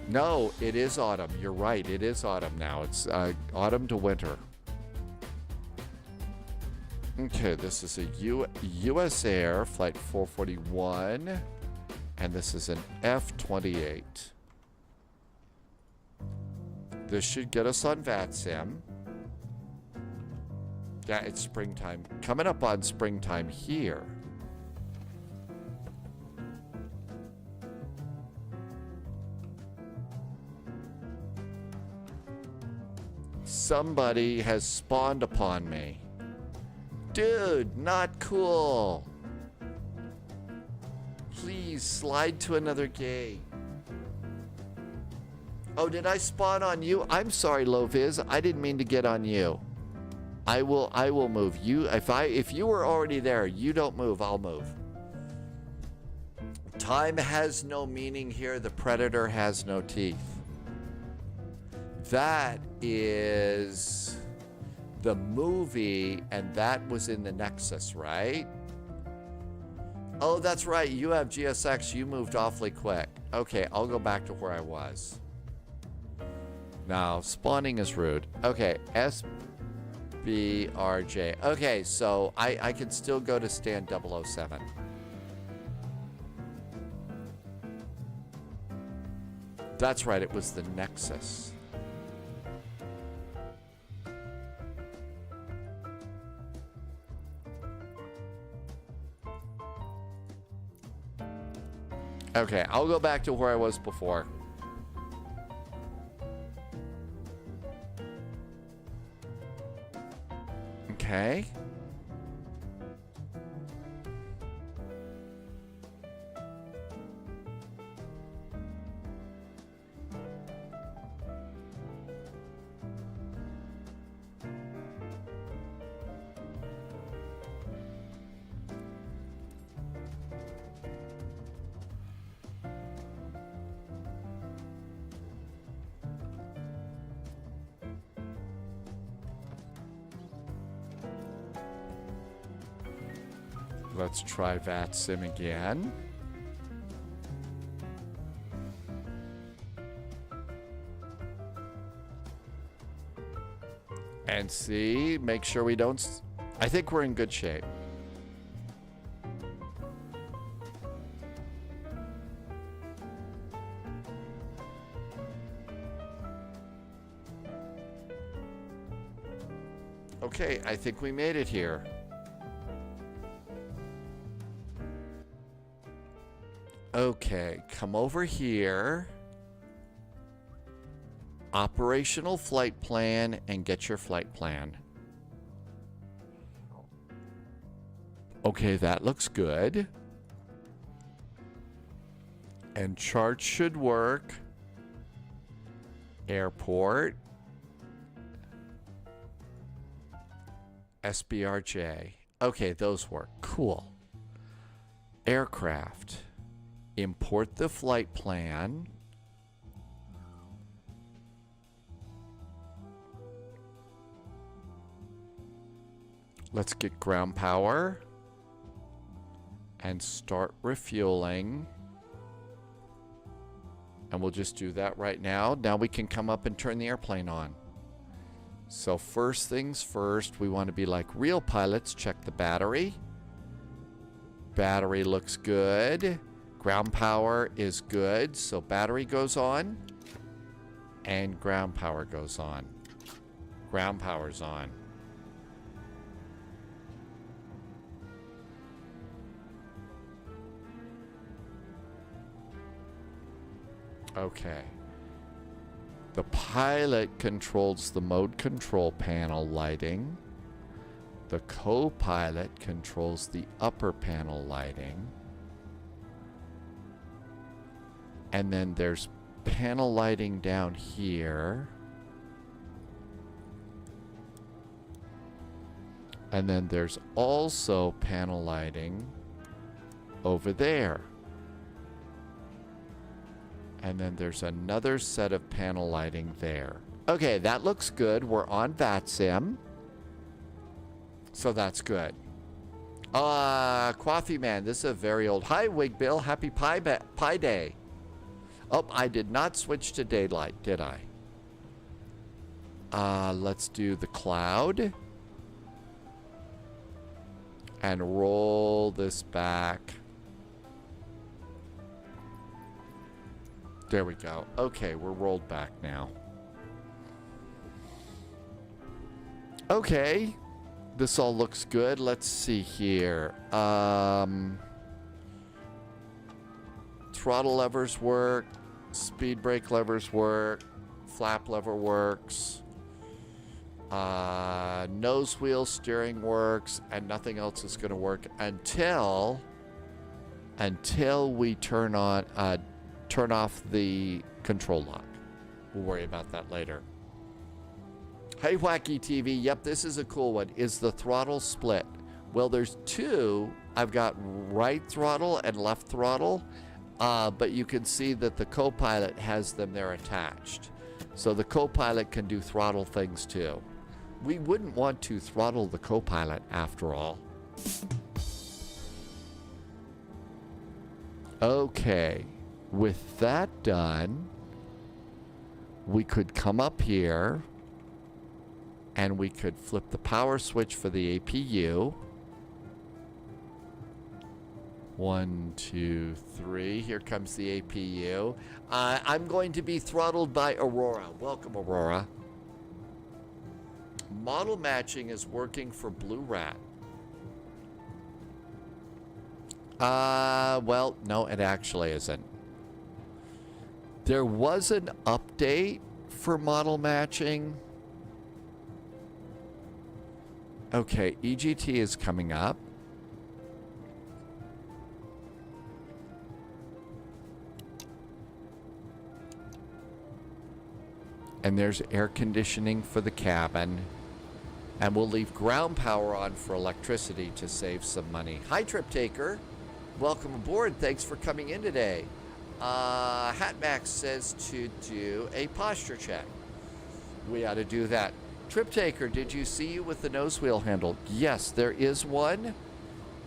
No, it is autumn. You're right. It is autumn now. It's autumn to winter. Okay, this is a U.S. Air Flight 441, and this is an F-28. This should get us on VATSIM. Yeah, it's springtime. Coming up on springtime here. Somebody has spawned upon me. Dude, not cool. Please slide to another gate. Oh, did I spawn on you? I'm sorry, Loviz. I didn't mean to get on you. I will move. You if you were already there, you don't move, I'll move. Time has no meaning here. The predator has no teeth. That is the movie, and that was in the Nexus, right? Oh, that's right. You have GSX. You moved awfully quick. Okay, I'll go back to where I was. Now, spawning is rude. Okay, SBRJ. Okay, so I can still go to stand 007. That's right. It was the Nexus. Okay, I'll go back to where I was before. Okay. Let's try VATSIM again. And see, make sure we don't... I think we're in good shape. Okay, I think we made it here. Okay, come over here. Operational flight plan and get your flight plan. Okay, that looks good. And chart should work. Airport. SBRJ. Okay, those work. Cool. Aircraft. Import the flight plan. Let's get ground power and start refueling. And we'll just do that right now. Now we can come up and turn the airplane on. So first things first, we want to be like real pilots. Check the battery. Battery looks good. Ground power is good, so battery goes on, and ground power goes on. Ground power's on. Okay. The pilot controls the mode control panel lighting. The co-pilot controls the upper panel lighting. And then there's panel lighting down here. And then there's also panel lighting over there. And then there's another set of panel lighting there. Okay, that looks good. We're on VATSIM. So that's good. Coffee Man, this is a very old. Hi, Wig Bill. Happy Pi Day. Oh, I did not switch to daylight, did I? Let's do the cloud. And roll this back. There we go. Okay, we're rolled back now. Okay. This all looks good. Let's see here. Throttle levers work. Speed brake levers work. Flap lever works. Nose wheel steering works, and nothing else is going to work until we turn off the control lock. We'll worry about that later. Hey, Wacky TV. Yep, this is a cool one. Is the throttle split? Well, there's two. I've got right throttle and left throttle, but you can see that the co-pilot has them there attached. So the co-pilot can do throttle things too. We wouldn't want to throttle the co-pilot after all. Okay, with that done, we could come up here and we could flip the power switch for the APU. 1, 2, 3. Here comes the APU. I'm going to be throttled by Aurora. Welcome, Aurora. Model matching is working for Blue Rat. Well, no, it actually isn't. There was an update for model matching. Okay, EGT is coming up. And there's air conditioning for the cabin. And we'll leave ground power on for electricity to save some money. Hi, Trip Taker. Welcome aboard. Thanks for coming in today. Hatmax says to do a posture check. We ought to do that. Trip Taker, did you see you with the nose wheel handle? Yes, there is one.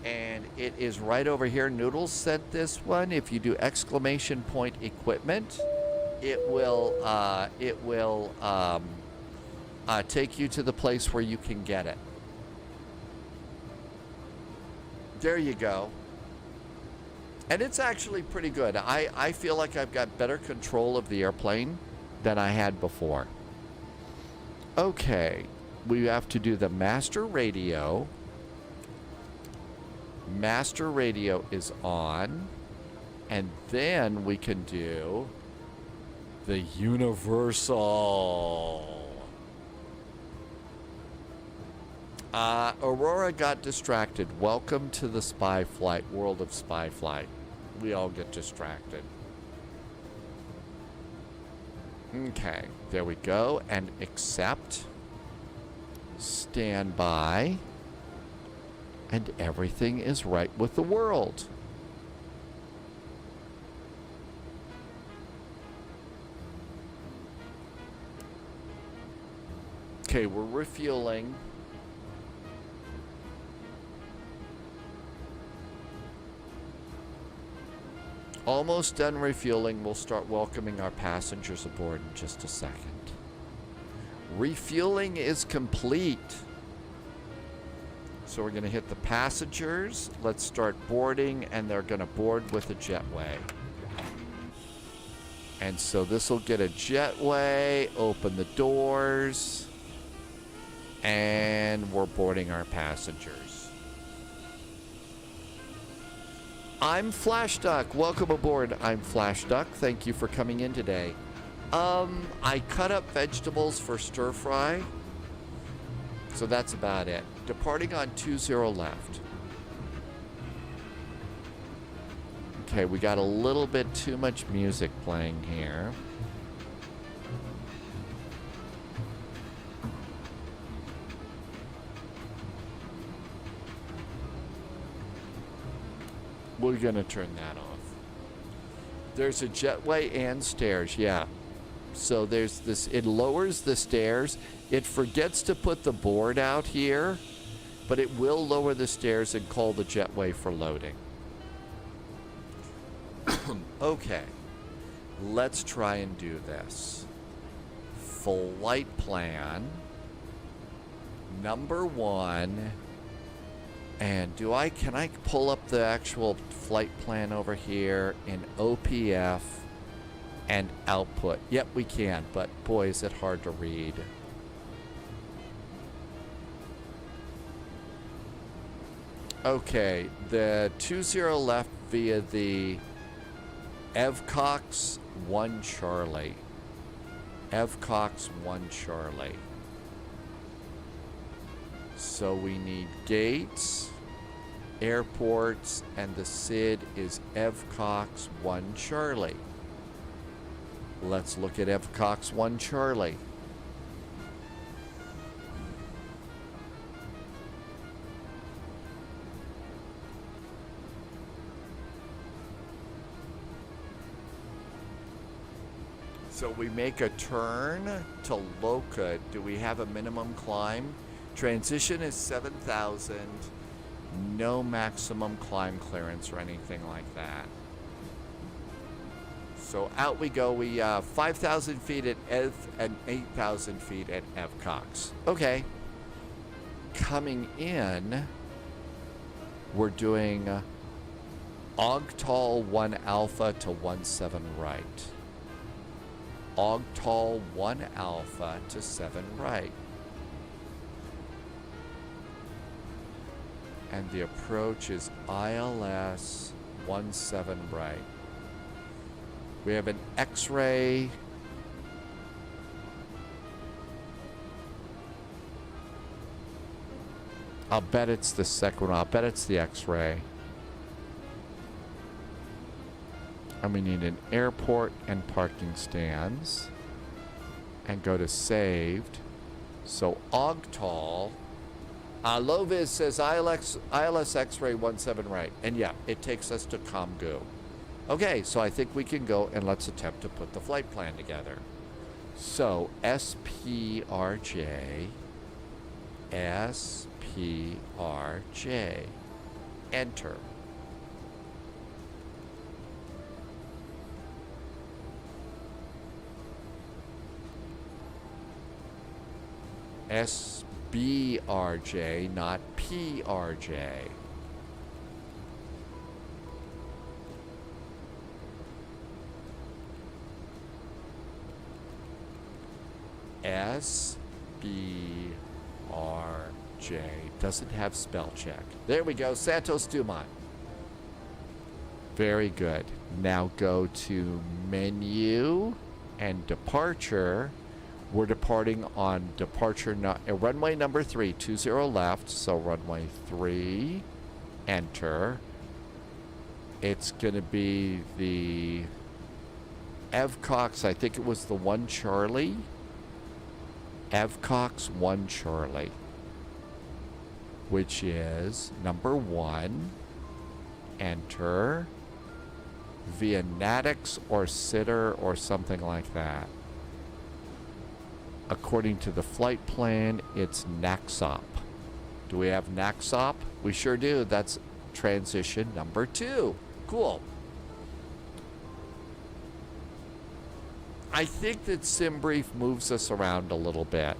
And it is right over here. Noodles sent this one. If you do exclamation point equipment, it will take you to the place where you can get it. There you go. And it's actually pretty good. I feel like I've got better control of the airplane than I had before. Okay, we have to do the master radio. Master radio is on. And then we can do the universal. Aurora got distracted. Welcome to the spy flight, world of spy flight. We all get distracted. Okay, there we go. And accept. Stand by. And everything is right with the world. Okay, we're refueling. Almost done refueling. We'll start welcoming our passengers aboard in just a second. Refueling is complete. So we're going to hit the passengers. Let's start boarding, and they're going to board with a jetway. And so this will get a jetway, open the doors, and we're boarding our passengers. I'm Flash Duck. Welcome aboard. I'm Flash Duck. Thank you for coming in today. I cut up vegetables for stir fry. So that's about it. Departing on 20 left. Okay, we got a little bit too much music playing here. We're going to turn that off. There's a jetway and stairs, yeah. So there's this, it lowers the stairs. It forgets to put the board out here, but it will lower the stairs and call the jetway for loading. Okay, let's try and do this. Flight plan, number 1. And can I pull up the actual flight plan over here in OPF and output? Yep, we can, but boy, is it hard to read. Okay, the 20 left via the Evcox 1 Charlie. Evcox 1 Charlie. So we need gates, airports, and the SID is Evcox 1 Charlie. Let's look at Evcox 1 Charlie. So we make a turn to Loca. Do we have a minimum climb? Transition is 7,000. No maximum climb clearance or anything like that. So out we go. We 5,000 feet at Ev and 8,000 feet at Evcox. Okay. Coming in, we're doing Ogtal 1 Alpha to 17 right. Ogtal 1 Alpha to 7 right. And the approach is ILS 17 right. We have an X-ray. I'll bet it's the second one. I'll bet it's the X-ray. And we need an airport and parking stands. And go to saved. So Ogtal. Loviz says ILS X-ray 17 right. And yeah, it takes us to Comgu. Okay, so I think we can go and let's attempt to put the flight plan together. So SPRJ. SPRJ. Enter. SBRJ, not PRJ. SBRJ doesn't have spell check. There we go, Santos Dumont. Very good. Now go to menu and departure. We're departing on runway number 3, 20 left, so runway 3, enter. It's going to be the Evcox, I think it was the 1 Charlie. Evcox 1 Charlie, which is number 1, enter, via Natix or Sitter or something like that. According to the flight plan, it's Naxop. Do we have Naxop? We sure do. That's transition number 2. Cool. I think that SimBrief moves us around a little bit.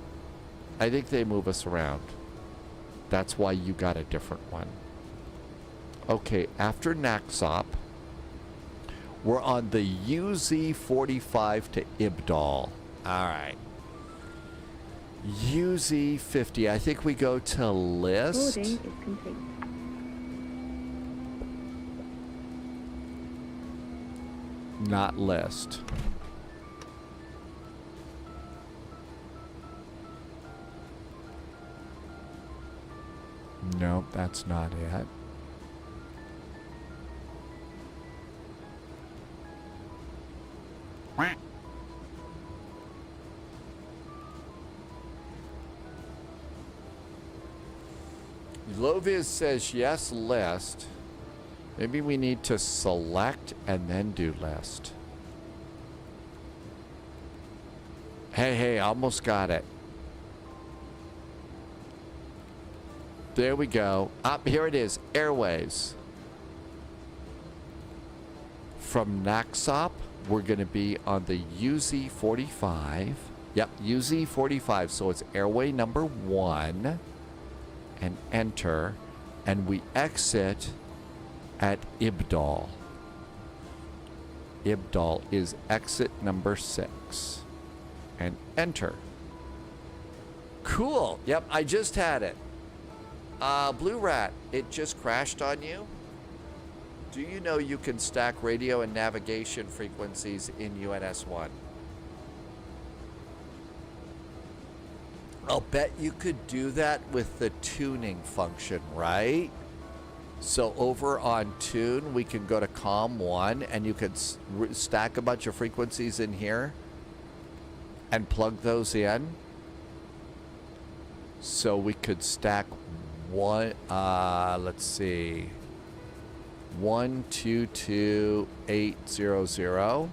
I think they move us around. That's why you got a different one. Okay, after Naxop, we're on the UZ45 to Ibdal. All right. UZ50. I think we go to list. Boarding is complete. Not list. Nope, that's not it. Loviz says yes, list. Maybe we need to select and then do list. Hey, almost got it. There we go. Up here it is. Airways. From Naxop, we're going to be on the UZ45. Yep, UZ45. So it's airway number 1. And enter. And we exit at Ibdal. Ibdal is exit number 6. And enter. Cool. Yep, I just had it. Blue Rat, it just crashed on you? Do you know you can stack radio and navigation frequencies in UNS-1? I'll bet you could do that with the tuning function, right? So over on Tune, we can go to COM 1 and you could stack a bunch of frequencies in here and plug those in. So we could stack one, let's see, 122800.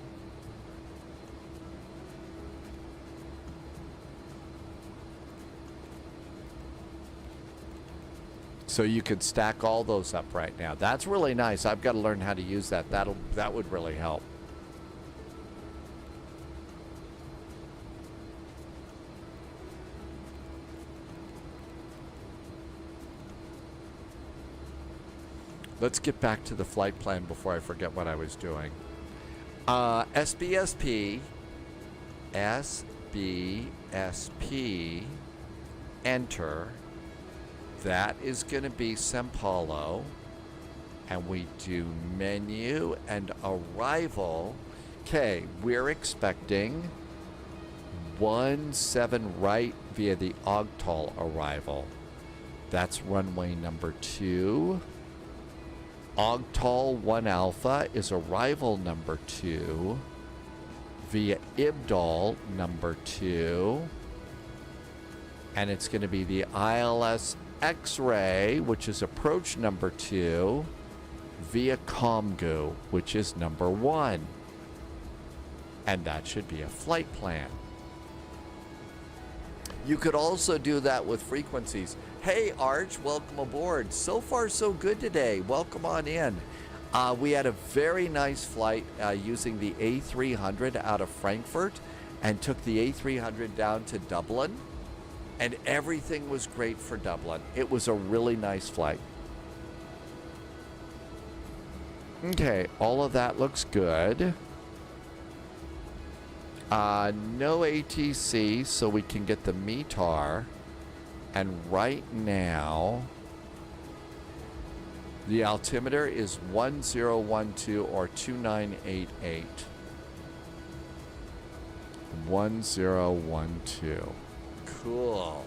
So you could stack all those up right now. That's really nice. I've got to learn how to use that. That would really help. Let's get back to the flight plan before I forget what I was doing. SBSP, enter. That is going to be Sao Paulo. And we do menu and arrival. Okay, we're expecting 17 right via the Ogtal arrival. That's runway number 2. Ogtal 1 Alpha is arrival number 2 via Ibdal number 2. And it's going to be the ILS X-Ray, which is approach number 2, via Comgu, which is number 1. And that should be a flight plan. You could also do that with frequencies. Hey, Arch, welcome aboard. So far, so good today. Welcome on in. We had a very nice flight using the A300 out of Frankfurt and took the A300 down to Dublin. And everything was great for Dublin. It was a really nice flight. Okay, all of that looks good. No ATC, so we can get the METAR. And right now, the altimeter is 1012 or 2988. 1012. Cool.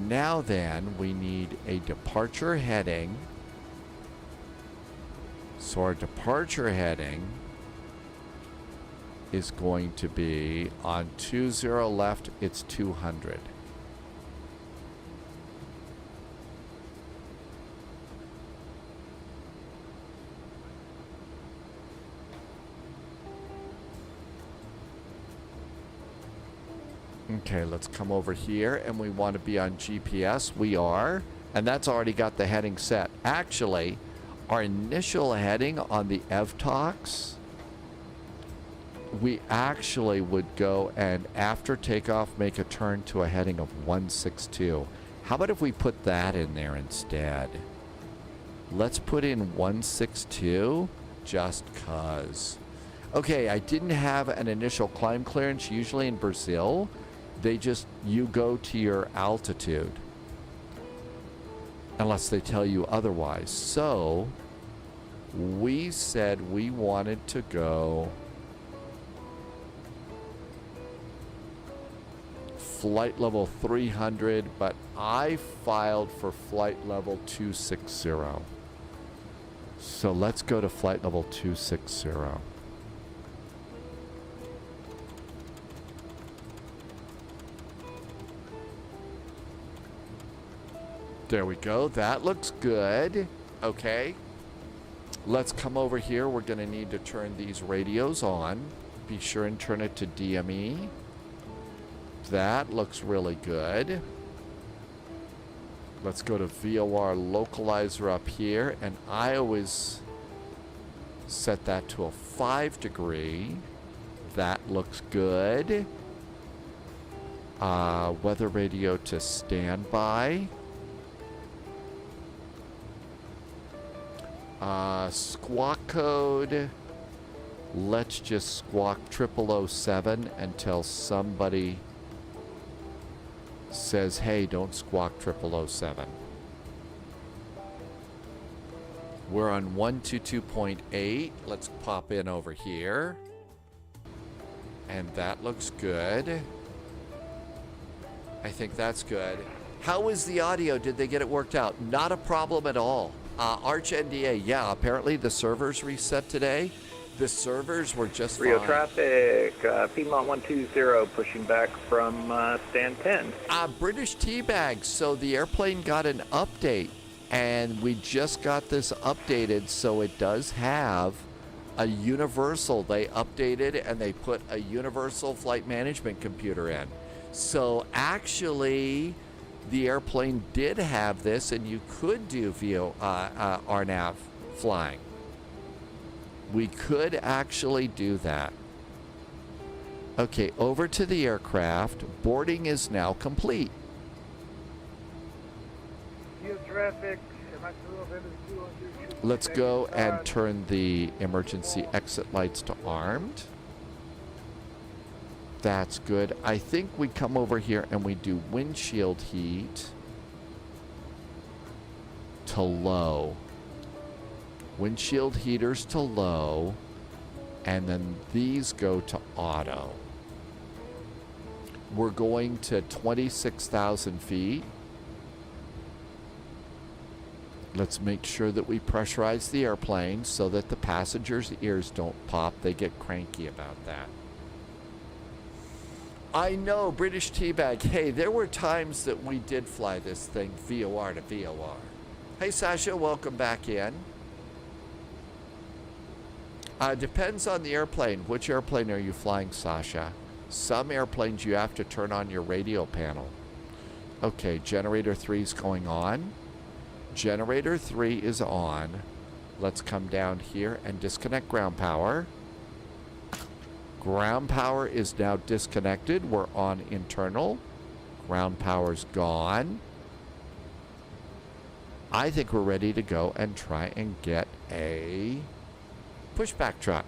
Now then, we need a departure heading. So our departure heading is going to be on 20 left, it's 200. Okay, let's come over here and we want to be on GPS. We are, and that's already got the heading set. Actually, our initial heading on the EVTOX, we actually would go and after takeoff make a turn to a heading of 162. How about if we put that in there instead? Let's put in 162 just cause. Okay, I didn't have an initial climb clearance. Usually in Brazil, you go to your altitude unless they tell you otherwise. So we said we wanted to go flight level 300, but I filed for flight level 260. So let's go to flight level 260. There we go. That looks good. Okay. Let's come over here. We're going to need to turn these radios on. Be sure and turn it to DME. That looks really good. Let's go to VOR localizer up here, and I always set that to a 5 degree. That looks good. Weather radio to standby. Squawk code. Let's just squawk 0007 until somebody says, hey, don't squawk 0007. We're on 122.8. Let's pop in over here. And that looks good. I think that's good. How is the audio? Did they get it worked out? Not a problem at all. Arch NDA, yeah, apparently the servers reset today. The servers were just Rio fine. traffic, Piedmont 120 pushing back from stand 10. British Teabag, so the airplane got an update, and we just got this updated, so it does have a universal. They updated and they put a universal flight management computer in. So actually, the airplane did have this, and you could do RNAV flying. We could actually do that. Okay, over to the aircraft. Boarding is now complete. Traffic. Let's go and turn the emergency exit lights to armed. That's good. I think we come over here and we do windshield heat to low. Windshield heaters to low. And then these go to auto. We're going to 26,000 feet. Let's make sure that we pressurize the airplane so that the passengers' ears don't pop. They get cranky about that. I know, British Teabag. Hey, there were times that we did fly this thing VOR to VOR. Hey, Sasha, welcome back in. Depends on the airplane. Which airplane are you flying, Sasha? Some airplanes you have to turn on your radio panel. Okay, generator 3 is going on. Generator 3 is on. Let's come down here and disconnect ground power. Ground power is now disconnected. We're on internal. Ground power's gone. I think we're ready to go and try and get a pushback truck.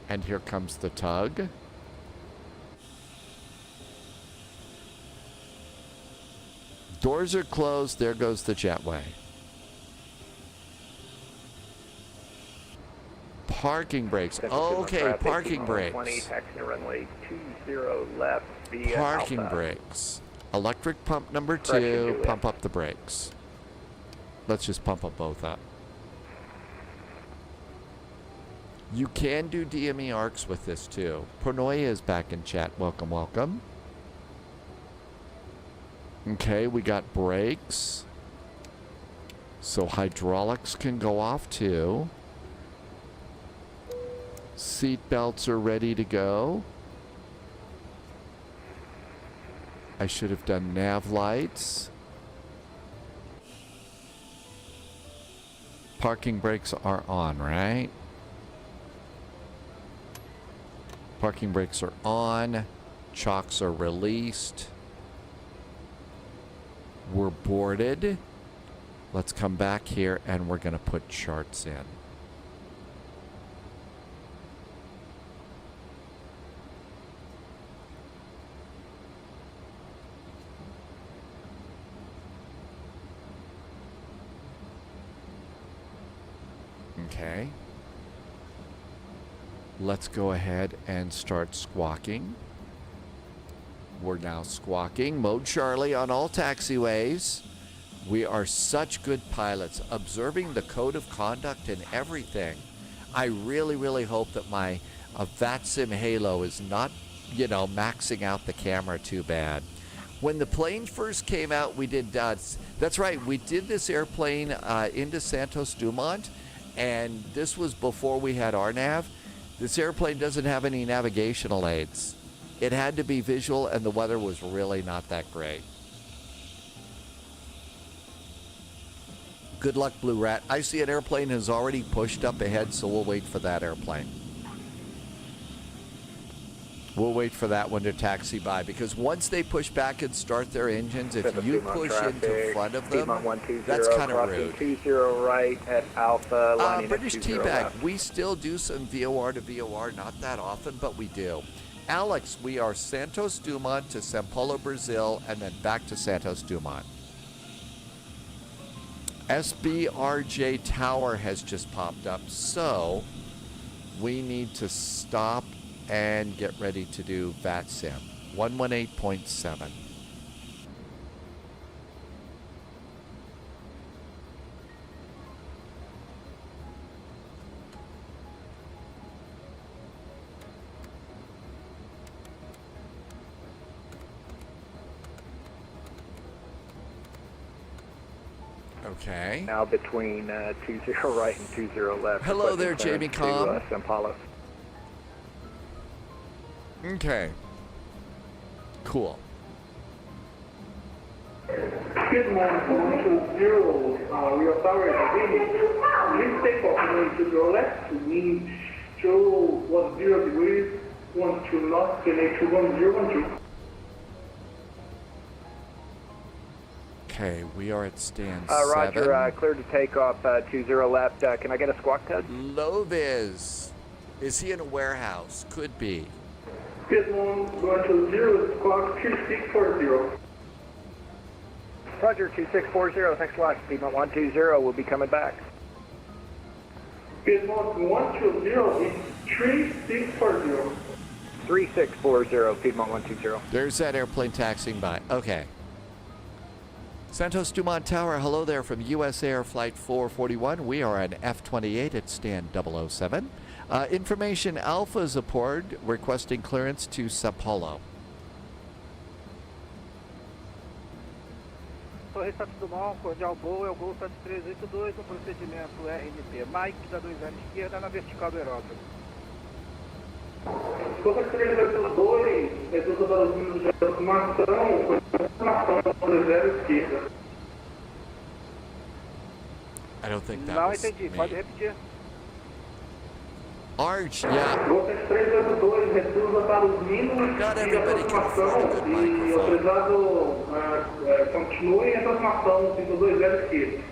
And here comes the tug. Doors are closed. There goes the jetway. Parking brakes. Okay, parking brakes. 20, taxi runway 20 left via Parking Alpha. brakes. Electric pump number 2. Pump up the brakes. Let's just pump them both up. You can do DME arcs with this too. Pronoia is back in chat. Welcome, welcome. Okay, we got brakes. So hydraulics can go off too. Seat belts are ready to go. I should have done nav lights. Parking brakes are on, right? Parking brakes are on. Chocks are released. We're boarded. Let's come back here and we're going to put charts in. Okay. Let's go ahead and start squawking. We're now squawking. Mode Charlie on all taxiways. We are such good pilots, observing the code of conduct and everything. I really, really hope that my VATSIM Halo is not, maxing out the camera too bad. When the plane first came out, we did, that's right, we did this airplane into Santos Dumont, and this was before we had RNAV. This airplane doesn't have any navigational aids. It had to be visual, and the weather was really not that great. Good luck, Blue Rat. I see an airplane has already pushed up ahead, so we'll wait for that airplane. We'll wait for that one to taxi by, because once they push back and start their engines, if you push into front of them, that's kind of rude. 20 right at Alpha, lining British at 20 Teabag, left. we still do some VOR to VOR, not that often, but we do. Alex, we are Santos Dumont to Sao Paulo, Brazil, and then back to Santos Dumont. SBRJ Tower has just popped up, so we need to stop and get ready to do VATSIM. 118.7. Okay. Now between 20 right and 20 left. Hello there, Jamie Com. To Sao Paulo. Okay. Cool. Good morning, 120. We are sorry for please take off going to your left. Wind chill was 0 degrees, 12 knots, delay 21012. Okay, we are at stand Roger, 7. cleared to take off 20 left. Can I get a squawk code? Loviz. Is he in a warehouse? Could be. Good morning, going to 0, squawk 2640. Roger, 2640, thanks a lot. Piedmont 120 will be coming back. Good morning, 120, it's 3640. 3640, Piedmont 120. There's that airplane taxiing by. Okay. Santos Dumont Tower, hello there from US Air Flight 441. We are on F28 at stand 007. Information Alpha is aboard, requesting clearance to Sao Paulo. Torre Santos Dumont, cordial Gol, é o Gol 7382, no procedimento RNP. Mike, da 2 à esquerda, na vertical do aeródromo. Escuta 382, reduz o valorzinho de aproximação, confirmação 0 esquerda. I don't think that Não was entendi, me. pode repetir. Arch, yeah. Volta 382, reduza para os mínimos de aproximação e autorizado continue em aproximação 520 esquerda.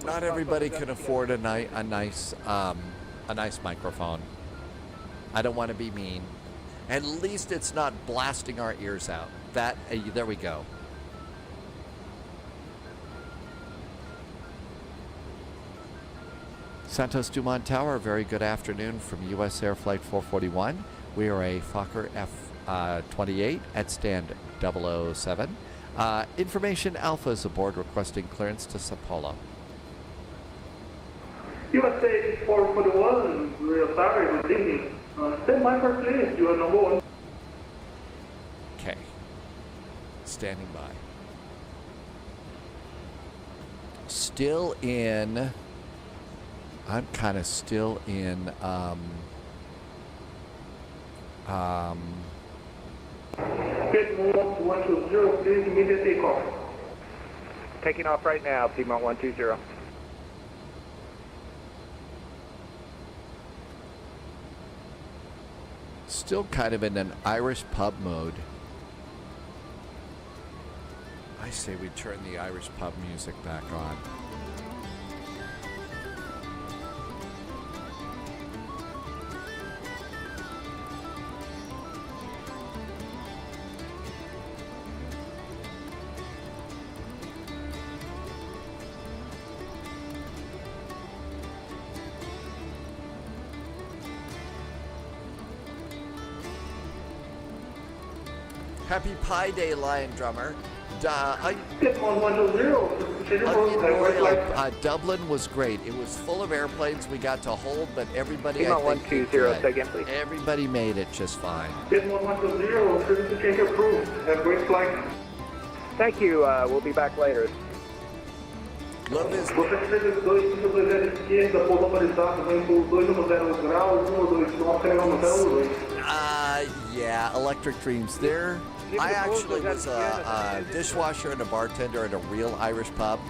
Not everybody can afford a nice microphone. I don't want to be mean. At least it's not blasting our ears out. There we go. Santos Dumont Tower, very good afternoon from US Air Flight 441. We are a Fokker F-28 at stand 007. Information Alpha is aboard, requesting clearance to Sao Paulo. USA 441, we are sorry, good evening. Stand by for please, you are number 1. Okay. Standing by. Still in... I'm kind of still in, Good morning, 120, please immediate takeoff. Taking off right now, Piedmont 120. still kind of in an Irish pub mode. I say we turn the Irish pub music back on. Happy Pi Day, Lion Drummer. Dublin was great. It was full of airplanes we got to hold, but everybody, Lima I think, 120, say again, please. everybody made it just fine. Get 110, frequency change approved. Have a great flight. Thank you. We'll be back later. Love is... Você precisa 250 esquerda, pouso autorizado, vem por 210 graus, 129, yeah, Electric Dreams. There, I actually was a dishwasher and a bartender at a real Irish pub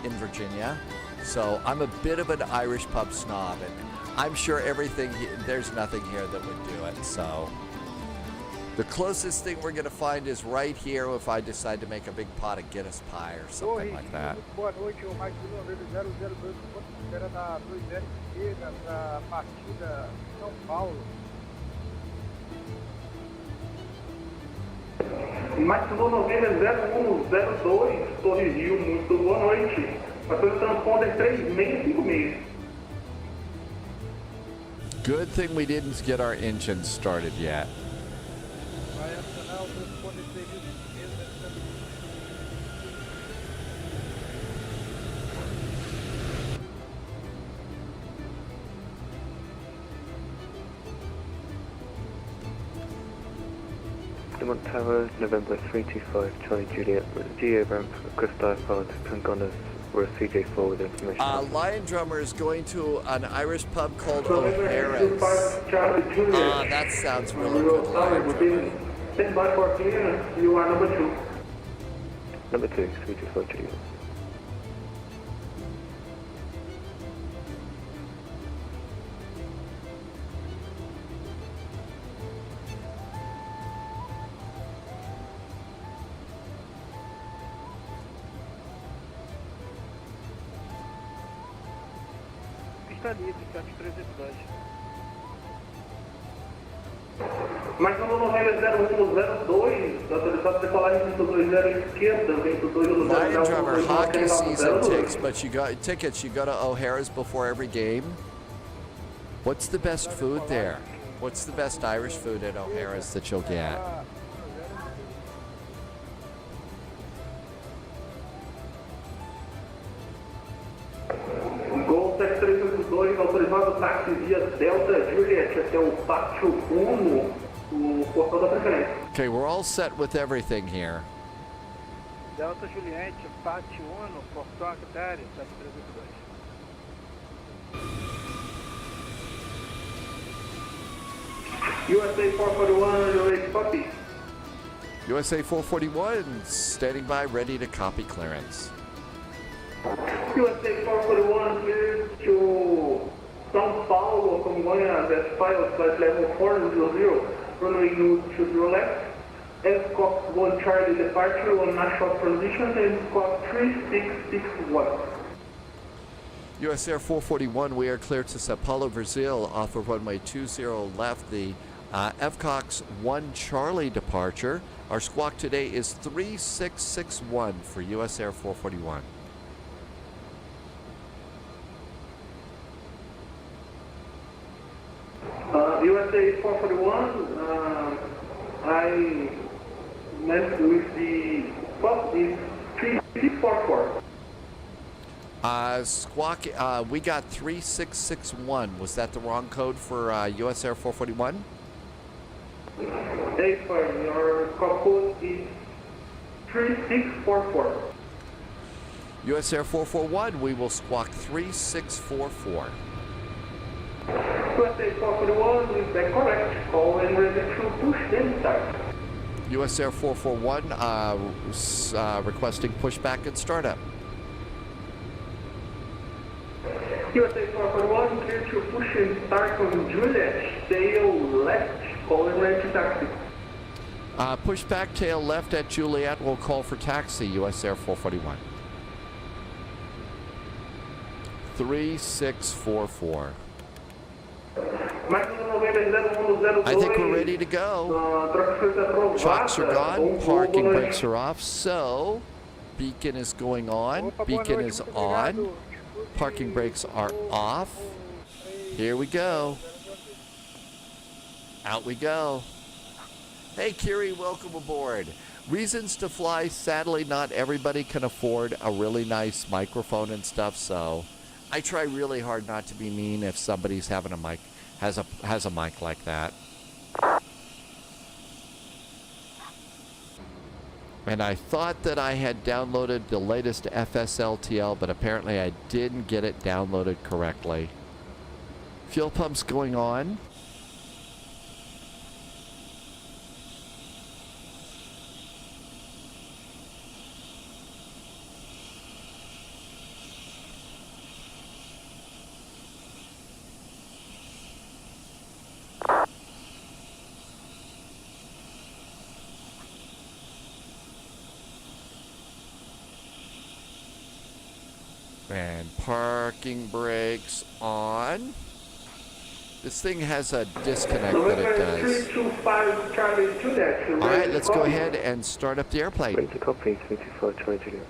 in Virginia, so I'm a bit of an Irish pub snob, and I'm sure there's nothing here that would do it, so... The closest thing we're going to find is right here if I decide to make a big pot of Guinness pie or something like that. Boa noite, o Mike 002, esperando a 20 esquerda para partida São Paulo. Mike 0102, Torre Rio, muito boa noite. Vai ser o transponder 3656. Good thing we didn't get our engine started yet. Vai acionar o transponder 3656. Dumont Tower, November 325, Charlie Juliet, GA ramp, Crystal Pod, Congonas, we're CJ4 with information. Lion Drummer is going to an Irish pub called O'Hara's. That sounds really good, Lion Drummer. Stand by for clearance, you are number 2. Number 2, 324 Juliet. Pista livre, 7302. Mais um November 0102, autorizado decolagem 520 esquerda, vento 2 Lion Drummer, hockey season tickets. You go to O'Hara's before every game. What's the best food there? What's the best Irish food at O'Hara's that you'll get? Gol 7382, autorizado táxi via Delta Juliet até o pátio 1, o portão da preferência. Okay, we're all set with everything here. Delta Juliet, Pátio 1, portão Actário, 7382. USA 441, your rate copy. USA 441 standing by, ready to copy clearance. USA 441 clear to São Paulo, Congonhas, S5, flight level 400, runway 20 left, Scope 1 Charlie departure on national transition, and Scope 3661. US Air 441, we are clear to Sao Paulo, Brazil, off of runway 20 left, the FCOX 1 Charlie departure. Our squawk today is 3661 for US Air 441. USA 441, I met with the spot is 3644. Squawk, we got 3661. Was that the wrong code for US Air 441? Hey, firm, your code is 3644. US Air 441, we will squawk 3644. USA 441 is that correct. Call and ready to push then start. US Air 441 requesting pushback and startup. USA 441 clear to push and start on Juliet, tail left, call and ready to taxi. Pushback tail left at Juliet, will call for taxi, US Air 441. 3644. I think we're ready to go. Trucks are gone, parking brakes are off, so beacon is going on, beacon is on, parking brakes are off. Here we go. Out we go. Hey Kiri, welcome aboard. Reasons to fly. Sadly, not everybody can afford a really nice microphone and stuff, so I try really hard not to be mean if somebody's having a mic, has a mic like that. And I thought that I had downloaded the latest FSLTL, but apparently I didn't get it downloaded correctly. Fuel pump's going on. And parking brakes on. This thing has a disconnect that it does. 325 Charlie Juliet. All right, let's go ahead and start up the airplane. Ready to copy, 325 Charlie Juliet.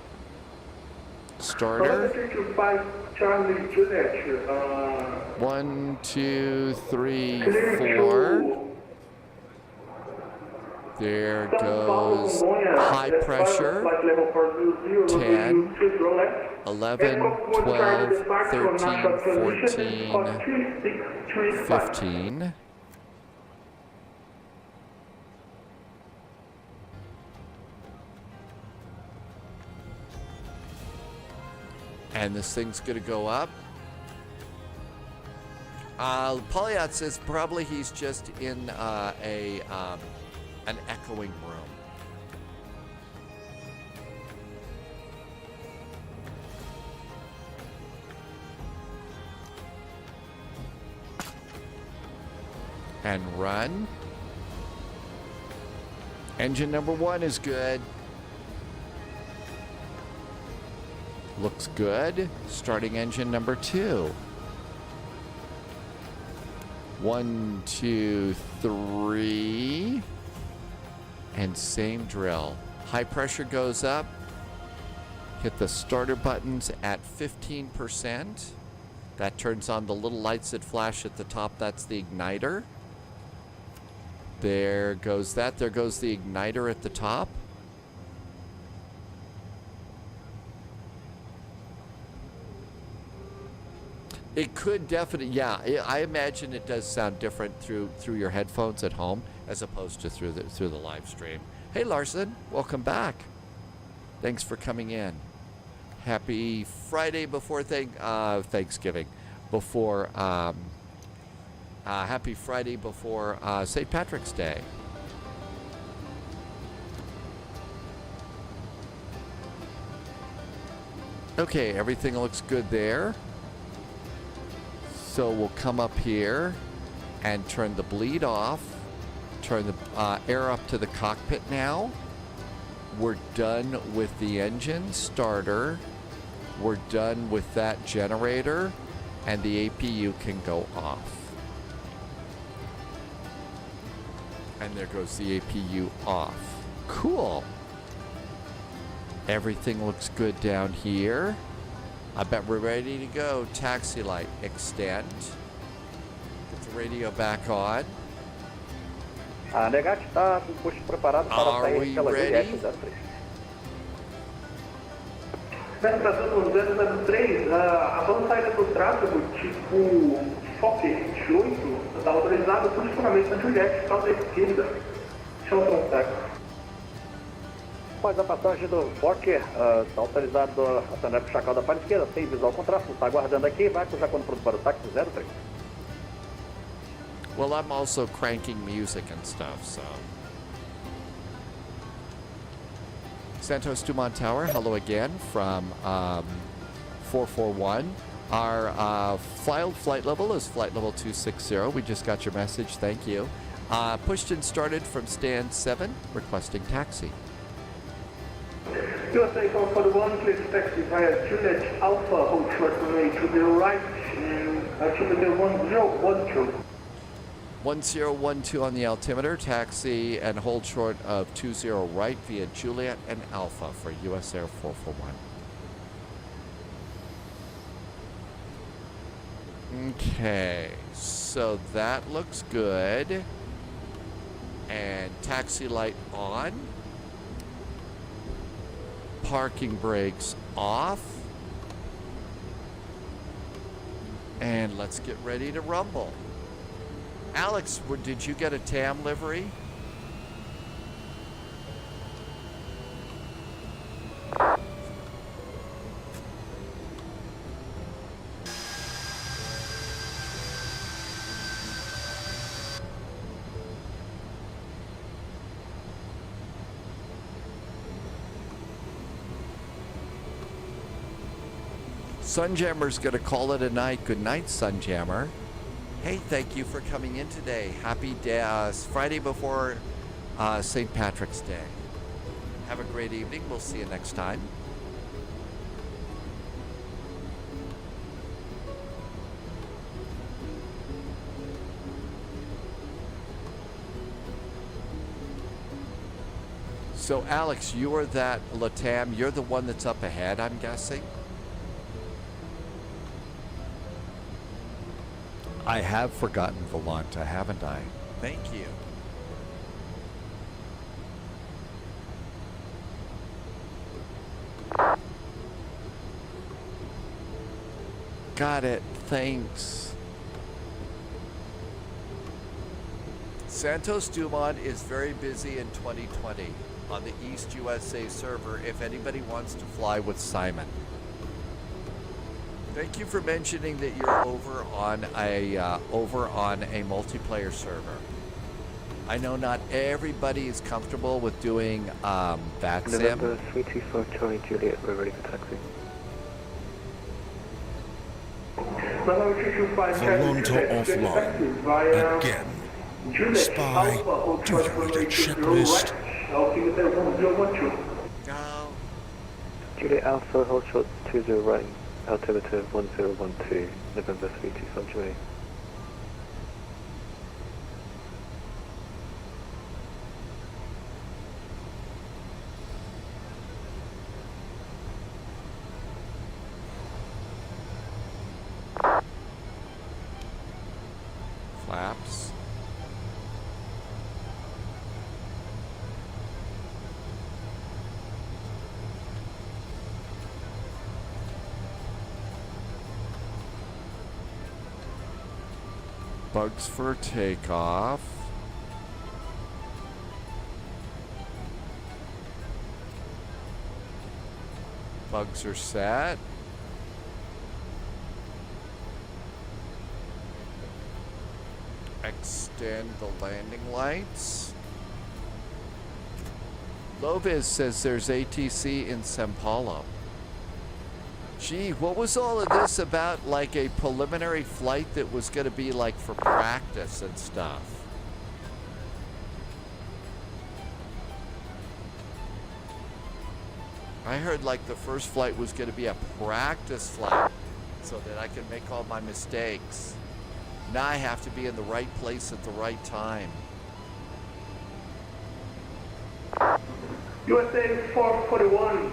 Starter. 325 Charlie Juliet. 1, 2, 3, 4. There goes high pressure. 10, 11, 12, 13, 14, 15. And this thing's gonna go up. Polyot says probably he's just in an echoing room. And run. Engine number 1 is good. Looks good. Starting engine number 2. 1, 2, 3. And same drill. High pressure goes up. Hit the starter buttons at 15%. That turns on the little lights that flash at the top. That's the igniter. There goes that. There goes the igniter at the top. It could definitely, yeah. I imagine it does sound different through your headphones at home as opposed to through the live stream. Hey Larson, welcome back. Thanks for coming in. Happy Friday before Thanksgiving. Before happy Friday before St. Patrick's Day. Okay, everything looks good there. So we'll come up here and turn the bleed off. Turn the air up to the cockpit now. We're done with the engine starter. We're done with that generator. And the APU can go off. And there goes the APU off. Cool. Everything looks good down here. I bet we're ready to go. Taxi light, extend. Get the radio back on. A Negate está com o push preparado para sair pela Juliette 03. Estação 003, a banda saída do tráfego tipo Fokker 28 está autorizada por funcionamento na Juliette, calça esquerda. Chama o contato. Após a passagem do Fokker, está autorizado a acelerar para o chacal da parte esquerda, sem visual contraste, está aguardando aqui, vai já quando pronto para o táxi 03. Well, I'm also cranking music and stuff, so. Santos Dumont Tower, hello again from 441. Our flight level is flight level 260. We just got your message, thank you. Pushed and started from stand 7, requesting taxi. USA 441, please taxi via Juliet Alpha, hold short runway to the right, and altimeter 1012. 1012 on the altimeter, taxi and hold short of 20 right via Juliet and Alpha for US Air 441. Okay, so that looks good. And taxi light on. parking brakes off. And let's get ready to rumble. Alex, did you get a TAM livery? Sunjammer's gonna call it a night. Good night, Sunjammer. Hey, thank you for coming in today. Happy day, Friday before St. Patrick's Day. Have a great evening. We'll see you next time. So, Alex, you're that Latam. You're the one that's up ahead, I'm guessing? I have forgotten Volanta, haven't I? Thank you. Got it. Thanks. Santos Dumont is very busy in 2020 on the East USA server if anybody wants to fly with Simon. Thank you for mentioning that you're over on a multiplayer server. I know not everybody is comfortable with doing VATSIM. November 324 Charlie Juliet, we're ready for taxi. Volanta offline. Again. Spy. Do you need a checklist? No. Juliet Alpha, hold short 20 right. Altimeter 1012, November 325 Juliet. Flaps. Bugs for takeoff. Bugs are set. Extend the landing lights. Lovis says there's ATC in Sao Paulo. Gee, what was all of this about, like a preliminary flight that was going to be like for practice and stuff? I heard like the first flight was going to be a practice flight so that I could make all my mistakes. Now I have to be in the right place at the right time. USA 441.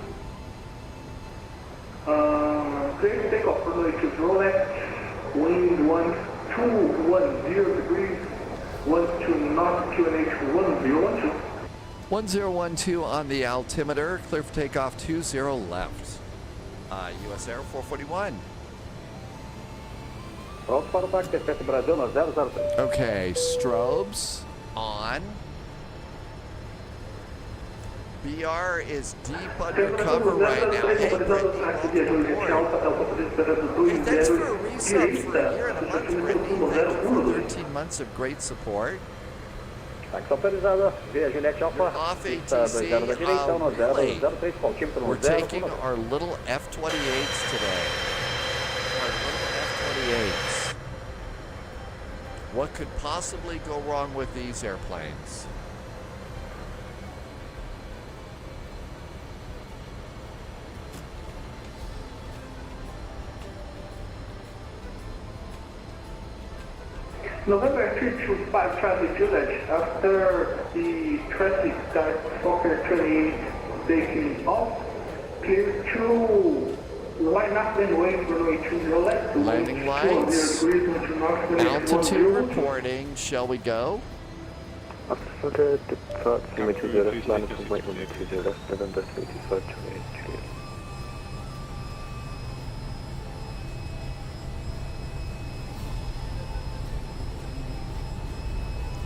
Clear takeoff runway 20 left, wind 1210 degrees, 12 knots, QNH 1012. 1012 on the altimeter, clear for takeoff 20 left. US Air 441. Okay, strobes on. BR is deep undercover right now. Hey, Brittany, welcome aboard. Hey, thanks for a resub for a year and a month, Brittany. Thank you for 13 months of great support. We're off ATC. We're taking our little F-28s today. Our little F-28s. What could possibly go wrong with these airplanes? November 325 traffic village. After the traffic starts Fokker 28 taking off, clear to line up and wait runway 20 left. Landing lights. Altitude reporting. Shall we go? After depart from 20 left, line from White 120 left, November 325, 28 Juliet.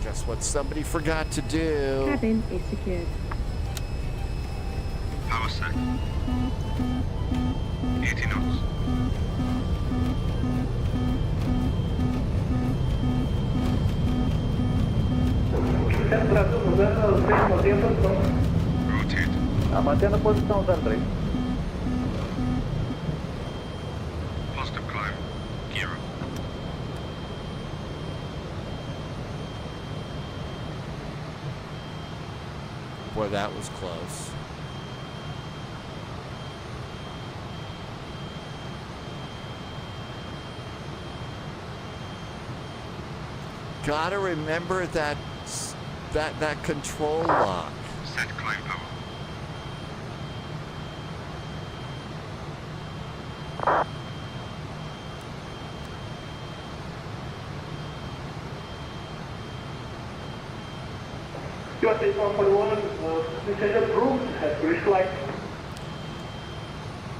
Guess what somebody forgot to do? Cabin is secured. Power set. 80 knots. Rotate. Mantendo a posição 03. Positive climb. Gear up. Boy, that was close. Gotta remember that control lock. Set climb power. USA 141, message approved, has green light.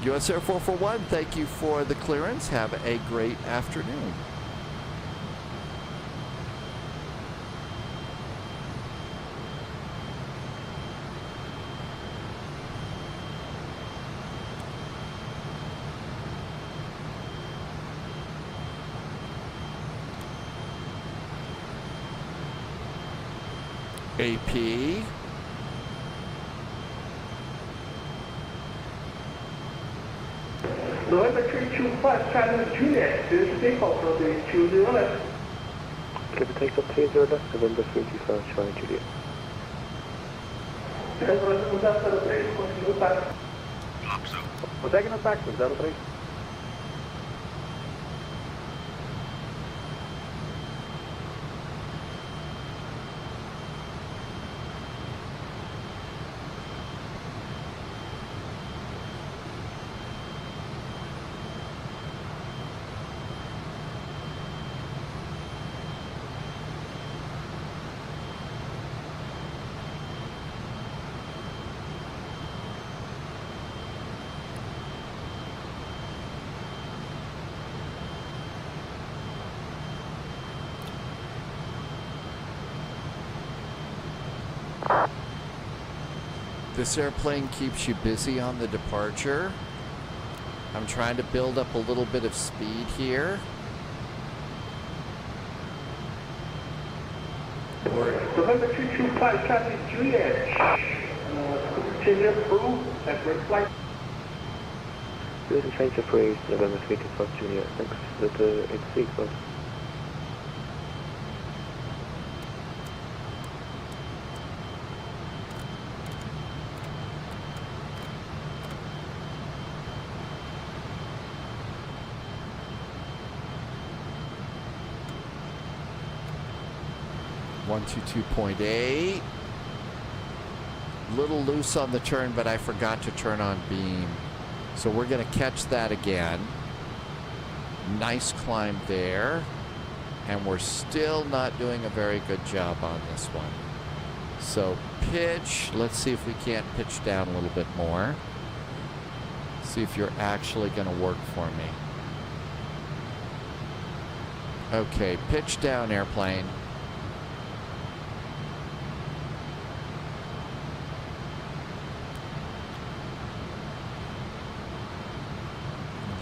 US Air 441, thank you for the clearance. Have a great afternoon. AP. November 325, China Juliet, this is takeoff from the 20 left. Give a take up 30 left, November 325, Charlie Juliet. Flaps up. We're taking it back from 03. This airplane keeps you busy on the departure. I'm trying to build up a little bit of speed here. November 325, China Juliet, change approved, has green light. Good and change approved, November 325, Juliet. Thanks for the sequence. .8. Little loose on the turn, but I forgot to turn on beam. So we're going to catch that again. Nice climb there. And we're still not doing a very good job on this one. So pitch. Let's see if we can't pitch down a little bit more. See if you're actually going to work for me. Okay, pitch down, airplane.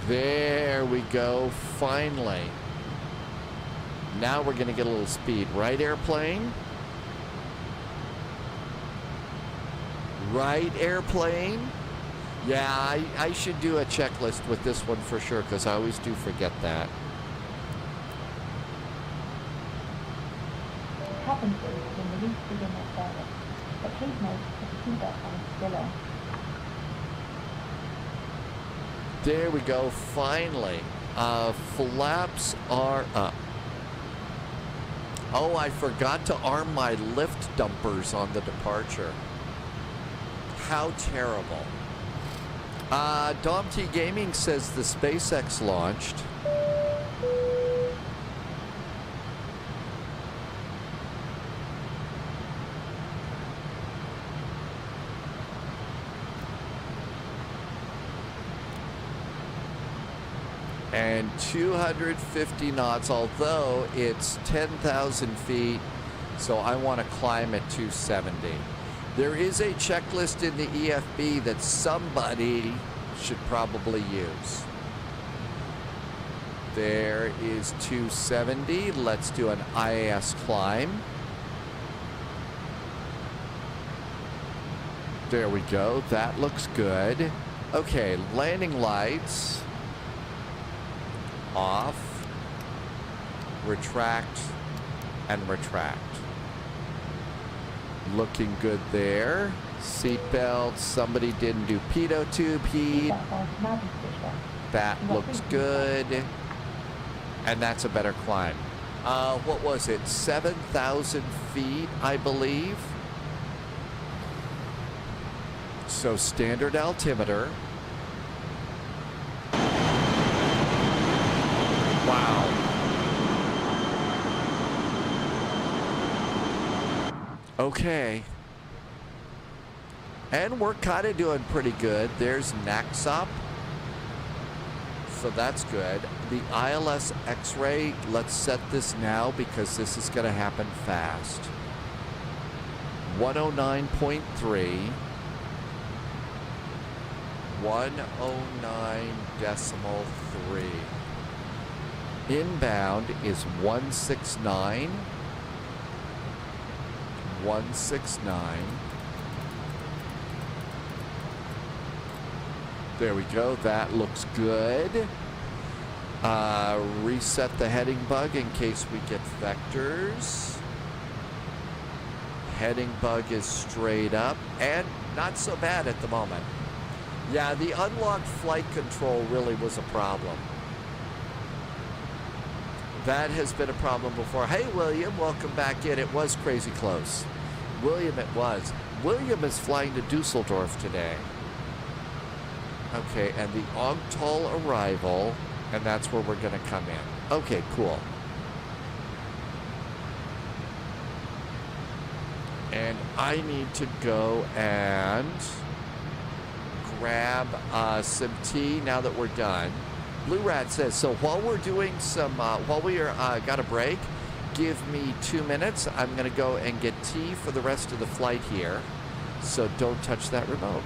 There we go, finally. Now we're going to get a little speed. Right, airplane? Right, airplane? Yeah, I should do a checklist with this one for sure, because I always do forget that. Cabin crew has been released within their service, but please note that the seatbelt sign is still on. There we go, finally. Flaps are up. Oh, I forgot to arm my lift dumpers on the departure. How terrible. Dom T Gaming says the SpaceX launched. And 250 knots, although it's 10,000 feet, so I want to climb at 270. There is a checklist in the EFB that somebody should probably use. There is 270. Let's do an IAS climb. There we go. That looks good. Okay, landing lights. Off. Retract and retract. Looking good there. Seatbelt. Somebody didn't do pitot tube heat. That looks good. And that's a better climb. What was it? 7,000 feet, I believe. So standard altimeter. Wow. Okay. And we're kind of doing pretty good. There's NACSOP. So that's good. The ILS X-ray, let's set this now because this is going to happen fast. 109.3. 109.3. Inbound is 169. 169. There we go. That looks good. Reset the heading bug in case we get vectors. Heading bug is straight up and not so bad at the moment. Yeah, the unlocked flight control really was a problem. That has been a problem before. Hey, William, welcome back in. It was crazy close. William, it was. William is flying to Dusseldorf today. Okay, and the Ogtal arrival, and that's where we're going to come in. Okay, cool. And I need to go and grab some tea now that we're done. Blue Rat says, so while we're doing some, while we are got a break, give me 2 minutes. I'm going to go and get tea for the rest of the flight here. So don't touch that remote.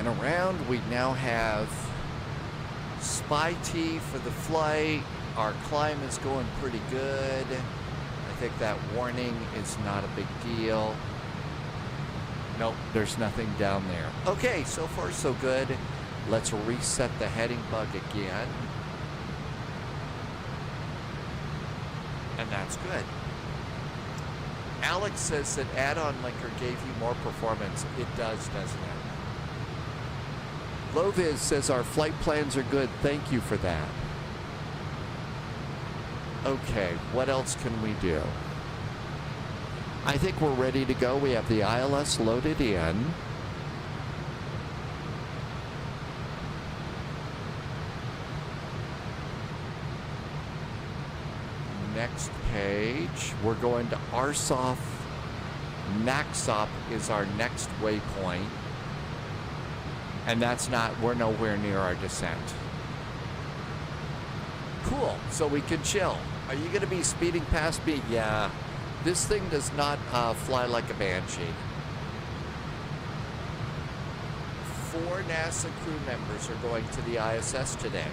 around. We now have Spy T for the flight. Our climb is going pretty good. I think that warning is not a big deal. Nope, there's nothing down there. Okay, so far so good. Let's reset the heading bug again. And that's good. Alex says that add-on linker gave you more performance. It does, doesn't it? Loviz says our flight plans are good. Thank you for that. Okay, what else can we do? I think we're ready to go. We have the ILS loaded in. Next page, we're going to Arsov. Naxop is our next waypoint. And that's not, we're nowhere near our descent. Cool, so we can chill. Are you going to be speeding past me? Yeah. This thing does not fly like a Banshee. 4 NASA crew members are going to the ISS today.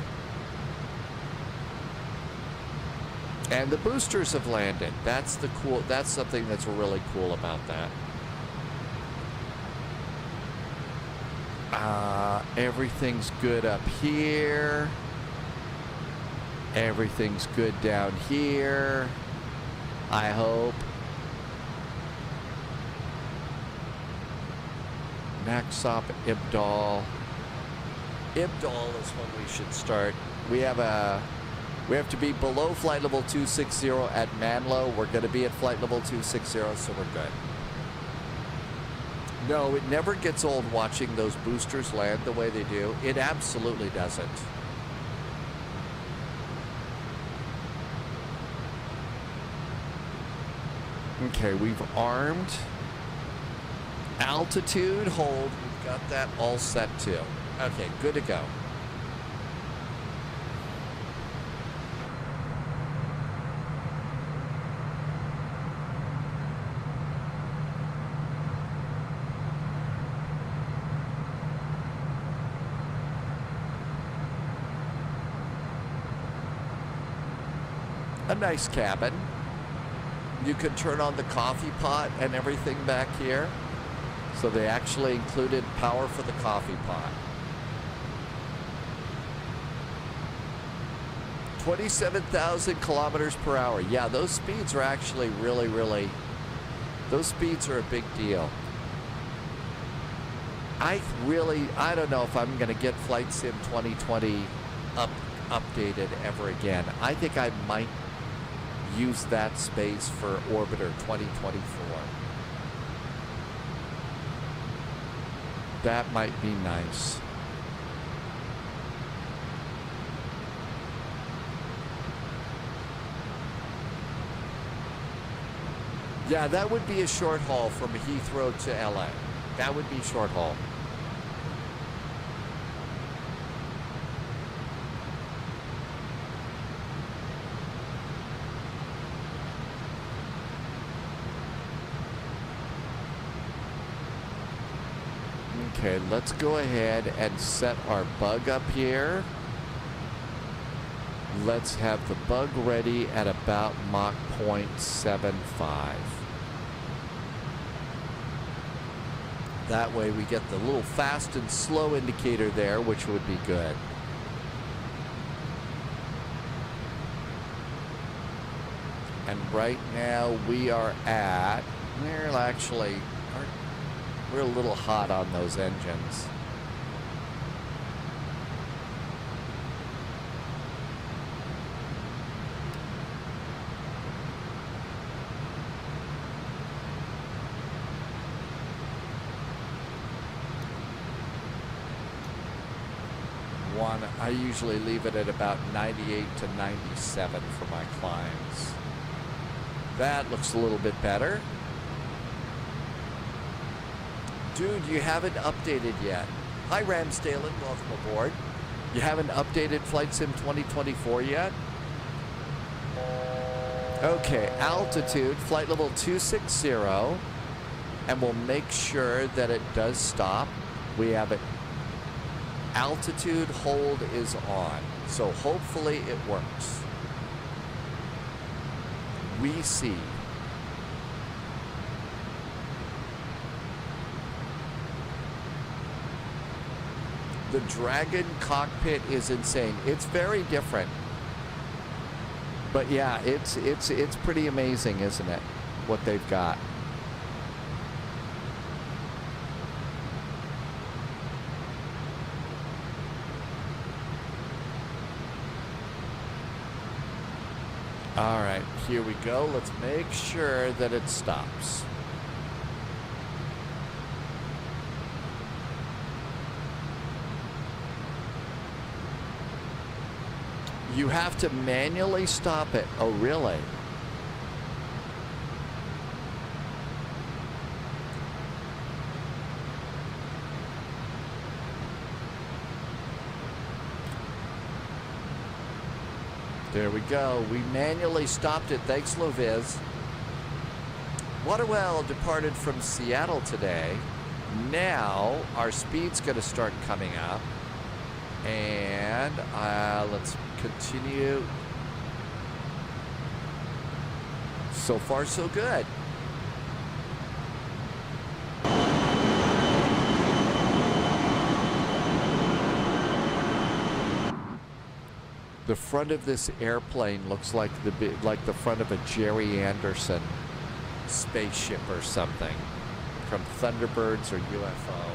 And the boosters have landed. That's the cool, that's something that's really cool about that. Everything's good up here. Everything's good down here, I hope. Naxop, Ibdal. Ibdal is when we should start. We have to be below flight level 260 at Manlow. We're going to be at flight level 260, so we're good. No, it never gets old watching those boosters land the way they do. It absolutely doesn't. Okay, we've armed. Altitude, hold. We've got that all set too. Okay, good to go. A nice cabin. You could turn on the coffee pot and everything back here. So they actually included power for the coffee pot. 27,000 kilometers per hour. Yeah, those speeds are actually really, those speeds are a big deal. I don't know if I'm going to get Flight Sim 2020 updated ever again. I think I might use that space for Orbiter 2024. That might be nice. Yeah, that would be a short haul from Heathrow to LA. That would be short haul. Okay, let's go ahead and set our bug up here. Let's have the bug ready at about Mach 0.75. That way we get the little fast and slow indicator there, which would be good. And right now we are at, we're a little hot on those engines. I usually leave it at about 98 to 97 for my climbs. That looks a little bit better. Dude, you haven't updated yet. Hi, Ramsdalen. Welcome aboard. You haven't updated Flight Sim 2024 yet? Okay, altitude, flight level 260. And we'll make sure that it does stop. We have it altitude hold is on, so hopefully it works. We see. The Dragon cockpit is insane. It's very different. But yeah, it's pretty amazing, isn't it? What they've got. All right, here we go. Let's make sure that it stops. You have to manually stop it. Oh, really? There we go. We manually stopped it. Thanks, Loviz. Waterwell departed from Seattle today. Now our speed's going to start coming up. And let's continue. So far, so good. The front of this airplane looks like the front of a Jerry Anderson spaceship or something from Thunderbirds or UFO.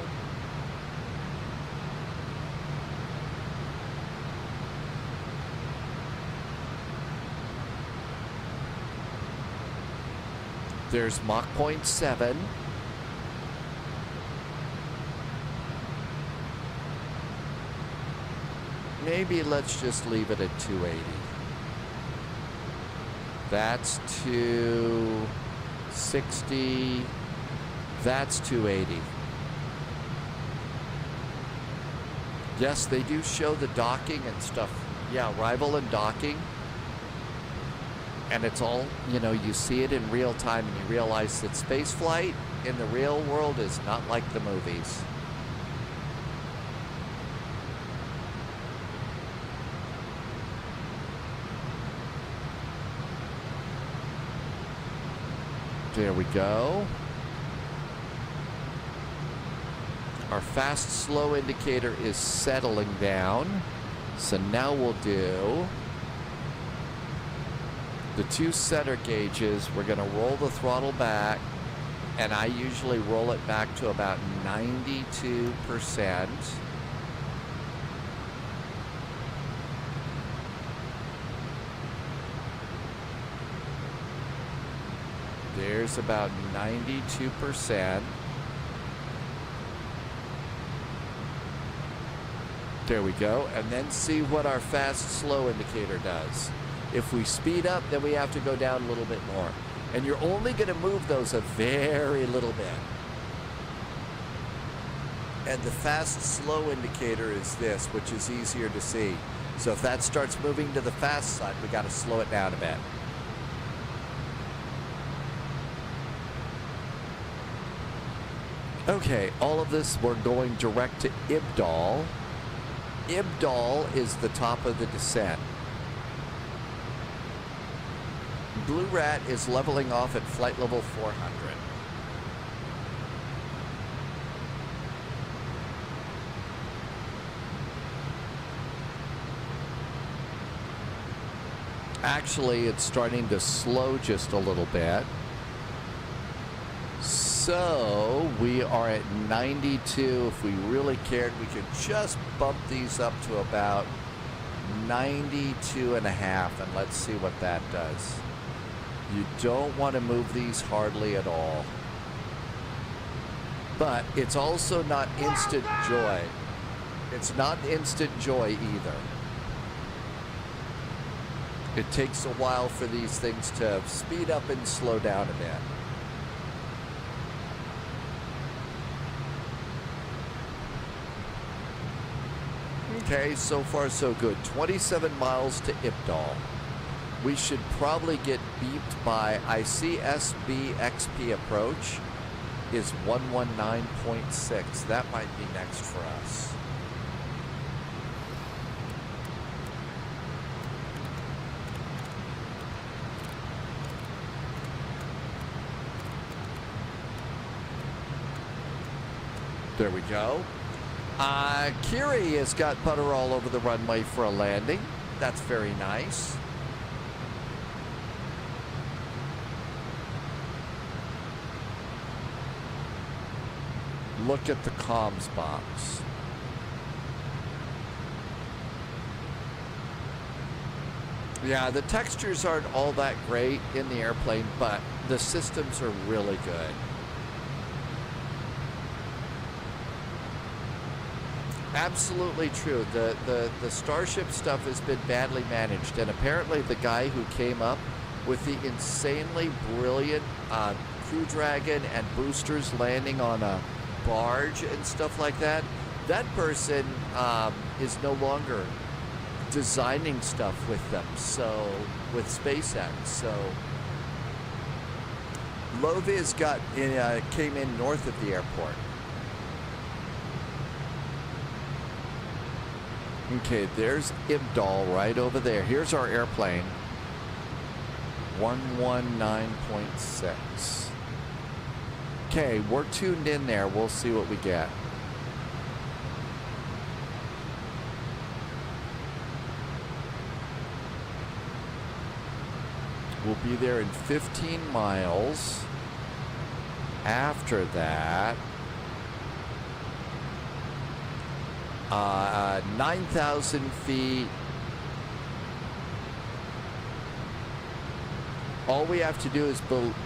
There's Mach 0.7. Maybe let's just leave it at 280. That's 260. That's 280. Yes, they do show the docking and stuff. Yeah, arrival and docking. And it's all, you know, you see it in real time and you realize that space flight in the real world is not like the movies. There we go. Our fast slow indicator is settling down. So now we'll do the two center gauges. We're going to roll the throttle back, and I usually roll it back to about 92%. There's about 92%. There we go. And then see what our fast slow indicator does. If we speed up, then we have to go down a little bit more. And you're only going to move those a very little bit. And the fast slow indicator is this, which is easier to see. So if that starts moving to the fast side, we got to slow it down a bit. Okay, all of this, we're going direct to IBDAL. IBDAL is the top of the descent. Blue Rat is leveling off at flight level 400. Actually, it's starting to slow just a little bit. So we are at 92. If we really cared, we could just bump these up to about 92.5, and let's see what that does. You don't want to move these hardly at all. But it's also not instant joy. It's not instant joy either. It takes a while for these things to speed up and slow down a bit. Okay, so far so good. 27 miles to IBDAL. We should probably get beeped by ICSB XP approach is 119.6. That might be next for us. There we go. Kiri has got butter all over the runway for a landing. That's very nice. Look at the comms box. Yeah, the textures aren't all that great in the airplane, but the systems are really good. Absolutely true. The Starship stuff has been badly managed, and apparently the guy who came up with the insanely brilliant Crew Dragon and boosters landing on a barge and stuff like that, that person is no longer designing stuff with them, so with SpaceX. So Loviz came in north of the airport. Okay, there's Ibdal right over there. Here's our airplane. 119.6. Okay, we're tuned in there. We'll see what we get. We'll be there in 15 miles. After that, 9,000 feet. All we have to do is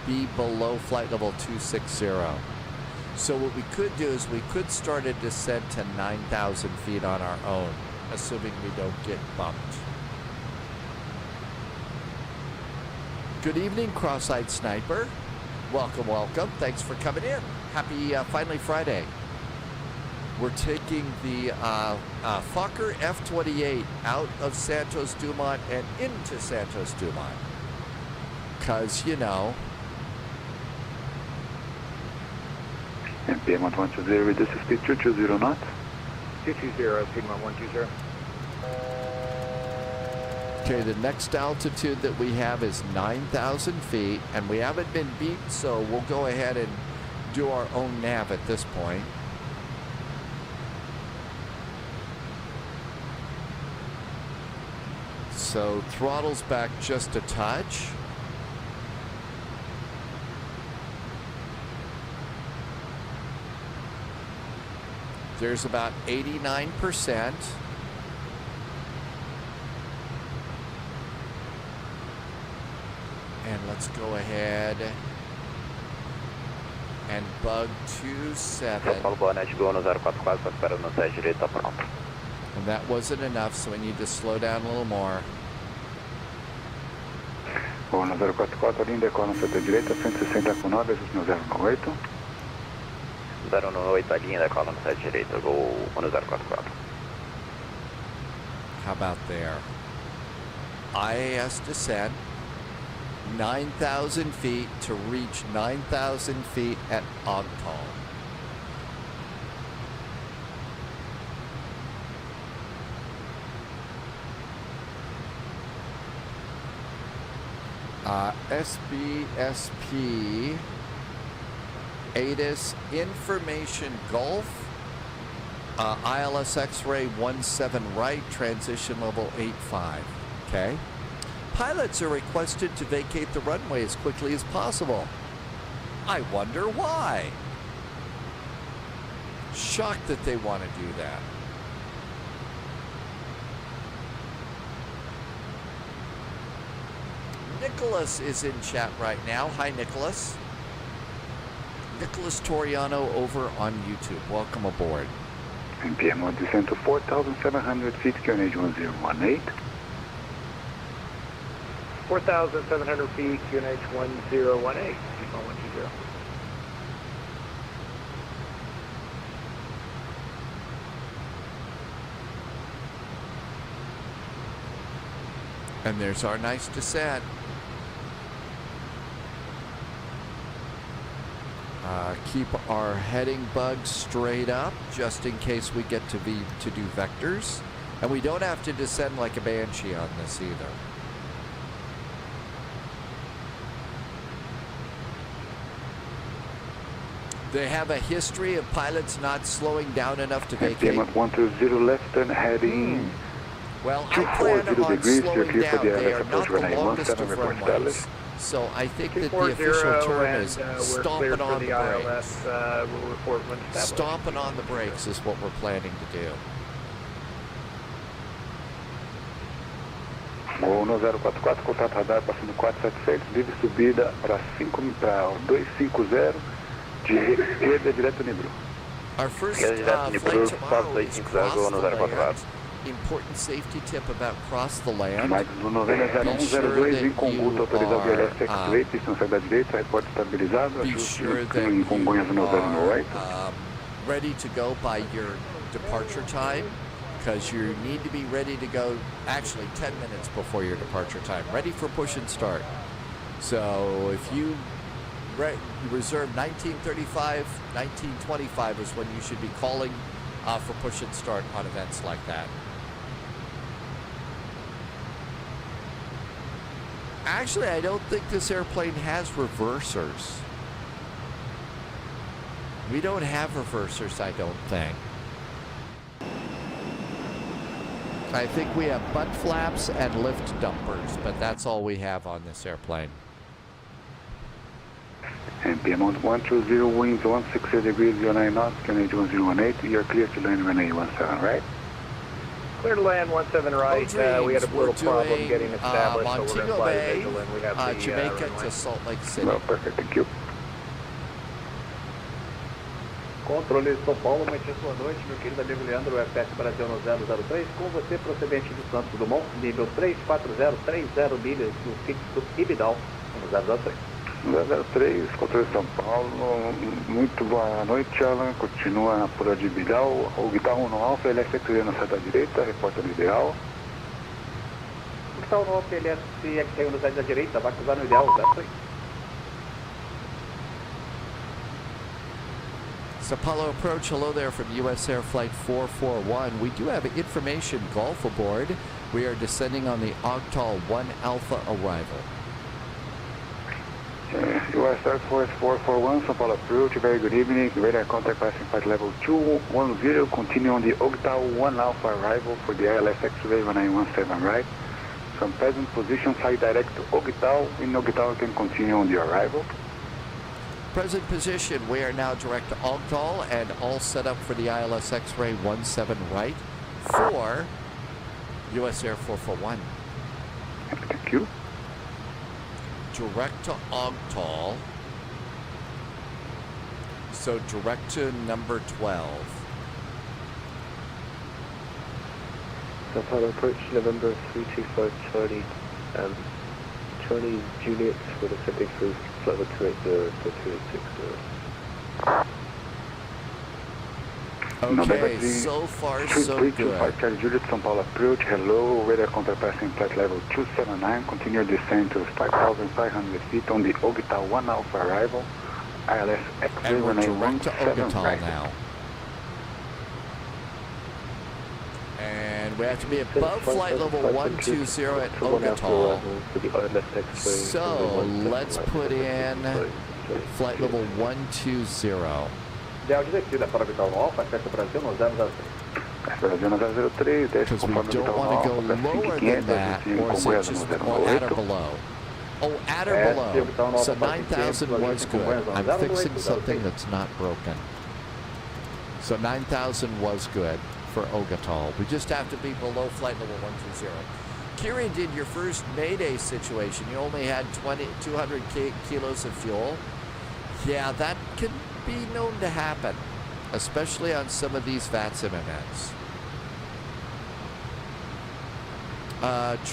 be below flight level 260. So what we could do is we could start a descent to 9,000 feet on our own, assuming we don't get bumped. Good evening, Cross-Eyed Sniper. Welcome, welcome. Thanks for coming in. Happy finally Friday. We're taking the Fokker F28 out of Santos Dumont and into Santos Dumont. Because, you know. MPM 120, reduce speed 220 knots. 220, Sigma 120. Okay, the next altitude that we have is 9,000 feet, and we haven't been beeped, so we'll go ahead and do our own nav at this point. So throttle's back just a touch. There's about 89%. And let's go ahead and bug 27. And that wasn't enough, so we need to slow down a little more. 1044, linha com 7 direita, 160 com 9, ajuste no 098. 098, linha com 7 direita, go 1044. How about there? IAS descent, 9,000 feet to reach 9,000 feet at Ogtal. SBSP, ATIS, Information Gulf, ILS X-ray 17 right, transition level 85. Okay. Pilots are requested to vacate the runway as quickly as possible. I wonder why. Shocked that they want to do that. Nicholas is in chat right now. Hi, Nicholas. Nicholas Toriano over on YouTube. Welcome aboard. MPM 1 descent to 4,700 feet, QNH 1018. 4,700 feet, QNH 1018, Sigma 120. And there's our nice descent. Keep our heading bugs straight up, just in case we get to do vectors. And we don't have to descend like a Banshee on this either. They have a history of pilots not slowing down enough to vacate. PM 120 left turn heading. Well, I plan 240 on degrees, you're slowing clear for down. the They ILS are approach not the runway longest 17, of report runways. established. So I think that the 240 official term and, is we're stomping cleared for on the the ILS. brakes. We'll report when established. Stomping on the brakes is what we're planning to do. 1044, contato radar passando 4700, livre subida para 250, de esquerda direto Nibru. Our first flight tomorrow is cross the land. Important safety tip about cross the land. Mike do 900102 em Conguto, autorizado ILS X-Ray, pista na saída direita, reporte estabilizado, ajuste em Congonhas no right. Ready to go by your departure time, because you need to be ready to go actually 10 minutes before your departure time, ready for push and start. So if you reserve 1935, 1925 is when you should be calling for push and start on events like that. Actually, I don't think this airplane has reversers. We don't have reversers, I don't think. I think we have butt flaps and lift dumpers, but that's all we have on this airplane. And PM 120, winds 160 degrees, 09 knots, Canadian 1018, you're clear to land runway 17, right? Clear to land 17 right. We had a little problem getting established, so we're going to fly to Vigilant. We have the Jamaica to Salt Lake City. Well, perfect, thank you. Controle São Paulo, muito boa noite, meu querido amigo Leandro, FS Brasil no 003, com você procedente de Santos Dumont, nível 34030 milhas no fixo iniBuilds, no 003. 003, controle São Paulo, muito boa noite, Alan, continua por de Bidal, o guitarra 1 Alfa, ele é efetuado na saída direita, reporta no ideal. O guitarra 1 Alfa, ele é saiu na saída direita, vai cruzar no ideal, 03. So Apollo approach, hello there from US Air Flight 441. We do have information Golf aboard. We are descending on the Octal 1 Alpha arrival. US Air Force 441, São Paulo approach, very good evening. Radar contact passing flight level 210, continue on the Octal 1 Alpha arrival for the ILS X-Ray 1917, right? From present position, fly direct to Octal. In Octal, you can continue on the arrival. Present position, we are now direct to Ogtal and all set up for the ILS X-Ray 17 right for US Air 441. Thank you. Direct to Ogtal. So direct to number 12. São Paulo approach November 325 Charlie, Charlie Juliet with a setting through flight level 280 to 3860. Okay, so far so good. 325 Charlie Juliet, São Paulo approach, hello, radar contact passing flight level 279, continue descent to 5,500 feet on the Ogtal 1 Alpha arrival, ILS X-Ray and we're direct to 1917 Ogtal right. now. And we have to be above flight level 120 at Ogtal. So let's put in flight level 120. Ideal descida para Vital Alfa, FS Brasil no 003. Because we don't want to go lower than that, or is it just at or below? Oh, at or below. So 9,000 was good. I'm fixing something that's not broken. So 9,000 was good for Ogtal. We just have to be below flight level 120. Kieran did your first Mayday situation. You only had 200 kilos of fuel. Yeah, that can be known to happen, especially on some of these VATSIM events.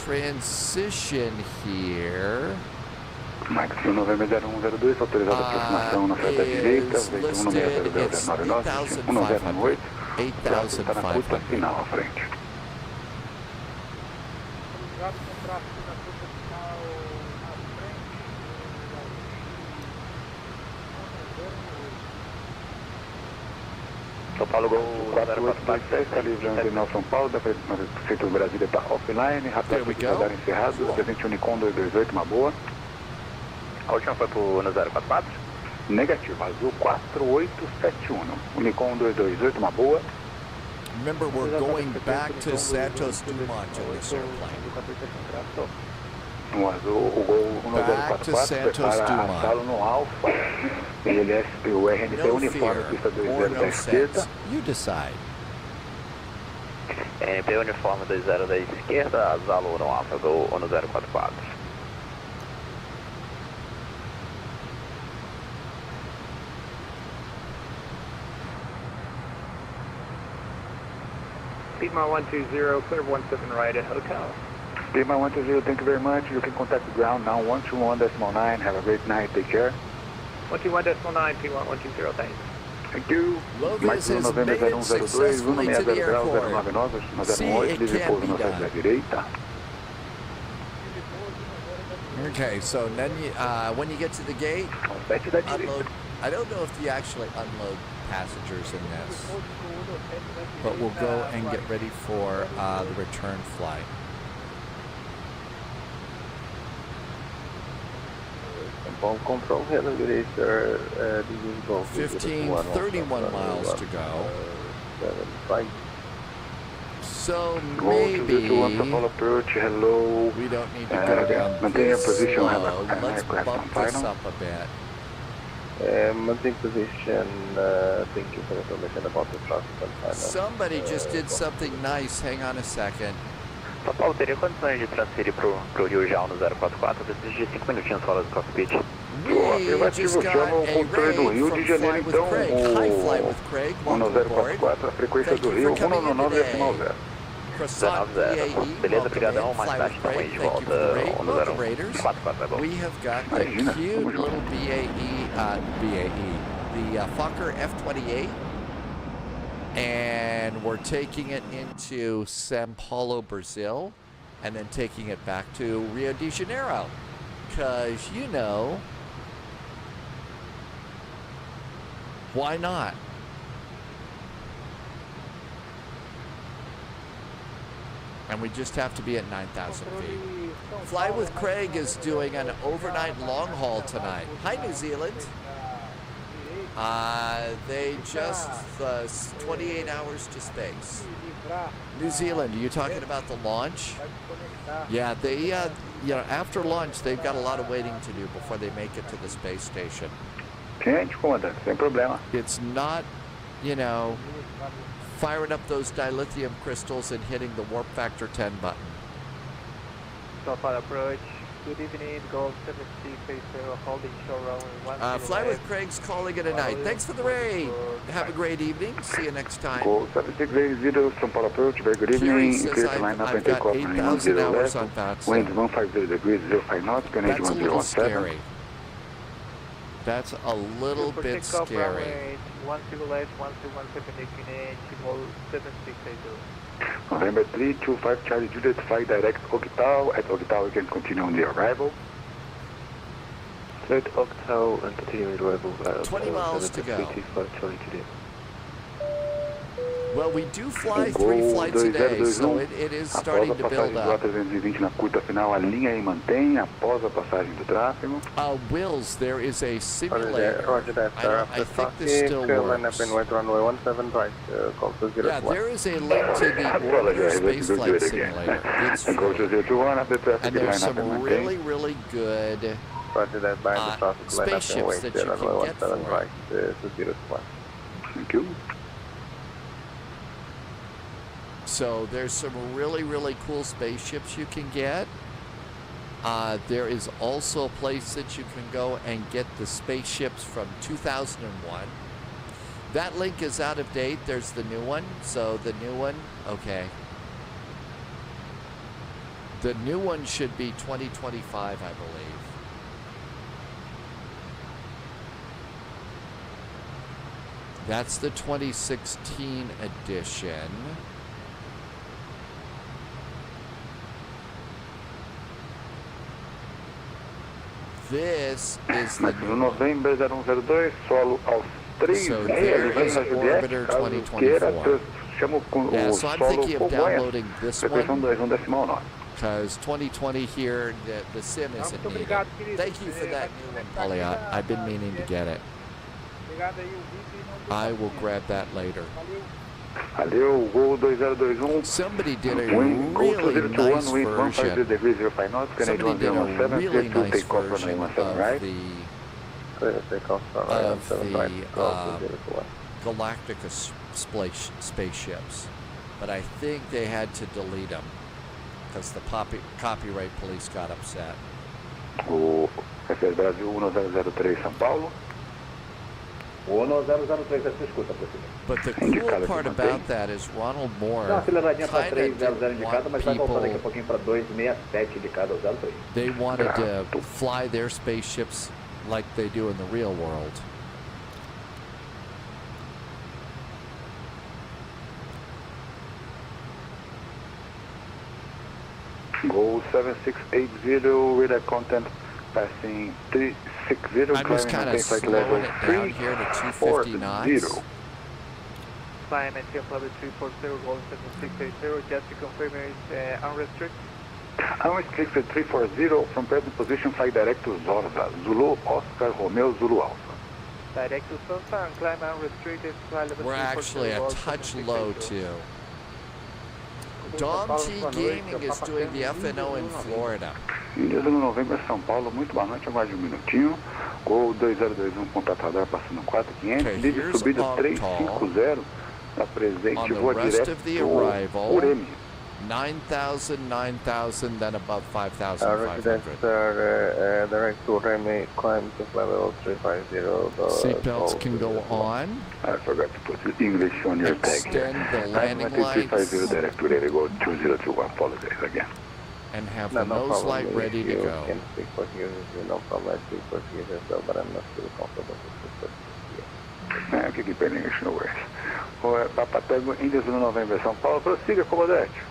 Transition here Mike November 0102, autorizado aproximação na saída direita, veículo número 009, 1008, está na curva final à frente. São Paulo Gol 486, está livrando de São Paulo, da prefeitura do Brasília está offline, rápido radar encerrado, presente Unicom 228, uma boa. A última foi pro no 044? Negativo, azul 4871. Unicom 228, uma boa. Remember, we're going back to Santos Dumont in this airplane. O azul, o Gol 1044, prepara a sala no Alfa. LSP, o RNP uniforme, pista 20 da esquerda. You decide. RNP uniforme 20 da esquerda, Zalo no Alfa do 1044. Piedmont 120, clear 17 right at hotel. Piedmont 120, thank you very much. You can contact the ground now, 121.9. Have a great night, take care. 121.9, Piedmont 120, thanks. Thank you. Lovius has made it successfully to the airport. See, it can be done. Okay, so then when you get to the gate, unload. I don't know if you actually unload passengers in this, but we'll go and get ready for the return flight. Control, Helen, good day, sir. This is Golf 31 miles to go. So maybe approach, hello. We don't need to go down maintain your this position. slow. Let's bump this up a bit. Maintain position. Thank you for the information about the traffic and final. Somebody just did something nice. Hang on a second. São Paulo, teria condições de transferir pro Rio já no 044? Preciso de 5 minutinhos fora do cockpit. We just got a raid from Fly with Craig. Hi, Fly with Craig. Welcome aboard. Thank you for coming in today. Croissant BAE. Beleza, brigadão. Mais tarde estamos aí de volta. Welcome, Raiders. We have got the cute little BAE, the Fokker F28. And we're taking it into São Paulo, Brazil, and then taking it back to Rio de Janeiro. Because, you know, why not? And we just have to be at 9,000 feet. Fly with Craig is doing an overnight long haul tonight. Hi, New Zealand. They just 28 hours to space. New Zealand, are you talking about the launch? Yeah, they, after launch, they've got a lot of waiting to do before they make it to the space station. It's not, firing up those dilithium crystals and hitting the warp factor 10 button. Profile approach. Good evening, Gold 73, holding show runway 10. Fly with Craig's calling it a night. Thanks for the raid. Have a great evening. See you next time. Gold 7680, São Paulo approach. Very good evening. Clear to line up and take off on 10 hours on left. Wind 150 degrees, 05 knots. Grenade 1017. That's a little bit scary. 108, 1217, Grenade, Gold 7680. November 325 Charlie Juliet, fly direct Octal. At Octal, you can continue on the arrival. Select Octal and continue on the arrival. 20 miles to go. 325 Charlie Juliet. Well, we do fly 3 flights a day, so it is starting to build up. Na curta final, alinha e mantém após a passagem do tráfego. Wills, there is a simulator. Roger that, sir. I think this still works. Runway 17 right. Yeah, there is a link to the Orbiter Spaceflight Simulator. It's free. And there's some really, really good spaceships that you can get for it. Thank you. So there's some really, really cool spaceships you can get. There is also a place that you can go and get the spaceships from 2001. That link is out of date. There's the new one. So the new one, okay. The new one should be 2025, I believe. That's the 2016 edition. This is the November 0102, solo aos 3 so there is Orbiter 2024. Yeah, so I'm thinking of downloading this one. because 2020 here, the sim isn't needed. Thank you for that new one, Polly. I've been meaning to get it. I will grab that later. Valeu, Gol 2021. Somebody did a really nice version. Somebody did a really nice version of the Galactica spaceships, but I think they had to delete them because the copyright police got upset. O FS Brasil 1003 São Paulo. 1003, você escuta, prosseguir. But the cool part about that is Ronald Moore Dá uma aceleradinha para kind 300 of indicado, mas vai voltar daqui a pouquinho para 267 indicado ao 03. they wanted to fly their spaceships like they do in the real world. Gol 7680, radar content passing 360. I'm just kind of slowing it down here to 250 knots. Climb and tail level 340, going 7680, just to confirm it's unrestricted. Unrestricted 340, from present position fly direct to Zorza, Zulu Oscar Romeo Zulu Alpha. Direct to Zorza and climb unrestricted, fly level 340. We're actually a touch low too. Dom T Gaming is doing the FNO in Florida. Ilhas do Novembro, São Paulo, muito boa noite, aguarde um minutinho. Gol 2021, contatador passando 4500, livre subida 350, na presente, voa direto por M. 9,000, 9,000, then above 5,500. Direct to Remy, climb to level 350. Seatbelts can go on. I forgot to put the English on your tag. Extend the landing lights. 350 direct to Remy, go 2021, apologize again. And have the nose light ready to go. Can speak Portuguese, no problem, I speak Portuguese as well, but I'm not too comfortable to speak Portuguese. Aqui que pena, English, no worries. Papa Tango, Índias do Novembro, São Paulo, prossiga, comandante.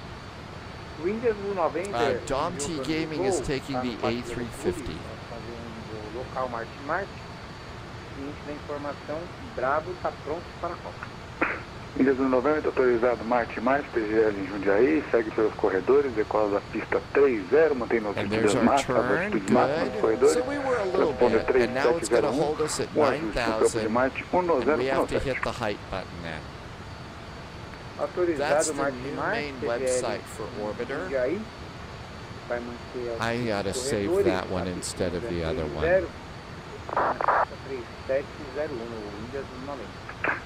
O Índias do Novembro. Dom T Gaming is taking the A350. O local Marte. Seguinte da informação, Bravo está pronto para a Copa. Índias do Novembro, autorizado Marte, PGL em Jundiaí, segue pelos corredores, decola da pista 30, mantém notícias máximas, altitudes máximas dos corredores, So we were a little bit, and now it's going to hold us at 9,000, and we have to hit the height button now. That's the new main website for Orbiter. I gotta save that one instead of the other one.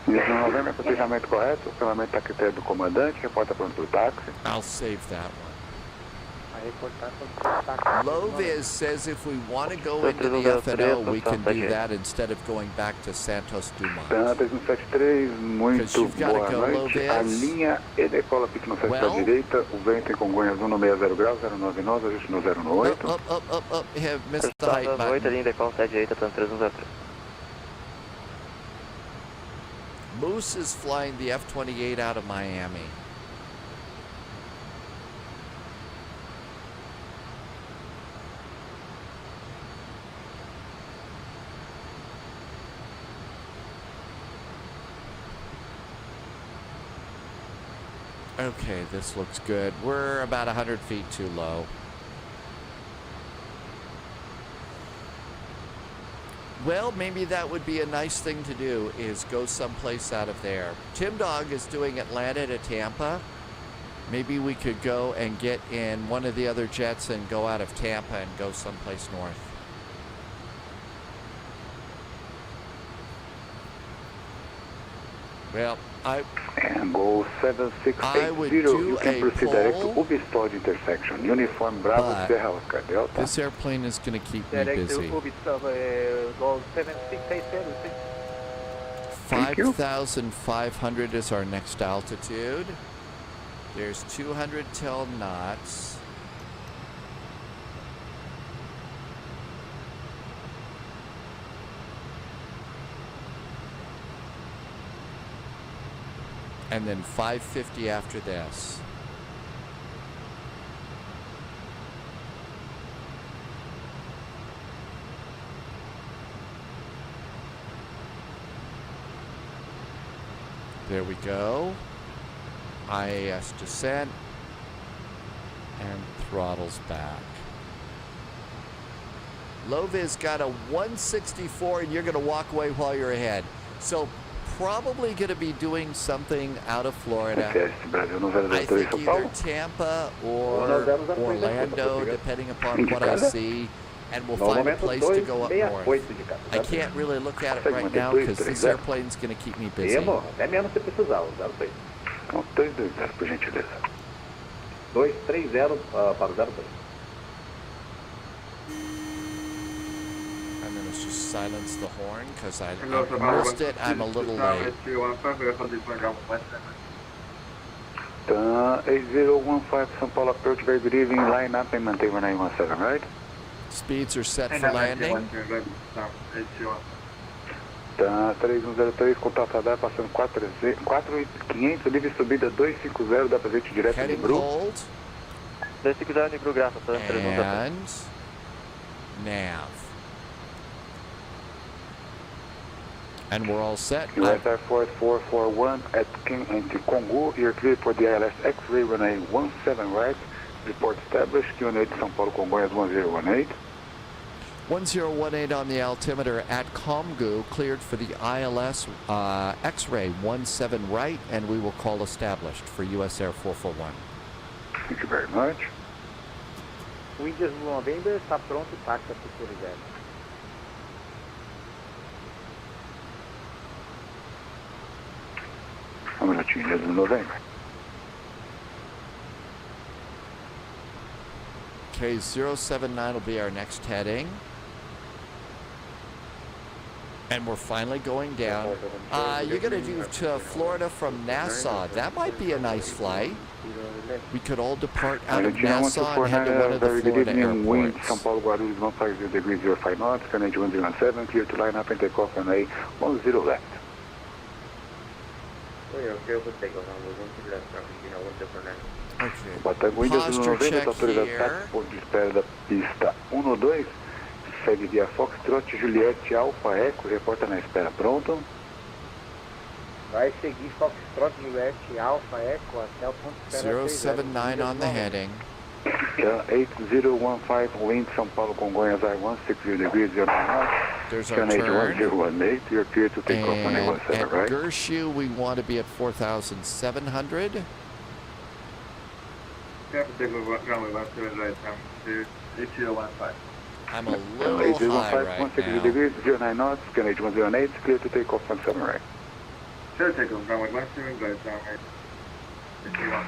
Índias do Novembro, planejamento correto, planejamento a critério do comandante, reporta pronto para o táxi. I'll save that one. Loviz says if we want to go into the FNO, we can do that instead of going back to Santos Dumont. 373, muito boa noite. A linha e decola pique no centro à direita, o vento em Congonhas 160 graus, 099, ajuste no 018. Up, have missed the height button. 8, linha decola 7 direita, plano 313. Moose is flying the F-28 out of Miami. Okay, this looks good. We're about 100 feet too low. Well, maybe that would be a nice thing to do, is go someplace out of there. Tim Dog is doing Atlanta to Tampa. Maybe we could go and get in one of the other jets and go out of Tampa and go someplace north. Well, Gol 7680, you can proceed direct to Ubistod intersection. Uniform Bravo, Sierra Oscar Delta. This airplane is going to keep me busy. 5,500 is our next altitude. There's 210 knots. And then 550 after this. There we go. IAS descent. And throttles back. Low vis got a 164 and you're going to walk away while you're ahead. So probably going to be doing something out of Florida. I think either Tampa or Orlando, depending upon what I see. And we'll find a place to go up north. I can't really look at it right now because this airplane's going to keep me busy. Até menos se precisar, o 06. Então, 220, por gentileza. 230 para o 02. I'm going to just silence the horn because I missed it. I'm a little late. 8015 São Paulo approach, very good evening. Line up and maintain 1917, right? Speeds are set for landing. Tá, 3103, contato radar, passando 4,500, livre subida 250, dá pra gente direto de Bru. 250 de Bru, graças, and nav. And we're all set. USR 4441 at King and Congo, you're clear for the ILS X-ray runway 17 right. Report established, Unit São Paulo Congonhas 1018. 1018 on the altimeter at Comgu, cleared for the ILS X-ray 17 right, and we will call established for US Air 441. Thank you very much. Windows November está pronto, táxi autorizado. Um minutinho, de November. Okay, 079 will be our next heading. And we're finally going down. You're going to do to Florida from Nassau. That might be a nice flight. We could all depart out of Nassau and head to one of the Florida airports. São Paulo Guarulhos 150 degrees 05 knots, Canadian 107, clear to line up and take off on a 10 left. Okay. Bota Windows Posture 90, check autorizado here. por de espera da pista 1 ou 2. Segue via Foxtrot, Juliette, Alfa, Eco, reporta na espera, pronto. Vai seguir Foxtrot, Juliette, Alfa, Eco até o ponto de espera 079 on the heading. 8015, wind São Paulo Congonhas I-160 degrees 09 knots. There's our Canadian turn. 1018, you're clear to take off on And A17, at right? Gershu, we want to be at 4,700. I'm a little high right 160 now. degrees 09 knots, Canadian 108, clear to take off on 7 right.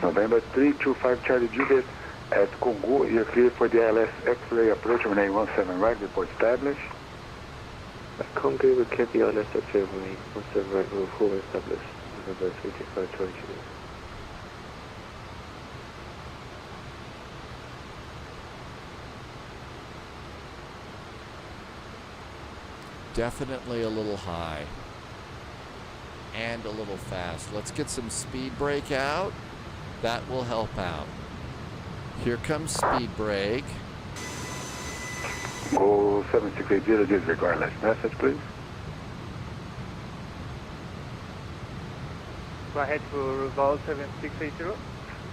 November 325 Charlie Juliet at Congo, you're clear for the ILS X-ray approach on A17 right, report established. Congo will keep the ILS X-ray on A17 right, move forward established. November 325 Charlie Juliet. Definitely a little high. And a little fast. Let's get some speed brake out. That will help out. Here comes speed brake. Go 7680, disregard last message, please. Go ahead to Vol 7680.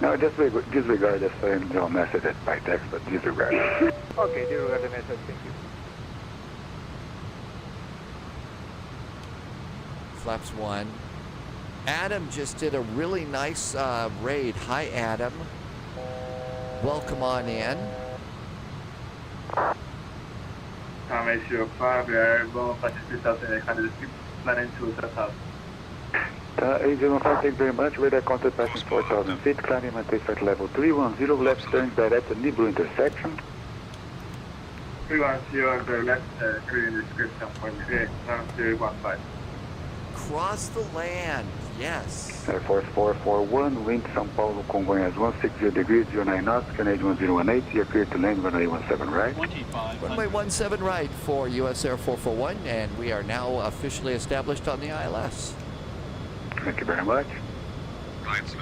No, just disregard the same message by text, but disregard it. Okay, disregard the message, thank you. Flaps 1. Adam just did a really nice raid. Hi, Adam. Welcome on in. Time ratio 5, we are going for 2,800 planning to attack. 805, thank you very much. Radar contact passing 4,000 feet, climbing maintain flight level 310, left turn direct at iniBuilds intersection. 310 on the left, clear in the description for the 015. Cross the land. Yes. Air Force 441, wind São Paulo Congonhas 160 degrees 09 knots, Canadian 1018, you're clear to land runway 17 right. Runway 17 right for US Air 441, and we are now officially established on the ILS. Thank you very much. Glide slow.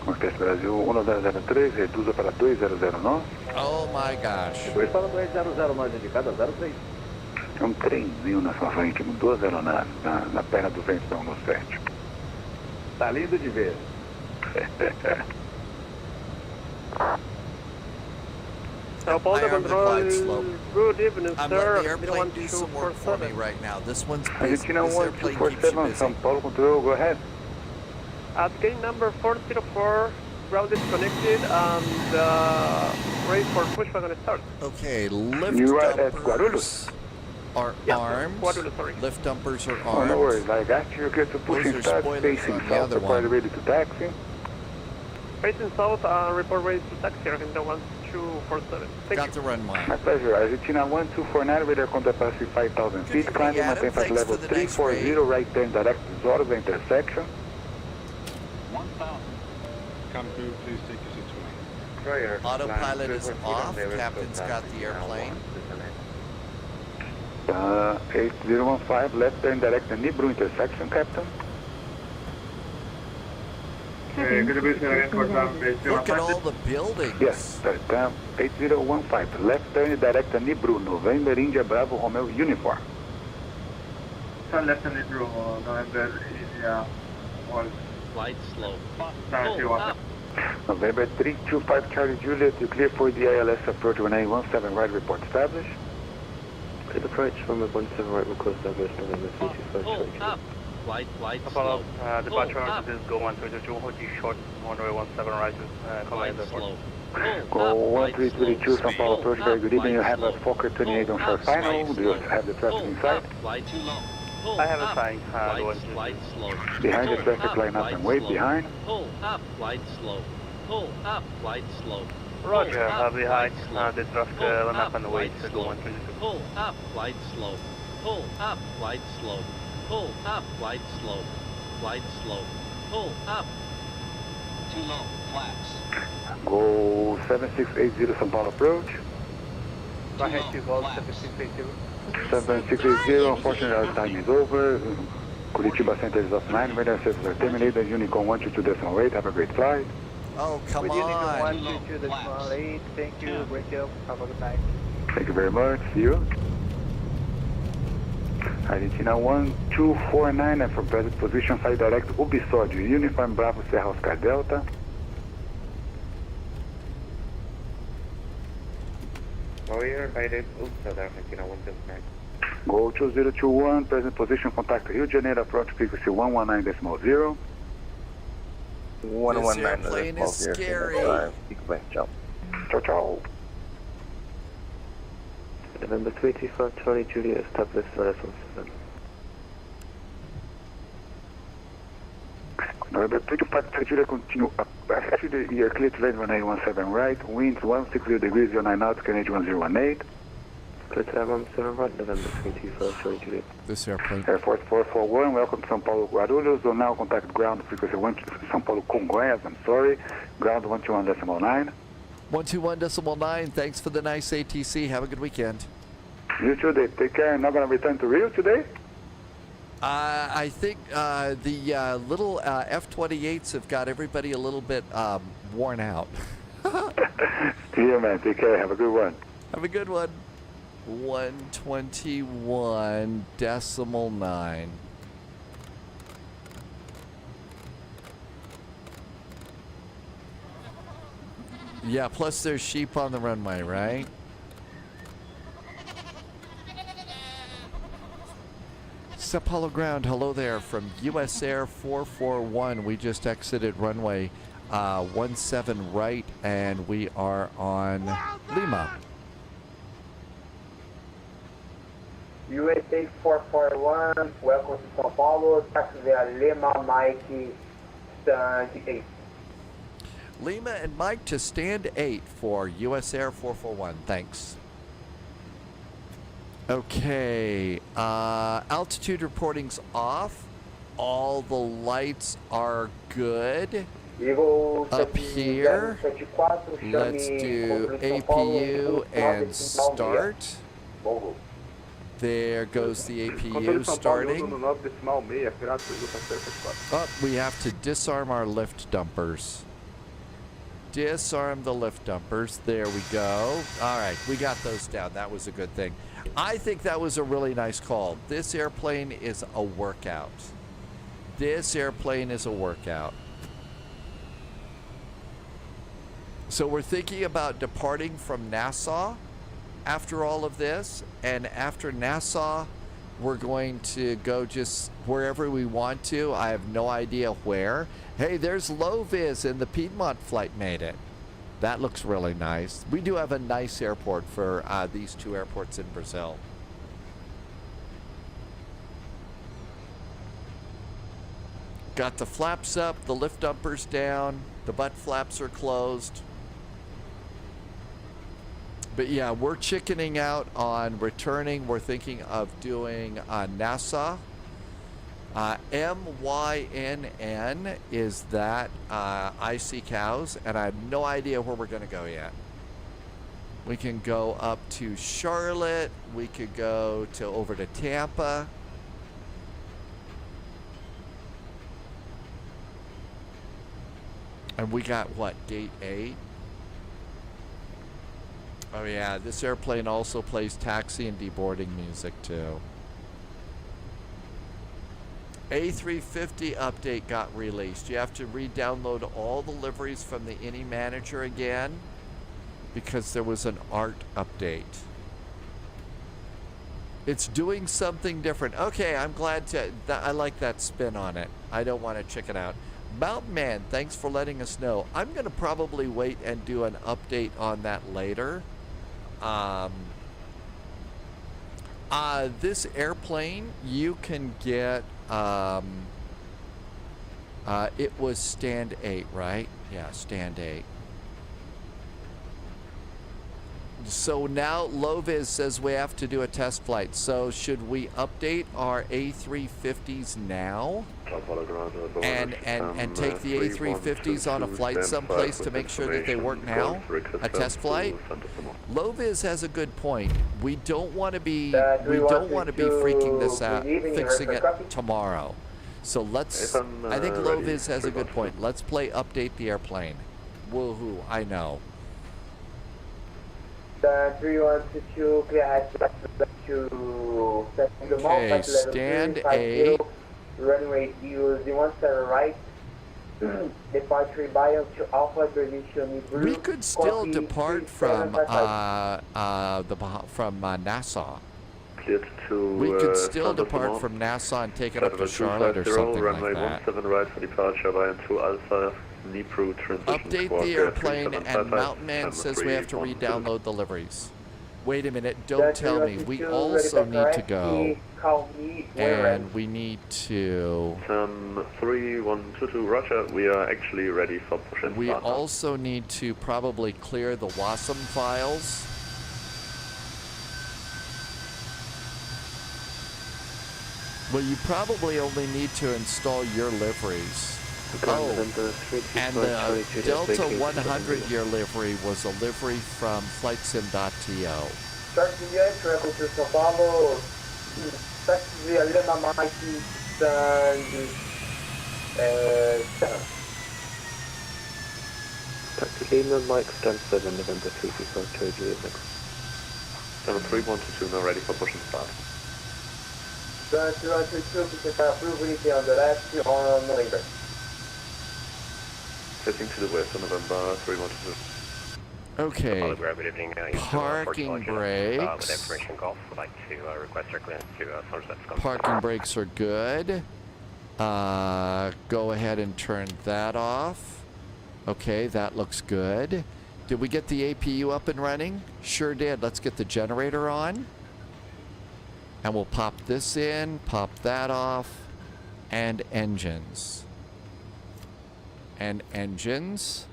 Norte Brasil 1003, reduza para 2009. Oh my gosh. Depois para 2009 indicada 03. É um trenzinho na sua frente, com duas aeronaves na perna do vento da 127. Tá lindo de ver. São Paulo Control, good evening, I'm letting the airplane do some work for me right now. This one's busy. Argentina This airplane keeps you 1247, busy. São Paulo Control, go ahead. At gate number 404, ground is connected and ready for push we're going to start. Okay, lift You are at dumpers are armed. Guarulhos, sorry. Lift dumpers are Oh, armed. no worries, I got you. Okay, so pushing Those are start, spoilers facing on the south, other report one. ready to taxi. Facing south, report ready to taxi, Argentina 1247. Thank Got you. the runway. My pleasure. Argentina 1249, radar contact capacity 5,000 feet. evening, Climbing Adam. maintain flight Thanks level for the nice 340, right turn direct to Zorba intersection. 1,000. Come through, please take your seats with me. Autopilot is off. Captain's got the airplane. 8015, left turn direct to Nibru intersection, Captain. Look at all the buildings. Yes, 8015, left turn direct to Nibru, November India Bravo Romeo uniform. Left hand Nibru, November India 1. Flight slow. November 325 Charlie Juliet, you clear for the ILS approach 1817, right report established. Clear approach from the 17 right, will close down west November 325 Charlie Flight Follow slow. departure this go 122, hold you short, runway 17 right, command the slow. Go 1332, São Paulo approach, very good evening. You have a Fokker 28 on short final. Do you have the traffic inside? Flight too low. I have a sign, Flight slow. Behind the traffic line up and wait behind. Pull up, flight slow. Pull up, flight slow. Roger, behind the traffic line up and wait, go 132. Pull up, flight slow. Pull up, flight slow. Pull up, flight slow. Flight slow. Pull up. Too low, flaps. Go 7680 São Paulo approach. Go ahead to go 7680. 7680, unfortunately our time is over. Curitiba Center is offline. Radar services are terminated. Unicom 122.8. Have a great flight. Oh, come With Unicom on. 122.8, thank you, great job, have a good night. Thank you very much. See you. Argentina 1249, and from present position, flight direct Ubisodio, Uniform Bravo Serra Oscar Delta. Warrior, direct Ubisodio, Argentina 129. Go 2021, present position, contact Rio de Janeiro, approach frequency 119.0. 119. This airplane is scary. Ciao, ciao. November 325 Charlie Juliet, established LS17. November 325 Juliet, continue up. Actually, the clear to land 1817 right, winds 160 degrees, 09 knots, Canadian 1018. Clear to land 17 right, November 325 Charlie Juliet. This airplane. Air Force 441, welcome to São Paulo Guarulhos. Will now contact ground frequency 1 São Paulo Congonhas, I'm sorry, ground 121.9. 121.9. Thanks for the nice ATC. Have a good weekend. You too, Dave. Take care. Not going to return to Rio today? I think the little F-28s have got everybody a little bit worn out. See you, man. Take care. Have a good one. Have a good one. 121.9. Yeah, plus there's sheep on the runway, right? Sao Paulo ground, hello there from US Air 441. We just exited runway 17 right, and we are on Lima. USA 441, welcome to São Paulo, taxi via Lima, Mike, stand 8. Lima and Mike to stand 8 for US Air 441. Thanks. Okay, altitude reporting's off. All the lights are good. Up here, let's do APU and start. There goes the APU starting. Oh, we have to disarm our lift dumpers. Disarm the lift dumpers. There we go. All right, we got those down. That was a good thing. I think that was a really nice call. This airplane is a workout. This airplane is a workout. So we're thinking about departing from Nassau after all of this. And after Nassau, we're going to go just wherever we want to. I have no idea where. Hey, there's Low-Vis, and the Piedmont flight made it. That looks really nice. We do have a nice airport for these two airports in Brazil. Got the flaps up, the lift dumpers down, the butt flaps are closed. But yeah, we're chickening out on returning. We're thinking of doing Nassau. MYNN is that I See Cows, and I have no idea where we're going to go yet. We can go up to Charlotte. We could go to over to Tampa. And we got what, gate 8? Oh yeah, this airplane also plays taxi and deboarding music too. A350 update got released. You have to re-download all the liveries from the INI manager again because there was an art update. It's doing something different. Okay, I'm glad to, I like that spin on it. I don't want to check it out. Mountain Man, thanks for letting us know. I'm going to probably wait and do an update on that later. This airplane, you can get, it was stand 8, right? Yeah, stand 8. So now Low-Vis says we have to do a test flight. So should we update our A350s now and take the A350s on a flight someplace to make sure that they work now? A test flight? Low-Vis has a good point. We don't want to be freaking this out, fixing it tomorrow. So let's. I think Low-Vis has a good point. Let's play update the airplane. Woohoo! I know. 312 clear height to okay, stand A. Runway 017 right. Departure by to Alpha position. We could still depart from Nassau. We could still depart from Nassau and take it up to Charlotte or something like that. 17 right for departure via 2 Alpha. Update the airplane, and Mountain Man says we have to re-download the liveries. Wait a minute, don't tell me. We also need to go, and we need to... 3122, roger, we are actually ready for push and we also need to probably clear the VATSIM files. Well, you probably only need to install your liveries. Oh, and the Delta 100 year livery was a livery from FlightSim.to. Starting the entry to São Paulo, taxi Lima Mike stand 7. Taxi Lima Mike stand 7, November 325, Juliet next. 3122, now ready for push and start. 3122, pick up approval on the left on November. Heading to the west on November 312. Okay. Good evening. Parking brakes. With information golf, would like to request our clearance to Somerset. Parking brakes are good. Go ahead and turn that off. Okay, that looks good. Did we get the APU up and running? Sure did. Let's get the generator on. And we'll pop this in, pop that off, and engines. And engines.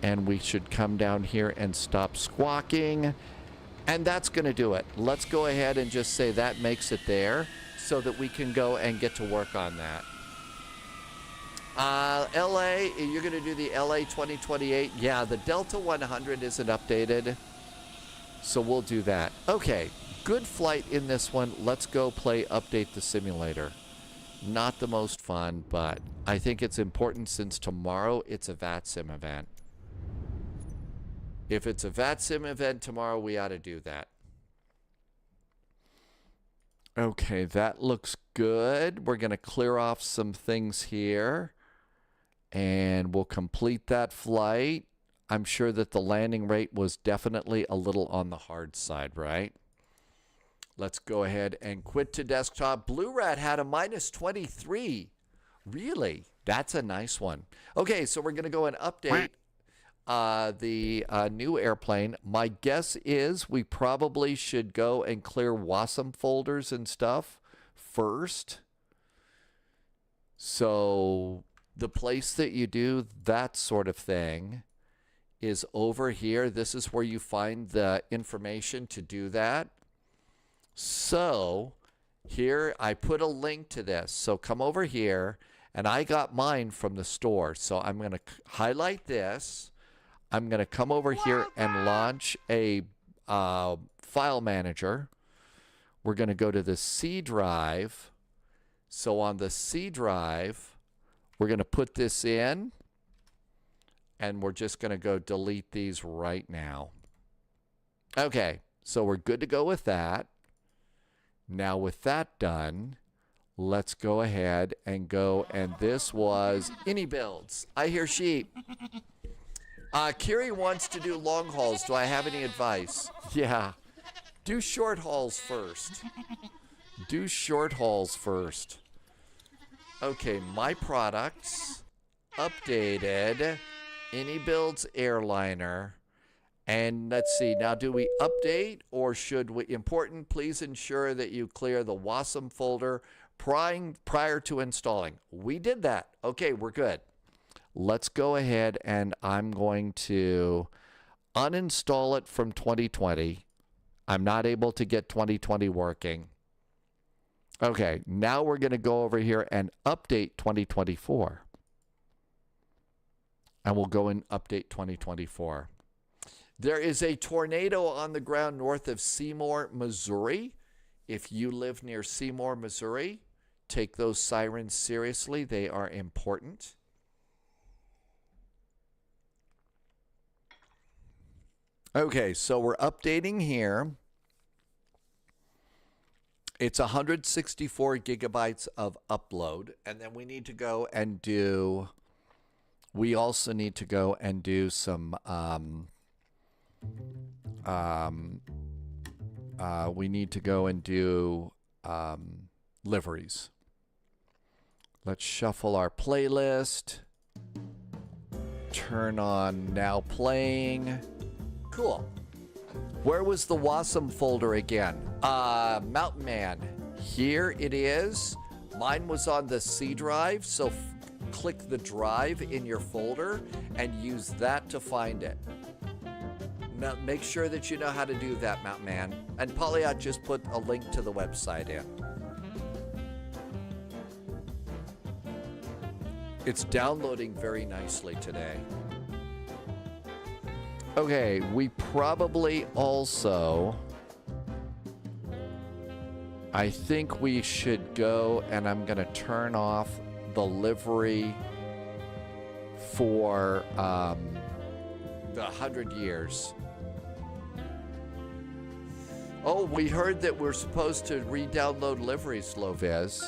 And we should come down here and stop squawking. And that's going to do it. Let's go ahead and just say that makes it there so that we can go and get to work on that. LA, you're going to do the LA 2028. Yeah, the Delta 100 isn't updated. So we'll do that. Okay, good flight in this one. Let's go play Update the Simulator. Not the most fun, but I think it's important since tomorrow it's a VATSIM event. If it's a VATSIM event tomorrow, we ought to do that. Okay, that looks good. We're going to clear off some things here, and we'll complete that flight. I'm sure that the landing rate was definitely a little on the hard side, right? Let's go ahead and quit to desktop. Blue Rat had a -23. Really? That's a nice one. Okay, so we're going to go and update the new airplane. My guess is we probably should go and clear WASM folders and stuff first. So the place that you do that sort of thing is over here. This is where you find the information to do that. So here I put a link to this. So come over here, and I got mine from the store. So I'm going to highlight this. I'm going to come over here and launch a file manager. We're going to go to the C drive. So on the C drive, we're going to put this in, and we're just going to go delete these right now. Okay, so we're good to go with that. Now with that done, let's go ahead and go, and this was iniBuilds. I hear sheep. Kiri wants to do long hauls. Do I have any advice? Yeah. Do short hauls first. Do short hauls first. Okay, my products. Updated. iniBuilds airliner. And let's see, now do we update or should we? Important, please ensure that you clear the WASM folder prior to installing. We did that. Okay, we're good. Let's go ahead and I'm going to uninstall it from 2020. I'm not able to get 2020 working. Okay, now we're going to go over here and update 2024. And we'll go and update 2024. There is a tornado on the ground north of Seymour, Missouri. If you live near Seymour, Missouri, take those sirens seriously. They are important. Okay, so we're updating here. It's 164 gigabytes of upload. And then we need to go and do, we also need to go and do some, we need to go and do liveries. Let's shuffle our playlist. Turn on now playing. Cool. Where was the WASM folder again? Mountain Man. Here it is. Mine was on the C drive, so click the drive in your folder and use that to find it. Now, make sure that you know how to do that, Mountain Man. And Polyot just put a link to the website in. It's downloading very nicely today. Okay, we probably also, I think we should go, and I'm going to turn off the livery for the 100 years. Oh, we heard that we're supposed to re-download liveries, Loviz.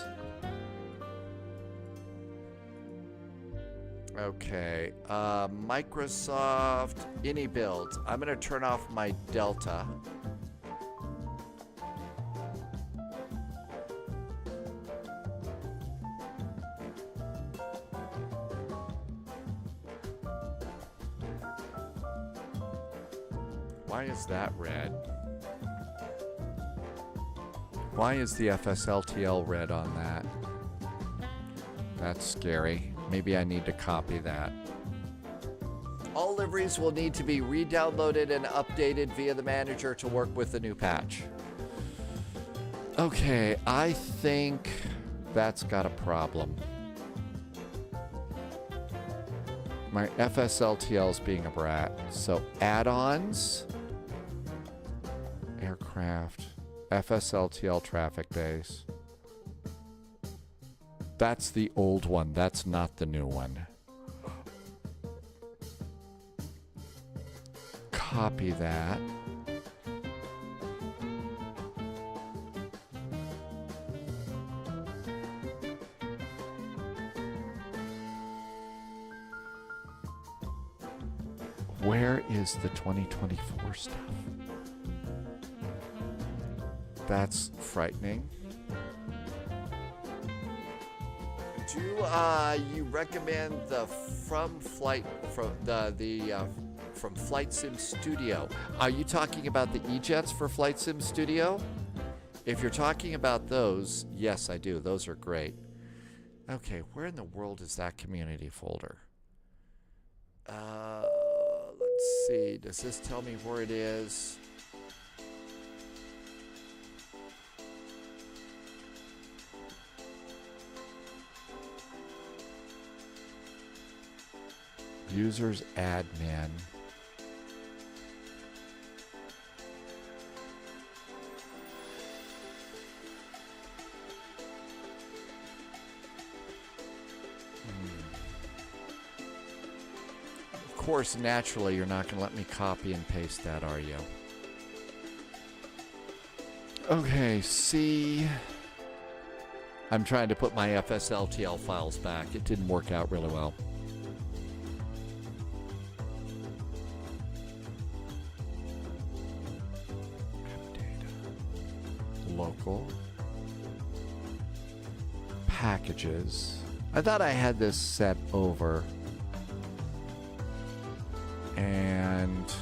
Okay, Microsoft iniBuilds. I'm going to turn off my Delta. Why is that red? Why is the FSLTL red on that? That's scary. Maybe I need to copy that. All liveries will need to be re-downloaded and updated via the manager to work with the new patch. Okay, I think that's got a problem. My FSLTL is being a brat. So add-ons, aircraft, FSLTL traffic base. That's the old one. That's not the new one. Copy that. Where is the 2024 stuff? That's frightening. Do you recommend the from Flight Sim Studio? Are you talking about the E-Jets for Flight Sim Studio? If you're talking about those, yes, I do. Those are great. Okay, where in the world is that community folder? Let's see. Does this tell me where it is? Users admin. Of course, naturally, you're not going to let me copy and paste that, are you? Okay, see. I'm trying to put my FSLTL files back. It didn't work out really well. Local packages. I thought I had this set over, and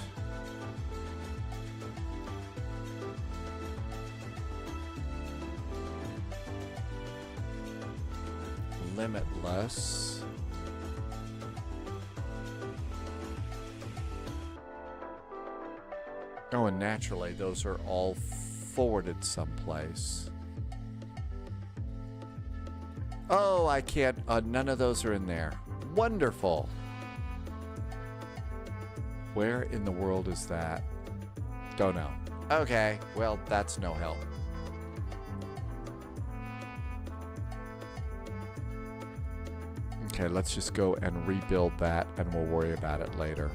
limitless. Oh, and naturally those are all forwarded someplace. Oh, I can't. None of those are in there. Wonderful. Where in the world is that? Don't know. Okay, well, that's no help. Okay, let's just go and rebuild that, and we'll worry about it later.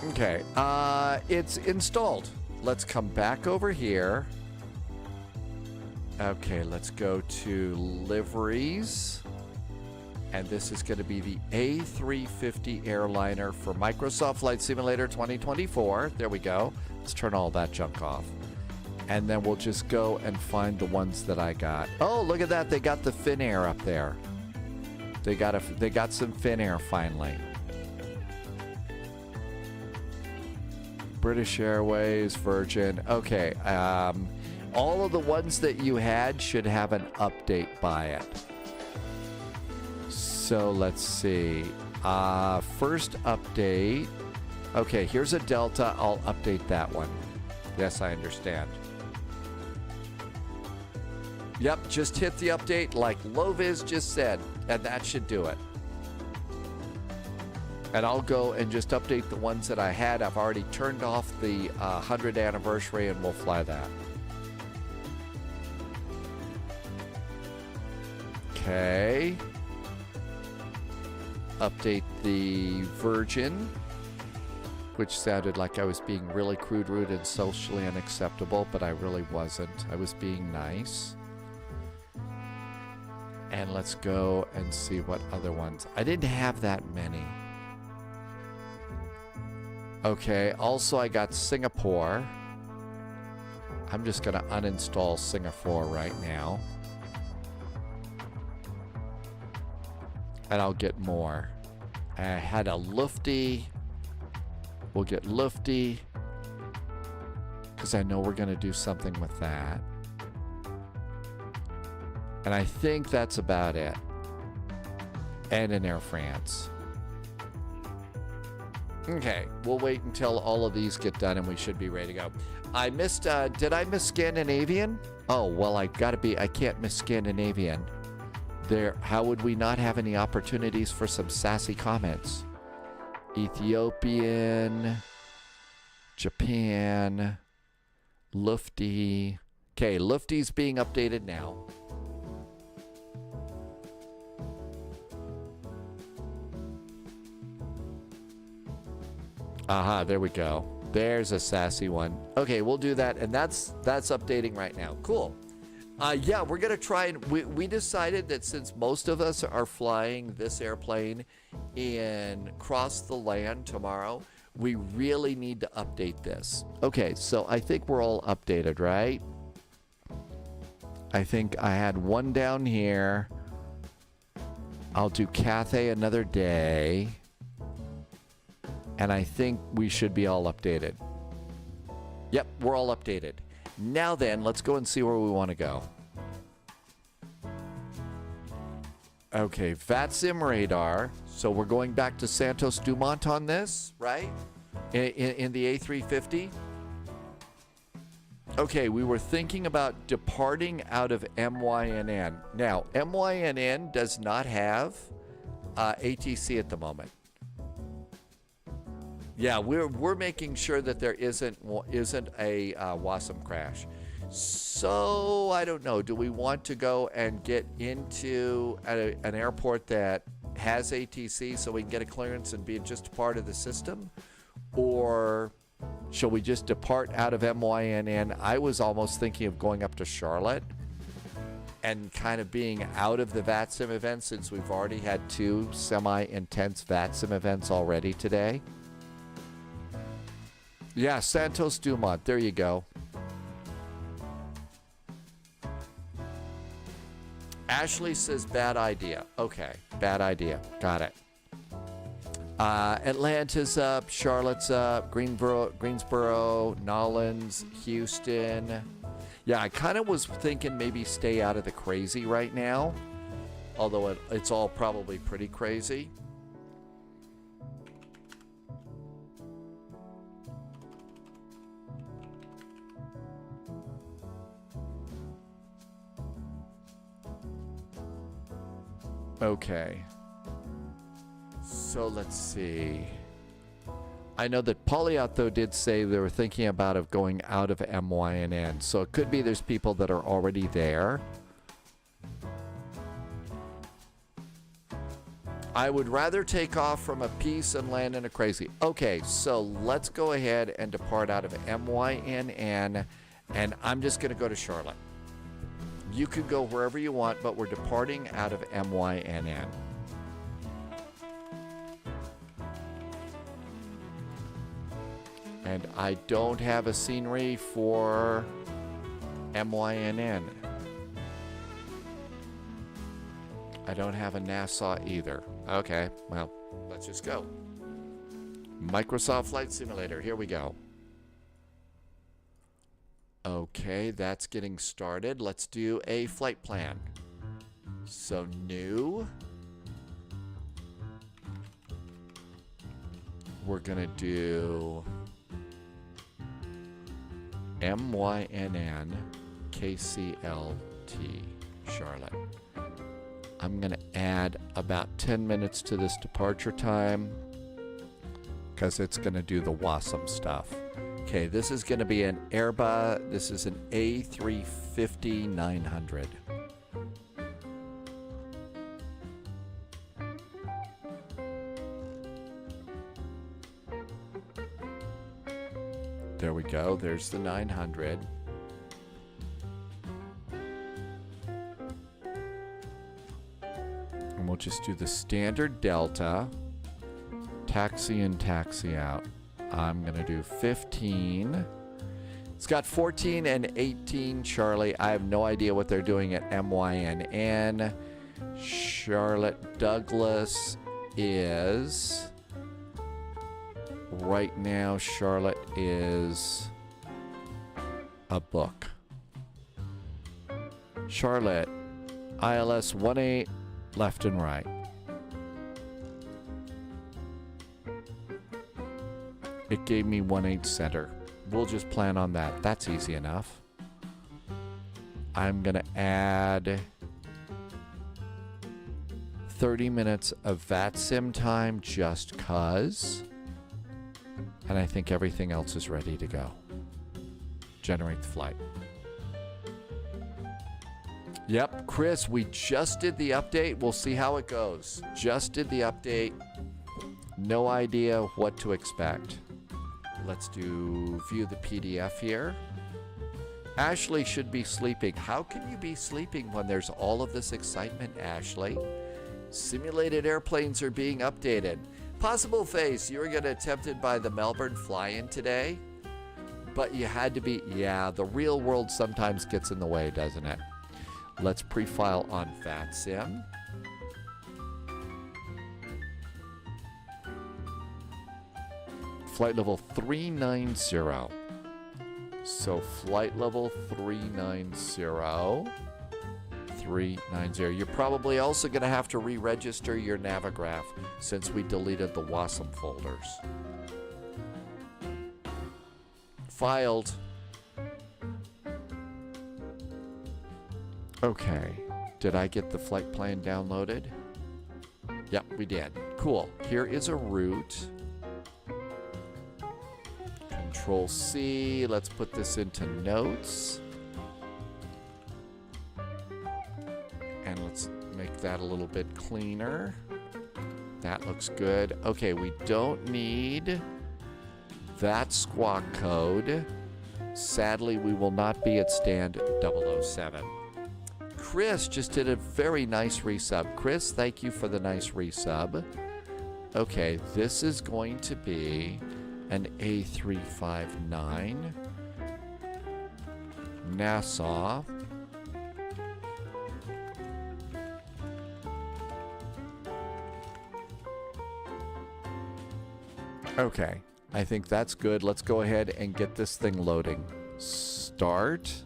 Okay, it's installed. Let's come back over here. Okay, let's go to liveries. And this is going to be the A350 airliner for Microsoft Flight Simulator 2024. There we go. Let's turn all that junk off. And then we'll just go and find the ones that I got. Oh, look at that. They got the Finnair up there. They got some Finnair finally. British Airways, Virgin. Okay, all of the ones that you had should have an update by it. So let's see. First update. Okay, here's a Delta. I'll update that one. Yes, I understand. Yep, just hit the update like Loviz just said, and that should do it. And I'll go and just update the ones that I had. I've already turned off the 100th anniversary, and we'll fly that. Okay. Update the Virgin, which sounded like I was being really crude, rude, and socially unacceptable, but I really wasn't. I was being nice. And let's go and see what other ones. I didn't have that many. Okay, also I got Singapore. I'm just going to uninstall Singapore right now. And I'll get more. I had a Lufty. We'll get Lufty, because I know we're going to do something with that. And I think that's about it. And an Air France. Okay, we'll wait until all of these get done and we should be ready to go. I missed, did I miss Scandinavian? Oh, well, I can't miss Scandinavian. How would we not have any opportunities for some sassy comments? Ethiopian, Japan, Lufty. Okay, Lufty's being updated now. Aha, there we go. There's a sassy one. Okay, we'll do that, and that's updating right now. Cool. Yeah, we're going to try and we decided that since most of us are flying this airplane in cross the land tomorrow, we really need to update this. Okay, so I think we're all updated, right? I think I had one down here. I'll do Cathay another day. And I think we should be all updated. Yep, we're all updated. Now then, let's go and see where we want to go. Okay, VATSIM radar. So we're going back to Santos Dumont on this, right? In the A350. Okay, we were thinking about departing out of MYNN. Now, MYNN does not have ATC at the moment. Yeah, we're making sure that there isn't a WASM crash. So I don't know. Do we want to go and get into an airport that has ATC so we can get a clearance and be just part of the system, or shall we just depart out of MYNN? I was almost thinking of going up to Charlotte and kind of being out of the VATSIM event since we've already had 2 semi-intense VATSIM events already today. Yeah, Santos Dumont. There you go. Ashley says bad idea. Okay, bad idea. Got it. Atlanta's up, Charlotte's up, Greensboro, Nolens, Houston. Yeah, I kind of was thinking maybe stay out of the crazy right now, although it's all probably pretty crazy. Okay. So let's see. I know that Polyot, though, did say they were thinking about going out of MYNN. So it could be there's people that are already there. I would rather take off from a piece and land in a crazy. Okay, so let's go ahead and depart out of MYNN. And I'm just going to go to Charlotte. You can go wherever you want, but we're departing out of MYNN. And I don't have a scenery for MYNN. I don't have a Nassau either. Okay, well, let's just go. Microsoft Flight Simulator, here we go. Okay, that's getting started. Let's do a flight plan. So new. We're gonna do MYNN-KCLT, Charlotte. I'm gonna add about 10 minutes to this departure time because it's gonna do the WASM stuff. Okay, this is going to be an Airbus. This is an A350-900. There we go. There's the 900. And we'll just do the standard Delta. Taxi in, taxi out. I'm going to do 15. It's got 14 and 18, Charlie. I have no idea what they're doing at MYNN. Charlotte Douglas is... Right now, Charlotte is a book. Charlotte, ILS 18, left and right. It gave me 18 center. We'll just plan on that. That's easy enough. I'm going to add 30 minutes of VATSIM time just cuz. And I think everything else is ready to go. Generate the flight. Yep, Chris, we just did the update. We'll see how it goes. Just did the update. No idea what to expect. Let's do view the PDF here. Ashley should be sleeping. How can you be sleeping when there's all of this excitement, Ashley? Simulated airplanes are being updated. Possible Face, you were getting tempted by the Melbourne fly-in today, but you had to be, yeah, the real world sometimes gets in the way, doesn't it? Let's pre-file on VATSIM. Flight level 390. So flight level 390. 390. You're probably also going to have to re-register your Navigraph since we deleted the WASM folders. Filed. Okay. Did I get the flight plan downloaded? Yep, we did. Cool. Here is a route. Control C. Let's put this into notes. And let's make that a little bit cleaner. That looks good. Okay, we don't need that squawk code. Sadly, we will not be at stand 007. Chris just did a very nice resub. Chris, thank you for the nice resub. Okay, this is going to be an A359 Nassau. Okay, I think that's good. Let's go ahead and get this thing loading. Start.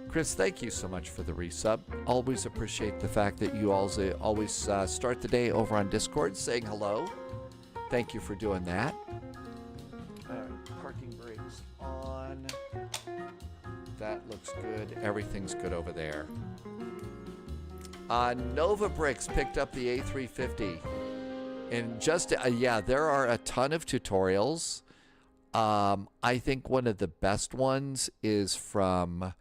Chris, thank you so much for the resub. Always appreciate the fact that you always start the day over on Discord saying hello. Thank you for doing that. All right, parking brakes on. That looks good. Everything's good over there. Nova Bricks picked up the A350. And just, yeah, there are a ton of tutorials. I think one of the best ones is from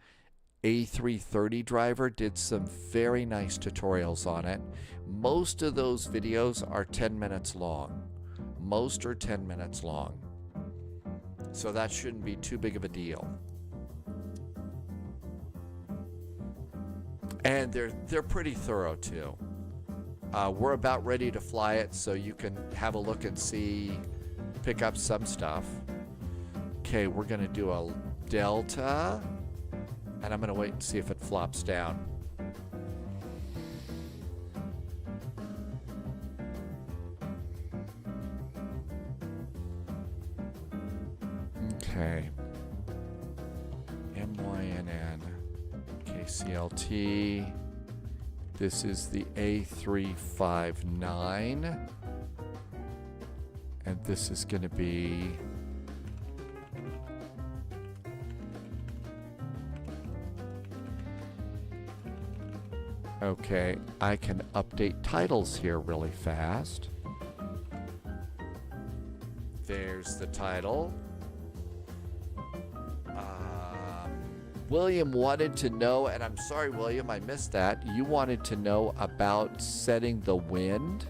A330 Driver, did some very nice tutorials on it. Most of those videos are 10 minutes long. Most are 10 minutes long. So that shouldn't be too big of a deal. And they're pretty thorough too. We're about ready to fly it, so you can have a look and see, pick up some stuff. Okay, we're gonna do a Delta, and I'm gonna wait and see if it flops down. Okay. MYNN-KCLT. This is the A359. And this is going to be okay, I can update titles here really fast. There's the title. William wanted to know, and I'm sorry, William, I missed that. You wanted to know about setting the wind,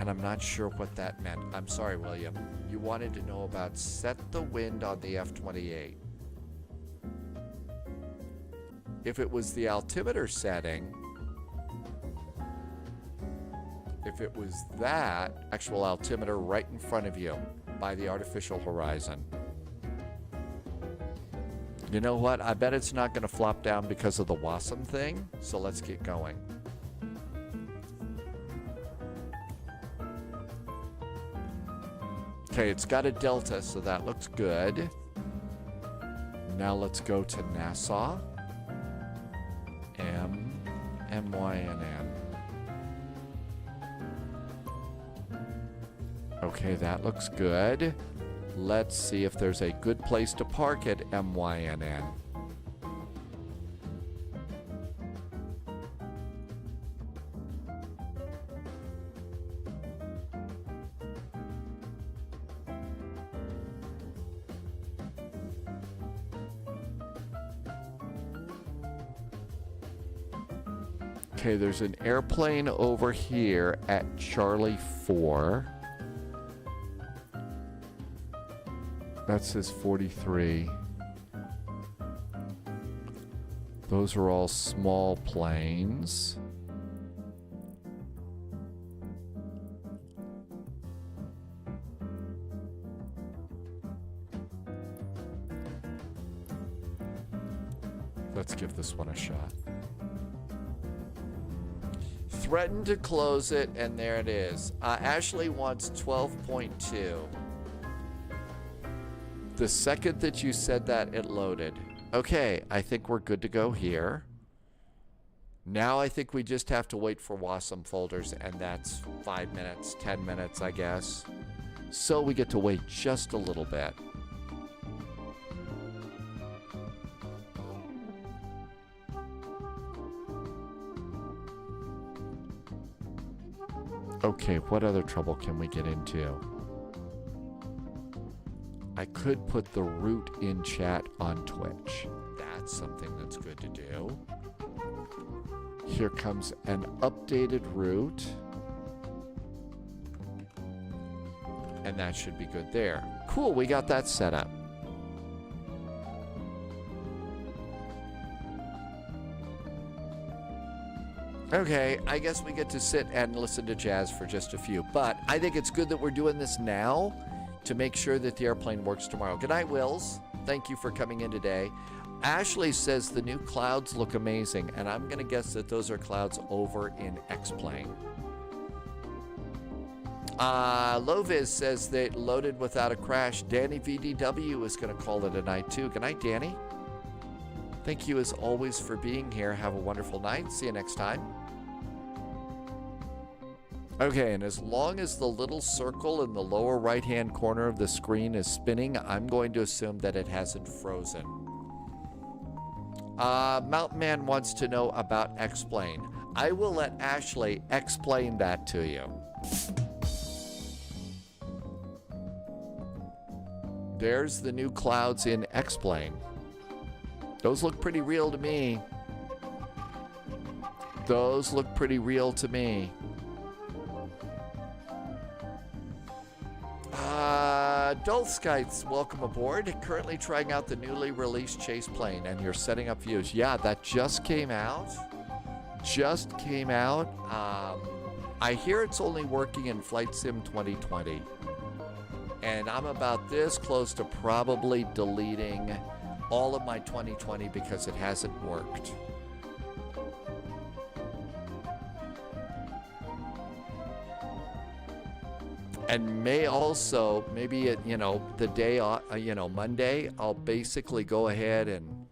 and I'm not sure what that meant. I'm sorry, William. You wanted to know about set the wind on the F-28. If it was the altimeter setting, if it was that actual altimeter right in front of you by the artificial horizon. You know what? I bet it's not going to flop down because of the WASM thing, so let's get going. Okay, it's got a Delta, so that looks good. Now let's go to Nassau. MYNN. Okay, that looks good. Let's see if there's a good place to park at MYNN. Okay, there's an airplane over here at Charlie 4. That says 43. Those are all small planes. Let's give this one a shot. Threatened to close it, and there it is. Ashley wants 12.2. The second that you said that, it loaded. Okay, I think we're good to go here. Now I think we just have to wait for WASM folders, and that's 5 minutes, 10 minutes, I guess. So we get to wait just a little bit. Okay, what other trouble can we get into? I could put the route in chat on Twitch. That's something that's good to do. Here comes an updated route. And that should be good there. Cool, we got that set up. Okay, I guess we get to sit and listen to jazz for just a few. But I think it's good that we're doing this now to make sure that the airplane works tomorrow. Good night, Wills. Thank you for coming in today. Ashley says the new clouds look amazing, and I'm going to guess that those are clouds over in X-Plane. Loviz says they loaded without a crash. Danny VDW is going to call it a night, too. Good night, Danny. Thank you, as always, for being here. Have a wonderful night. See you next time. Okay, and as long as the little circle in the lower right-hand corner of the screen is spinning, I'm going to assume that it hasn't frozen. Mountain Man wants to know about X-Plane. I will let Ashley explain that to you. There's the new clouds in X-Plane. Those look pretty real to me. Those look pretty real to me. Dulskites, welcome aboard. Currently trying out the newly released chase plane, and you're setting up views. Yeah, that just came out. Just came out. I hear it's only working in Flight Sim 2020. And I'm about this close to probably deleting all of my 2020 because it hasn't worked. And may also, maybe it, the day, Monday, I'll basically go ahead and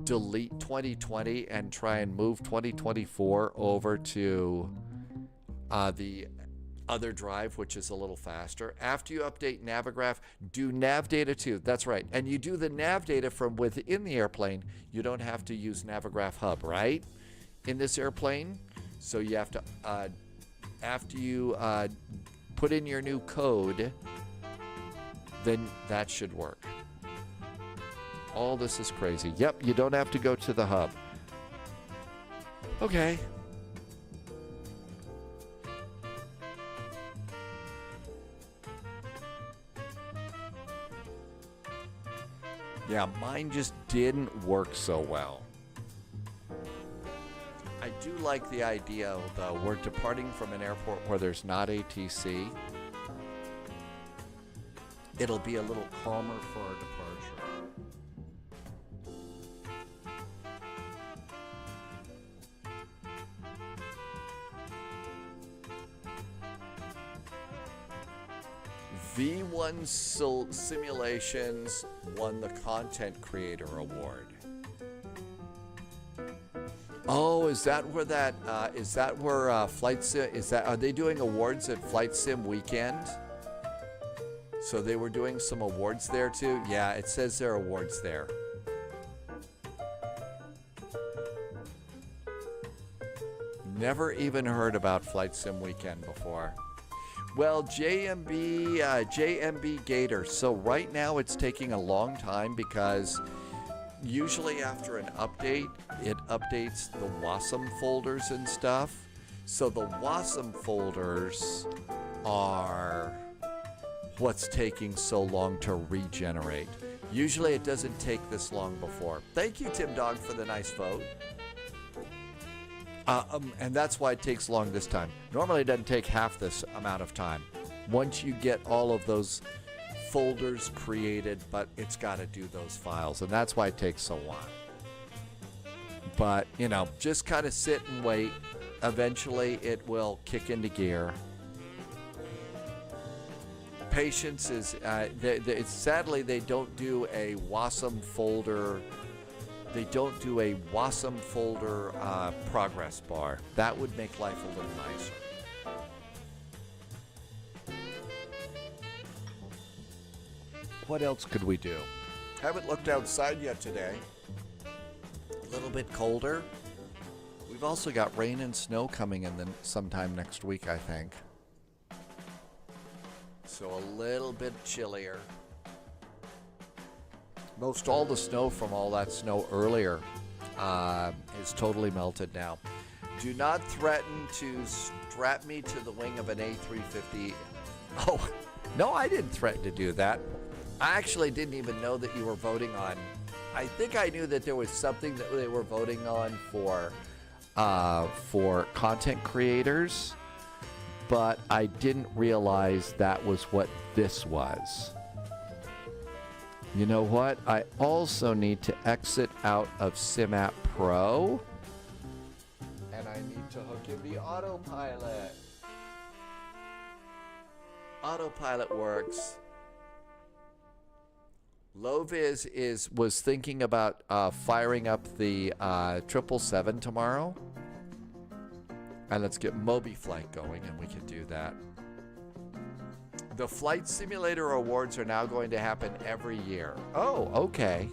delete 2020 and try and move 2024 over to the other drive, which is a little faster. After you update Navigraph, do nav data too. That's right. And you do the nav data from within the airplane. You don't have to use Navigraph Hub, right? In this airplane. So you have to, after you put in your new code, then that should work. All this is crazy. Yep, you don't have to go to the hub. Okay. Yeah, mine just didn't work so well. I do like the idea, though. We're departing from an airport where there's not ATC. It'll be a little calmer for our departure. V1 Simulations won the Content Creator Award. Oh, is that where Flight Sim, are they doing awards at Flight Sim Weekend? So they were doing some awards there too? Yeah, it says there are awards there. Never even heard about Flight Sim Weekend before. Well, JMB Gator. So right now it's taking a long time because usually after an update, it updates the WASM folders and stuff. So the WASM folders are, what's taking so long to regenerate. Usually it doesn't take this long before. Thank you, Tim Dog, for the nice vote. And that's why it takes long this time. Normally it doesn't take half this amount of time. Once you get all of those folders created, but it's got to do those files, and that's why it takes so long. But, you know, just kind of sit and wait. Eventually it will kick into gear. Patience is, sadly, they don't do a WASM folder. They don't do a WASM folder progress bar. That would make life a little nicer. What else could we do? Haven't looked outside yet today. A little bit colder. We've also got rain and snow coming in sometime next week, I think. So a little bit chillier. Most all the snow from all that snow earlier is totally melted now. Do not threaten to strap me to the wing of an A350. Oh, no, I didn't threaten to do that. I actually didn't even know that you were voting on. I think I knew that there was something that they were voting on for content creators, but I didn't realize that was what this was. You know what? I also need to exit out of SimApp Pro, and I need to hook in the autopilot. Autopilot works. Loviz was thinking about firing up the 777 tomorrow. And let's get Moby Flight going, and we can do that. The Flight Simulator Awards are now going to happen every year. Oh, okay.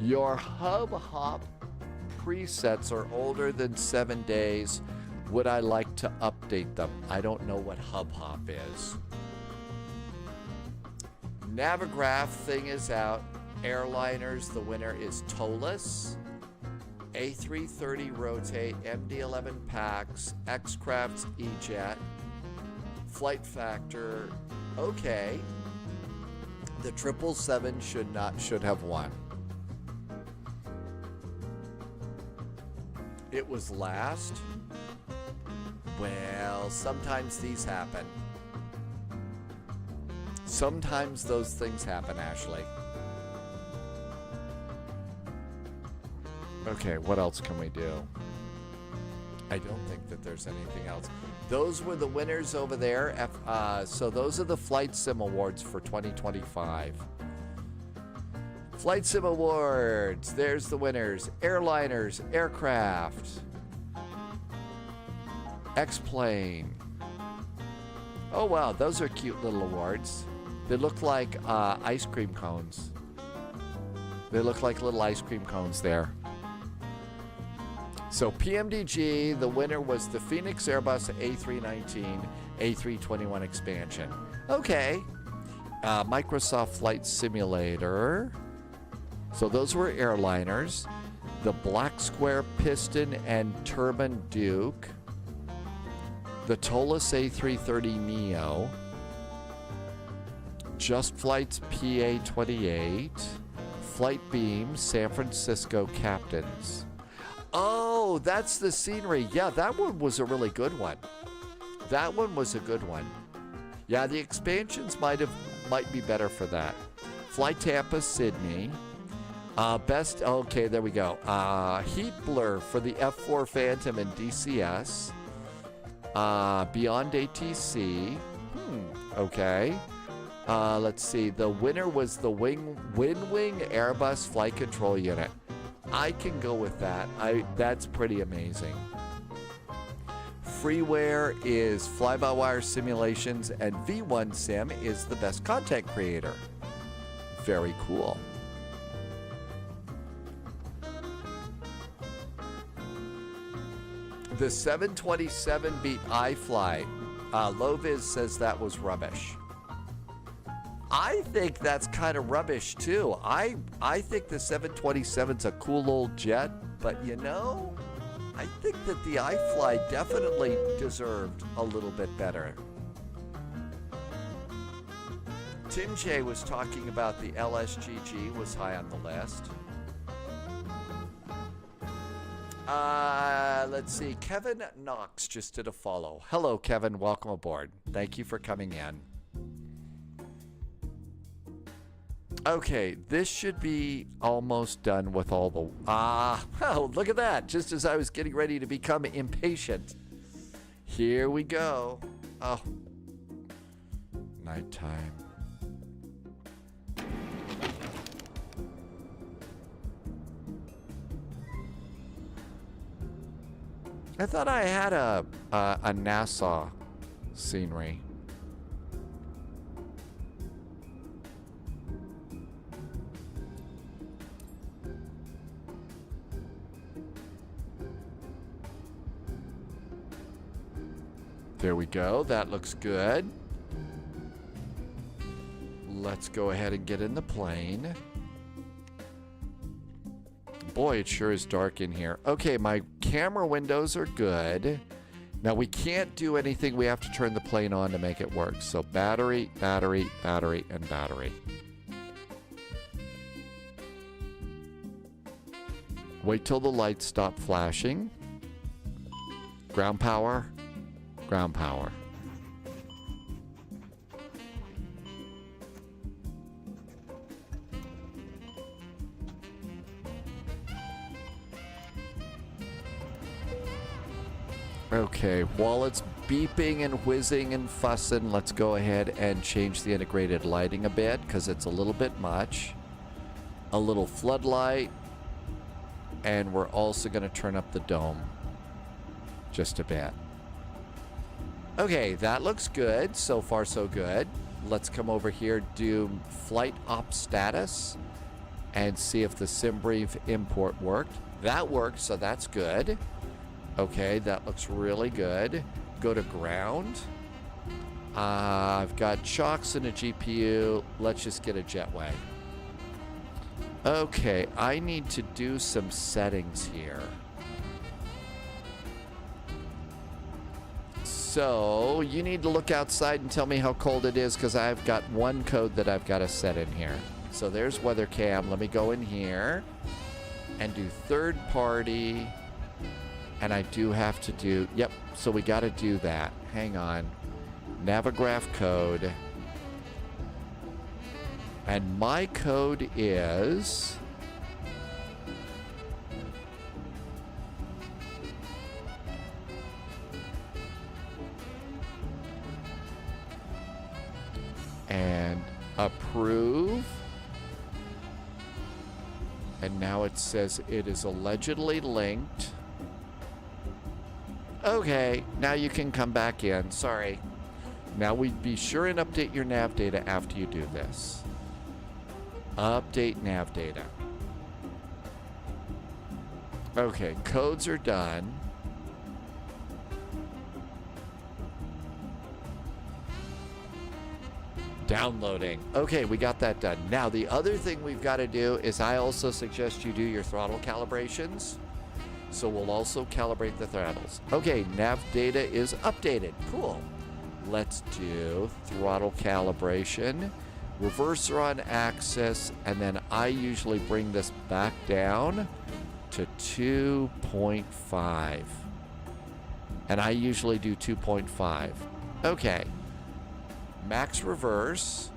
Your Hub Hop presets are older than 7 days. Would I like to update them? I don't know what Hub Hop is. Navigraph thing is out. Airliners, the winner is Tolis. A330 Rotate, MD-11 Pax, X-Craft's E-Jet, Flight Factor, okay. The 777 should have won. It was last. Well, sometimes these happen. Sometimes those things happen, Ashley. Okay, what else can we do? I don't think that there's anything else. Those were the winners over there. So those are the Flight Sim Awards for 2025. Flight Sim Awards. There's the winners. Airliners, aircraft, X-Plane. Oh, wow. Those are cute little awards. They look like ice cream cones. They look like little ice cream cones there. So PMDG, the winner was the Phoenix Airbus A319 A321 expansion. Okay. Microsoft Flight Simulator. So those were airliners. The Black Square Piston and Turbine Duke. The Tolis A330 Neo. Just Flight's PA-28. Flight Beam, San Francisco Captains. Oh, that's the scenery. Yeah, that one was a really good one. That one was a good one. Yeah, the expansions might be better for that. Flight Tampa, Sydney. Okay, there we go. Heat Blur for the F4 Phantom and DCS. Beyond ATC. Okay. Let's see. The winner was the Wing Airbus Flight Control Unit. I can go with that. That's pretty amazing. Freeware is fly-by-wire simulations, and V1 Sim is the best content creator. Very cool. The 727 beat iFly. Loviz says that was rubbish. I think that's kind of rubbish too. I think the 727's a cool old jet, but you know, I think that the iFly definitely deserved a little bit better. Tim J was talking about the LSGG was high on the list. Let's see. Kevin Knox just did a follow. Hello, Kevin. Welcome aboard. Thank you for coming in. Okay, this should be almost done with all the... oh, look at that. Just as I was getting ready to become impatient. Here we go. Oh. Nighttime. I thought I had a NASA scenery. There we go. That looks good. Let's go ahead and get in the plane. Boy, it sure is dark in here. Okay, my camera windows are good. Now, we can't do anything. We have to turn the plane on to make it work. So battery, battery, battery, and battery. Wait till the lights stop flashing. Ground power. Ground power. Okay, while it's beeping and whizzing and fussing, let's go ahead and change the integrated lighting a bit because it's a little bit much. A little floodlight. And we're also going to turn up the dome just a bit. Okay, that looks good. So far, so good. Let's come over here, do flight op status, and see if the SimBrief import worked. That worked, so that's good. Okay, that looks really good. Go to ground. I've got chocks and a GPU. Let's just get a jetway. Okay, I need to do some settings here. So, you need to look outside and tell me how cold it is because I've got one code that I've got to set in here. So there's weather cam. Let me go in here and do third party. And I do have to do, yep, so we got to do that. Hang on. Navigraph code. And my code is... and approve. And now it says it is allegedly linked. Okay, now you can come back in. Sorry. Now we'd be sure and update your nav data after you do this. Update nav data. Okay, codes are done. Downloading. Okay, we got that done. Now, the other thing we've got to do is I also suggest you do your throttle calibrations. So we'll also calibrate the throttles. Okay, nav data is updated. Cool. Let's do throttle calibration, reverser on axis, and then I usually bring this back down to 2.5. And I usually do 2.5. Okay. Max reverse.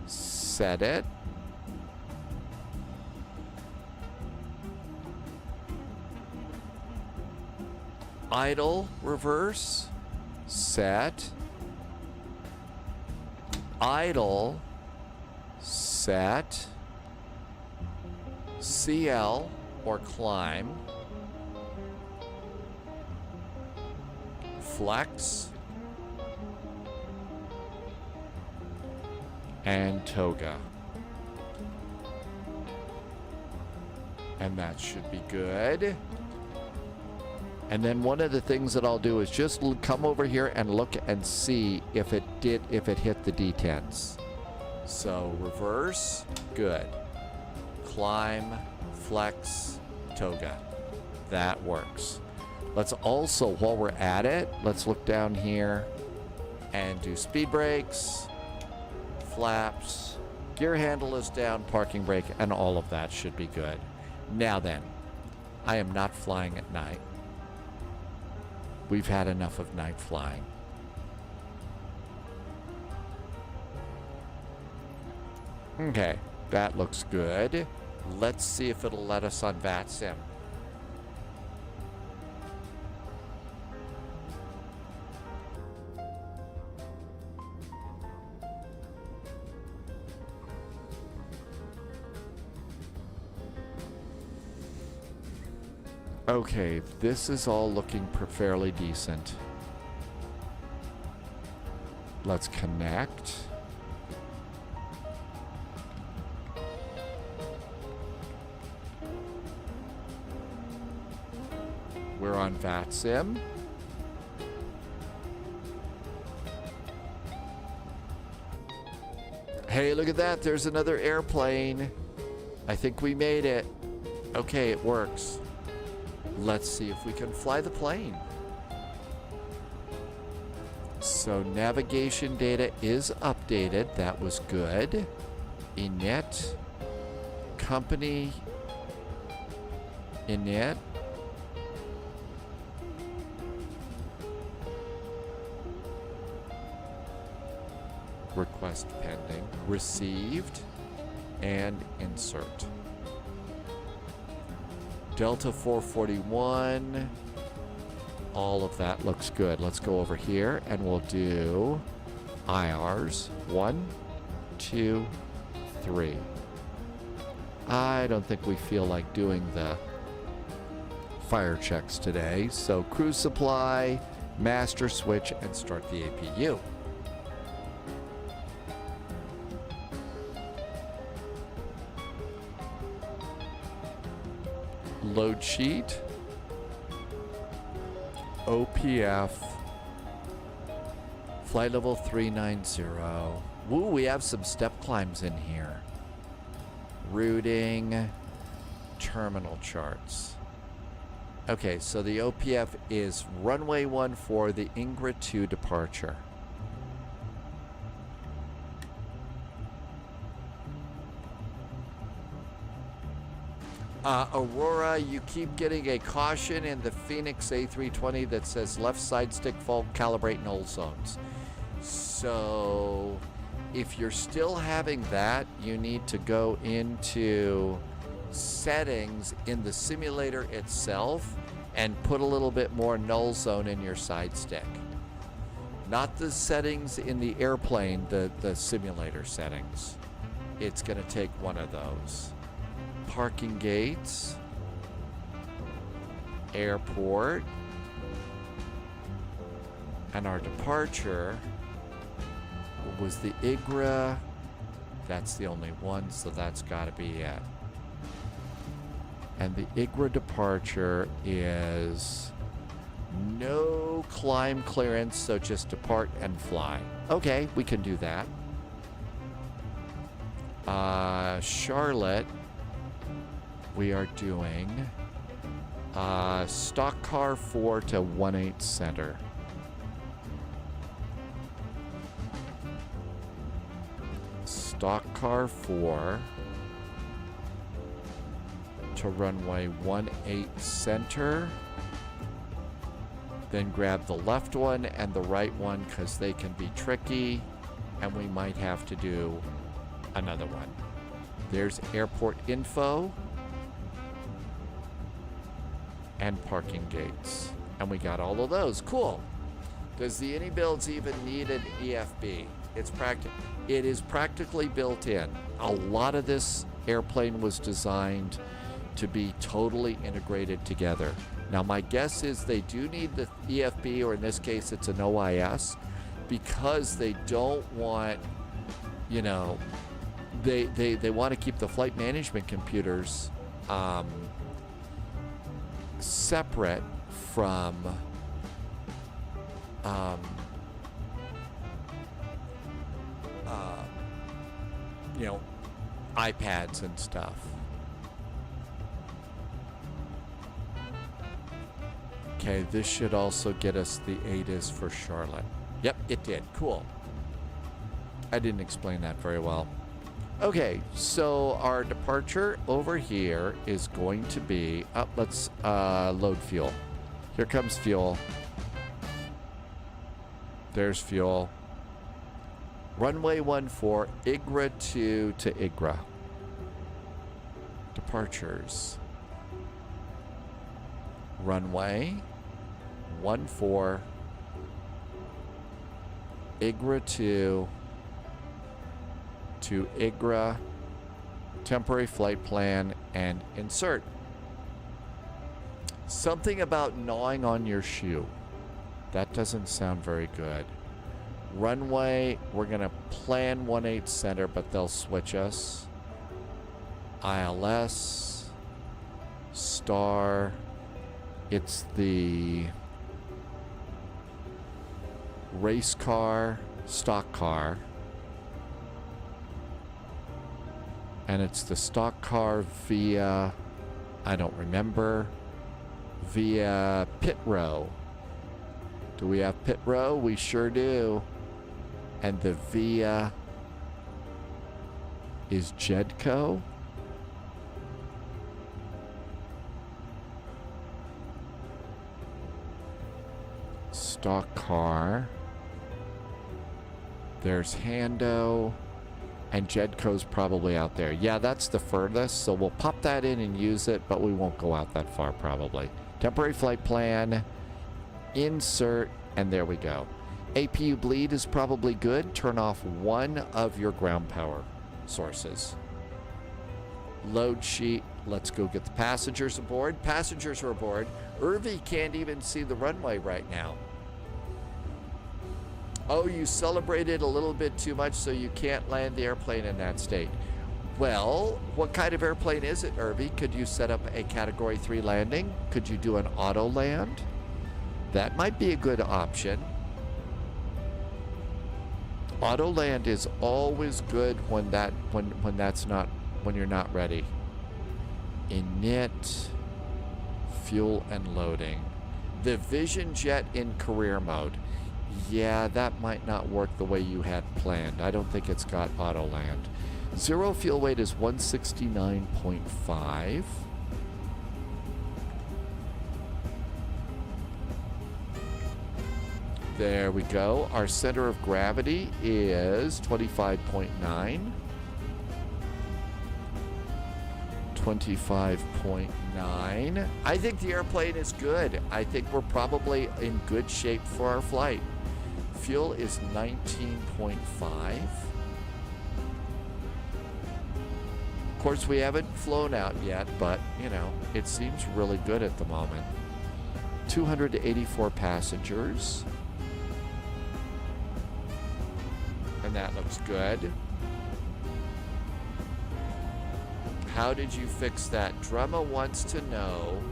Set it. Idle reverse. Set. Idle. Set. CL or climb. Flex. And toga. And that should be good. And then one of the things that I'll do is just come over here and look and see if it hit the D10s. So reverse, good. Climb, flex, toga. That works. Let's also, while we're at it, let's look down here and do speed brakes, flaps, gear handle is down, parking brake, and all of that should be good. Now then, I am not flying at night. We've had enough of night flying. Okay, that looks good. Let's see if it'll let us on VATSIM. Okay, this is all looking fairly decent. Let's connect. We're on VATSIM. Hey, look at that. There's another airplane. I think we made it. Okay, it works. Let's see if we can fly the plane. So navigation data is updated. That was good. Init. Company. Init. Request pending. Received. And insert. Delta 441. All of that looks good. Let's go over here and we'll do IRs. 1, 2, 3. I don't think we feel like doing the fire checks today. So cruise supply, master switch, and start the APU. Load sheet, OPF, flight level 390. Woo, we have some step climbs in here. Routing, terminal charts. Okay, so the OPF is runway 1 for the Ingra 2 departure. Aurora, you keep getting a caution in the Phoenix A320 that says left side stick fault, calibrate null zones. So if you're still having that, you need to go into settings in the simulator itself and put a little bit more null zone in your side stick. Not the settings in the airplane, the simulator settings. It's going to take one of those. Parking gates, airport, and our departure was the IGRA. That's the only one, so that's got to be it. And the IGRA departure is no climb clearance, so just depart and fly. Okay, we can do that. Charlotte. We are doing stock car 4 to 18 center. Stock car 4 to runway 18 center. Then grab the left one and the right one because they can be tricky and we might have to do another one. There's airport info. And parking gates. And we got all of those. Cool. Does the iniBuilds even need an EFB? It is practically built in. A lot of this airplane was designed to be totally integrated together. Now my guess is they do need the EFB, or in this case it's an OIS, because they don't want, you know, they want to keep the flight management computers separate from you know, iPads and stuff. Okay, this should also get us the ATIS for Charlotte. Yep, it did. Cool. I didn't explain that very well. Okay, so our departure over here is going to be... let's load fuel. Here comes fuel. There's fuel. Runway 14, IGRA 2 to IGRA. Departures. Runway 14, IGRA 2 to IGRA, temporary flight plan, and insert. Something about gnawing on your shoe. That doesn't sound very good. Runway, we're going to plan 18 center, but they'll switch us. ILS, star, it's the race car, stock car. And it's the stock car via, I don't remember, via pit row. Do we have pit row? We sure do. And the via is Jedco. Stock car. There's Hando. And Jedco's probably out there. Yeah, that's the furthest, so we'll pop that in and use it, but we won't go out that far probably. Temporary flight plan, insert, and there we go. APU bleed is probably good. Turn off one of your ground power sources. Load sheet. Let's go get the passengers aboard. Passengers are aboard. Irvi can't even see the runway right now. Oh, you celebrated a little bit too much, so you can't land the airplane in that state. Well, what kind of airplane is it, Irvi? Could you set up a Category 3 landing? Could you do an auto land? That might be a good option. Auto land is always good when you're not ready. Init, fuel and loading. The Vision Jet in career mode. Yeah, that might not work the way you had planned. I don't think it's got auto land. Zero fuel weight is 169.5. There we go. Our center of gravity is 25.9. 25.9. I think the airplane is good. I think we're probably in good shape for our flight. Fuel is 19.5. Of course, we haven't flown out yet, but, you know, it seems really good at the moment. 284 passengers. And that looks good. How did you fix that? Drumma wants to know.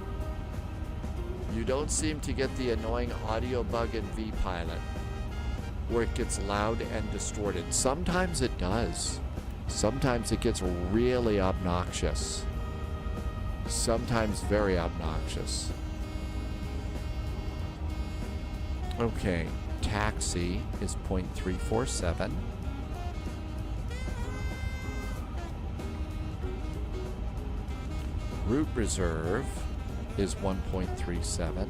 You don't seem to get the annoying audio bug in V-Pilot, where it gets loud and distorted. Sometimes it does. Sometimes it gets really obnoxious. Sometimes very obnoxious. Okay, taxi is 0.347. Route reserve is 1.37.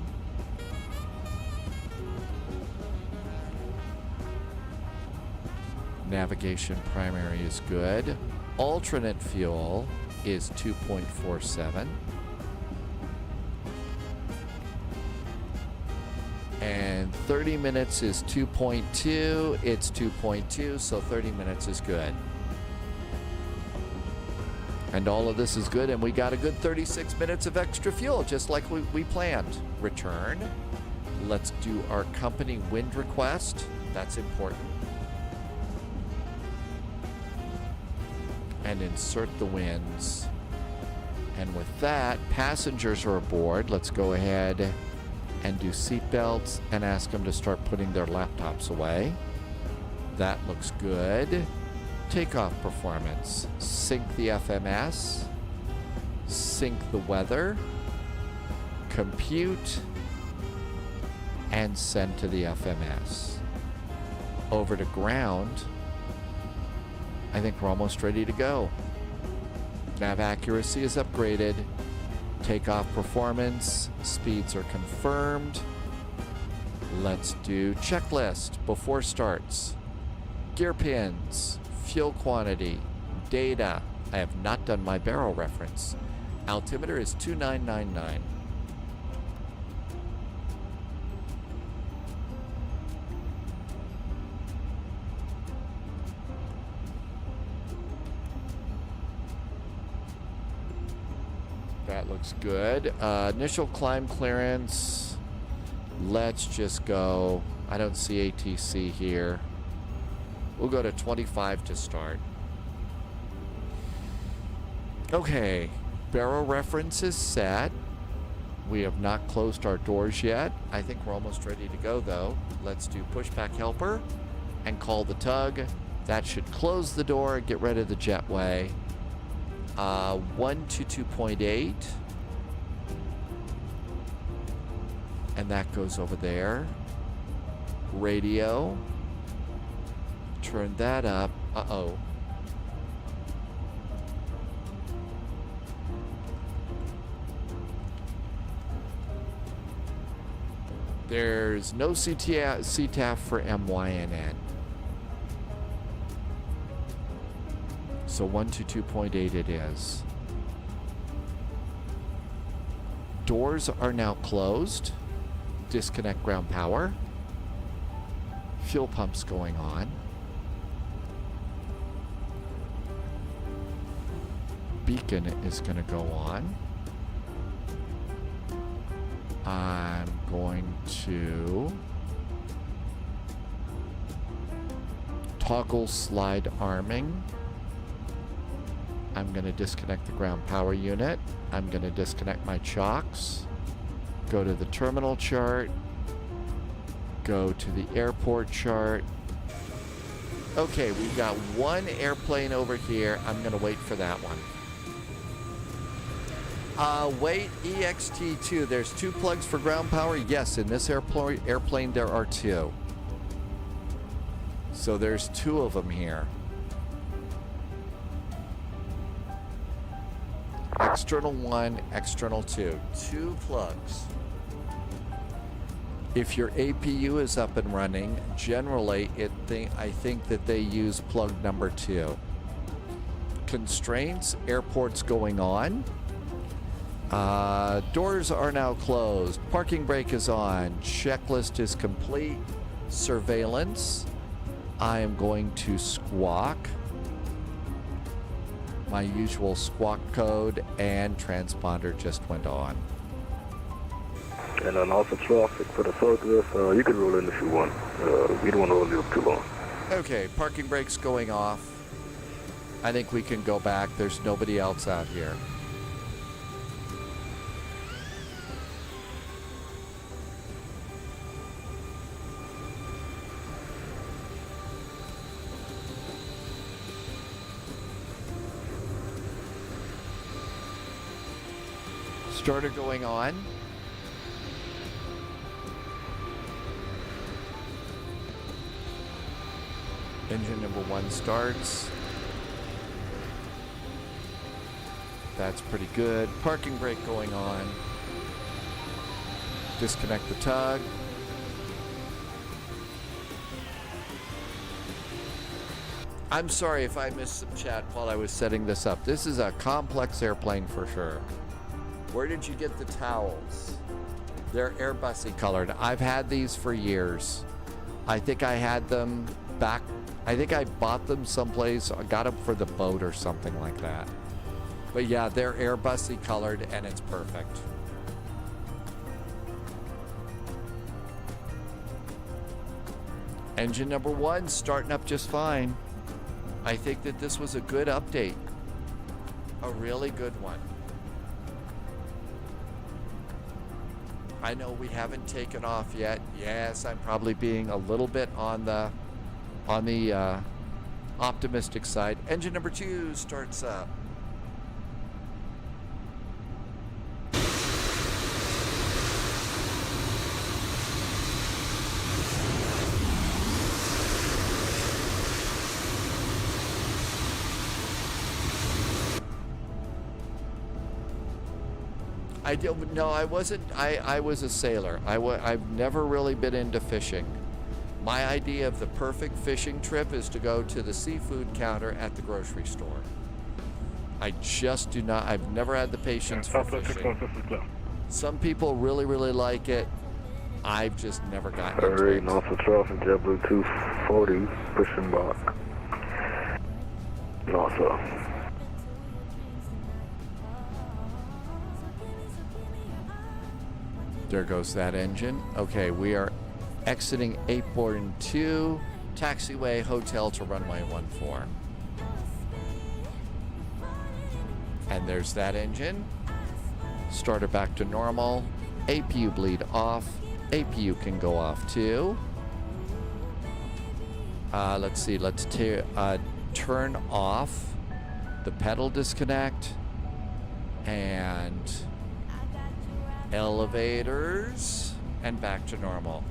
Navigation primary is good. Alternate fuel is 2.47. And 30 minutes is 2.2. It's 2.2, so 30 minutes is good. And all of this is good, and we got a good 36 minutes of extra fuel, just like we planned. Return. Let's do our company wind request. That's important. And insert the winds. And with that, passengers are aboard. Let's go ahead and do seatbelts and ask them to start putting their laptops away. That looks good. Takeoff performance. Sync the FMS. Sync the weather. Compute. And send to the FMS. Over to ground. I think we're almost ready to go. Nav accuracy is upgraded. Takeoff performance, speeds are confirmed. Let's do checklist before starts. Gear pins, fuel quantity, data. I have not done my barrel reference. Altimeter is 2999. That looks good. Initial climb clearance. Let's just go. I don't see ATC here. We'll go to 25 to start. Okay. Barrel reference is set. We have not closed our doors yet. I think we're almost ready to go, though. Let's do pushback helper and call the tug. That should close the door and get rid of the jetway. 122.8. And that goes over there. Radio. Turn that up. Uh-oh. There's no CTAF for MYNN. So 122.8 it is. Doors are now closed. Disconnect ground power. Fuel pumps going on. Beacon is going to go on. I'm going to toggle slide arming. I'm going to disconnect the ground power unit. I'm going to disconnect my chocks. Go to the terminal chart. Go to the airport chart. Okay, we've got one airplane over here. I'm going to wait for that one. Wait, EXT2. There's 2 plugs for ground power. Yes, in this airplane there are 2. So there's 2 of them here. External 1, external 2. 2 plugs. If your APU is up and running, generally I think that they use plug number 2. Constraints, airport's going on. Doors are now closed. Parking brake is on. Checklist is complete. Surveillance. I am going to squawk. My usual squawk code, and transponder just went on. And on Alpha traffic for the forklift, you can roll in if you want. We don't want to hold you up too long. Okay, parking brake's going off. I think we can go back. There's nobody else out here. Starter going on. Engine number 1 starts. That's pretty good. Parking brake going on. Disconnect the tug. I'm sorry if I missed some chat while I was setting this up. This is a complex airplane for sure. Where did you get the towels? They're Airbusy colored. I've had these for years. I think I had them back. I think I bought them someplace. I got them for the boat or something like that. But yeah, they're Airbusy colored and it's perfect. Engine number 1 starting up just fine. I think that this was a good update. A really good one. I know we haven't taken off yet. Yes, I'm probably being a little bit on the optimistic side. Engine number 2 starts up. I don't. No, I wasn't. I was a sailor. I've never really been into fishing. My idea of the perfect fishing trip is to go to the seafood counter at the grocery store. I just do not. I've never had the patience for fishing. Some people really, really like it. I've just never gotten into it. North of traffic, JetBlue 240, pushing back. North. There goes that engine. Okay, we are exiting 842, taxiway hotel to runway 14. And there's that engine. Starter back to normal. APU bleed off. APU can go off too. Let's see. Let's turn off the pedal disconnect and elevators and back to normal.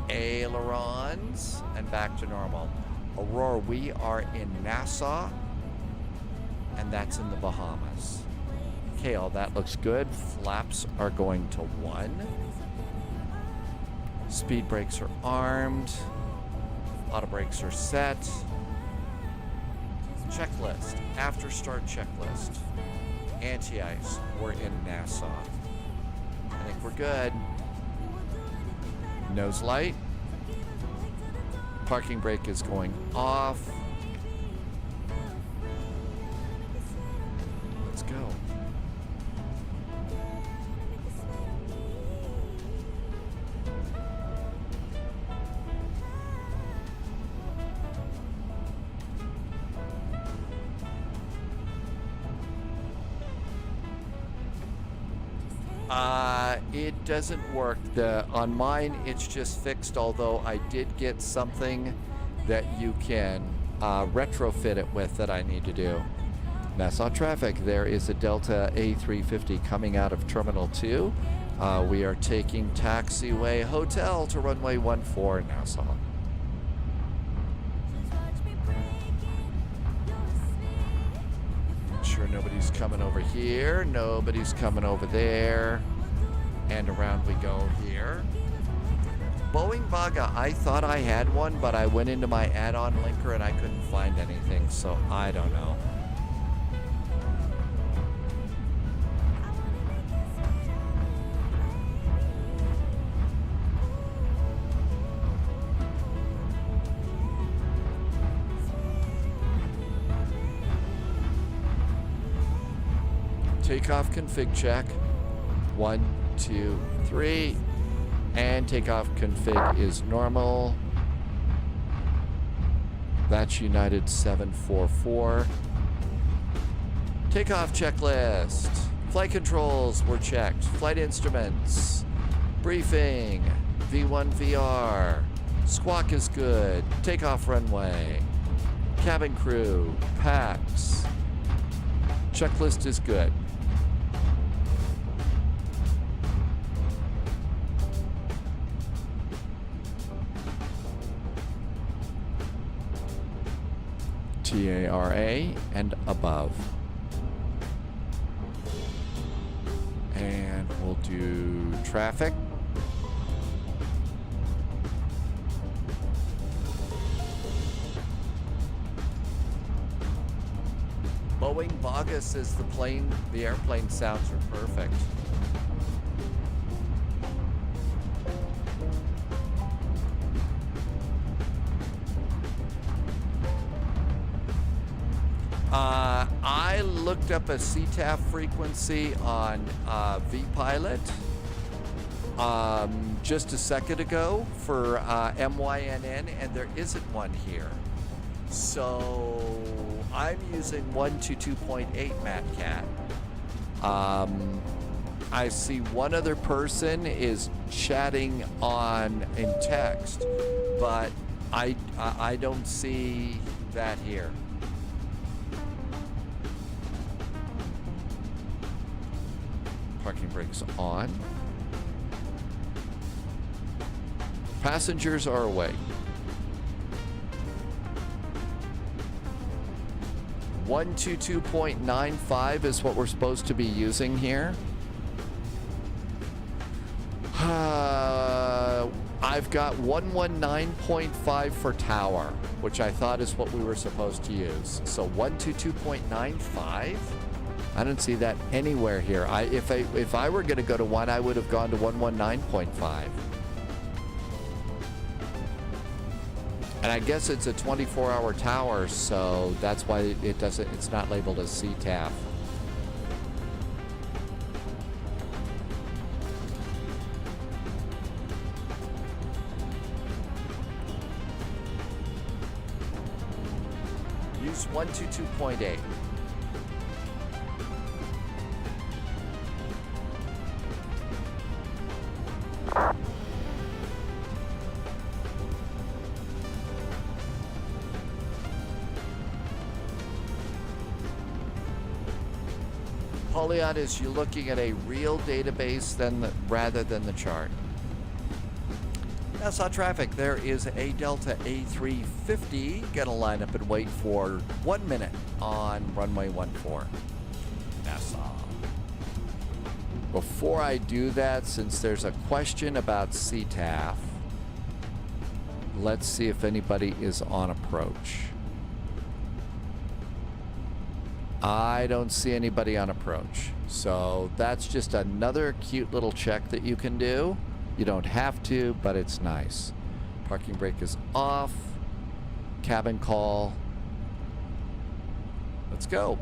Ailerons and back to normal. Aurora, we are in Nassau, and that's in the Bahamas. Okay, all that looks good. Flaps are going to 1. Speed brakes are armed. Auto brakes are set. Checklist. After start checklist. Anti-ice. We're in Nassau. I think we're good. Nose light. Parking brake is going off. Let's go. It doesn't work. On mine, it's just fixed, although I did get something that you can retrofit it with that I need to do. Nassau traffic, there is a Delta A350 coming out of Terminal 2. We are taking taxiway hotel to runway 14 Nassau. Sure nobody's coming over here, nobody's coming over there, and around we go here. Boeing Vaga, I thought I had one, but I went into my add-on linker and I couldn't find anything, so I don't know. Takeoff config check. 1, 2, 3. And takeoff config is normal. That's United 744. Takeoff checklist. Flight controls were checked. Flight instruments. Briefing. V1 VR. Squawk is good. Takeoff runway. Cabin crew. PAX. Checklist is good. TARA and above. And we'll do traffic. Boeing Vaga says the airplane sounds are perfect. I looked up a CTAF frequency on vPilot just a second ago for MYNN, and there isn't one here. So I'm using 122.8 MatCat. I see one other person is chatting in text, but I don't see that here. Parking brakes on. Passengers are awake. 122.95 is what we're supposed to be using here. I've got 119.5 for tower, which I thought is what we were supposed to use. So 122.95? I don't see that anywhere here. If I were going to go to 1, I would have gone to 119.5. And I guess it's a 24-hour tower, so that's why it's not labeled as CTAF. Use 122.8. Polion, is you looking at a real database rather than the chart? Nassau traffic, there is a Delta A350. Gonna line up and wait for 1 minute on runway 14. Nassau. Before I do that, since there's a question about CTAF, let's see if anybody is on approach. I don't see anybody on approach. So that's just another cute little check that you can do. You don't have to, but it's nice. Parking brake is off. Cabin call. Let's go.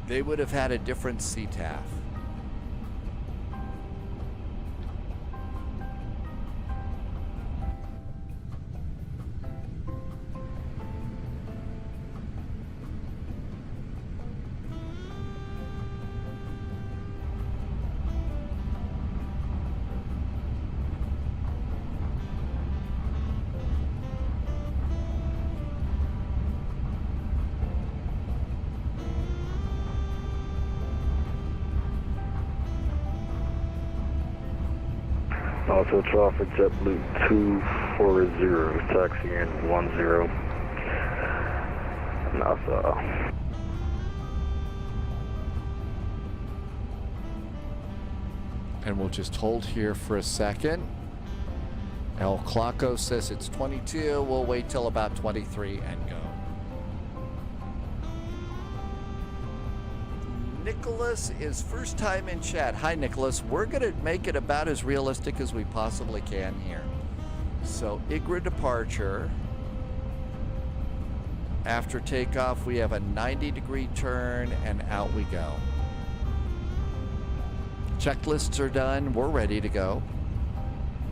They would have had a different CTAF. Also traffic JetBlue 240, taxiing 10, Nassau. And we'll just hold here for a second. El Clocko says it's 22. We'll wait till about 23 and go. Nicholas is first time in chat. Hi, Nicholas. We're going to make it about as realistic as we possibly can here. So, IGRA departure. After takeoff, we have a 90-degree turn, and out we go. Checklists are done. We're ready to go.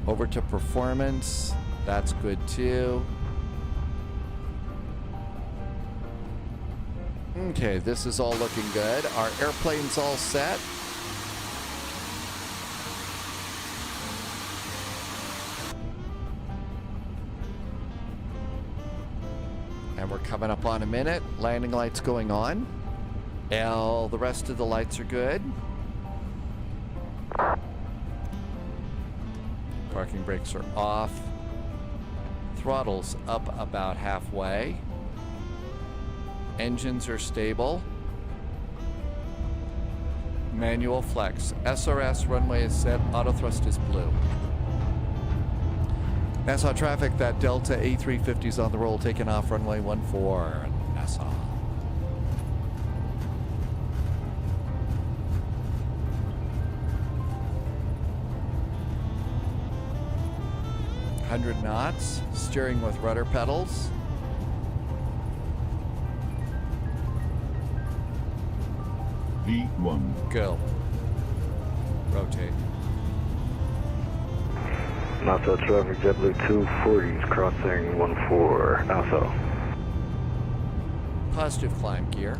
Over to performance. That's good, too. Okay, this is all looking good. Our airplane's all set. And we're coming up on a minute. Landing lights going on. The rest of the lights are good. Parking brakes are off. Throttle's up about halfway. Engines are stable. Manual flex. SRS runway is set. Auto thrust is blue. Nassau traffic, that Delta A350 is on the roll, taking off runway 14. Nassau. .100 knots. Steering with rudder pedals. V1. Go. Rotate. Nassau traffic, JetBlue 240s crossing 14, Nassau. Positive climb gear.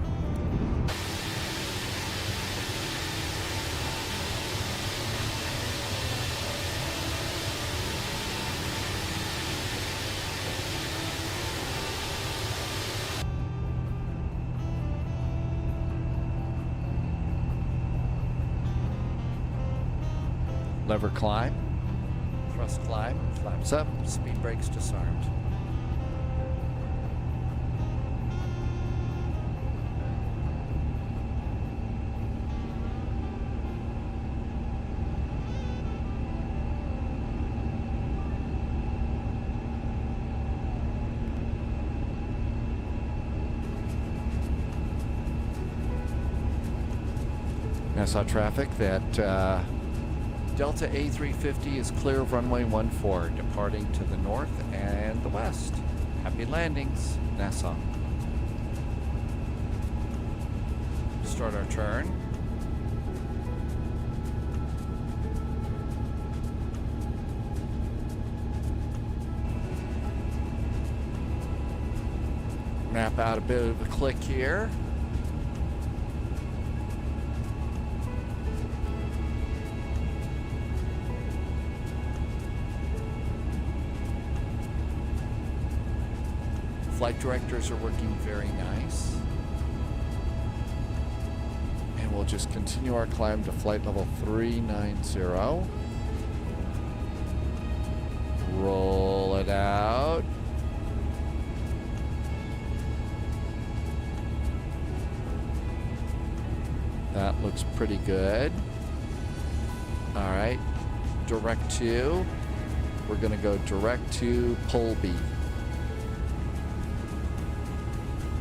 Lever climb, thrust climb, flaps up, speed brakes disarmed. NASA traffic that Delta A350 is clear of runway 14, departing to the north and the west. Happy landings, NASA. Start our turn. Map out a bit of a click here. Flight directors are working very nice. And we'll just continue our climb to flight level 390. Roll it out. That looks pretty good. All right, direct to. We're gonna go direct to Polby.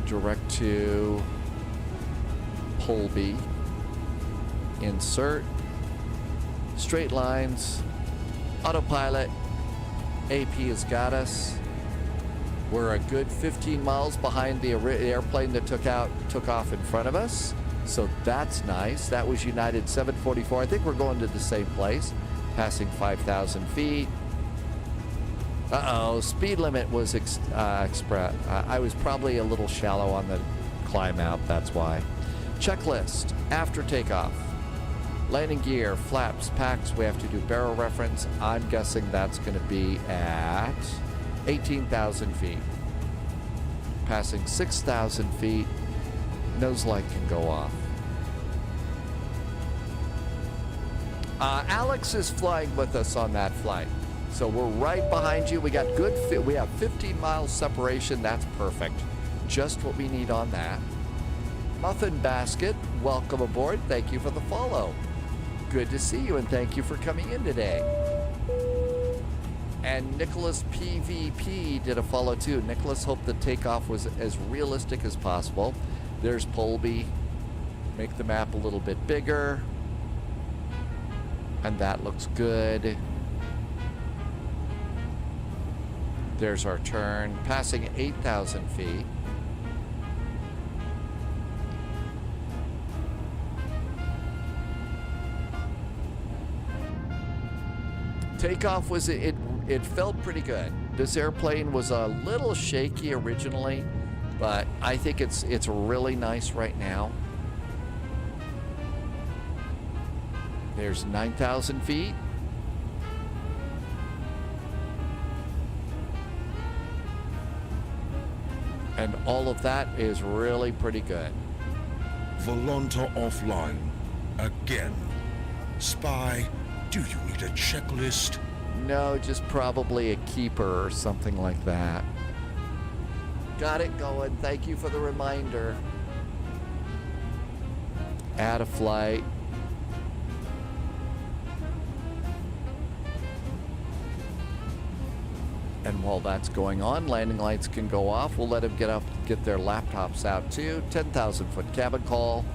Direct to Polby. Insert. Straight lines. Autopilot. AP has got us. We're a good 15 miles behind the airplane that took off in front of us. So that's nice. That was United 744. I think we're going to the same place. Passing 5,000 feet. Uh-oh, speed limit was express. I was probably a little shallow on the climb out, that's why. Checklist, after takeoff. Landing gear, flaps, packs, we have to do barrel reference. I'm guessing that's going to be at 18,000 feet. Passing 6,000 feet, nose light can go off. Alex is flying with us on that flight. So we're right behind you. We got we have 15 miles separation. That's perfect. Just what we need on that. Muffin Basket, welcome aboard. Thank you for the follow. Good to see you and thank you for coming in today. And Nicholas PVP did a follow too. Nicholas hoped the takeoff was as realistic as possible. There's Polby. Make the map a little bit bigger. And that looks good. There's our turn, passing 8,000 feet. Takeoff was, it felt pretty good. This airplane was a little shaky originally, but I think it's really nice right now. There's 9,000 feet. And all of that is really pretty good. Volonta offline. Again. Spy, do you need a checklist? No, just probably a keeper or something like that. Got it going. Thank you for the reminder. Add a flight. And while that's going on, landing lights can go off. We'll let them get their laptops out too. 10,000 foot cabin call.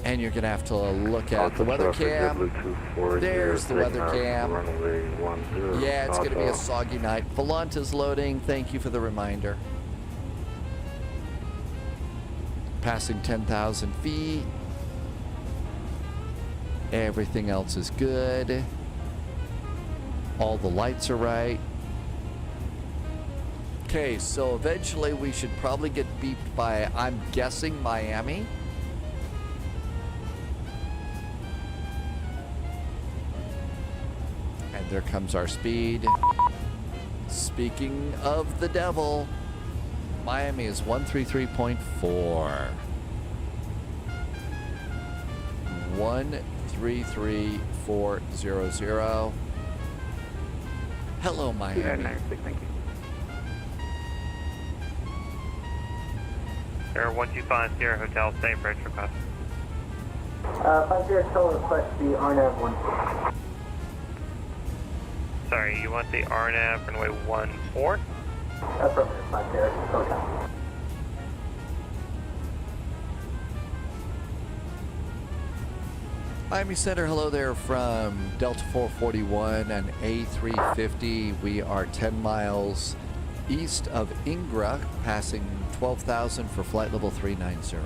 And you're gonna have to look at the weather cam. There's the weather cam. Yeah, it's gonna be a soggy night. Volanta's loading. Thank you for the reminder. Passing 10,000 feet. Everything else is good. All the lights are right. Okay, so eventually we should probably get beeped by, I'm guessing, Miami. And there comes our speed. Speaking of the devil, Miami is 133.4. 133,400. Hello, Miami. Yeah, nice. Thank you. Air 125 Sierra Hotel, same bridge request. 50 request the RNAV 1. Sorry, you want the RNAV runway 14? Affirmative, 50, hotel. Miami Center, hello there from Delta 441 and A350. We are 10 miles east of Ingra, passing 12,000 for flight level 390.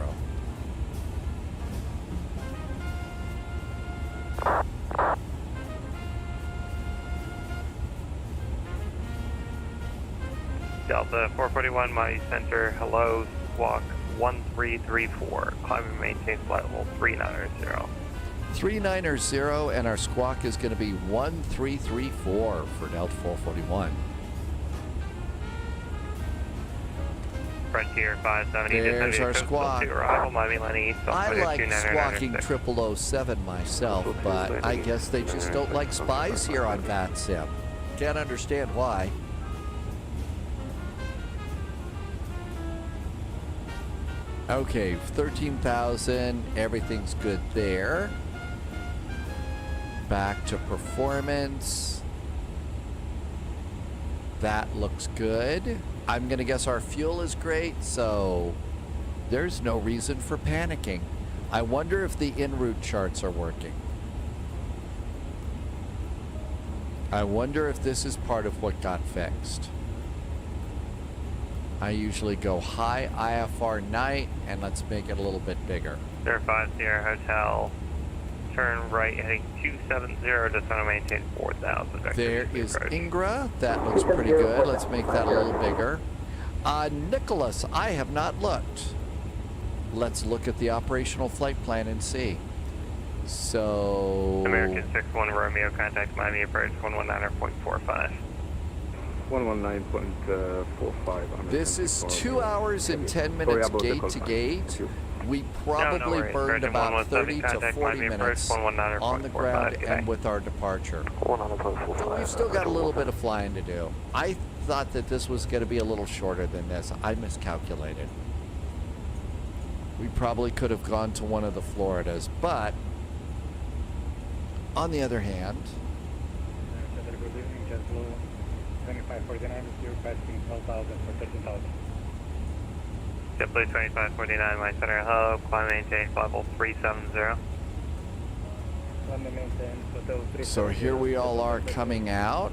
Delta 441, Miami Center, hello, squawk 1334. Climb and maintain flight level 390. 390, and our squawk is going to be 1334 for Delta 441. Frontier 570. There's our squawk. Arrival, Miami Lenny, I like squawking 0007 myself, but I guess they just don't like spies here on VATSIM. Can't understand why. Okay, 13,000, everything's good there. Back to performance. That looks good. I'm gonna guess our fuel is great, so there's no reason for panicking. I wonder if the en route charts are working. I wonder if this is part of what got fixed. I usually go high IFR night, and let's make it a little bit bigger. 05 Sierra Hotel, turn right heading 270, just want to maintain 4,000. There is Ingra, that looks pretty good. Let's make that a little bigger. Nicholas, I have not looked. Let's look at the operational flight plan and see. So... American 61 Romeo, contact Miami approach 119.45. 119.45. This is 2 hours and 10 minutes gate to gate. We probably burned about 30 to 40 minutes on the ground and with our departure. So we've still got a little bit of flying to do. I thought that this was going to be a little shorter than this. I miscalculated. We probably could have gone to one of the Floridas, but on the other hand, 2549, you're passing 12,000 for 13,000. JetBlue 2549, my center, hello, climb maintain level 370. So here we all are coming out.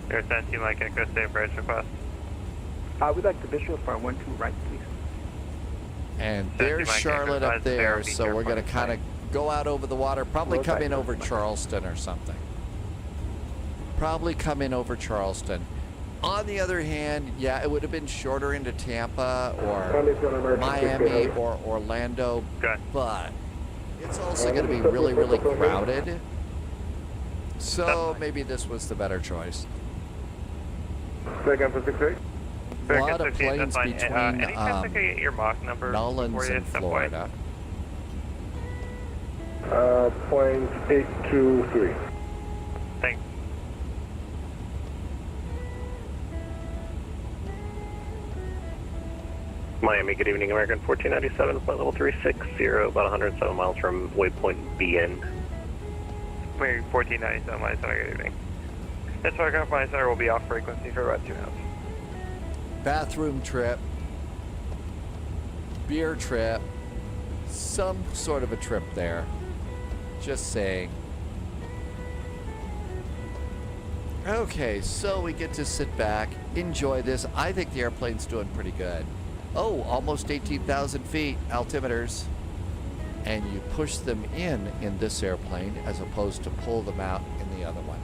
You're sent to Mike Echo State Bridge request. We'd like to Bishop for 12 right, please. And there's Charlotte up there, so we're going to kind of go out over the water, probably come in over Charleston or something. Probably come in over Charleston. On the other hand, yeah, it would have been shorter into Tampa or Miami or Orlando, but it's also going to be really, really crowded. So maybe this was the better choice. A lot of planes between Nolans and Florida. Point 823. Thanks. Miami, good evening, American 1497, flight level 360, about 107 miles from waypoint BN. Miami 1497, my center, good evening. That's why my center will be off frequency for about 2 minutes. Bathroom trip, beer trip, some sort of a trip there. Just saying. Okay, so we get to sit back, enjoy this. I think the airplane's doing pretty good. Oh, almost 18,000 feet, altimeters. And you push them in this airplane as opposed to pull them out in the other one.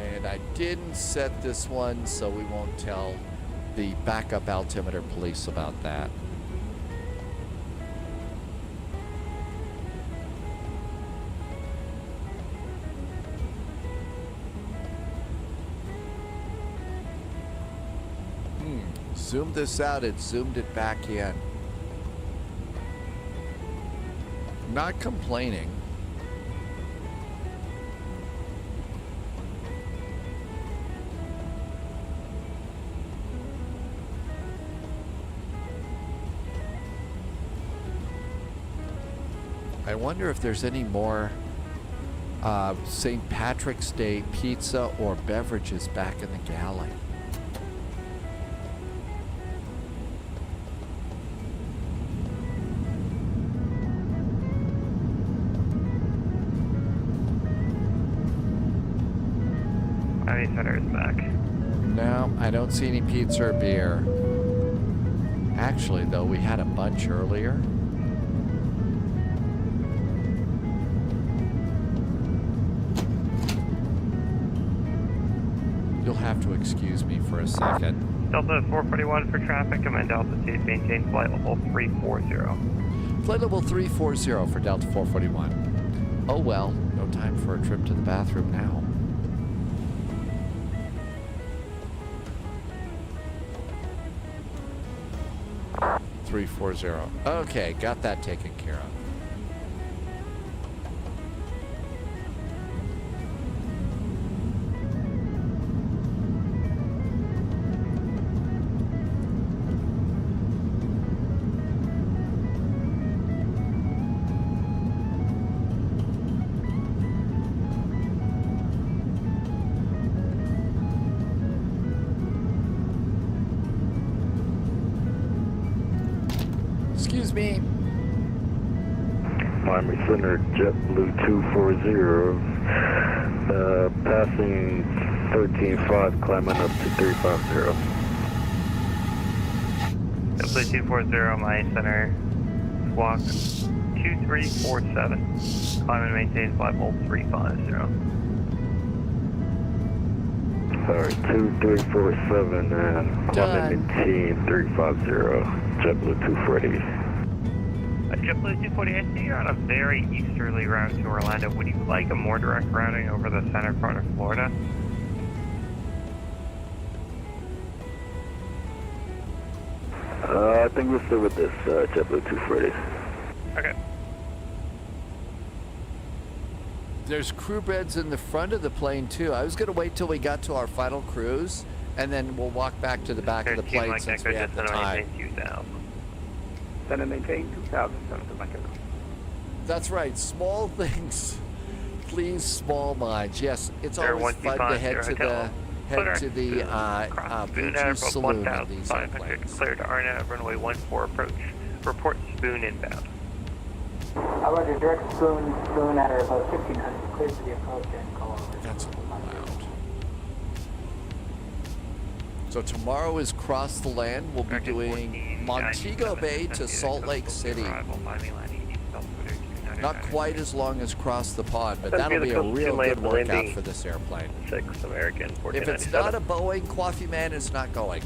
And I didn't set this one, so we won't tell the backup altimeter police about that. Zoomed this out, it zoomed it back in. Not complaining. I wonder if there's any more St. Patrick's Day pizza or beverages back in the galley. Miami Center is back. No, I don't see any pizza or beer. Actually, though, we had a bunch earlier. You'll have to excuse me for a second. Delta 441 for traffic, and then Delta 2 maintain flight level 340. Flight level 340 for Delta 441. Oh well, no time for a trip to the bathroom now. $340. Okay, got that taken care of. Excuse me. Miami Center, JetBlue 240, passing 13.5, climbing up to 350. JetBlue 240, Miami Center, squawk 2347, climb and maintain flight level 350. Sorry, 2347 and climbing maintain 350, JetBlue 240. JetBlue 240, I see you're on a very easterly route to Orlando. Would you like a more direct routing over the center part of Florida? I think we'll stick with this, JetBlue 240. Okay. There's crew beds in the front of the plane, too. I was going to wait till we got to our final cruise, and then we'll walk back to the back of the plane since we have the time. Center maintain 2000, center to Mexico. That's right. Small things, please. Small minds. Yes, it's always fun to head to the Bougie Saloon on these airplanes. Clear to RNAV, runway 14 approach. Report spoon inbound. Roger, direct spoon at or about 1500. Clear to the approach and call over. That's a little loud. So tomorrow is Cross the Land. We'll be doing Montego Bay to Salt Lake City. Not quite as long as Cross the Pond, but that'll be a real good workout for this airplane. 6 American 1497. If it's not a Boeing, Coffee Man is not going.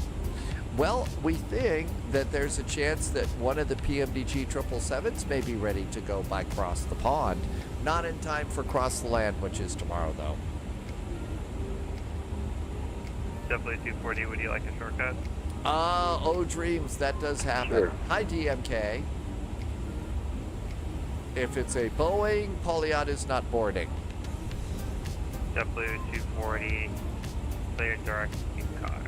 Well, we think that there's a chance that one of the PMDG 777s may be ready to go by Cross the Pond. Not in time for Cross the Land, which is tomorrow, though. Definitely 240, would you like a shortcut? Oh, dreams, that does happen. Sure. Hi, DMK. If it's a Boeing, Pauliot is not boarding. JetBlue 240, clear direct car.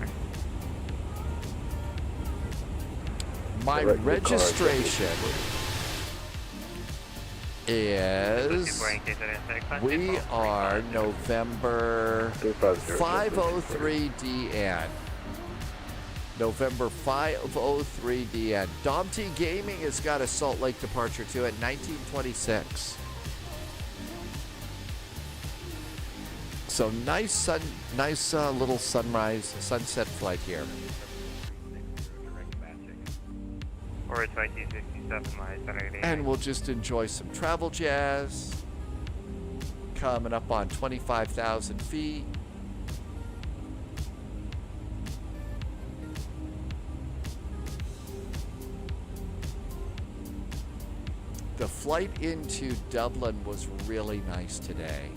My registration is, we are November 503DN. November 503DN. Dom T Gaming has got a Salt Lake departure too at 1926. So nice little sunset flight here. Or it's 1967, my Saturday. And we'll just enjoy some travel jazz. Coming up on 25,000 feet. The flight into Dublin was really nice today.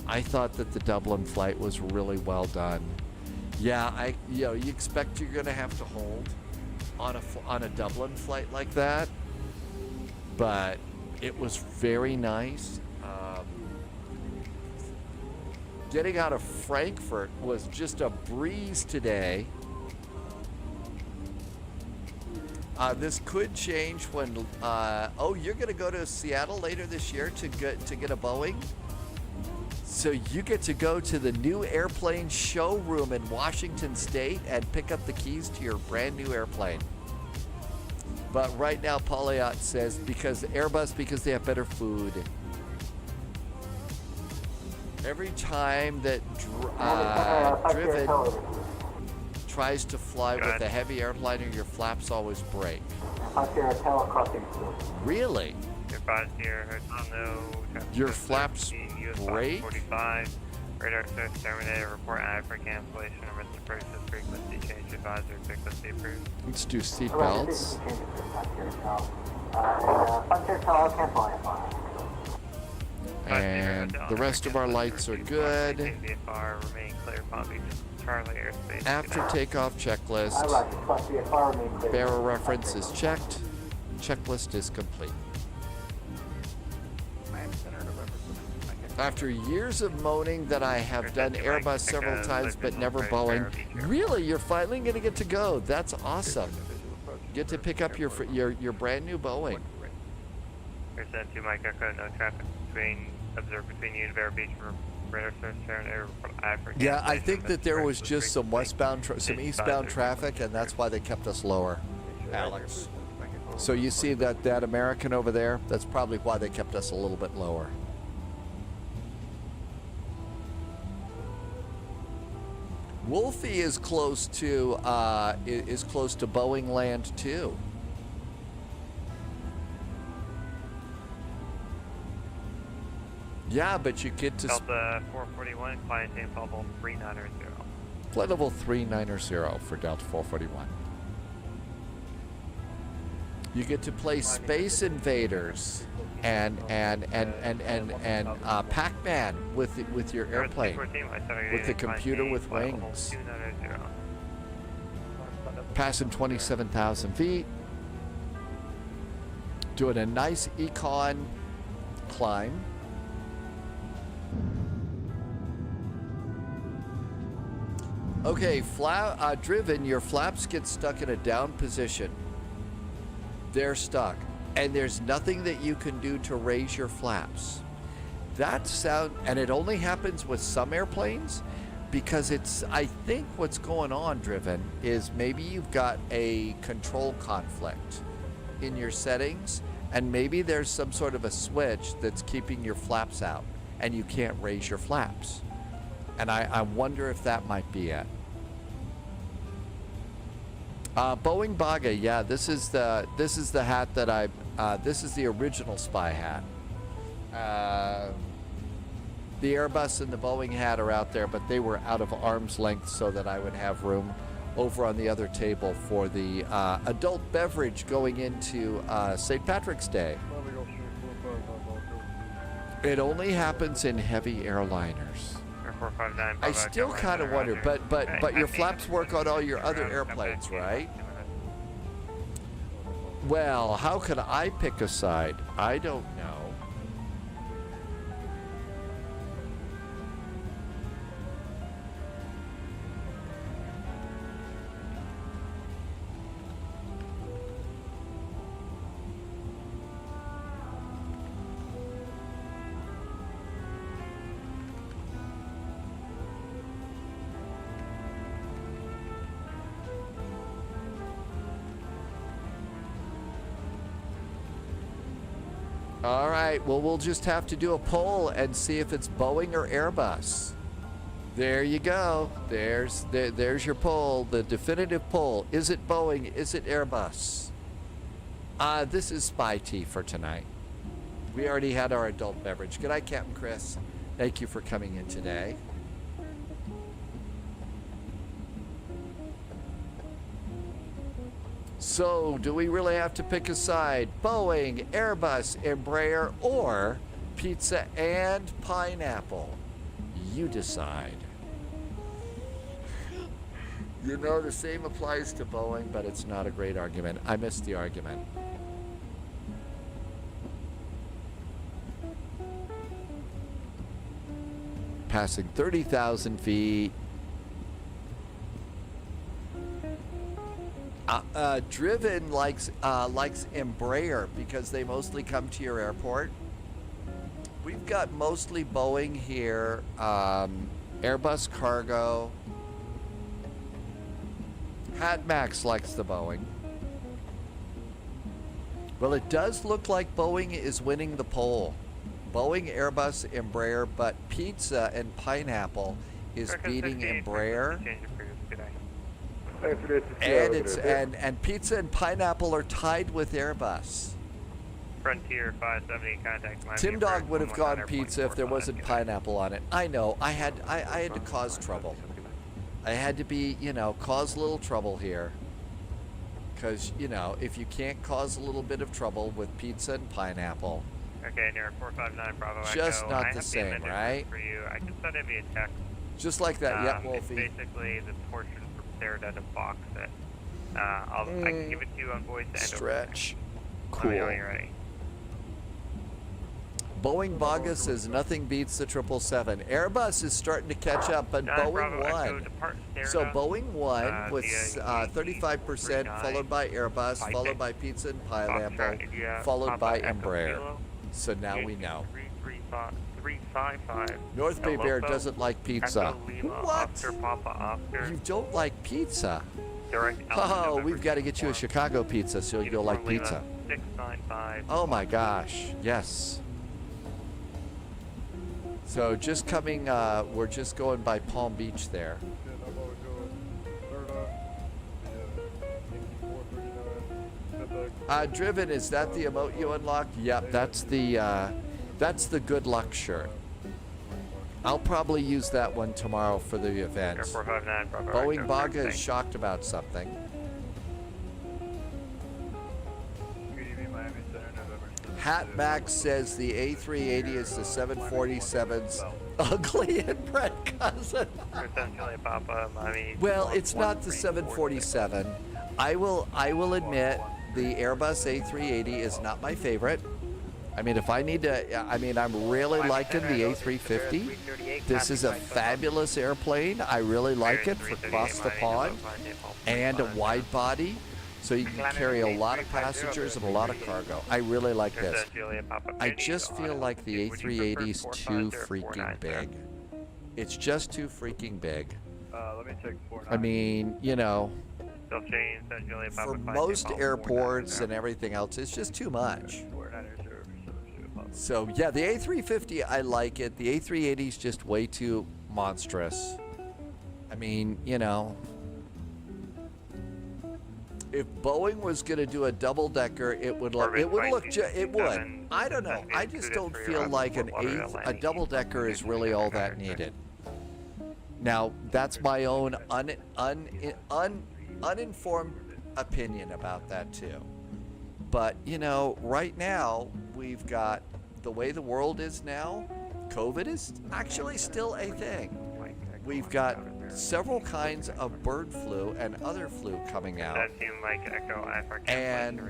I thought that the Dublin flight was really well done. Yeah, you expect you're going to have to hold on a Dublin flight like that, but it was very nice. Getting out of Frankfurt was just a breeze today. This could change when. You're going to go to Seattle later this year to get a Boeing. So you get to go to the new airplane showroom in Washington State and pick up the keys to your brand new airplane. But right now, Pauliot says because they have better food. Every time that Driven tries to fly with a heavy airliner, your flaps always break. Really? Your flaps break? 45. Radar source terminated. Report ad for cancellation. Emergency purchase frequency change advisory. Frequency approved. Let's do seatbelts. And the rest of our lights are good. After takeoff checklist. Bearer reference is checked. Checklist is complete. After years of moaning that I have done Airbus several times but never Boeing, really, you're finally going to get to go. That's awesome. Get to pick up your brand new Boeing. Percent 2 Mike Echo, no traffic observed between you and Bear Beach for radar search terminated. Yeah, I think that there was just some some eastbound traffic, and that's why they kept us lower, Alex. So you see that American over there? That's probably why they kept us a little bit lower. Wolfie is close to Boeing land too. Yeah, but you get to Delta 441, client name level 390. Flight level 390 for Delta 441. You get to play Space Invaders and Pac-Man with your airplane, with the computer with wings. Passing 27,000 feet, doing a nice econ climb. Okay, Driven, your flaps get stuck in a down position. They're stuck. And there's nothing that you can do to raise your flaps. And it only happens with some airplanes because I think what's going on, Driven, is maybe you've got a control conflict in your settings, and maybe there's some sort of a switch that's keeping your flaps out and you can't raise your flaps. And I wonder if that might be it. Boeing Baga, yeah, this is the hat that this is the original spy hat. The Airbus and the Boeing hat are out there, but they were out of arm's length so that I would have room over on the other table for the adult beverage going into St. Patrick's Day. It only happens in heavy airliners. I still kind of wonder, but your flaps work on all your other airplanes, right? Well, how could I pick a side? I don't know. All right, well, we'll just have to do a poll and see if it's Boeing or Airbus. There you go. There's your poll, the definitive poll. Is it Boeing? Is it Airbus? This is Spy Tea for tonight. We already had our adult beverage. Good night, Captain Chris. Thank you for coming in today. So, do we really have to pick a side? Boeing, Airbus, Embraer, or pizza and pineapple? You decide. You know, the same applies to Boeing, but it's not a great argument. I missed the argument. Passing 30,000 feet. Driven likes Embraer because they mostly come to your airport. We've got mostly Boeing here, Airbus Cargo. Hatmax likes the Boeing. Well, it does look like Boeing is winning the poll. Boeing, Airbus, Embraer, but Pizza and Pineapple is beating Embraer. And it's and Pizza and Pineapple are tied with Airbus. Frontier 570, contact Miami. Tim Dog would have gone Pizza if there wasn't Pineapple on it. I know. I had to cause trouble. I had to be, cause a little trouble here. Because, if you can't cause a little bit of trouble with Pizza and Pineapple. Okay, near 459 Bravo. Just Echo. not the same, right? For you. I can send it via text. Just like that, yeah, Wolfie. It's basically the portion prepared out of box that I can give it to you on voice and stretch. Cool. Cool. When you're ready. Boeing Baga says nothing beats the 777. Airbus is starting to catch up, but Boeing won. So Boeing won with 35%, followed by Airbus, followed by Pizza and Pineapple, followed by Embraer. So now we know. 355. North Bay Bear doesn't like pizza. What? You don't like pizza? Oh, we've got to get you a Chicago pizza so you'll like pizza. 695. Oh my gosh, yes. So just coming, we're just going by Palm Beach there. Driven, is that the emote you unlocked? Yep, that's the good luck shirt. I'll probably use that one tomorrow for the event. Boeing Baga is shocked about something. Hat Max says the A380 is the 747's ugly and bred cousin. Well, it's not the 747. I will admit the Airbus A380 is not my favorite. I mean, if I need to, I'm really liking the A350. This is a fabulous airplane. I really like it for across the pond and a wide body. So you can carry a lot of passengers and a lot of cargo. I really like this. I just feel like the A380 is too freaking big. It's just too freaking big. I mean, for most airports and everything else, it's just too much. So yeah, the A350, I like it. The A380 is just way too monstrous. I mean, if Boeing was going to do a double-decker, it would. I don't know. I just don't feel like a double-decker is really all that needed. Now, that's my own uninformed opinion about that too. But right now we've got the way the world is now. COVID is actually still a thing. We've got several kinds of bird flu and other flu coming out. And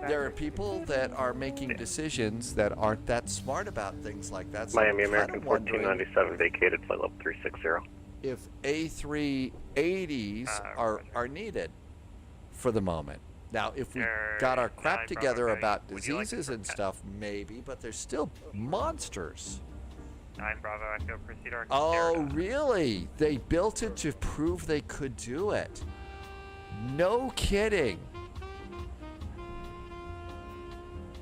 there are people that are making decisions that aren't that smart about things like that. So Miami American 1497 vacated flight level 360. If A380s are needed for the moment. Now, if we got our crap together about diseases and stuff, maybe, but they're still monsters. 9 Bravo, Echo, proceed our Oh, really? They built it to prove they could do it. No kidding.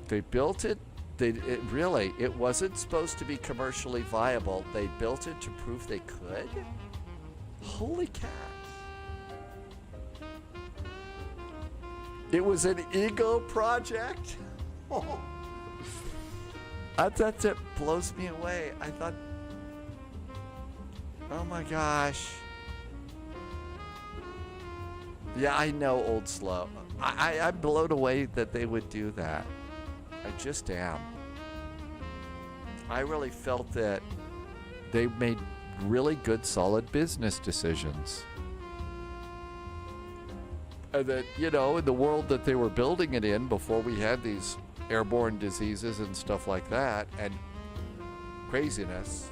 They built it. It wasn't supposed to be commercially viable. They built it to prove they could? Holy cats. It was an ego project? Oh. That blows me away. I thought, oh my gosh. Yeah, I know, Old Slow. I'm blown away that they would do that. I just am. I really felt that they made really good, solid business decisions. And that, in the world that they were building it in before we had these airborne diseases and stuff like that, and craziness.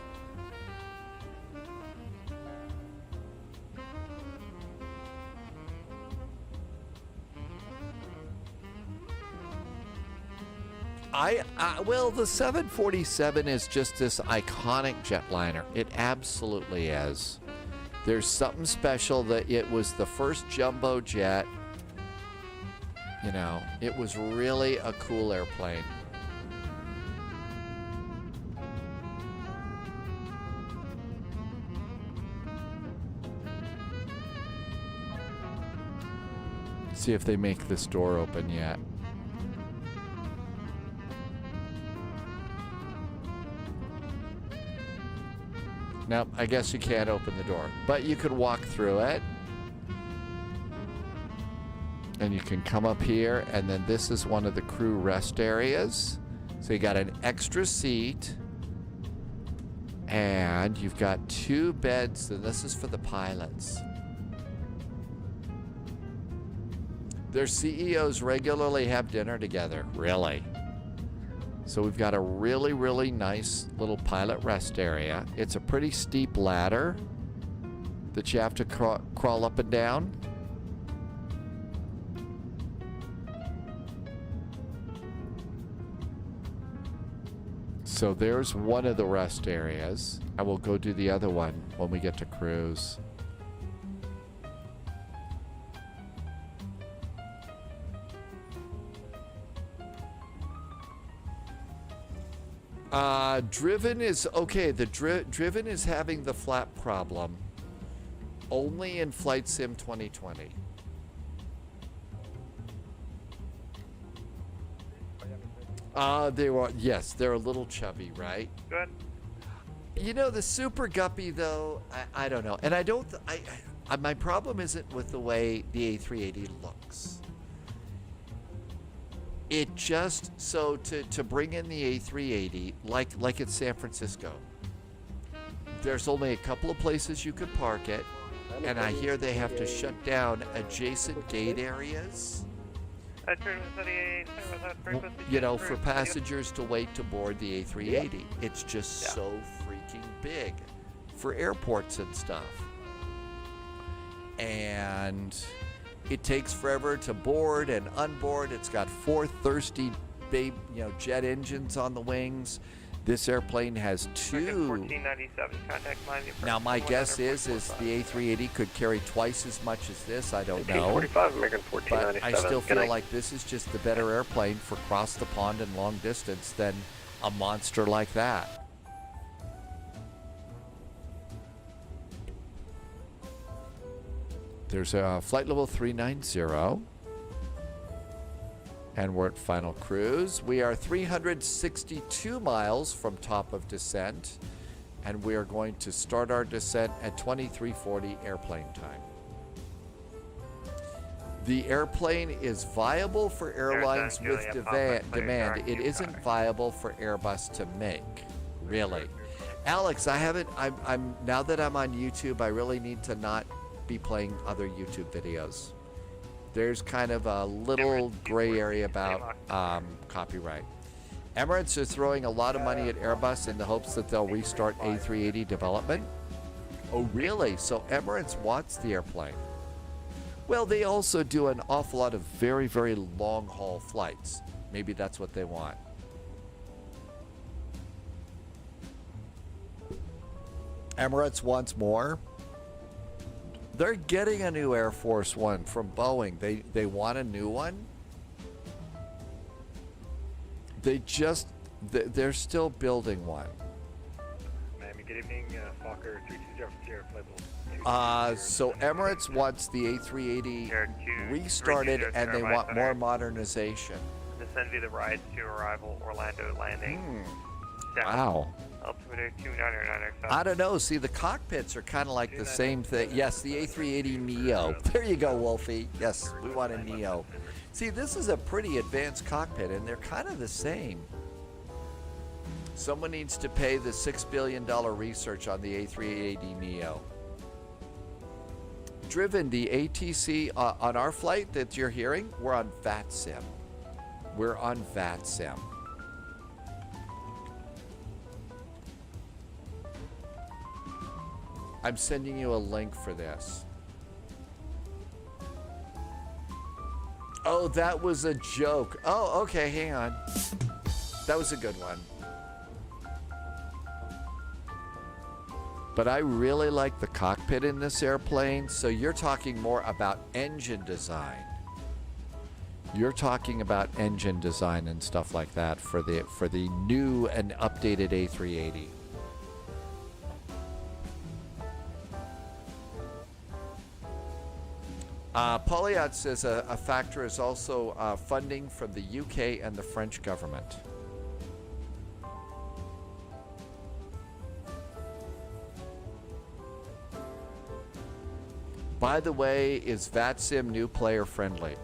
Well, the 747 is just this iconic jetliner. It absolutely is. There's something special that it was the first jumbo jet. It was really a cool airplane. See if they make this door open yet. Nope, I guess you can't open the door, but you could walk through it. And you can come up here, and then this is one of the crew rest areas. So you got an extra seat, and you've got 2 beds, and this is for the pilots. Their CEOs regularly have dinner together, really. So we've got a really, really nice little pilot rest area. It's a pretty steep ladder that you have to crawl up and down. So there's one of the rest areas. I will go do the other one when we get to cruise. Driven is okay. The Driven is having the flap problem only in Flight Sim 2020. They were, yes, they're a little chubby, right? Good. You know, the Super Guppy, though, I don't know. And I don't, my problem isn't with the way the A380 looks. It just, so to bring in the A380, like at San Francisco, there's only a couple of places you could park it, and I hear they have to shut down adjacent gate areas, you know, for passengers to wait to board the A380. It's just so freaking big for airports and stuff. And it takes forever to board and unboard. It's got 4 thirsty jet engines on the wings. This airplane has 2. 1497, contact line. Now my guess is the A380 could carry twice as much as this. I don't know. 45, American 1497. But I still feel like this is just the better airplane for cross the pond and long distance than a monster like that. There's a flight level 390. And we're at final cruise. We are 362 miles from top of descent. And we are going to start our descent at 2340 airplane time. The airplane is viable for airlines with demand. It isn't viable for Airbus to make, really. Alex, I'm now that I'm on YouTube, I really need to not be playing other YouTube videos. There's kind of a little gray area about copyright. Emirates are throwing a lot of money at Airbus in the hopes that they'll restart A380 development. Oh, really? So Emirates wants the airplane. Well, they also do an awful lot of very, very long-haul flights. Maybe that's what they want. Emirates wants more. They're getting a new Air Force One from Boeing. They want a new one. They're still building one. Miami, good evening. Fokker 3200, so Emirates wants the A380 restarted, and they want more modernization. Descend via the rides to arrival, Orlando landing. Wow. Altimeter 299. I don't know. See, the cockpits are kind of like the same thing. Yes, the A380 Neo. There you go, Wolfie. Yes, we want a Neo. See, this is a pretty advanced cockpit, and they're kind of the same. Someone needs to pay the $6 billion research on the A380 Neo. Driven, the ATC on our flight that you're hearing, we're on VATSIM. We're on VATSIM. I'm sending you a link for this. Oh, that was a joke. Oh, okay, hang on. That was a good one. But I really like the cockpit in this airplane. So you're talking more about engine design. You're talking about engine design and stuff like that for the new and updated A380. Polyot says a factor is also funding from the UK and the French government. By the way, is VATSIM new player friendly?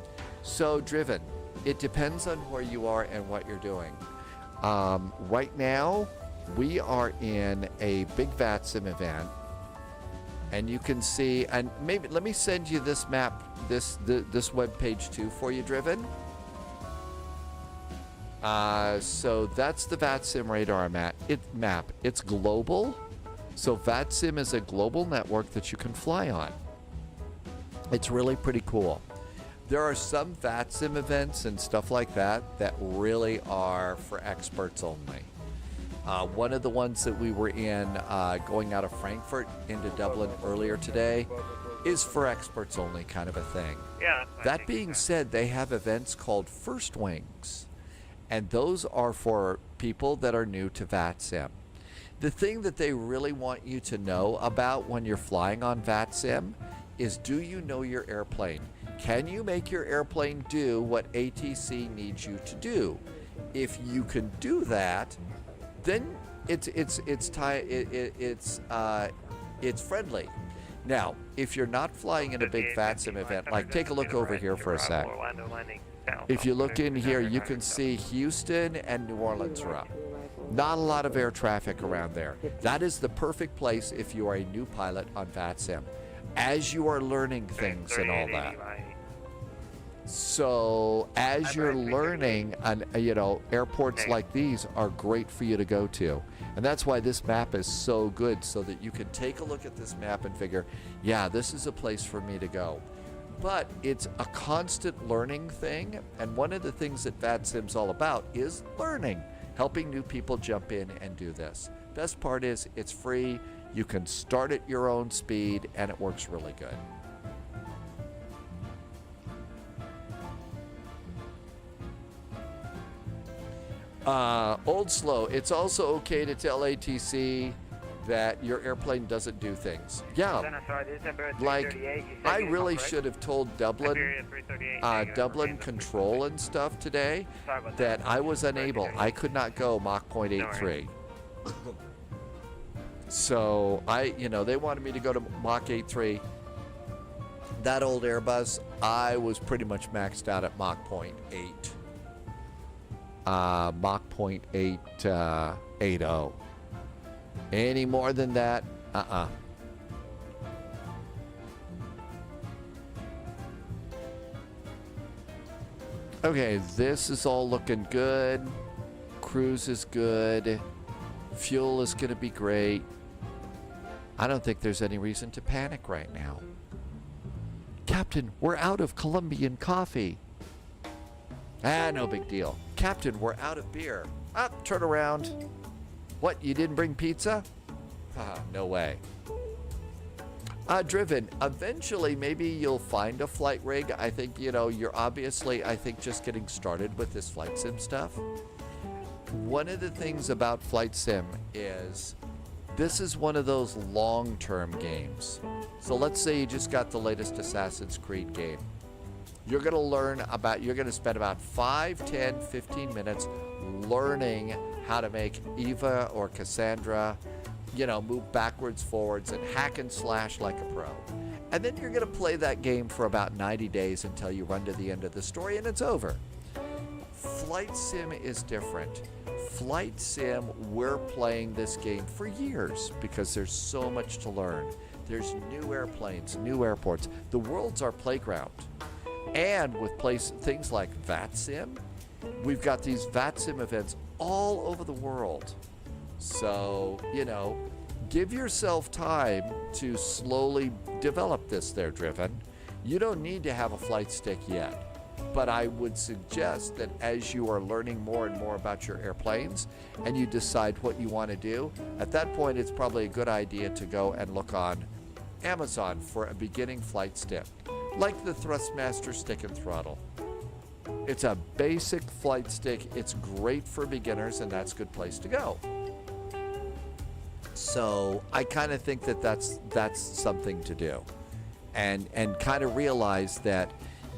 So, Driven, it depends on where you are and what you're doing. Right now, we are in a big VATSIM event, and you can see, and maybe let me send you this map, this web page too for you, Driven. So that's the VATSIM radar map. It's global, so VATSIM is a global network that you can fly on. It's really pretty cool. There are some VATSIM events and stuff like that that really are for experts only. One of the ones that we were in going out of Frankfurt into Dublin earlier today is for experts only kind of a thing. Yeah. That being said, they have events called First Wings, and those are for people that are new to VATSIM. The thing that they really want you to know about when you're flying on VATSIM is, do you know your airplane? Can you make your airplane do what ATC needs you to do? If you can do that, then it's friendly. Now, if you're not flying in a big VATSIM event, like take a look over here for a sec. If you look in here, you can see Houston and New Orleans are up. Not a lot of air traffic around there. That is the perfect place if you are a new pilot on VATSIM, as you are learning things and all that. So as you're learning, airports like these are great for you to go to. And that's why this map is so good, so that you can take a look at this map and figure, yeah, this is a place for me to go. But it's a constant learning thing, and one of the things that VATSIM's all about is learning, helping new people jump in and do this. Best part is it's free, you can start at your own speed, and it works really good. Old Slow, it's also okay to tell ATC that your airplane doesn't do things. Yeah, like I really should have told Dublin Control and stuff today that I was unable. I could not go Mach 0.83. So they wanted me to go to Mach 8.3. That old Airbus, I was pretty much maxed out at Mach 0.8. Mach 0.880. Any more than that, Okay, this is all looking good. Cruise is good. Fuel is going to be great. I don't think there's any reason to panic right now. Captain, we're out of Colombian coffee. No big deal. Captain, we're out of beer. Turn around. What, you didn't bring pizza? No way. Driven, eventually maybe you'll find a flight rig. I think, you're obviously, just getting started with this flight sim stuff. One of the things about flight sim is this is one of those long-term games. So let's say you just got the latest Assassin's Creed game. You're going to spend about 5, 10, 15 minutes learning how to make Eva or Cassandra, move backwards, forwards, and hack and slash like a pro. And then you're going to play that game for about 90 days until you run to the end of the story and it's over. Flight sim is different. Flight sim, we're playing this game for years because there's so much to learn. There's new airplanes, new airports. The world's our playground. And with things like VATSIM, we've got these VATSIM events all over the world. So, give yourself time to slowly develop this there, Driven. You don't need to have a flight stick yet. But I would suggest that as you are learning more and more about your airplanes and you decide what you want to do, at that point it's probably a good idea to go and look on Amazon for a beginning flight stick, like the Thrustmaster Stick and Throttle. It's a basic flight stick. It's great for beginners, and that's a good place to go. So I kind of think that that's something to do. and kind of realize that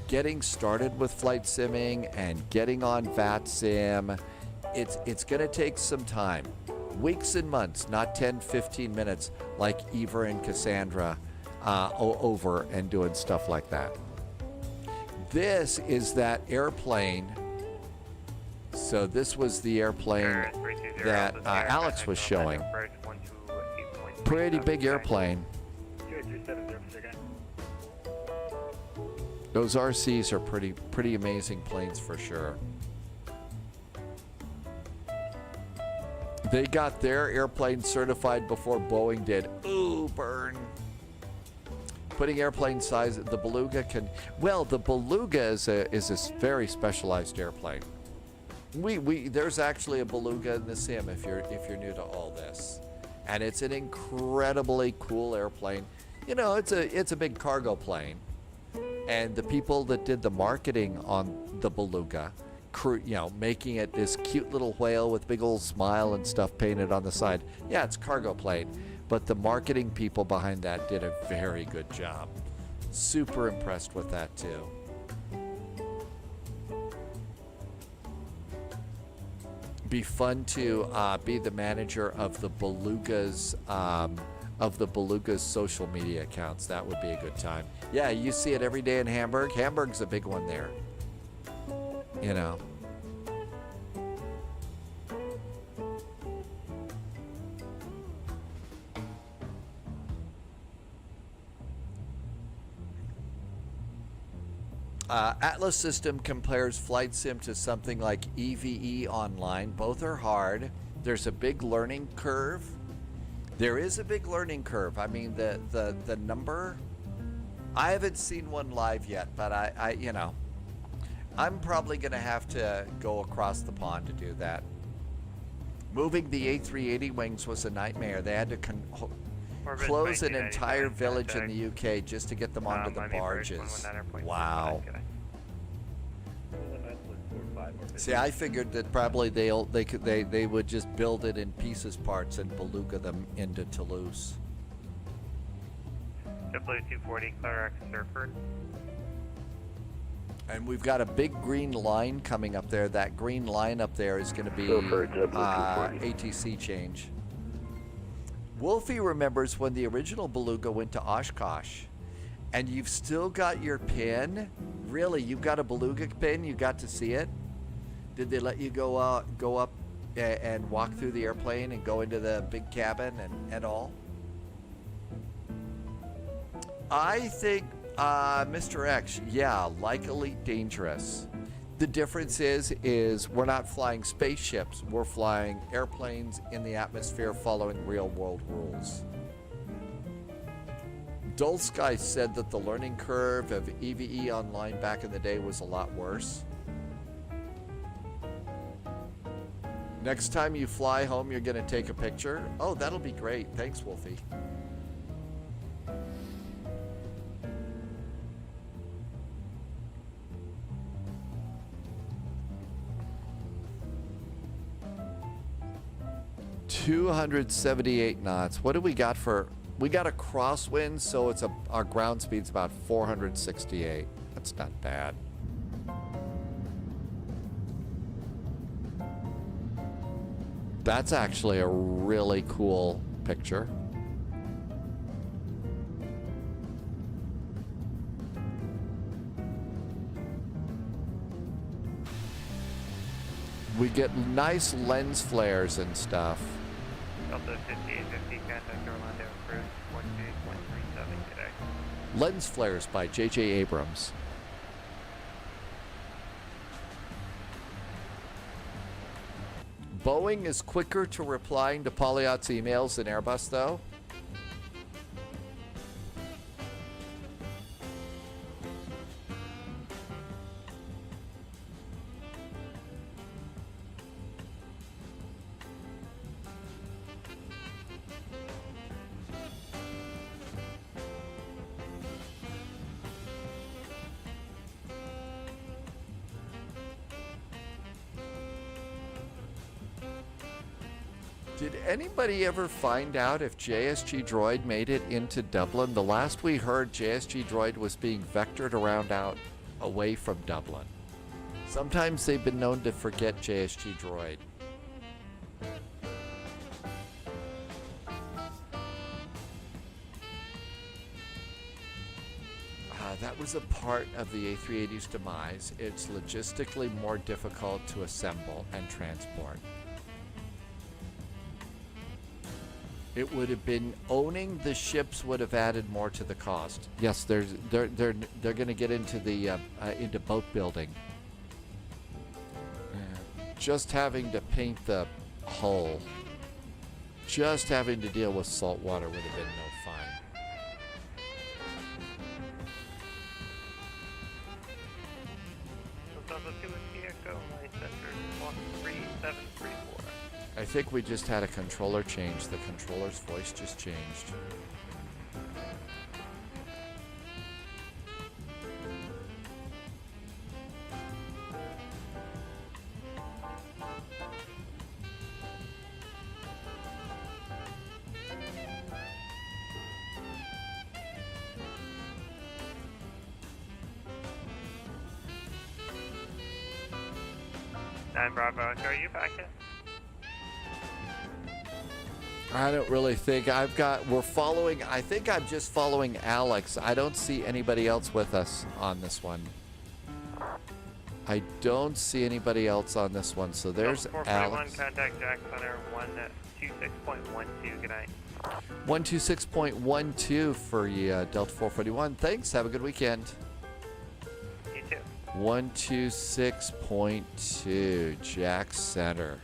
getting started with flight simming and getting on VATSIM, it's going to take some time. Weeks and months, not 10, 15 minutes like Eva and Cassandra over and doing stuff like that. This is that airplane. So this was the airplane that Alex was showing. Pretty big airplane. Those RCs are pretty amazing planes for sure. They got their airplane certified before Boeing did. Ooh, burn. Putting airplane size, the Beluga can, well, the Beluga is a very specialized airplane. There's actually a Beluga in the sim if you're new to all this. And it's an incredibly cool airplane. You know, it's a big cargo plane. And the people that did the marketing on the Beluga, making it this cute little whale with big old smile and stuff painted on the side. Yeah, it's cargo plane, but the marketing people behind that did a very good job. Super impressed with that too. Be fun to be the manager of the Beluga's social media accounts. That would be a good time. Yeah, you see it every day in Hamburg. Hamburg's a big one there. You know. Atlas System compares Flight Sim to something like EVE Online. Both are hard. There's a big learning curve. There is a big learning curve. I mean, the number, I haven't seen one live yet, but I'm probably going to have to go across the pond to do that. Moving the A380 wings was a nightmare. They had to close an entire village in the UK just to get them onto the barges. Wow. See, I figured that probably they would just build it in pieces parts and beluga them into Toulouse. W240 Clarax Surford. And we've got a big green line coming up there. That green line up there is going to be ATC change. Wolfie remembers when the original Beluga went to Oshkosh. And you've still got your pin? Really? You've got a Beluga pin? You got to see it? Did they let you go up and walk through the airplane and go into the big cabin and all? I think, Mr. X, yeah, like Elite Dangerous. The difference is we're not flying spaceships. We're flying airplanes in the atmosphere following real-world rules. Dull Sky said that the learning curve of EVE Online back in the day was a lot worse. Next time you fly home, you're going to take a picture? Oh, that'll be great. Thanks, Wolfie. $278 knots. What do we got for... We got a crosswind, so our ground speed's about 468. That's not bad. That's actually a really cool picture. We get nice lens flares and stuff. Delta 5850, contact Orlando Cruise 48.37 today. Lens flares by J.J. Abrams. Boeing is quicker to replying to Polyot's emails than Airbus, though. Did anybody ever find out if JSG Droid made it into Dublin? The last we heard, JSG Droid was being vectored around out away from Dublin. Sometimes they've been known to forget JSG Droid. That was a part of the A380's demise. It's logistically more difficult to assemble and transport. It would have been owning the ships would have added more to the cost. Yes, they're going to get into the into boat building. Just having to paint the hull, just having to deal with salt water would have been no fun. I think we just had a controller change. The controller's voice just changed. Bravo, are you back yet? I don't really think we're following, I think I'm just following Alex. I don't see anybody else with us on this one. I don't see anybody else on this one, so there's Alex. Contact Jack Center 126.12, good night. 126.12 for you, Delta 441. Thanks, have a good weekend. You too. 126.2, Jack Center.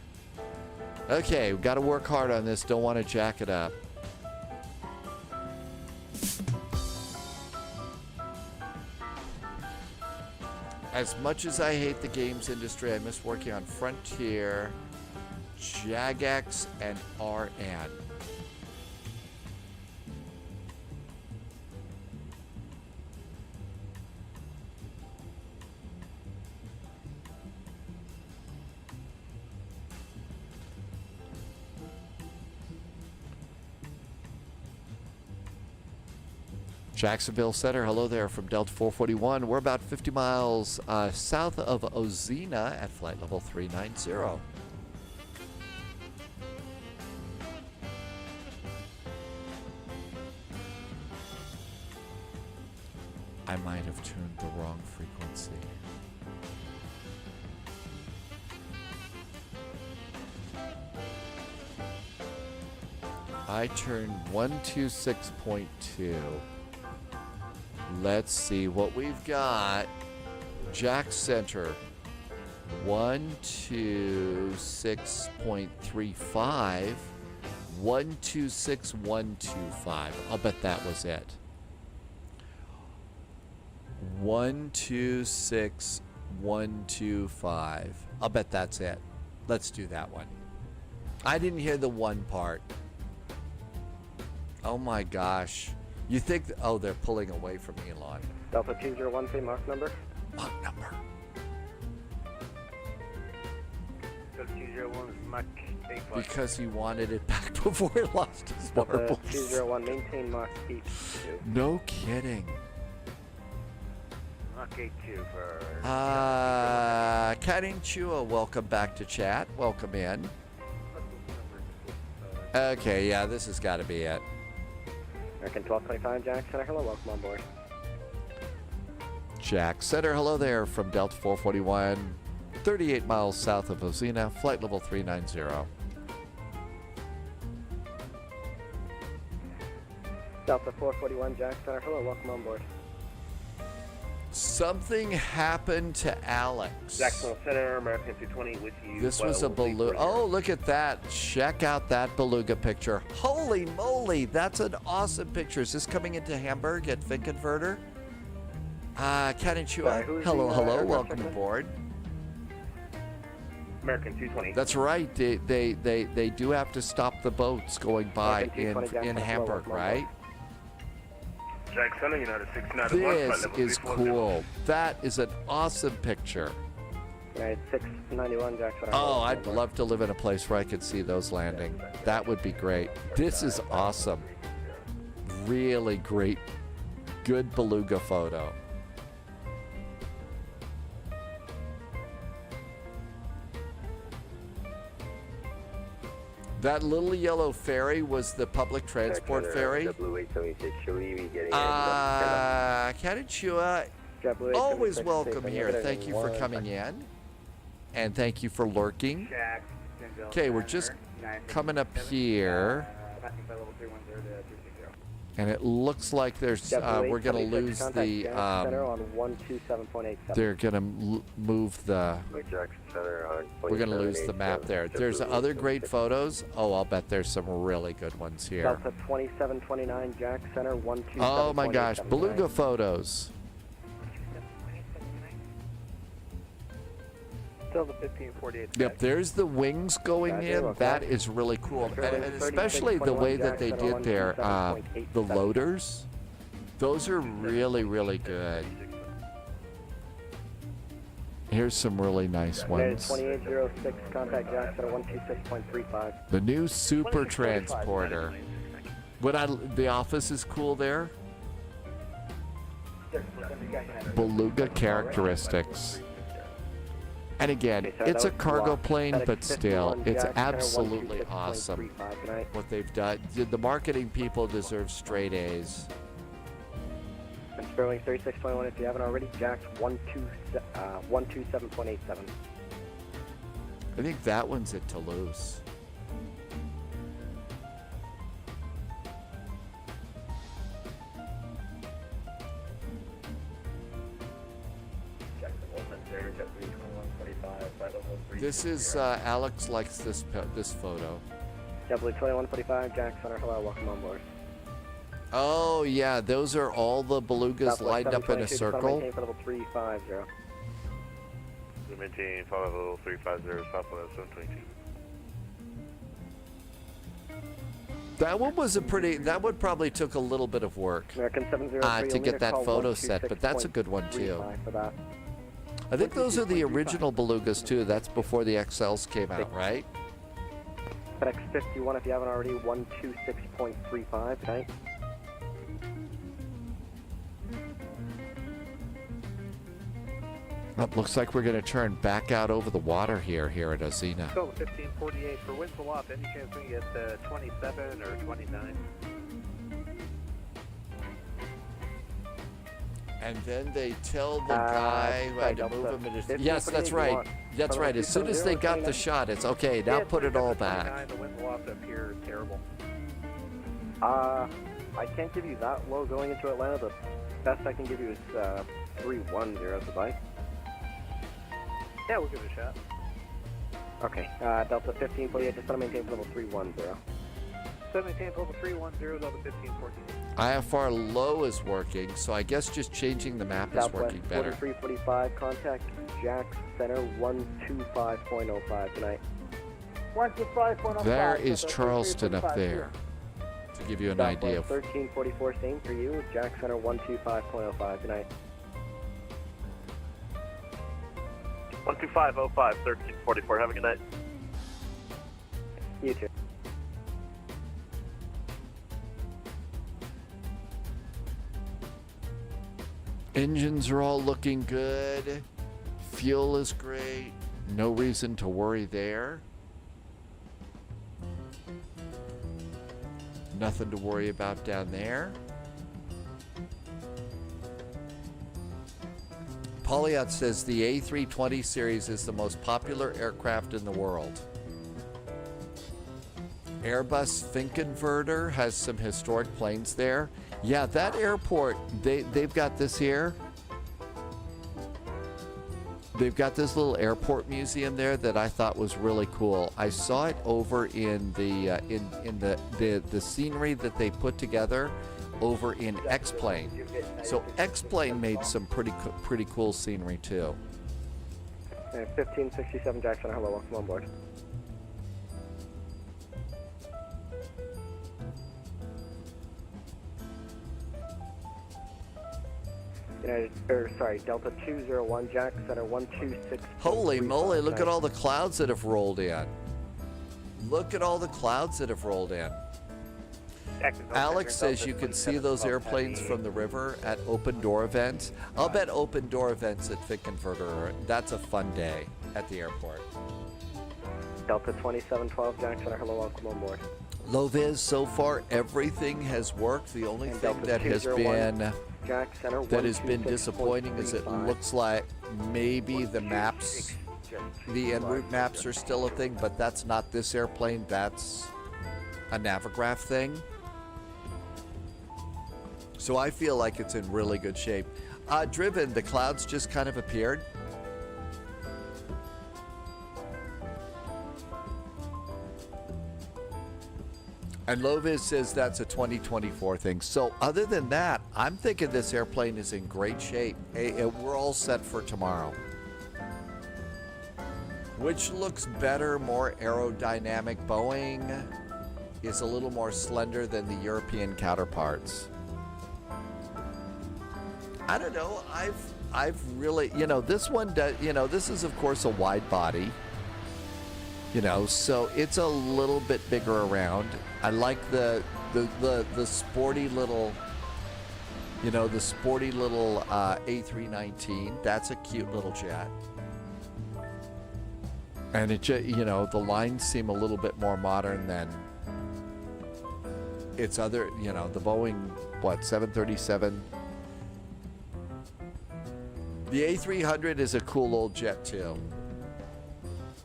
Okay, we've got to work hard on this. Don't want to jack it up. As much as I hate the games industry, I miss working on Frontier, Jagex, and RN. Jacksonville Center, hello there from Delta 441. We're about 50 miles south of Ozina at flight level 390. I might have tuned the wrong frequency. I turned 126.2. Let's see what we've got. Jack Center 126.35. 126.125. I'll bet that was it. 126.125. I'll bet that's it. Let's do that one. I didn't hear the one part. Oh my gosh. You think, oh, they're pulling away from Elon. Delta 201, say Mach number. Mach number. Delta 201 is Mach 85. Because he wanted it back before he lost his marbles. Delta 201, maintain Mach 82. No kidding. Mach 82 for... Karin Chua, welcome back to chat. Welcome in. Okay, yeah, this has got to be it. American 1225, Jack Center, hello, welcome on board. Jack Center, hello there from Delta 441, 38 miles south of Ozina, flight level 390. Delta 441, Jack Center, hello, welcome on board. Something happened to Alex. Jacksonville Center, American 220 with you. This was a beluga. Oh, look at that. Check out that beluga picture. Holy moly, that's an awesome picture. Is this coming into Hamburg at Finkenwerder? Karin Chua, hello, welcome aboard. American 220. That's right. They do have to stop the boats going by in Hamburg, right? Jack Center, United 69. This is cool. That is an awesome picture. Right, 691 Jack Center. Oh, I'd love to live in a place where I could see those landing. That would be great. This is awesome. Really great. Good beluga photo. That little yellow ferry was the public transport ferry. Kanichua, always welcome here. Thank you for coming in. And thank you for lurking. Okay, we're just coming up here. And it looks like there's we're going to lose the they're going to move the we're going to lose the map there. There's other great photos. Oh, I'll bet there's some really good ones here. Delta 2729 Jack Center 127. Oh my gosh, beluga photos. Still the 1548. Yep, there's the wings going in. That is really cool. And especially the way that they did their the loaders. Those are really, really good. Here's some really nice ones. 2806, contact Jack Center 126.35. The new super transporter. The office is cool there. Beluga characteristics. And again, it's a cargo plane, but still, it's absolutely awesome what they've done. The marketing people deserve straight A's. And Sterling 3621, if you haven't already, Jack's 127.87. I think that one's at Toulouse. This is Alex likes this photo. JetBlue 2145, Jack Center, hello, welcome on board. Oh yeah, those are all the belugas lined up in a circle. Maintain for level 350. Maintain for level 350, Southwest 722. That one was that one probably took a little bit of work to get that photo set, but that's a good one too. I think those are the original belugas too. That's before the XLs came out, right? FedEx 51, if you haven't already, 126.35 tonight. It looks like we're going to turn back out over the water here at Ozina. Still 1548 for winds aloft. Any chance we can get 27 or 29? And then they tell the guy who had to move him. Yes, that's right. That's right. As soon as they got the shot, it's okay. Now put it all back. The wind aloft up here is terrible. I can't give you that low going into Atlanta. The best I can give you is 310 at the bike. Yeah, we'll give it a shot. Okay, Delta 1548, just want to maintain for level 310. So maintain for level 310, Delta 1548. IFR low is working, so I guess just changing the map is working better. 4345, contact Jack Center 125.05 tonight. 125.05. There is Charleston up there, to give you an idea of. 1344, same for you, Jack Center 125.05 tonight. 12505, 1344. Have a good night. You too. Engines are all looking good. Fuel is great. No reason to worry there. Nothing to worry about down there. Polyot says the A320 series is the most popular aircraft in the world. Airbus Finkenwerder has some historic planes there. Yeah, that airport, they've got this here. They've got this little airport museum there that I thought was really cool. I saw it over in the the scenery that they put together over in X-Plane. So X-Plane made some pretty cool scenery too. 1567 Jackson, hello, welcome on board. Delta 201, Jack, center 126. Holy moly, look at all the clouds that have rolled in. Look at all the clouds that have rolled in. Alex says you can see those airplanes from the river at open door events. I'll bet open door events at Fit Converter, that's a fun day at the airport. Delta 2712, Jack, center, hello, welcome on board. Low Viz, so far everything has worked. The only thing that has been Jack, center, disappointing is it looks like maybe the maps, the en route maps are still a thing, but that's not this airplane. That's a Navigraph thing. So I feel like it's in really good shape. Driven, the clouds just kind of appeared. And Loviz says that's a 2024 thing. So other than that, I'm thinking this airplane is in great shape. We're all set for tomorrow. Which looks better, more aerodynamic? Boeing is a little more slender than the European counterparts. I don't know. I've really, this one does, this is of course a wide body. So it's a little bit bigger around. I like the sporty little, the sporty little A319. That's a cute little jet. And it just, the lines seem a little bit more modern than its other, the Boeing, 737. The A300 is a cool old jet too.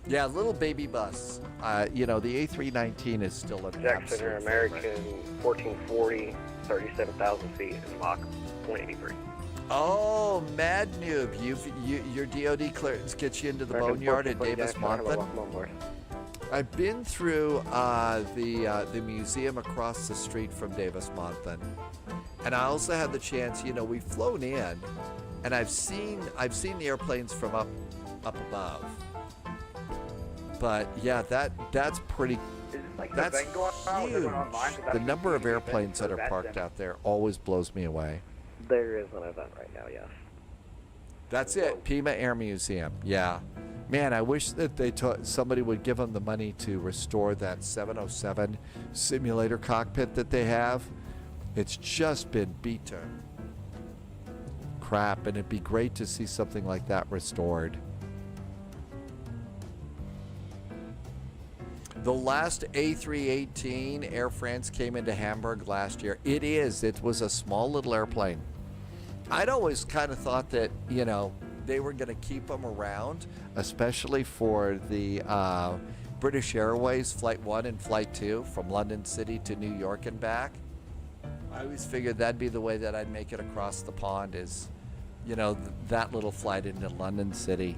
Yeah, little baby bus. The A319 is still an Jackson, absolute American favorite. 1440, 37,000 feet in Mach 183. Oh, Mad Noob, your DoD clearance gets you into the boneyard at Davis-Monthan. I've been through the museum across the street from Davis-Monthan, and I also had the chance. We've flown in, and I've seen the airplanes from up above. But yeah, that's pretty. That's huge. The number of airplanes that are parked out there always blows me away. There is an event right now, yes. That's it, Pima Air Museum. Yeah, man, I wish that somebody would give them the money to restore that 707 simulator cockpit that they have. It's just been beat to crap, and it'd be great to see something like that restored. The last A318 Air France came into Hamburg last year. It was a small little airplane. I'd always kind of thought that, they were going to keep them around, especially for the British Airways Flight 1 and Flight 2 from London City to New York and back. I always figured that'd be the way that I'd make it across the pond is, that little flight into London City.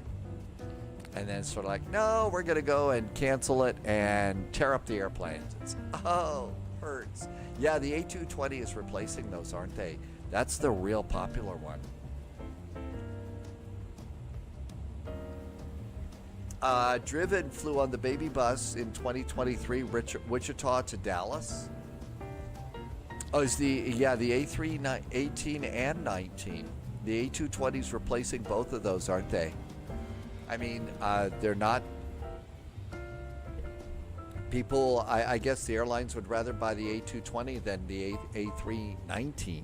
And then sort of like, no, we're going to go and cancel it and tear up the airplanes. Hurts. Yeah, the A220 is replacing those, aren't they? That's the real popular one. Driven flew on the baby bus in 2023, Wichita to Dallas. Oh, it's the A3 18 and 19. The A220 is replacing both of those, aren't they? I mean, they're not. People, I guess the airlines would rather buy the A220 than the A319.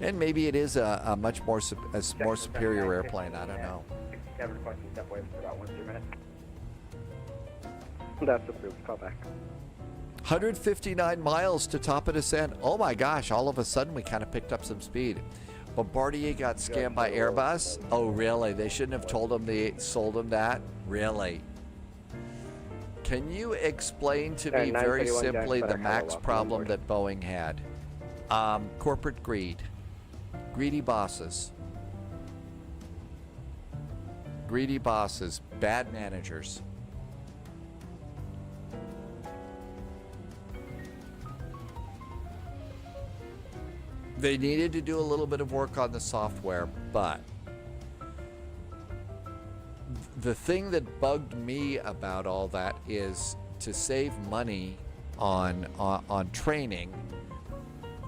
And maybe it is a much more superior airplane. I don't know. Kevin requesting step away for about 1 to 2 minutes. That's approved. Call back. 159 miles to top of descent. Oh my gosh! All of a sudden, we kind of picked up some speed. Bombardier got scammed by Airbus. Oh, really? They shouldn't have sold them that? Really? Can you explain to me very simply the MAX problem that Boeing had? Corporate greed. Greedy bosses. Greedy bosses. Bad managers. They needed to do a little bit of work on the software, but the thing that bugged me about all that is to save money on training.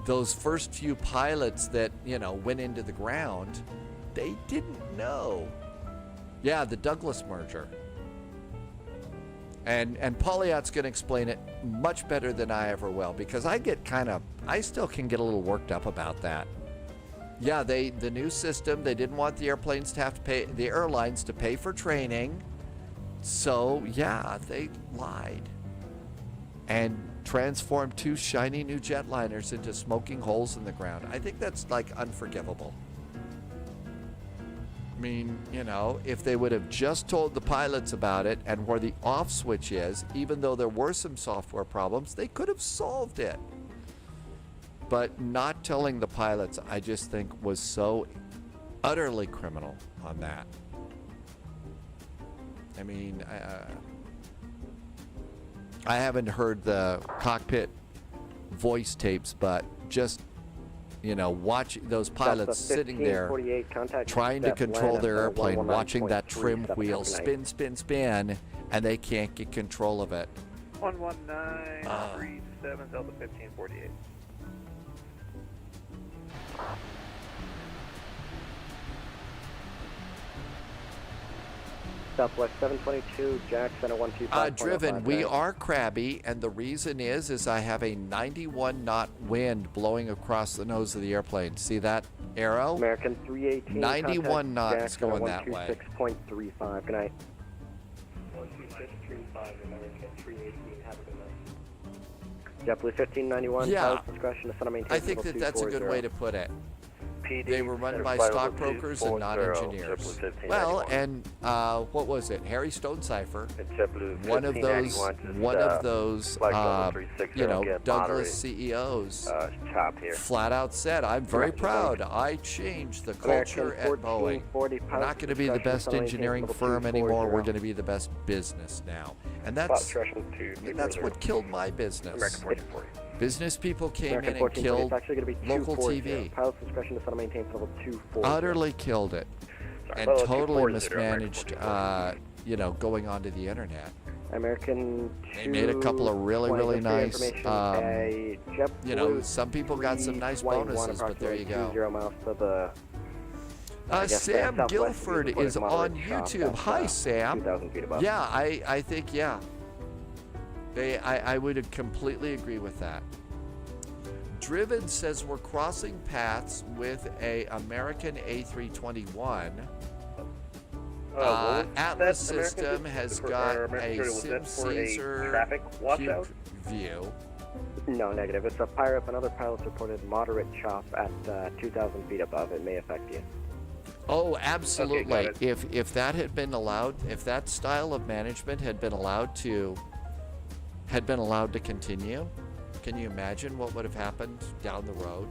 those first few pilots that, you know, went into the ground, they didn't know. Yeah, the Douglas merger. And Pauliot's going to explain it much better than I ever will, because I still can get a little worked up about that. Yeah, the new system, they didn't want the airlines to pay for training. So, yeah, they lied and transformed 2 shiny new jetliners into smoking holes in the ground. I think that's, like, unforgivable. I mean, you know, if they would have just told the pilots about it and where the off switch is, even though there were some software problems, they could have solved it. But not telling the pilots, I just think, was so utterly criminal on that. I mean, I haven't heard the cockpit voice tapes, but just, you know, watch those pilots sitting there trying to control their airplane, watching that trim wheel spin, spin, spin, and they can't get control of it. 11937 Delta 1548. Southwest 722, Jack Center 125. Driven, we are crabby, and the reason is I have a 91 knot wind blowing across the nose of the airplane. See that arrow? American 318. 91 knots going that way. 126.35. Good night. 12635, American 318. Have a good night. JetBlue 1591. Yeah, discretion to maintain I think that's a good way to put it. They were run by stockbrokers and not engineers. Well, and what was it? Harry Stonecipher, one of those, you know, Douglas CEOs, flat out said, "I'm very proud. I changed the culture at Boeing. We're not going to be the best engineering firm anymore. We're going to be the best business now." And that's what killed my business. Business people came in and killed local TV. Pilot's discretion to maintain level 240. Utterly killed it. And totally mismanaged, you know, going onto the internet. American 2, they made a couple of really nice, you know, some people got some nice bonuses, but there you go. Sam Guilford is on YouTube. Hi, Sam. Yeah, I think, yeah. I would completely agree with that. Driven says we're crossing paths with a American A321. Atlas system has got a SimCaesar cube view. No, negative. It's a pirate, and other pilots reported moderate chop at 2,000 feet above. It may affect you. Oh, absolutely. Okay, if that had been allowed, if that style of management had been allowed to continue, can you imagine what would have happened down the road?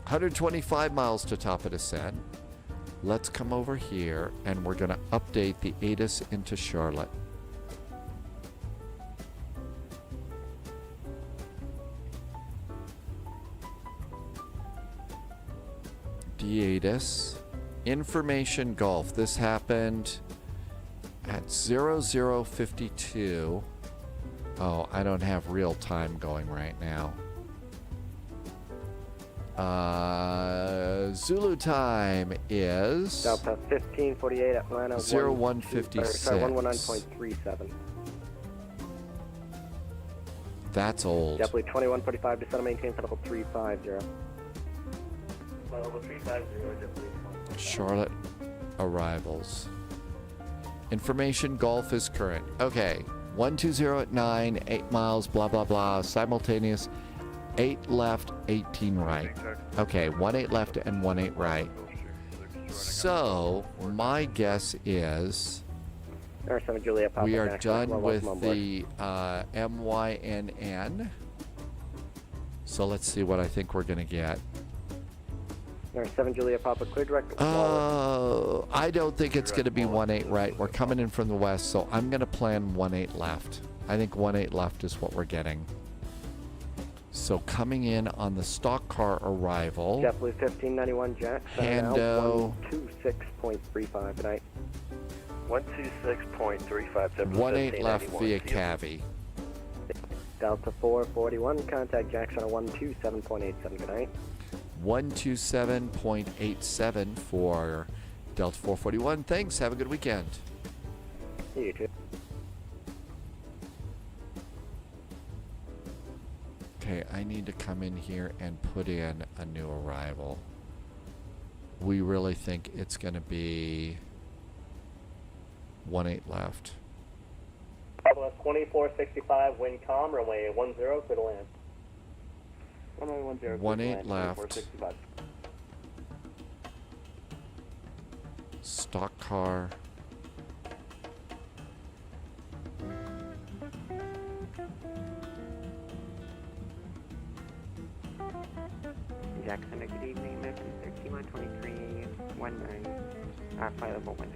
$125 miles to top of descent. Let's come over here and we're going to update the ATIS into Charlotte. DATIS, information Gulf. This happened at 0052. Oh, I don't have real time going right now. Zulu time is Delta 1548 Atlanta 0156. Sorry, 119.37. That's old. JetBlue 2145 descend and maintain for level 350. Level 350, Charlotte arrivals. Information Gulf is current. Okay, 120 at 9, 8 miles, blah blah blah. Simultaneous. 8 left, 18 right. Okay, 18 left and 18 right. So, my guess is we are done with the MYNN. So let's see what I think we're going to get. 7 Julia Papa, clear direct. I don't think it's going to be 18 right. We're coming in from the west, so I'm going to plan 18 left. I think 18 left is what we're getting. So coming in on the stock car arrival. JetBlue 1591 Jack. Hando. 126.35 tonight. 126.35. 18 left via Cavi. Delta 441, contact Jackson on 127.87. Good night. 127.87 for Delta 441. Thanks. Have a good weekend. You too. Okay, I need to come in here and put in a new arrival. We really think it's going to be 18 left. Pablo 2465, wind calm, runway 10, clear to land. Runway 10, 18 left. Stock car. Jackson, good evening, American 3123, 19, flight level 1.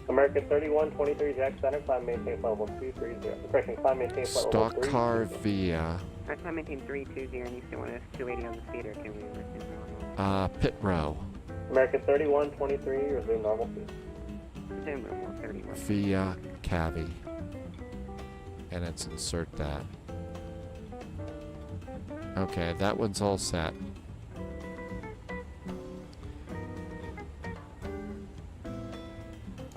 American 3123, Jack Center, climb maintain flight level 230. Correction, climb maintain flight level 3. Stock car via. Climb maintain 320, and you still want us 280 on the speed, or can we resume normal? Pit row. American 3123, resume normal speed. Resume normal 31. Via Cavi. And it's insert that. Okay, that one's all set.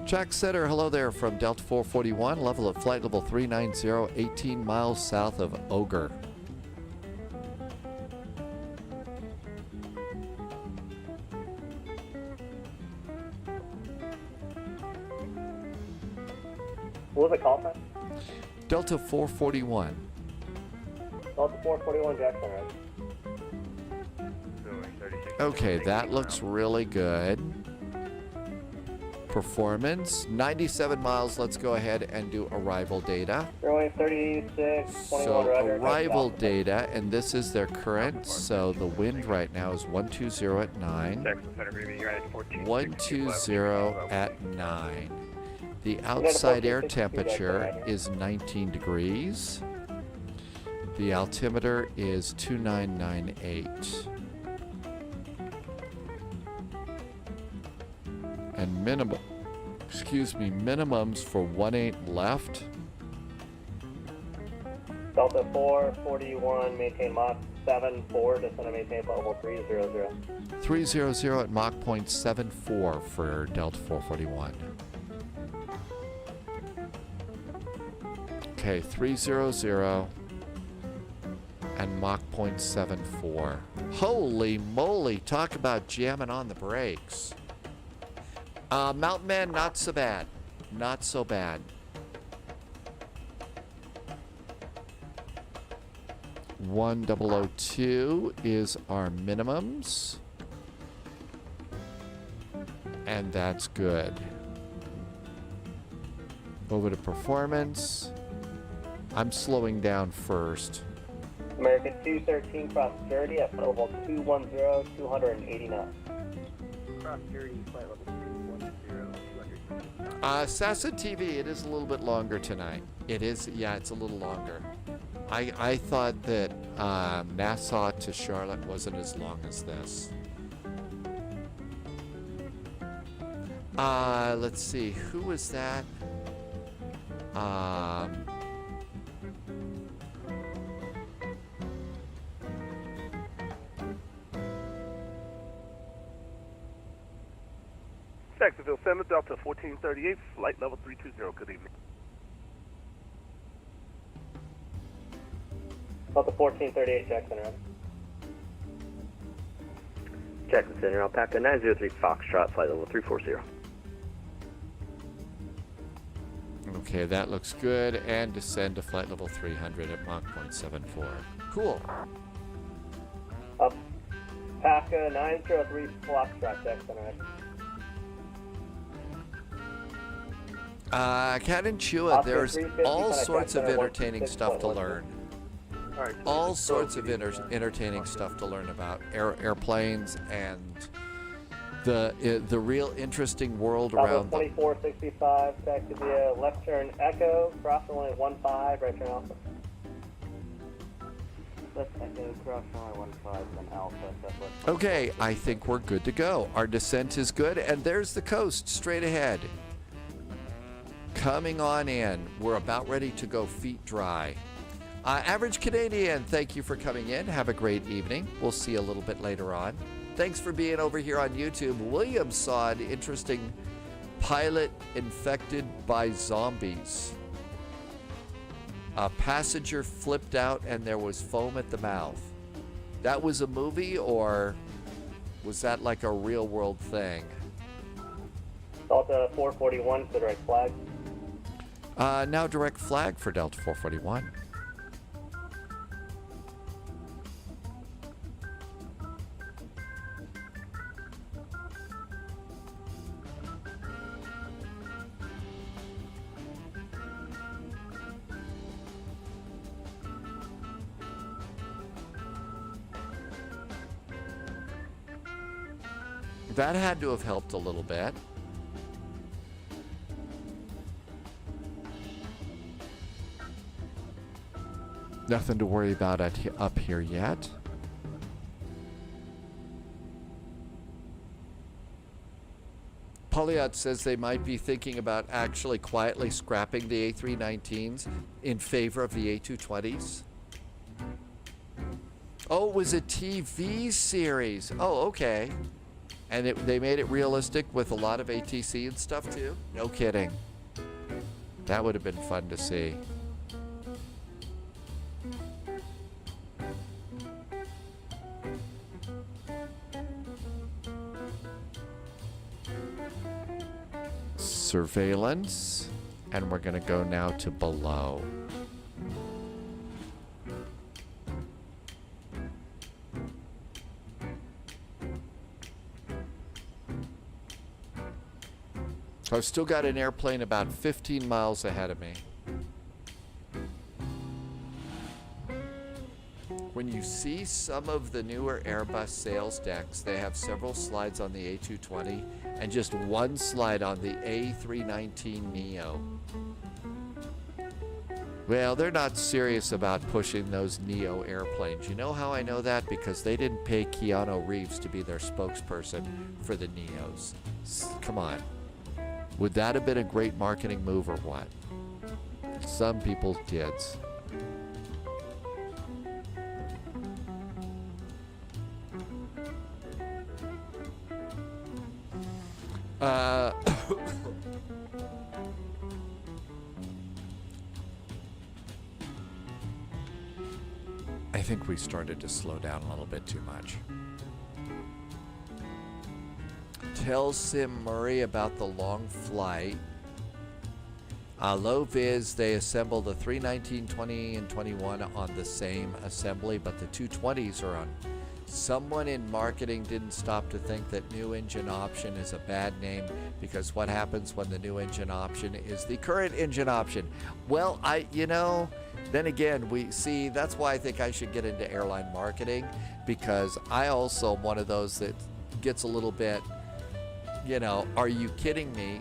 Jack Setter, hello there from Delta 441, level of flight level 390, 18 miles south of Ogre. What was the call sign? Delta 441. Delta 441, Jack Center. Okay, that looks really good. Performance, 97 miles. Let's go ahead and do arrival data. Runway 36, 21, So Roger. arrival data, and this is their current. So the wind right now is 120 at 9. 120 at 9. The outside air temperature is 19 degrees. The altimeter is 2998. And minimums for 18 left. Delta 441, maintain Mach 74, descend and maintain flight level 300. 300 at Mach 0.74 for Delta 441. Okay, 300 and Mach 0.74. Holy moly, talk about jamming on the brakes. Mountain Man, not so bad. Not so bad. 1002 is our minimums. And that's good. Over to performance. I'm slowing down first. American 213, cross Dirty at flight level 210, 289. Cross Dirty, flight level 210, 289. Sasa TV, it is a little bit longer tonight. It is, yeah, it's a little longer. I thought that Nassau to Charlotte wasn't as long as this. Let's see, who was that? Jacksonville Center, Delta 1438, flight level 320. Good evening. Delta 1438, Jackson Center. Jackson Center, Alpaca 903 Foxtrot, flight level 340. Okay, that looks good. And descend to flight level 300 at Mach 0.74. Cool. Alpaca 903 Foxtrot, Jackson Center. Cat and Chua, there's all sorts of entertaining stuff to learn. All sorts of entertaining stuff to learn about airplanes and the real interesting world around them. 2465, taxi via left turn Echo, cross runway 15, right turn Alpha. Let's Echo cross runway 15, then Alpha, Southwest. Okay, I think we're good to go. Our descent is good, and there's the coast straight ahead. Coming on in. We're about ready to go feet dry. Average Canadian, thank you for coming in. Have a great evening. We'll see you a little bit later on. Thanks for being over here on YouTube. William saw an interesting pilot infected by zombies. A passenger flipped out and there was foam at the mouth. That was a movie, or was that like a real world thing? Delta 441 for direct flag. Now direct flag for Delta 441. That had to have helped a little bit. Nothing to worry about up here yet. Polyot says they might be thinking about actually quietly scrapping the A319s in favor of the A220s. Oh, it was a TV series. Oh, okay. And they made it realistic with a lot of ATC and stuff too? No kidding. That would have been fun to see. Surveillance. And we're going to go now to below. I've still got an airplane about 15 miles ahead of me. When you see some of the newer Airbus sales decks, they have several slides on the A220 and just one slide on the A319neo. Well, they're not serious about pushing those neo airplanes. You know how I know that? Because they didn't pay Keanu Reeves to be their spokesperson for the neos. Come on. Would that have been a great marketing move or what? Some people's kids. I think we started to slow down a little bit too much. Tell Sim Murray about the long flight. Low Viz, they assembled the 319, 20, and 21 on the same assembly, but the 220s are on. Someone in marketing didn't stop to think that new engine option is a bad name, because what happens when the new engine option is the current engine option? Well, then again, we see, that's why I think I should get into airline marketing, because I also am one of those that gets a little bit, are you kidding me?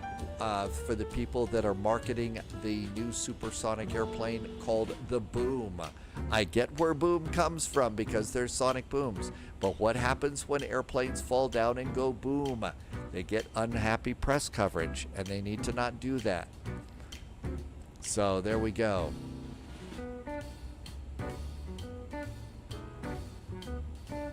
For the people that are marketing the new supersonic airplane called the Boom. I get where boom comes from because there's sonic booms. But what happens when airplanes fall down and go boom? They get unhappy press coverage, and they need to not do that. So there we go.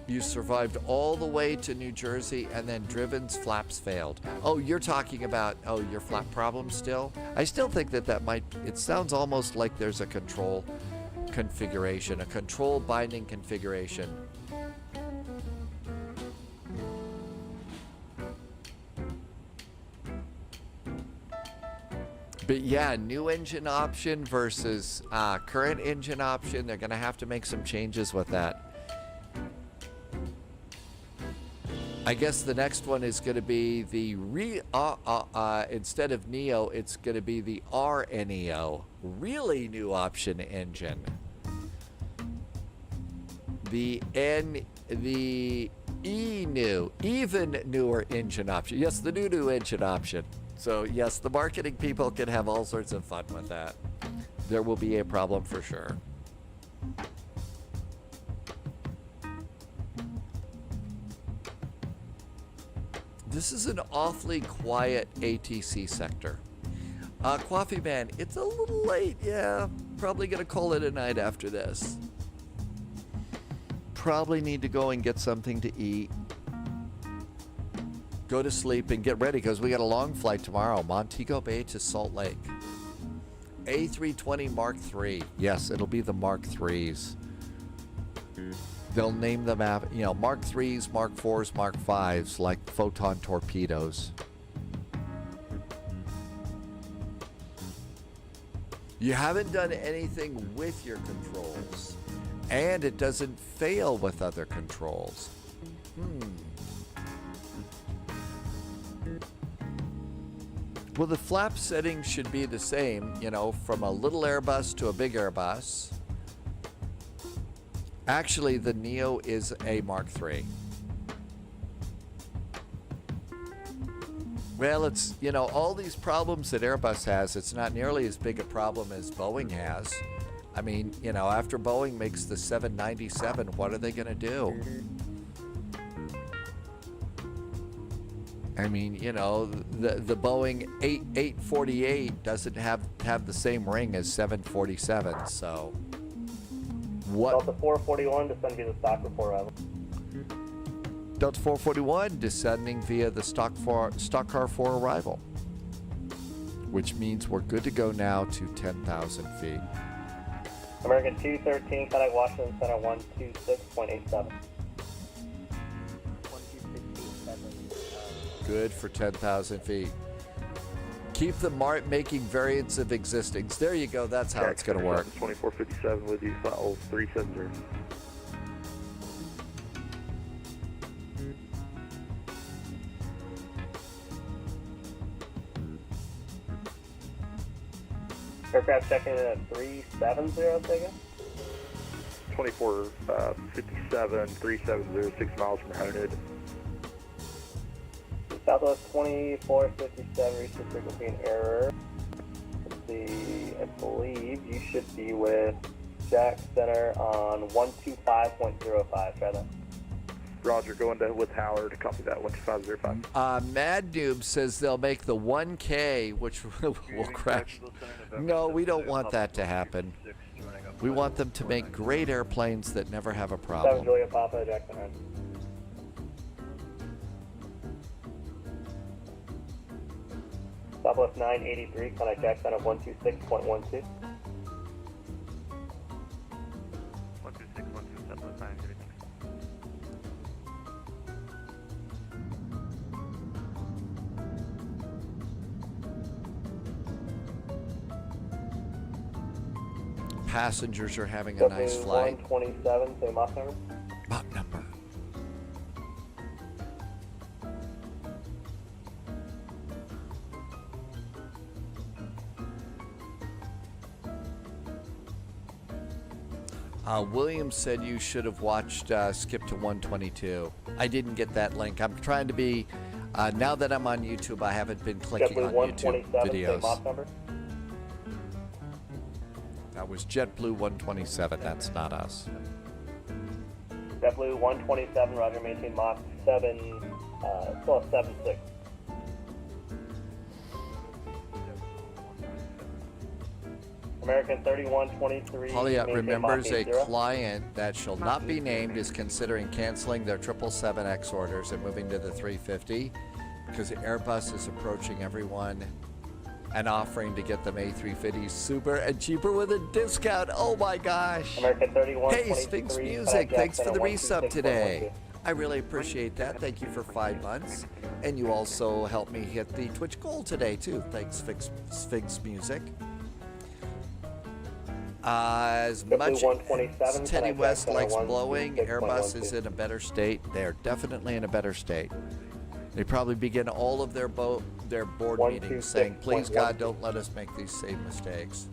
You survived all the way to New Jersey and then Driven's flaps failed. Oh, you're talking about, your flap problem still? I still think that might, it sounds almost like there's a control configuration, a control binding configuration. But yeah, new engine option versus current engine option, they're going to have to make some changes with that. I guess the next one is going to be the instead of Neo, it's going to be the RNEO, really new option engine. The E-new, even newer engine option. Yes, the new engine option. So yes, the marketing people can have all sorts of fun with that. There will be a problem for sure. This is an awfully quiet ATC sector. Coffee Man, it's a little late. Yeah, probably gonna call it a night after this. Probably need to go and get something to eat. Go to sleep and get ready because we got a long flight tomorrow. Montego Bay to Salt Lake. A320 Mark III. Yes, it'll be the Mark IIIs. They'll name them after, you know, Mark IIIs, Mark IVs, Mark Vs, like photon torpedoes. You haven't done anything with your controls, and it doesn't fail with other controls. Well, the flap settings should be the same, you know, from a little Airbus to a big Airbus. Actually, the Neo is a Mark III. Well, it's, you know, all these problems that Airbus has, it's not nearly as big a problem as Boeing has. I mean, you know, after Boeing makes the 797, what are they going to do? I mean, you know, the Boeing 848 doesn't have the same ring as 747, so what? Delta 441 descend via the stock before arrival. Delta 441 descending via the stock car for arrival, which means we're good to go now to 10,000 feet. American 213, contact Washington Center 126.87. Good for 10,000 feet. Keep the MART making variants of existings. There you go. That's how it's going to work. 2457 with you, file 370. Aircraft checking in at 370, Sega. 2457, 370, 6 miles from Hunted. Southwest 2457, recent frequency in error. Let's see, I believe you should be with Jack Center on 125.05. Try that. Roger, going to with Howard, copy that, 12505. Mad Noob says they'll make the 1K, which will crash. No, we don't want that to happen. We want them to make great airplanes that never have a 7 problem. Julia Papa, Jack Center. Southwest 983, contact Jack Center 126.12. 126, Southwest 983. Passengers are having a nice flight. 127, same Mach number. Mach number. Williams said you should have watched Skip to 122. I didn't get that link. I'm trying to be, now that I'm on YouTube, I haven't been clicking on YouTube videos. That was JetBlue 127. That's not us. JetBlue 127, Roger, maintain Mach 7, still 76. American 3123. Polyat remembers a client that shall not be named is considering canceling their 777X orders and moving to the 350 because Airbus is approaching everyone and offering to get them A350 super and cheaper with a discount. Oh my gosh. American 3123. Hey, Sphinx Music, thanks for the resub today. I really appreciate that. Thank you for 5 months. And you also helped me hit the Twitch goal today too. Thanks, Sphinx Music. As much as Teddy West likes blowing, Airbus is in a better state. They're definitely in a better state. They probably begin all of their board meetings saying, please God, don't let us make these same mistakes.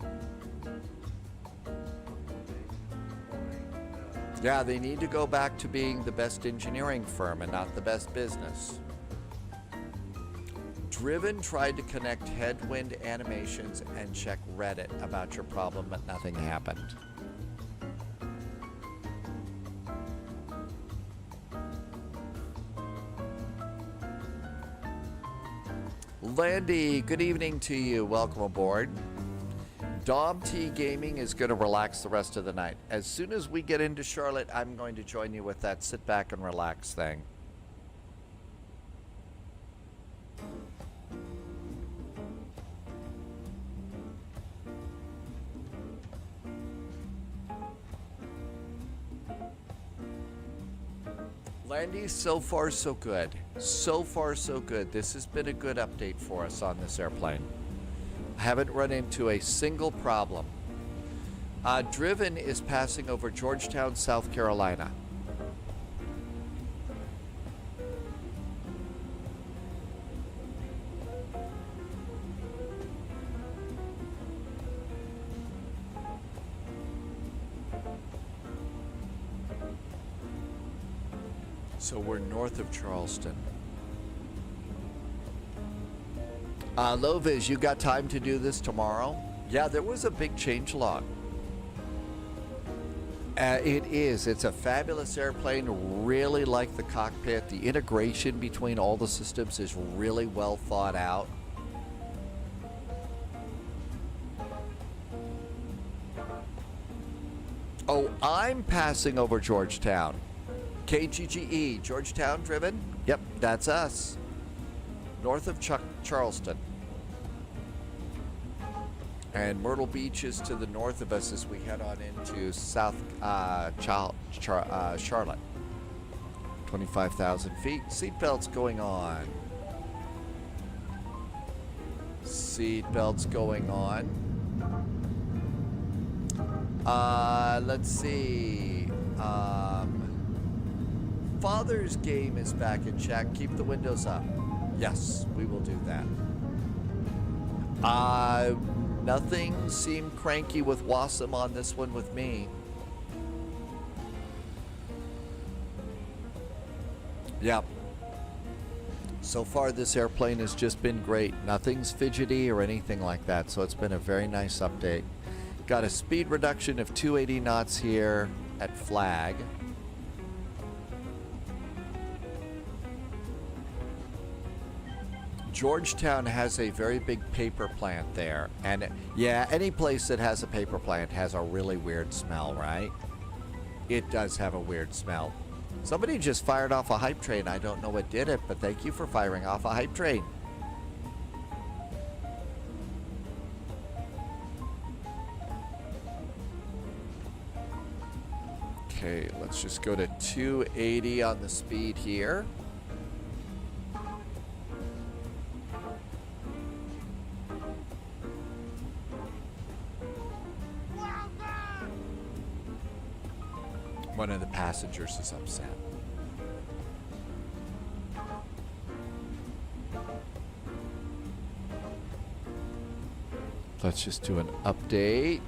Yeah, they need to go back to being the best engineering firm and not the best business. Driven tried to connect Headwind Animations and check Reddit about your problem, but nothing happened. Landy, good evening to you. Welcome aboard. Dom T Gaming is going to relax the rest of the night. As soon as we get into Charlotte, I'm going to join you with that sit back and relax thing. Landy, so far so good. So far so good. This has been a good update for us on this airplane. I haven't run into a single problem. Driven is passing over Georgetown, South Carolina. So we're north of Charleston. Loviz, you got time to do this tomorrow? Yeah, there was a big change log. It is. It's a fabulous airplane. Really like the cockpit. The integration between all the systems is really well thought out. Oh, I'm passing over Georgetown. KGGE, Georgetown driven? Yep, that's us. North of Charleston. And Myrtle Beach is to the north of us as we head on into South Charlotte. 25,000 feet. Seatbelts going on. Seatbelts going on. Let's see. Father's game is back in check. Keep the windows up. Yes, we will do that. Nothing seemed cranky with VATSIM on this one with me. Yep. So far this airplane has just been great. Nothing's fidgety or anything like that, so it's been a very nice update. Got a speed reduction of 280 knots here at flag. Georgetown has a very big paper plant there, and yeah, any place that has a paper plant has a really weird smell, right? It does have a weird smell. Somebody just fired off a hype train. I don't know what did it, but thank you for firing off a hype train. Okay, let's just go to 280 on the speed here. One of the passengers is upset. Let's just do an update.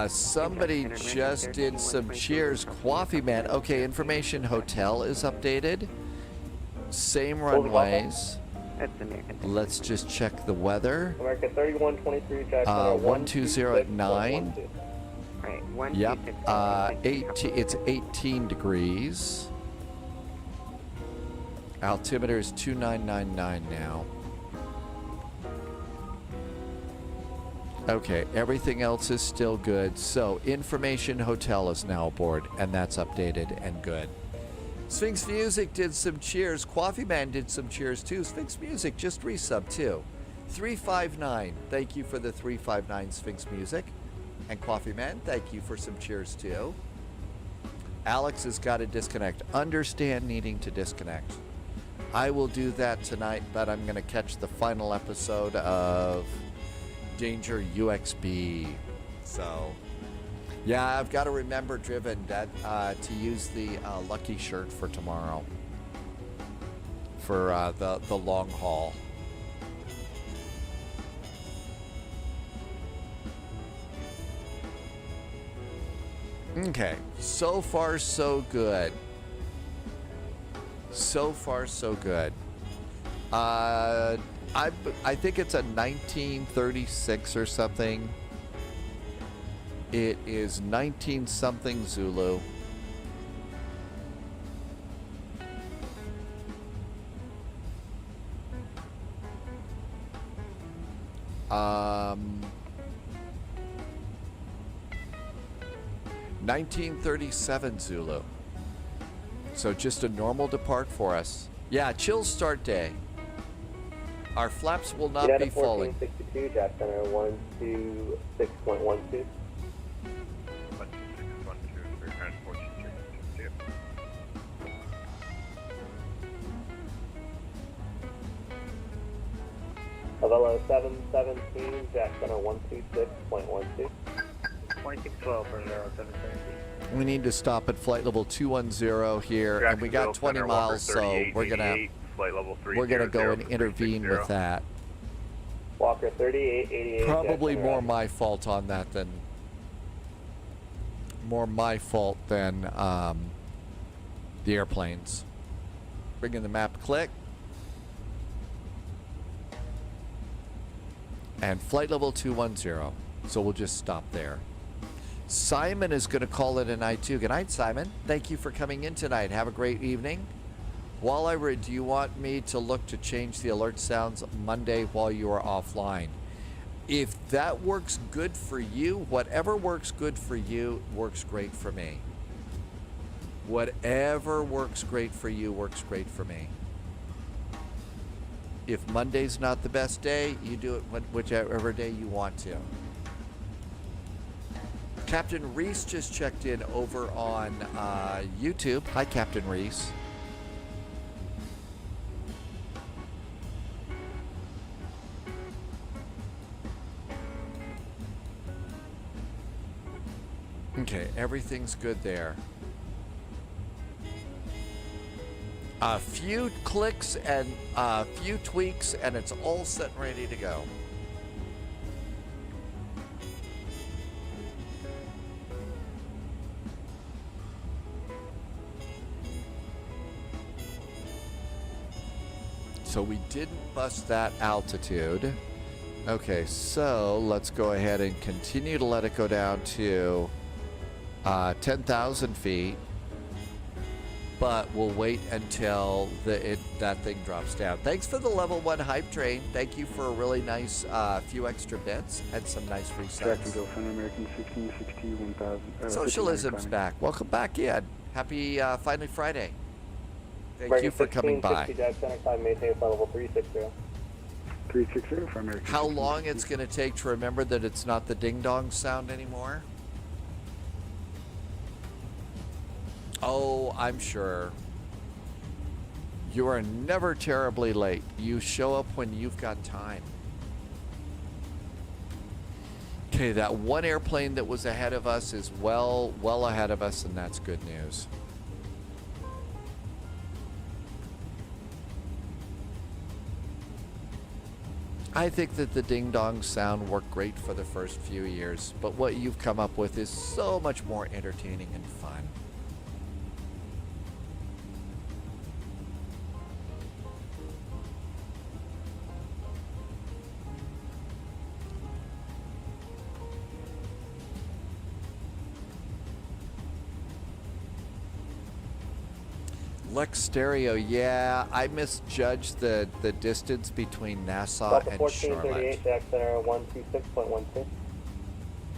Somebody just did some cheers. Coffee Man. Okay, Information Hotel is updated. Same runways. Let's just check the weather. America 3123, Jack. 120 at 9. Right, Yep. 18. It's 18 degrees. Altimeter is 2999 now. Okay, everything else is still good. So, Information Hotel is now aboard, and that's updated and good. Sphinx Music did some cheers. Coffee Man did some cheers too. Sphinx Music just resub too. 359, thank you for the 359 Sphinx Music. And Coffee Man, thank you for some cheers too. Alex has got to disconnect. Understand needing to disconnect. I will do that tonight, but I'm going to catch the final episode of Danger UXB. So, yeah, I've got to remember, Driven, that to use the lucky shirt for tomorrow for the long haul. Okay, so far so good. So far so good. I think it's a 1936 or something. It is 19 something Zulu. 1937 Zulu. So just a normal depart for us. Yeah, chill start day. Our flaps will not be falling. 1462, Jack Center 126.12. 12612, Avelo 717, Jack Center 126.12. 2612 for 0717. We need to stop at flight level 210 here, and we got 20 miles, so we're gonna go and intervene with that. Walker 3888. Probably more my fault on that than the airplanes. Bring in the map, click. And flight level 210. So we'll just stop there. Simon is going to call it a night too. Good night, Simon. Thank you for coming in tonight. Have a great evening. While I read, do you want me to look to change the alert sounds Monday while you are offline? If that works good for you, whatever works good for you works great for me. Whatever works great for you works great for me. If Monday's not the best day, you do it whichever day you want to. Captain Reese just checked in over on YouTube. Hi, Captain Reese. Okay, everything's good there. A few clicks and a few tweaks, and it's all set and ready to go. So we didn't bust that altitude. Okay, so let's go ahead and continue to let it go down to 10,000 feet. But we'll wait until that thing drops down. Thanks for the level 1 hype train. Thank you for a really nice few extra bits and some nice resets. Jacksonville Center, American 1660, 1000. Socialism's back. Welcome back in. Happy Finally Friday. Thank you for coming by. Jack Center, climb maintain flight level 360. 360 for American. How long it's going to take to remember that it's not the ding-dong sound anymore? Oh, I'm sure. You are never terribly late. You show up when you've got time. Okay, that one airplane that was ahead of us is well ahead of us, and that's good news. I think that the ding-dong sound worked great for the first few years, but what you've come up with is so much more entertaining and fun. Lex Stereo, yeah, I misjudged the distance between Nassau Delta and 1438, Charlotte. Jack Center 126.12.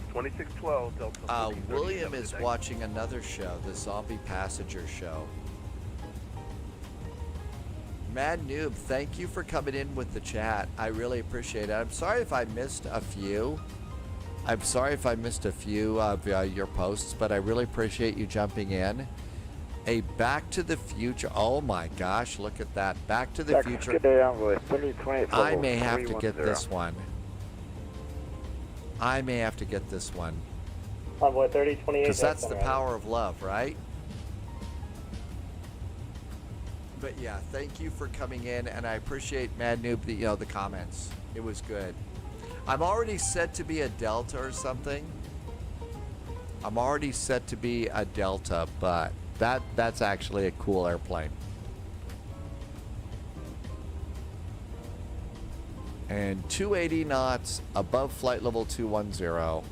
2612, Delta. William is watching another show, the Zombie Passenger Show. Mad Noob, thank you for coming in with the chat. I really appreciate it. I'm sorry if I missed a few. of your posts, but I really appreciate you jumping in. A Back to the Future. Oh my gosh, look at that. Back to the Future. I may have to get this one. Envoy 3028. Because that's the power of love, right? But yeah, thank you for coming in, and I appreciate Mad Noob, the comments. It was good. I'm already set to be a Delta or something. But that's actually a cool airplane. And 280 knots above flight level 210.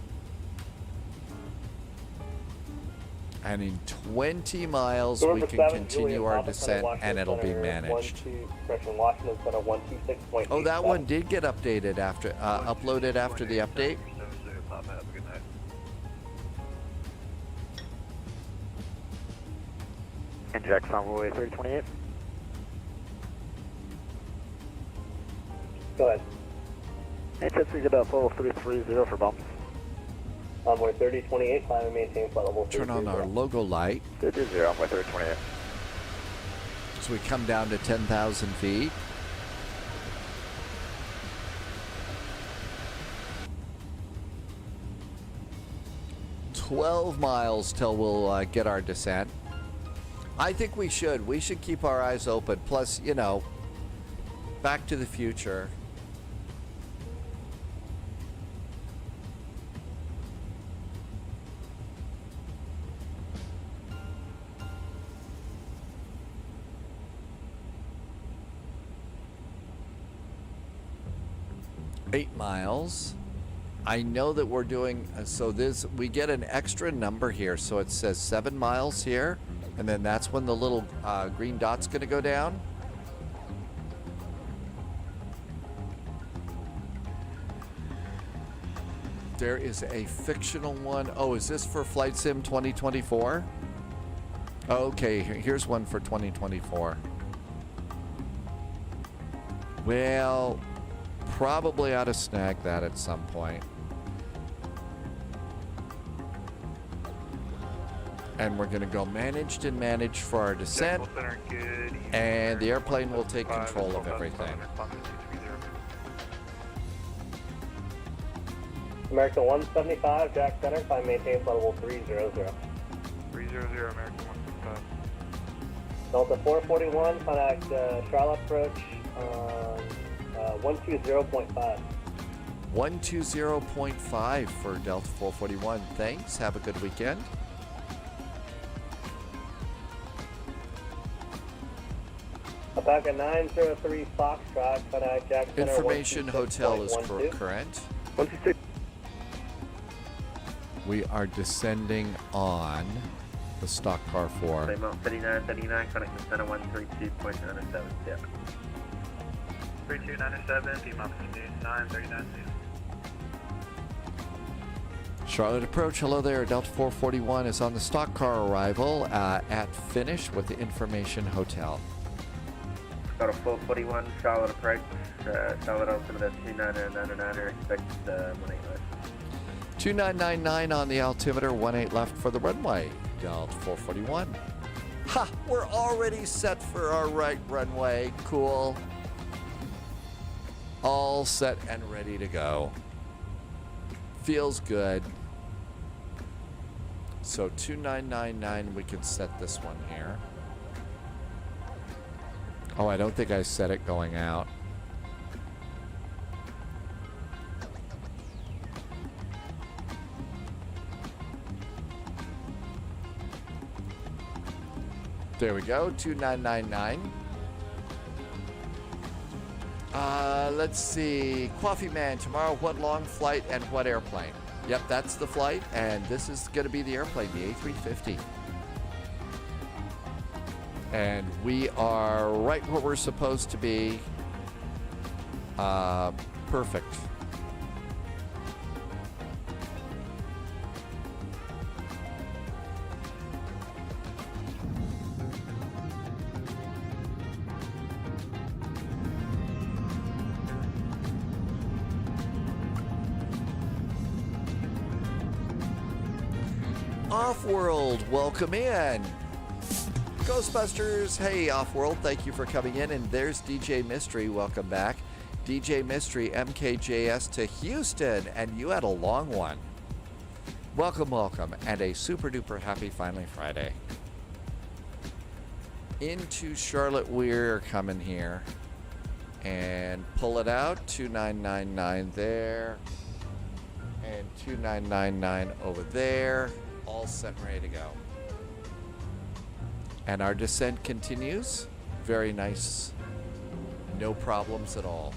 And in 20 miles, we November can 7, continue Juliet, our Papa Center, descent, and it'll be Washington Center, managed. Washington Center 126.8. Oh, that one did get updated after, uploaded after the update. Inject runway 328. Go ahead. HFC about 4330 for bumps. Runway 3028, climb and maintain flight level 330. Turn on our logo light. 330, runway 3028. So we come down to 10,000 feet. "12 miles till we'll get our descent." I think we should. We should keep our eyes open. Plus, you know, Back to the Future. Eight miles. I know that we're doing, so this, we get an extra number here. So it says 7 miles here. And then that's when the little green dot's going to go down. There is a fictional one. Oh, is this for Flight Sim 2024? Okay, here's one for 2024. Well, probably ought to snag that at some point. And we're going to go managed and managed for our descent. And the airplane will take control of everything. American 175, Jack Center, climb maintain flight level 300. 300, American 175. Delta 441, contact Charlotte approach on 120.5. 120.5 for Delta 441. Thanks. Have a good weekend. Alpaca 903 Foxtrot, contact Jack Center. Information hotel is current. 126. We are descending on the stock car 4. Mount 3939, connect to center 132.97. Yeah. 3297, D-Mount 939. Charlotte approach. Hello there. Delta 441 is on the stock car arrival at finish with the Information Hotel. Delta 441, Charlotte approach. Charlotte altimeter 2999, expect 18 left. 2999 on the altimeter, 18 left for the runway. Delta 441. Ha! We're already set for our right runway. Cool. All set and ready to go. Feels good. So 2999, we can set this one here. Oh, I don't think I set it going out. There we go, 2999. Let's see. Coffee Man, tomorrow, what long flight and what airplane? Yep, that's the flight, and this is going to be the airplane, the A350. And we are right where we're supposed to be. Perfect. Off-World, welcome in. Ghostbusters, hey Off-World, thank you for coming in. And there's DJ Mystery, welcome back. DJ Mystery, MKJS to Houston, and you had a long one. Welcome, welcome, and a super duper happy Finally Friday. Into Charlotte, we're coming here. And pull it out, 2999 there. And 2999 over there. All set and ready to go. And our descent continues. Very nice. No problems at all.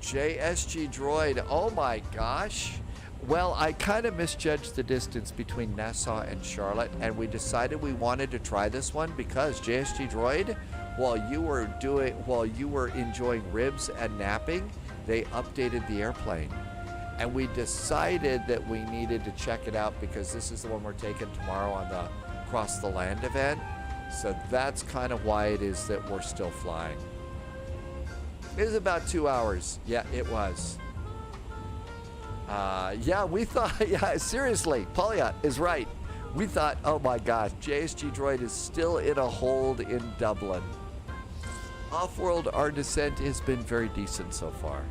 JSG Droid, oh my gosh. Well, I kind of misjudged the distance between Nassau and Charlotte, and we decided we wanted to try this one because JSG Droid, while you were enjoying ribs and napping, they updated the airplane. And we decided that we needed to check it out because this is the one we're taking tomorrow on the Cross the Land event. So that's kind of why it is that we're still flying. It was about 2 hours. Yeah, it was. Yeah, we thought, yeah, seriously, Polya is right. We thought, oh my gosh, JSG Droid is still in a hold in Dublin. Off-world, our descent has been very decent so far.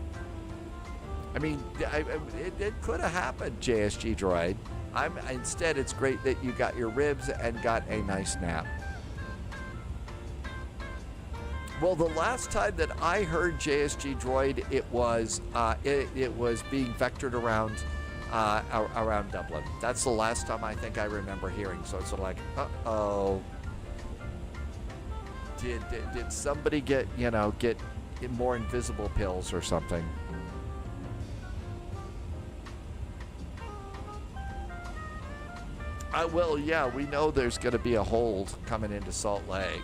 I mean, it could have happened, JSG Droid. Instead, it's great that you got your ribs and got a nice nap. Well, the last time that I heard JSG Droid, it was being vectored around Dublin. That's the last time I think I remember hearing. So it's sort of like, uh-oh. Did somebody get more invisible pills or something? Well, yeah, we know there's going to be a hold coming into Salt Lake.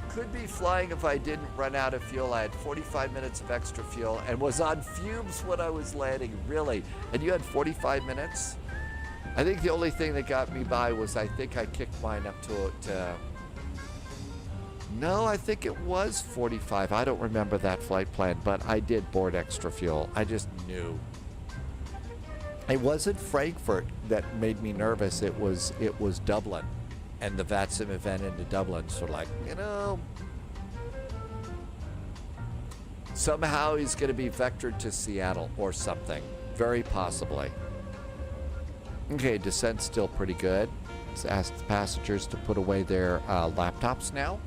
Could be flying if I didn't run out of fuel. I had 45 minutes of extra fuel and was on fumes when I was landing, really. And you had 45 minutes? I think the only thing that got me by was I think I kicked mine up to no, I think it was 45. I don't remember that flight plan, but I did board extra fuel. I just knew. It wasn't Frankfurt that made me nervous. It was Dublin. And the VATSIM event into Dublin, so like, somehow he's going to be vectored to Seattle or something, very possibly. Okay, descent's still pretty good. Let's ask the passengers to put away their laptops now.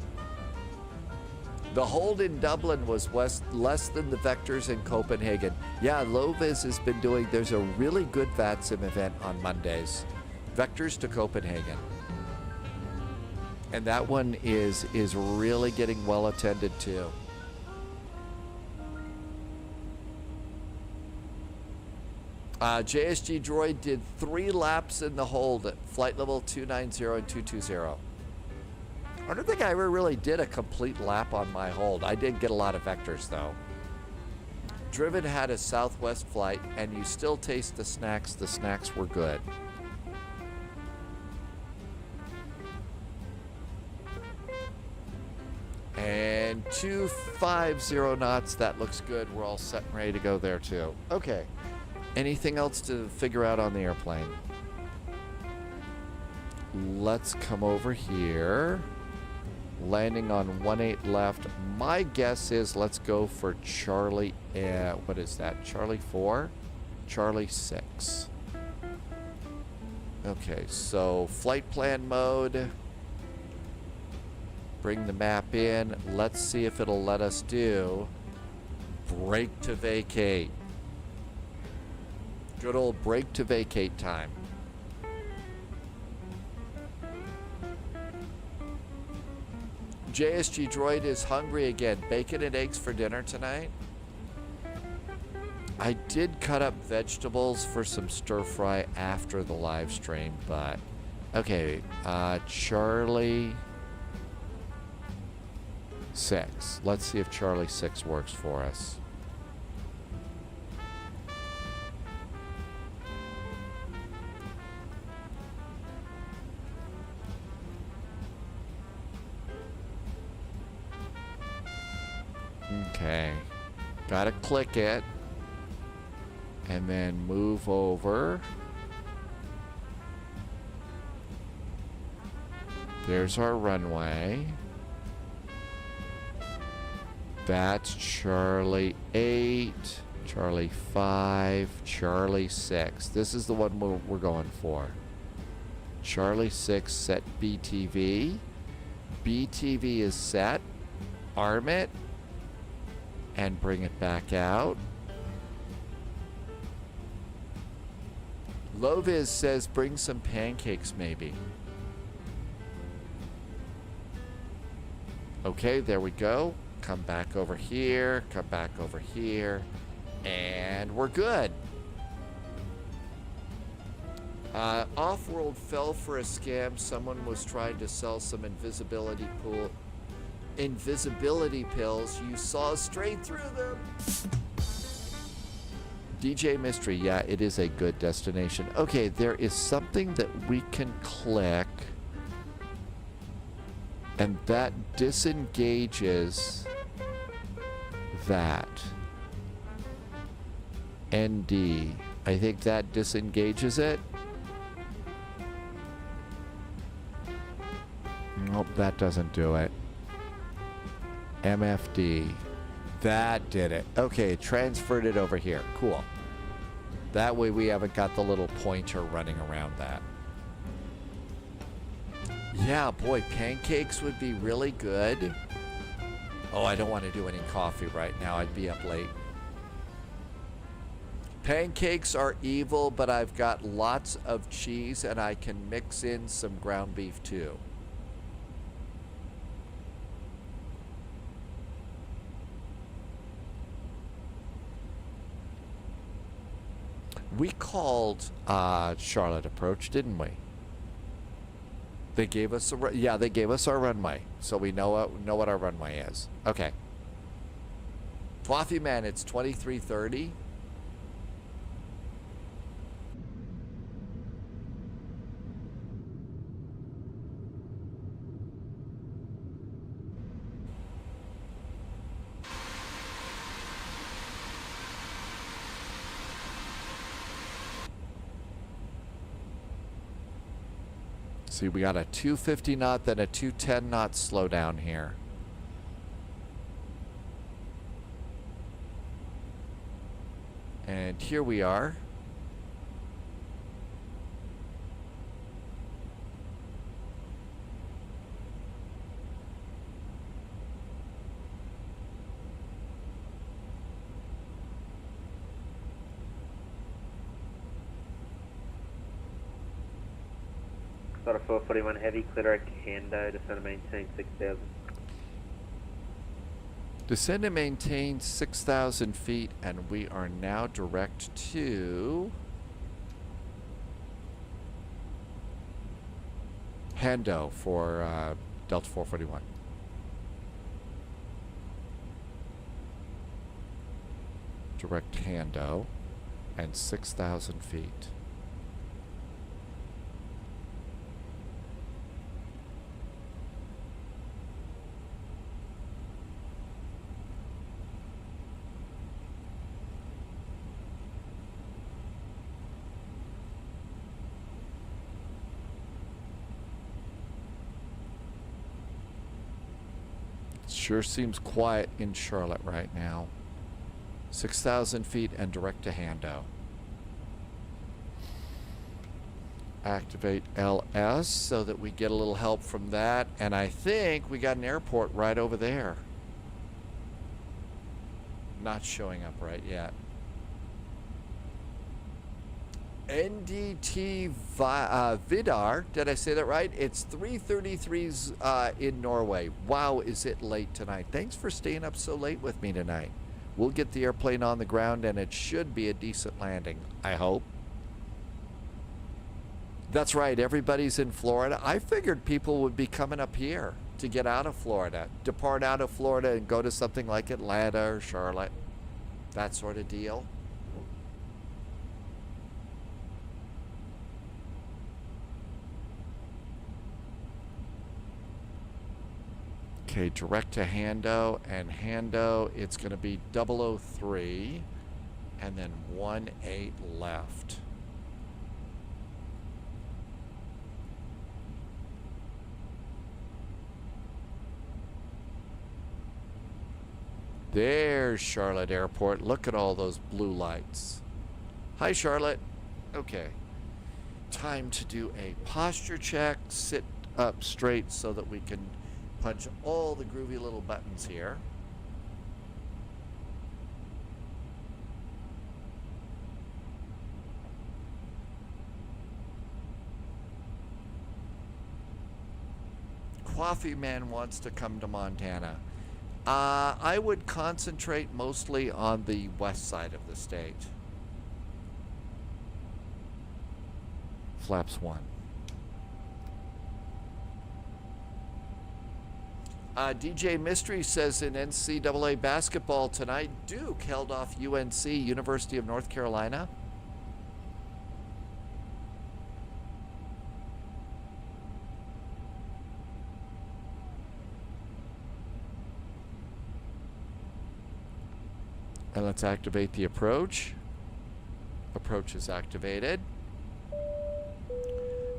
The hold in Dublin was less than the vectors in Copenhagen. Yeah, Lovis has been doing, there's a really good VATSIM event on Mondays. Vectors to Copenhagen. And that one is really getting well attended to. JSG Droid did 3 laps in the hold at flight level 290 and 220. I don't think I ever really did a complete lap on my hold. I did get a lot of vectors though. Driven had a southwest flight and you still taste the snacks. The snacks were good. And 250 knots, that looks good. We're all set and ready to go there too. Okay. Anything else to figure out on the airplane? Let's come over here. Landing on 18 left. My guess is let's go for Charlie, what is that? Charlie 4? Charlie 6. Okay, so flight plan mode. Bring the map in. Let's see if it'll let us do brake to vacate. Good old brake to vacate time. JSG Droid is hungry again. Bacon and eggs for dinner tonight. I did cut up vegetables for some stir fry after the live stream, but okay. Charlie 6. Let's see if Charlie 6 works for us. Okay. Gotta click it. And then move over. There's our runway. That's Charlie 8, Charlie 5, Charlie 6. This is the one we're going for. Charlie 6 set BTV. BTV is set. Arm it. And bring it back out. Loviz says bring some pancakes maybe. Okay, there we go. Come back over here, come back over here, and we're good. Off-world fell for a scam. Someone was trying to sell some invisibility pills. You saw straight through them. DJ Mystery, yeah, it is a good destination. Okay, there is something that we can click, and that disengages that. ND. I think that disengages it. Nope, that doesn't do it. MFD. That did it. Okay, transferred it over here. Cool. That way we haven't got the little pointer running around that. Yeah, boy, pancakes would be really good. Oh, I don't want to do any coffee right now. I'd be up late. Pancakes are evil, but I've got lots of cheese and I can mix in some ground beef too. We called Charlotte Approach, didn't we? They gave us they gave us our runway, so we know what our runway is. Okay. Coffee Man, it's 23:30. See, we got a 250 knot, then a 210 knot slowdown here. And here we are. Sort of 441 heavy, clear direct Hando, descend and maintain 6,000. Descend and maintain 6,000 feet, and we are now direct to Hando for Delta 441. Direct Hando and 6,000 feet. Sure seems quiet in Charlotte right now. 6,000 feet and direct to Hando. Activate LS so that we get a little help from that. And I think we got an airport right over there. Not showing up right yet. NDT Vidar, did I say that right? It's 3:33 in Norway. Wow, is it late tonight? Thanks for staying up so late with me tonight. We'll get the airplane on the ground and it should be a decent landing, I hope. That's right, everybody's in Florida. I figured people would be coming up here to get out of Florida, depart out of Florida and go to something like Atlanta or Charlotte, that sort of deal. Okay, direct to Hando, and Hando, it's going to be 003, and then 18 left. There's Charlotte Airport. Look at all those blue lights. Hi, Charlotte. Okay. Time to do a posture check. Sit up straight so that we can punch all the groovy little buttons here. Coffee Man wants to come to Montana. I would concentrate mostly on the west side of the state. Flaps 1. DJ Mystery says in NCAA basketball tonight, Duke held off UNC, University of North Carolina. And let's activate the approach. Approach is activated.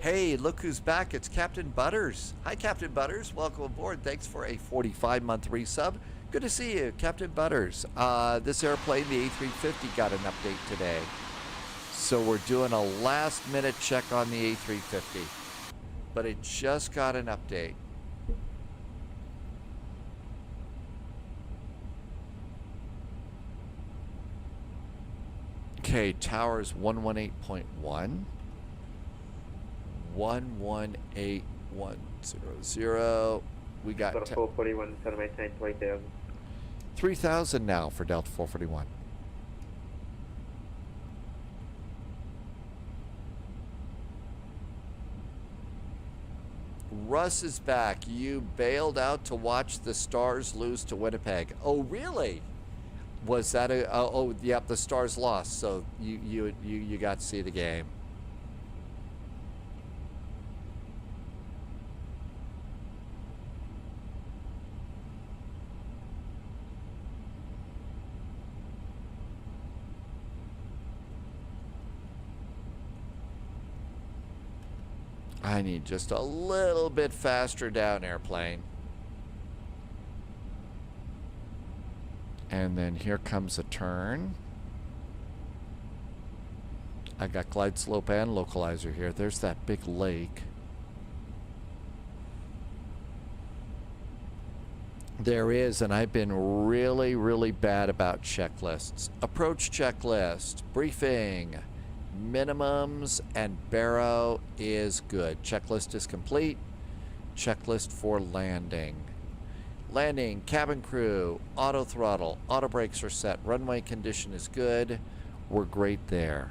Hey, look who's back. It's Captain Butters. Hi, Captain Butters. Welcome aboard. Thanks for a 45-month resub. Good to see you, Captain Butters. This airplane, the A350, got an update today. So we're doing a last-minute check on the A350. But it just got an update. Okay, towers 118.1. 118100. We got Delta 441, center maintain 20,000. 3,000 now for Delta 441. Russ is back. You bailed out to watch the Stars lose to Winnipeg. Oh, really? Was that a? Oh, yep. The Stars lost, so you got to see the game. I need just a little bit faster down, airplane. And then here comes a turn. I got glide slope and localizer here. There's that big lake. There is, and I've been really, really bad about checklists. Approach checklist, briefing, minimums, and baro is good. Checklist is complete. Checklist for landing. Landing, cabin crew, auto throttle, auto brakes are set, runway condition is good. We're great there.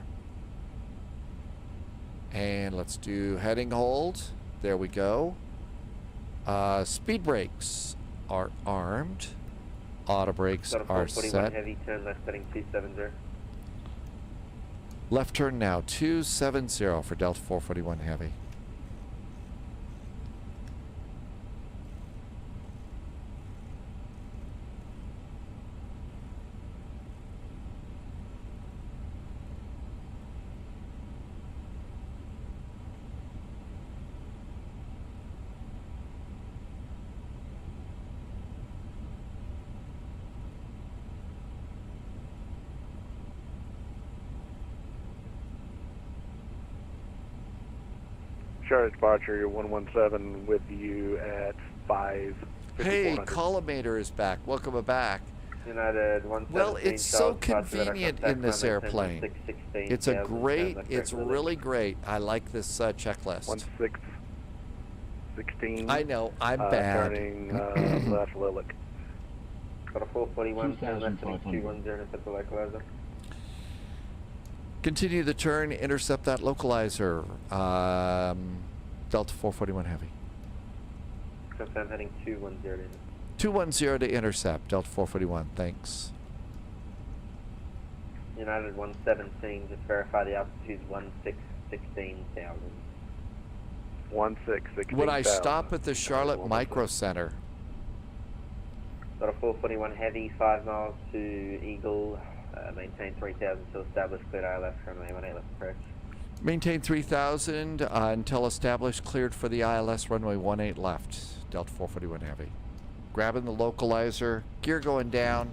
And let's do heading hold. There we go. Speed brakes are armed. Auto brakes are set. Heavy, turn left heading 270. Left turn now, 270 for Delta 441 Heavy. Charlotte departure, you're 117 with you at 5. Hey, Collimator is back. Welcome back. United 117. Well, it's so convenient in this airplane. It's a great, it's really great. I like this checklist. 16. I know, I'm bad. Turning left Lilic. Got a 441, turn left heading 210 to the localizer. Continue the turn, intercept that localizer. Delta 441 Heavy. Confirm heading 210. 210 to intercept, Delta 441, thanks. United 117, just verify the altitude 16,000. 16,000. Would I stop at the Charlotte Micro Center? Got a 441 Heavy, 5 miles to Eagle. Maintain 3,000 until established, cleared ILS, runway 18 left approach. Maintain 3,000 until established, cleared for the ILS, runway 18 left, Delta 441 Heavy. Grabbing the localizer, gear going down.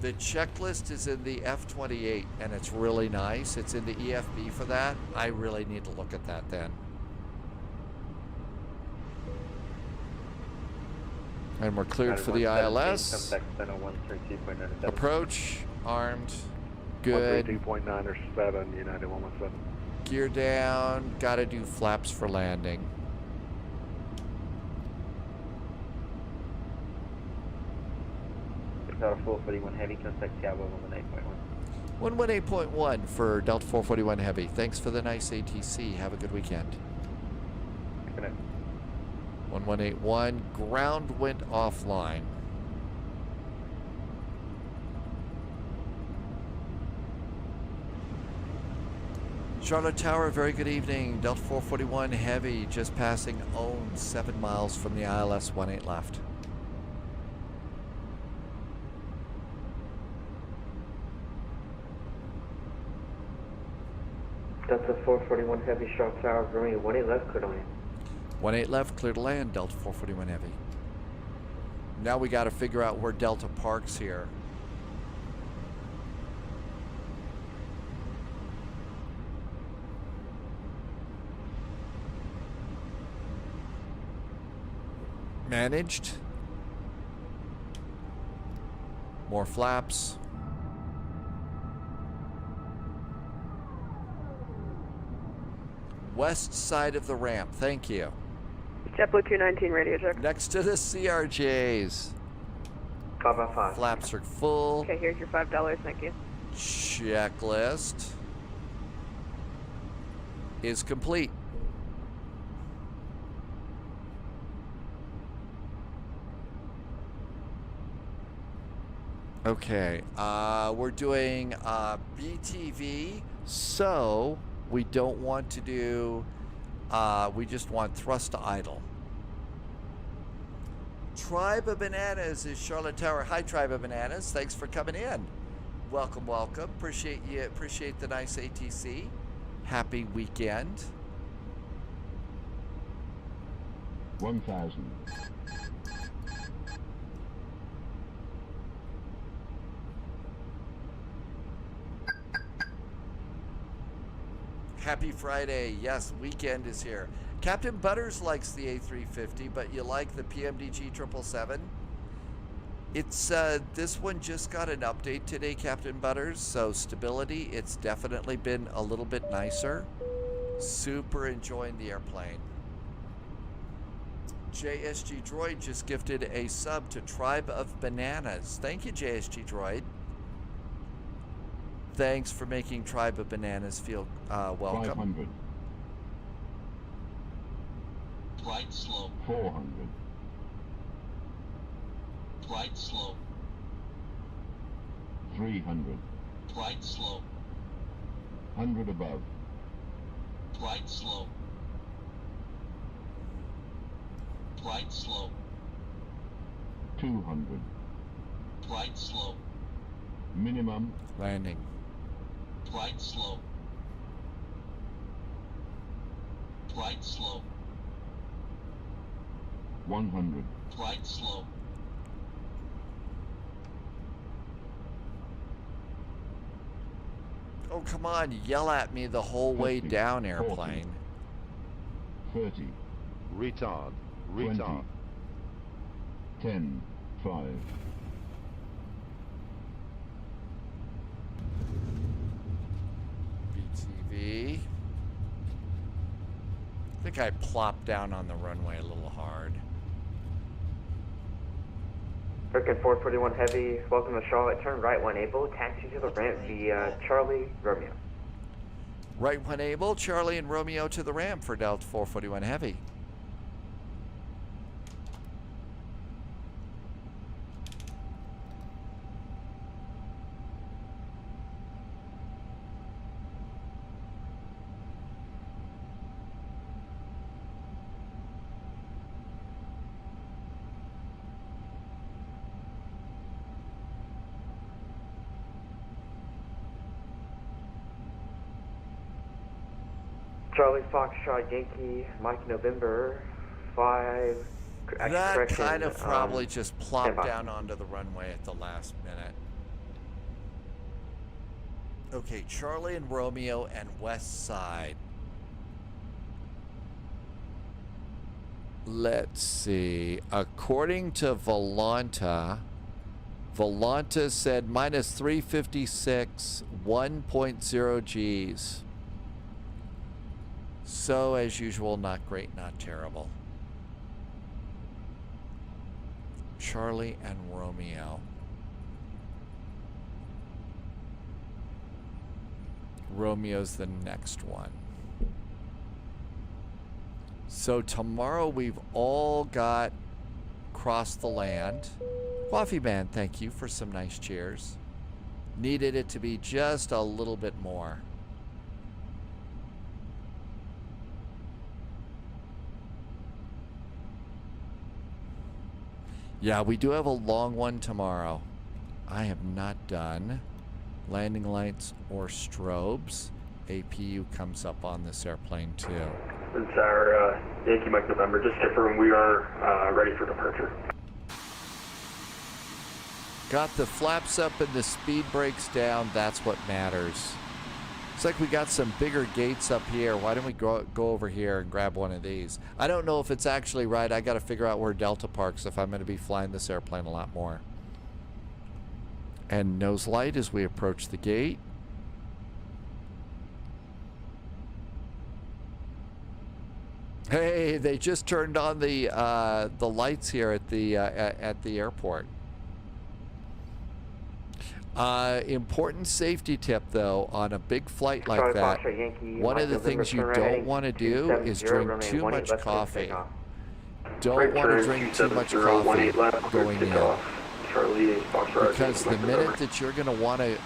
The checklist is in the F28, and it's really nice. It's in the EFB for that. I really need to look at that then. And we're cleared for the ILS. Approach, armed, good. 132.9 or 7, United 117. Gear down, gotta do flaps for landing. Got a 441 Heavy, contact Tower 8.1. 118.1 for Delta 441 Heavy. Thanks for the nice ATC. Have a good weekend. 1181, ground went offline. Charlotte Tower, very good evening. Delta 441 Heavy, just passing Own, 7 miles from the ILS 18 left. Delta 441 Heavy, Charlotte Tower, Romeo 18 left, clear to land. 18 left, clear to land, Delta 441 Heavy. Now we got to figure out where Delta parks here. Managed. More flaps. West side of the ramp. Thank you. JetBlue 219 radio check. Next to the CRJs. 5 Flaps are full. Okay, here's your $5. Thank you. Checklist is complete. Okay, we're doing BTV, so we don't want to do, we just want thrust to idle. Tribe of Bananas is Charlotte Tower. Hi, Tribe of Bananas. Thanks for coming in. Welcome, welcome. Appreciate you. Appreciate the nice ATC. Happy weekend. 1000. Happy Friday. Yes, weekend is here. Captain Butters likes the A350, but you like the PMDG 777? It's this one just got an update today, Captain Butters, so stability, it's definitely been a little bit nicer. Super enjoying the airplane. JSG Droid just gifted a sub to Tribe of Bananas. Thank you, JSG Droid. Thanks for making Tribe of Bananas feel welcome. 500. Right slope. 400. Right slope. 300. Right slope. 100 above. Right slope. Right slope. 200. Right slope. Minimum. Landing. Right slope. Right slope. 100. Right slope. Oh, come on, yell at me the whole way 50, down, airplane. 40. 30. Retard. 20. Retard. 10. 5. BTV. I think I plopped down on the runway a little hard. American 441 Heavy, welcome to Charlotte. Turn right when able. Taxi to the ramp via Charlie, Romeo. Right when able, Charlie and Romeo to the ramp for Delta 441 Heavy. Charlie Foxtrot Yankee, Mike November, 5. That kind of probably just plopped standby. down onto the runway at the last minute. Okay, Charlie and Romeo and West Side. Let's see. According to Volanta said minus 356, 1.0 Gs. So, as usual, not great, not terrible. Charlie and Romeo. Romeo's the next one. So tomorrow we've all got crossed the land. Coffee Man, thank you for some nice cheers. Needed it to be just a little bit more. Yeah, we do have a long one tomorrow. I have not done landing lights or strobes. APU comes up on this airplane too. This is our Yankee Mike November. Just confirm we are ready for departure. Got the flaps up and the speed brakes down. That's what matters. It's like we got some bigger gates up here. Why don't we go over here and grab one of these? I don't know if it's actually right. I got to figure out where Delta parks if I'm going to be flying this airplane a lot more. And nose light as we approach the gate. Hey, they just turned on the lights here at the airport. Important safety tip though on a big flight like that. One of the things you don't want to do is drink too much coffee. Don't want to drink too much coffee going in. Because the minute that you're going to want to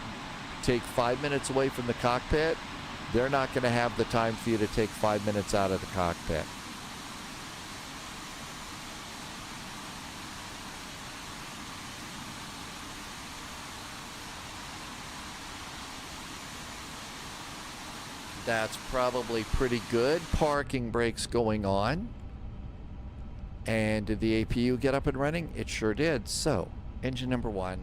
take 5 minutes away from the cockpit, they're not going to have the time for you to take 5 minutes out of the cockpit. That's probably pretty good. Parking brakes going on. And did the APU get up and running? It sure did. So, engine number 1.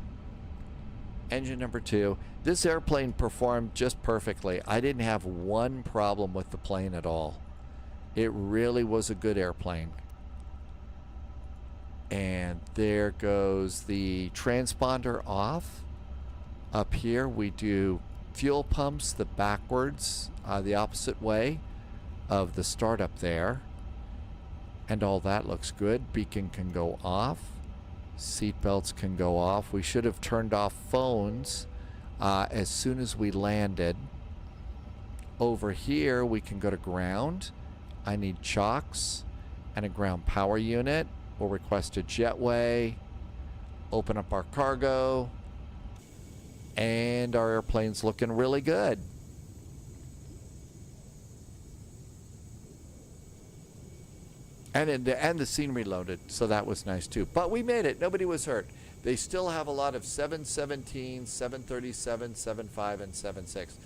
Engine number 2. This airplane performed just perfectly. I didn't have one problem with the plane at all. It really was a good airplane. And there goes the transponder off. Up here we do fuel pumps the backwards, the opposite way of the startup there. And all that looks good. Beacon can go off. Seat belts can go off. We should have turned off phones as soon as we landed. Over here we can go to ground. I need chocks and a ground power unit. We'll request a jetway. Open up our cargo. And our airplane's looking really good. And the scenery loaded, so that was nice too. But we made it. Nobody was hurt. They still have a lot of 717, 737, 75, and 76.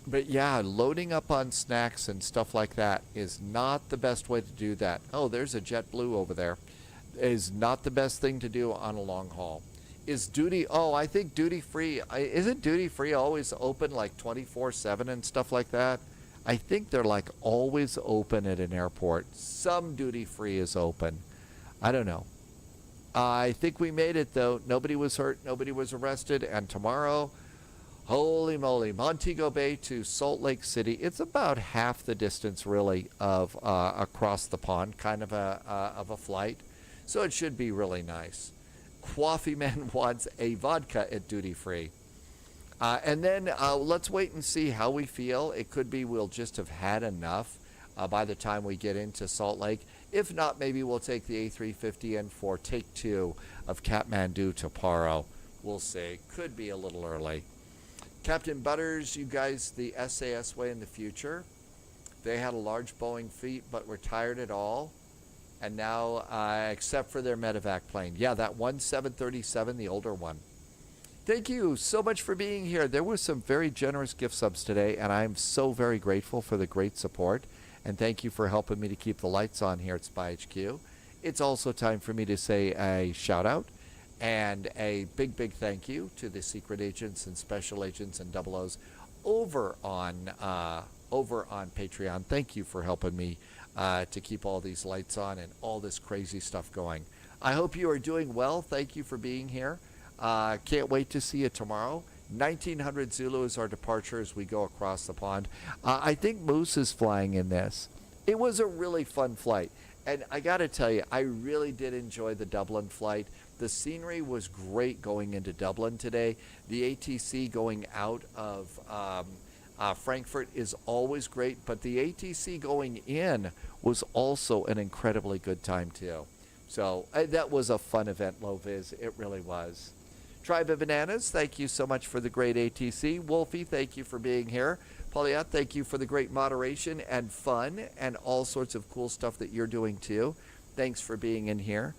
But yeah, loading up on snacks and stuff like that is not the best way to do that. Oh, there's a JetBlue over there. Is not the best thing to do on a long haul. Is duty, I think duty free, isn't duty free always open like 24/7 and stuff like that? I think they're like always open at an airport. Some duty free is open. I don't know. I think we made it though. Nobody was hurt, nobody was arrested, and tomorrow, holy moly, Montego Bay to Salt Lake City. It's about half the distance really of across the pond, kind of a flight. So it should be really nice. Coffee Man wants a vodka at duty free. And then let's wait and see how we feel. It could be we'll just have had enough by the time we get into Salt Lake. If not, maybe we'll take the A350 in for take 2 of Kathmandu to Paro. We'll see. Could be a little early. Captain Butters, you guys, the SAS way in the future. They had a large Boeing fleet but retired it all. And now, except for their medevac plane. Yeah, that one 737, the older one. Thank you so much for being here. There were some very generous gift subs today, and I'm so very grateful for the great support. And thank you for helping me to keep the lights on here at Spy HQ. It's also time for me to say a shout out and a big, big thank you to the secret agents and special agents and double O's over on Patreon. Thank you for helping me to keep all these lights on and all this crazy stuff going. I hope you are doing well. Thank you for being here. Can't wait to see you tomorrow. 1900 Zulu is our departure as we go across the pond. I think Moose is flying in this. It was a really fun flight. And I got to tell you, I really did enjoy the Dublin flight. The scenery was great going into Dublin today. The ATC going out of Frankfurt is always great, but the ATC going in was also an incredibly good time too. So that was a fun event, Low Viz. It really was. Tribe of Bananas, thank you so much for the great ATC. Wolfie, thank you for being here. Pauliette, thank you for the great moderation and fun and all sorts of cool stuff that you're doing too. Thanks for being in here.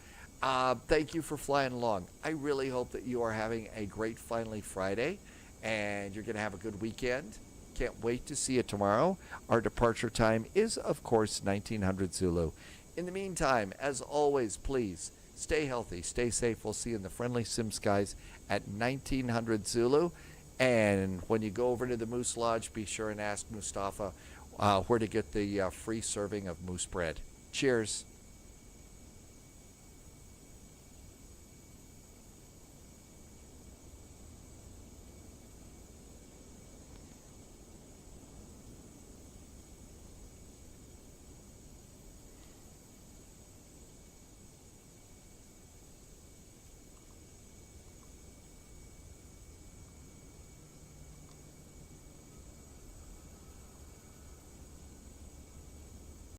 Thank you for flying along. I really hope that you are having a great Finally Friday and you're going to have a good weekend. Can't wait to see you tomorrow. Our departure time is, of course, 1900 Zulu. In the meantime, as always, please stay healthy, stay safe. We'll see you in the friendly sim skies at 1900 Zulu. And when you go over to the Moose Lodge, be sure and ask Mustafa where to get the free serving of moose bread. Cheers.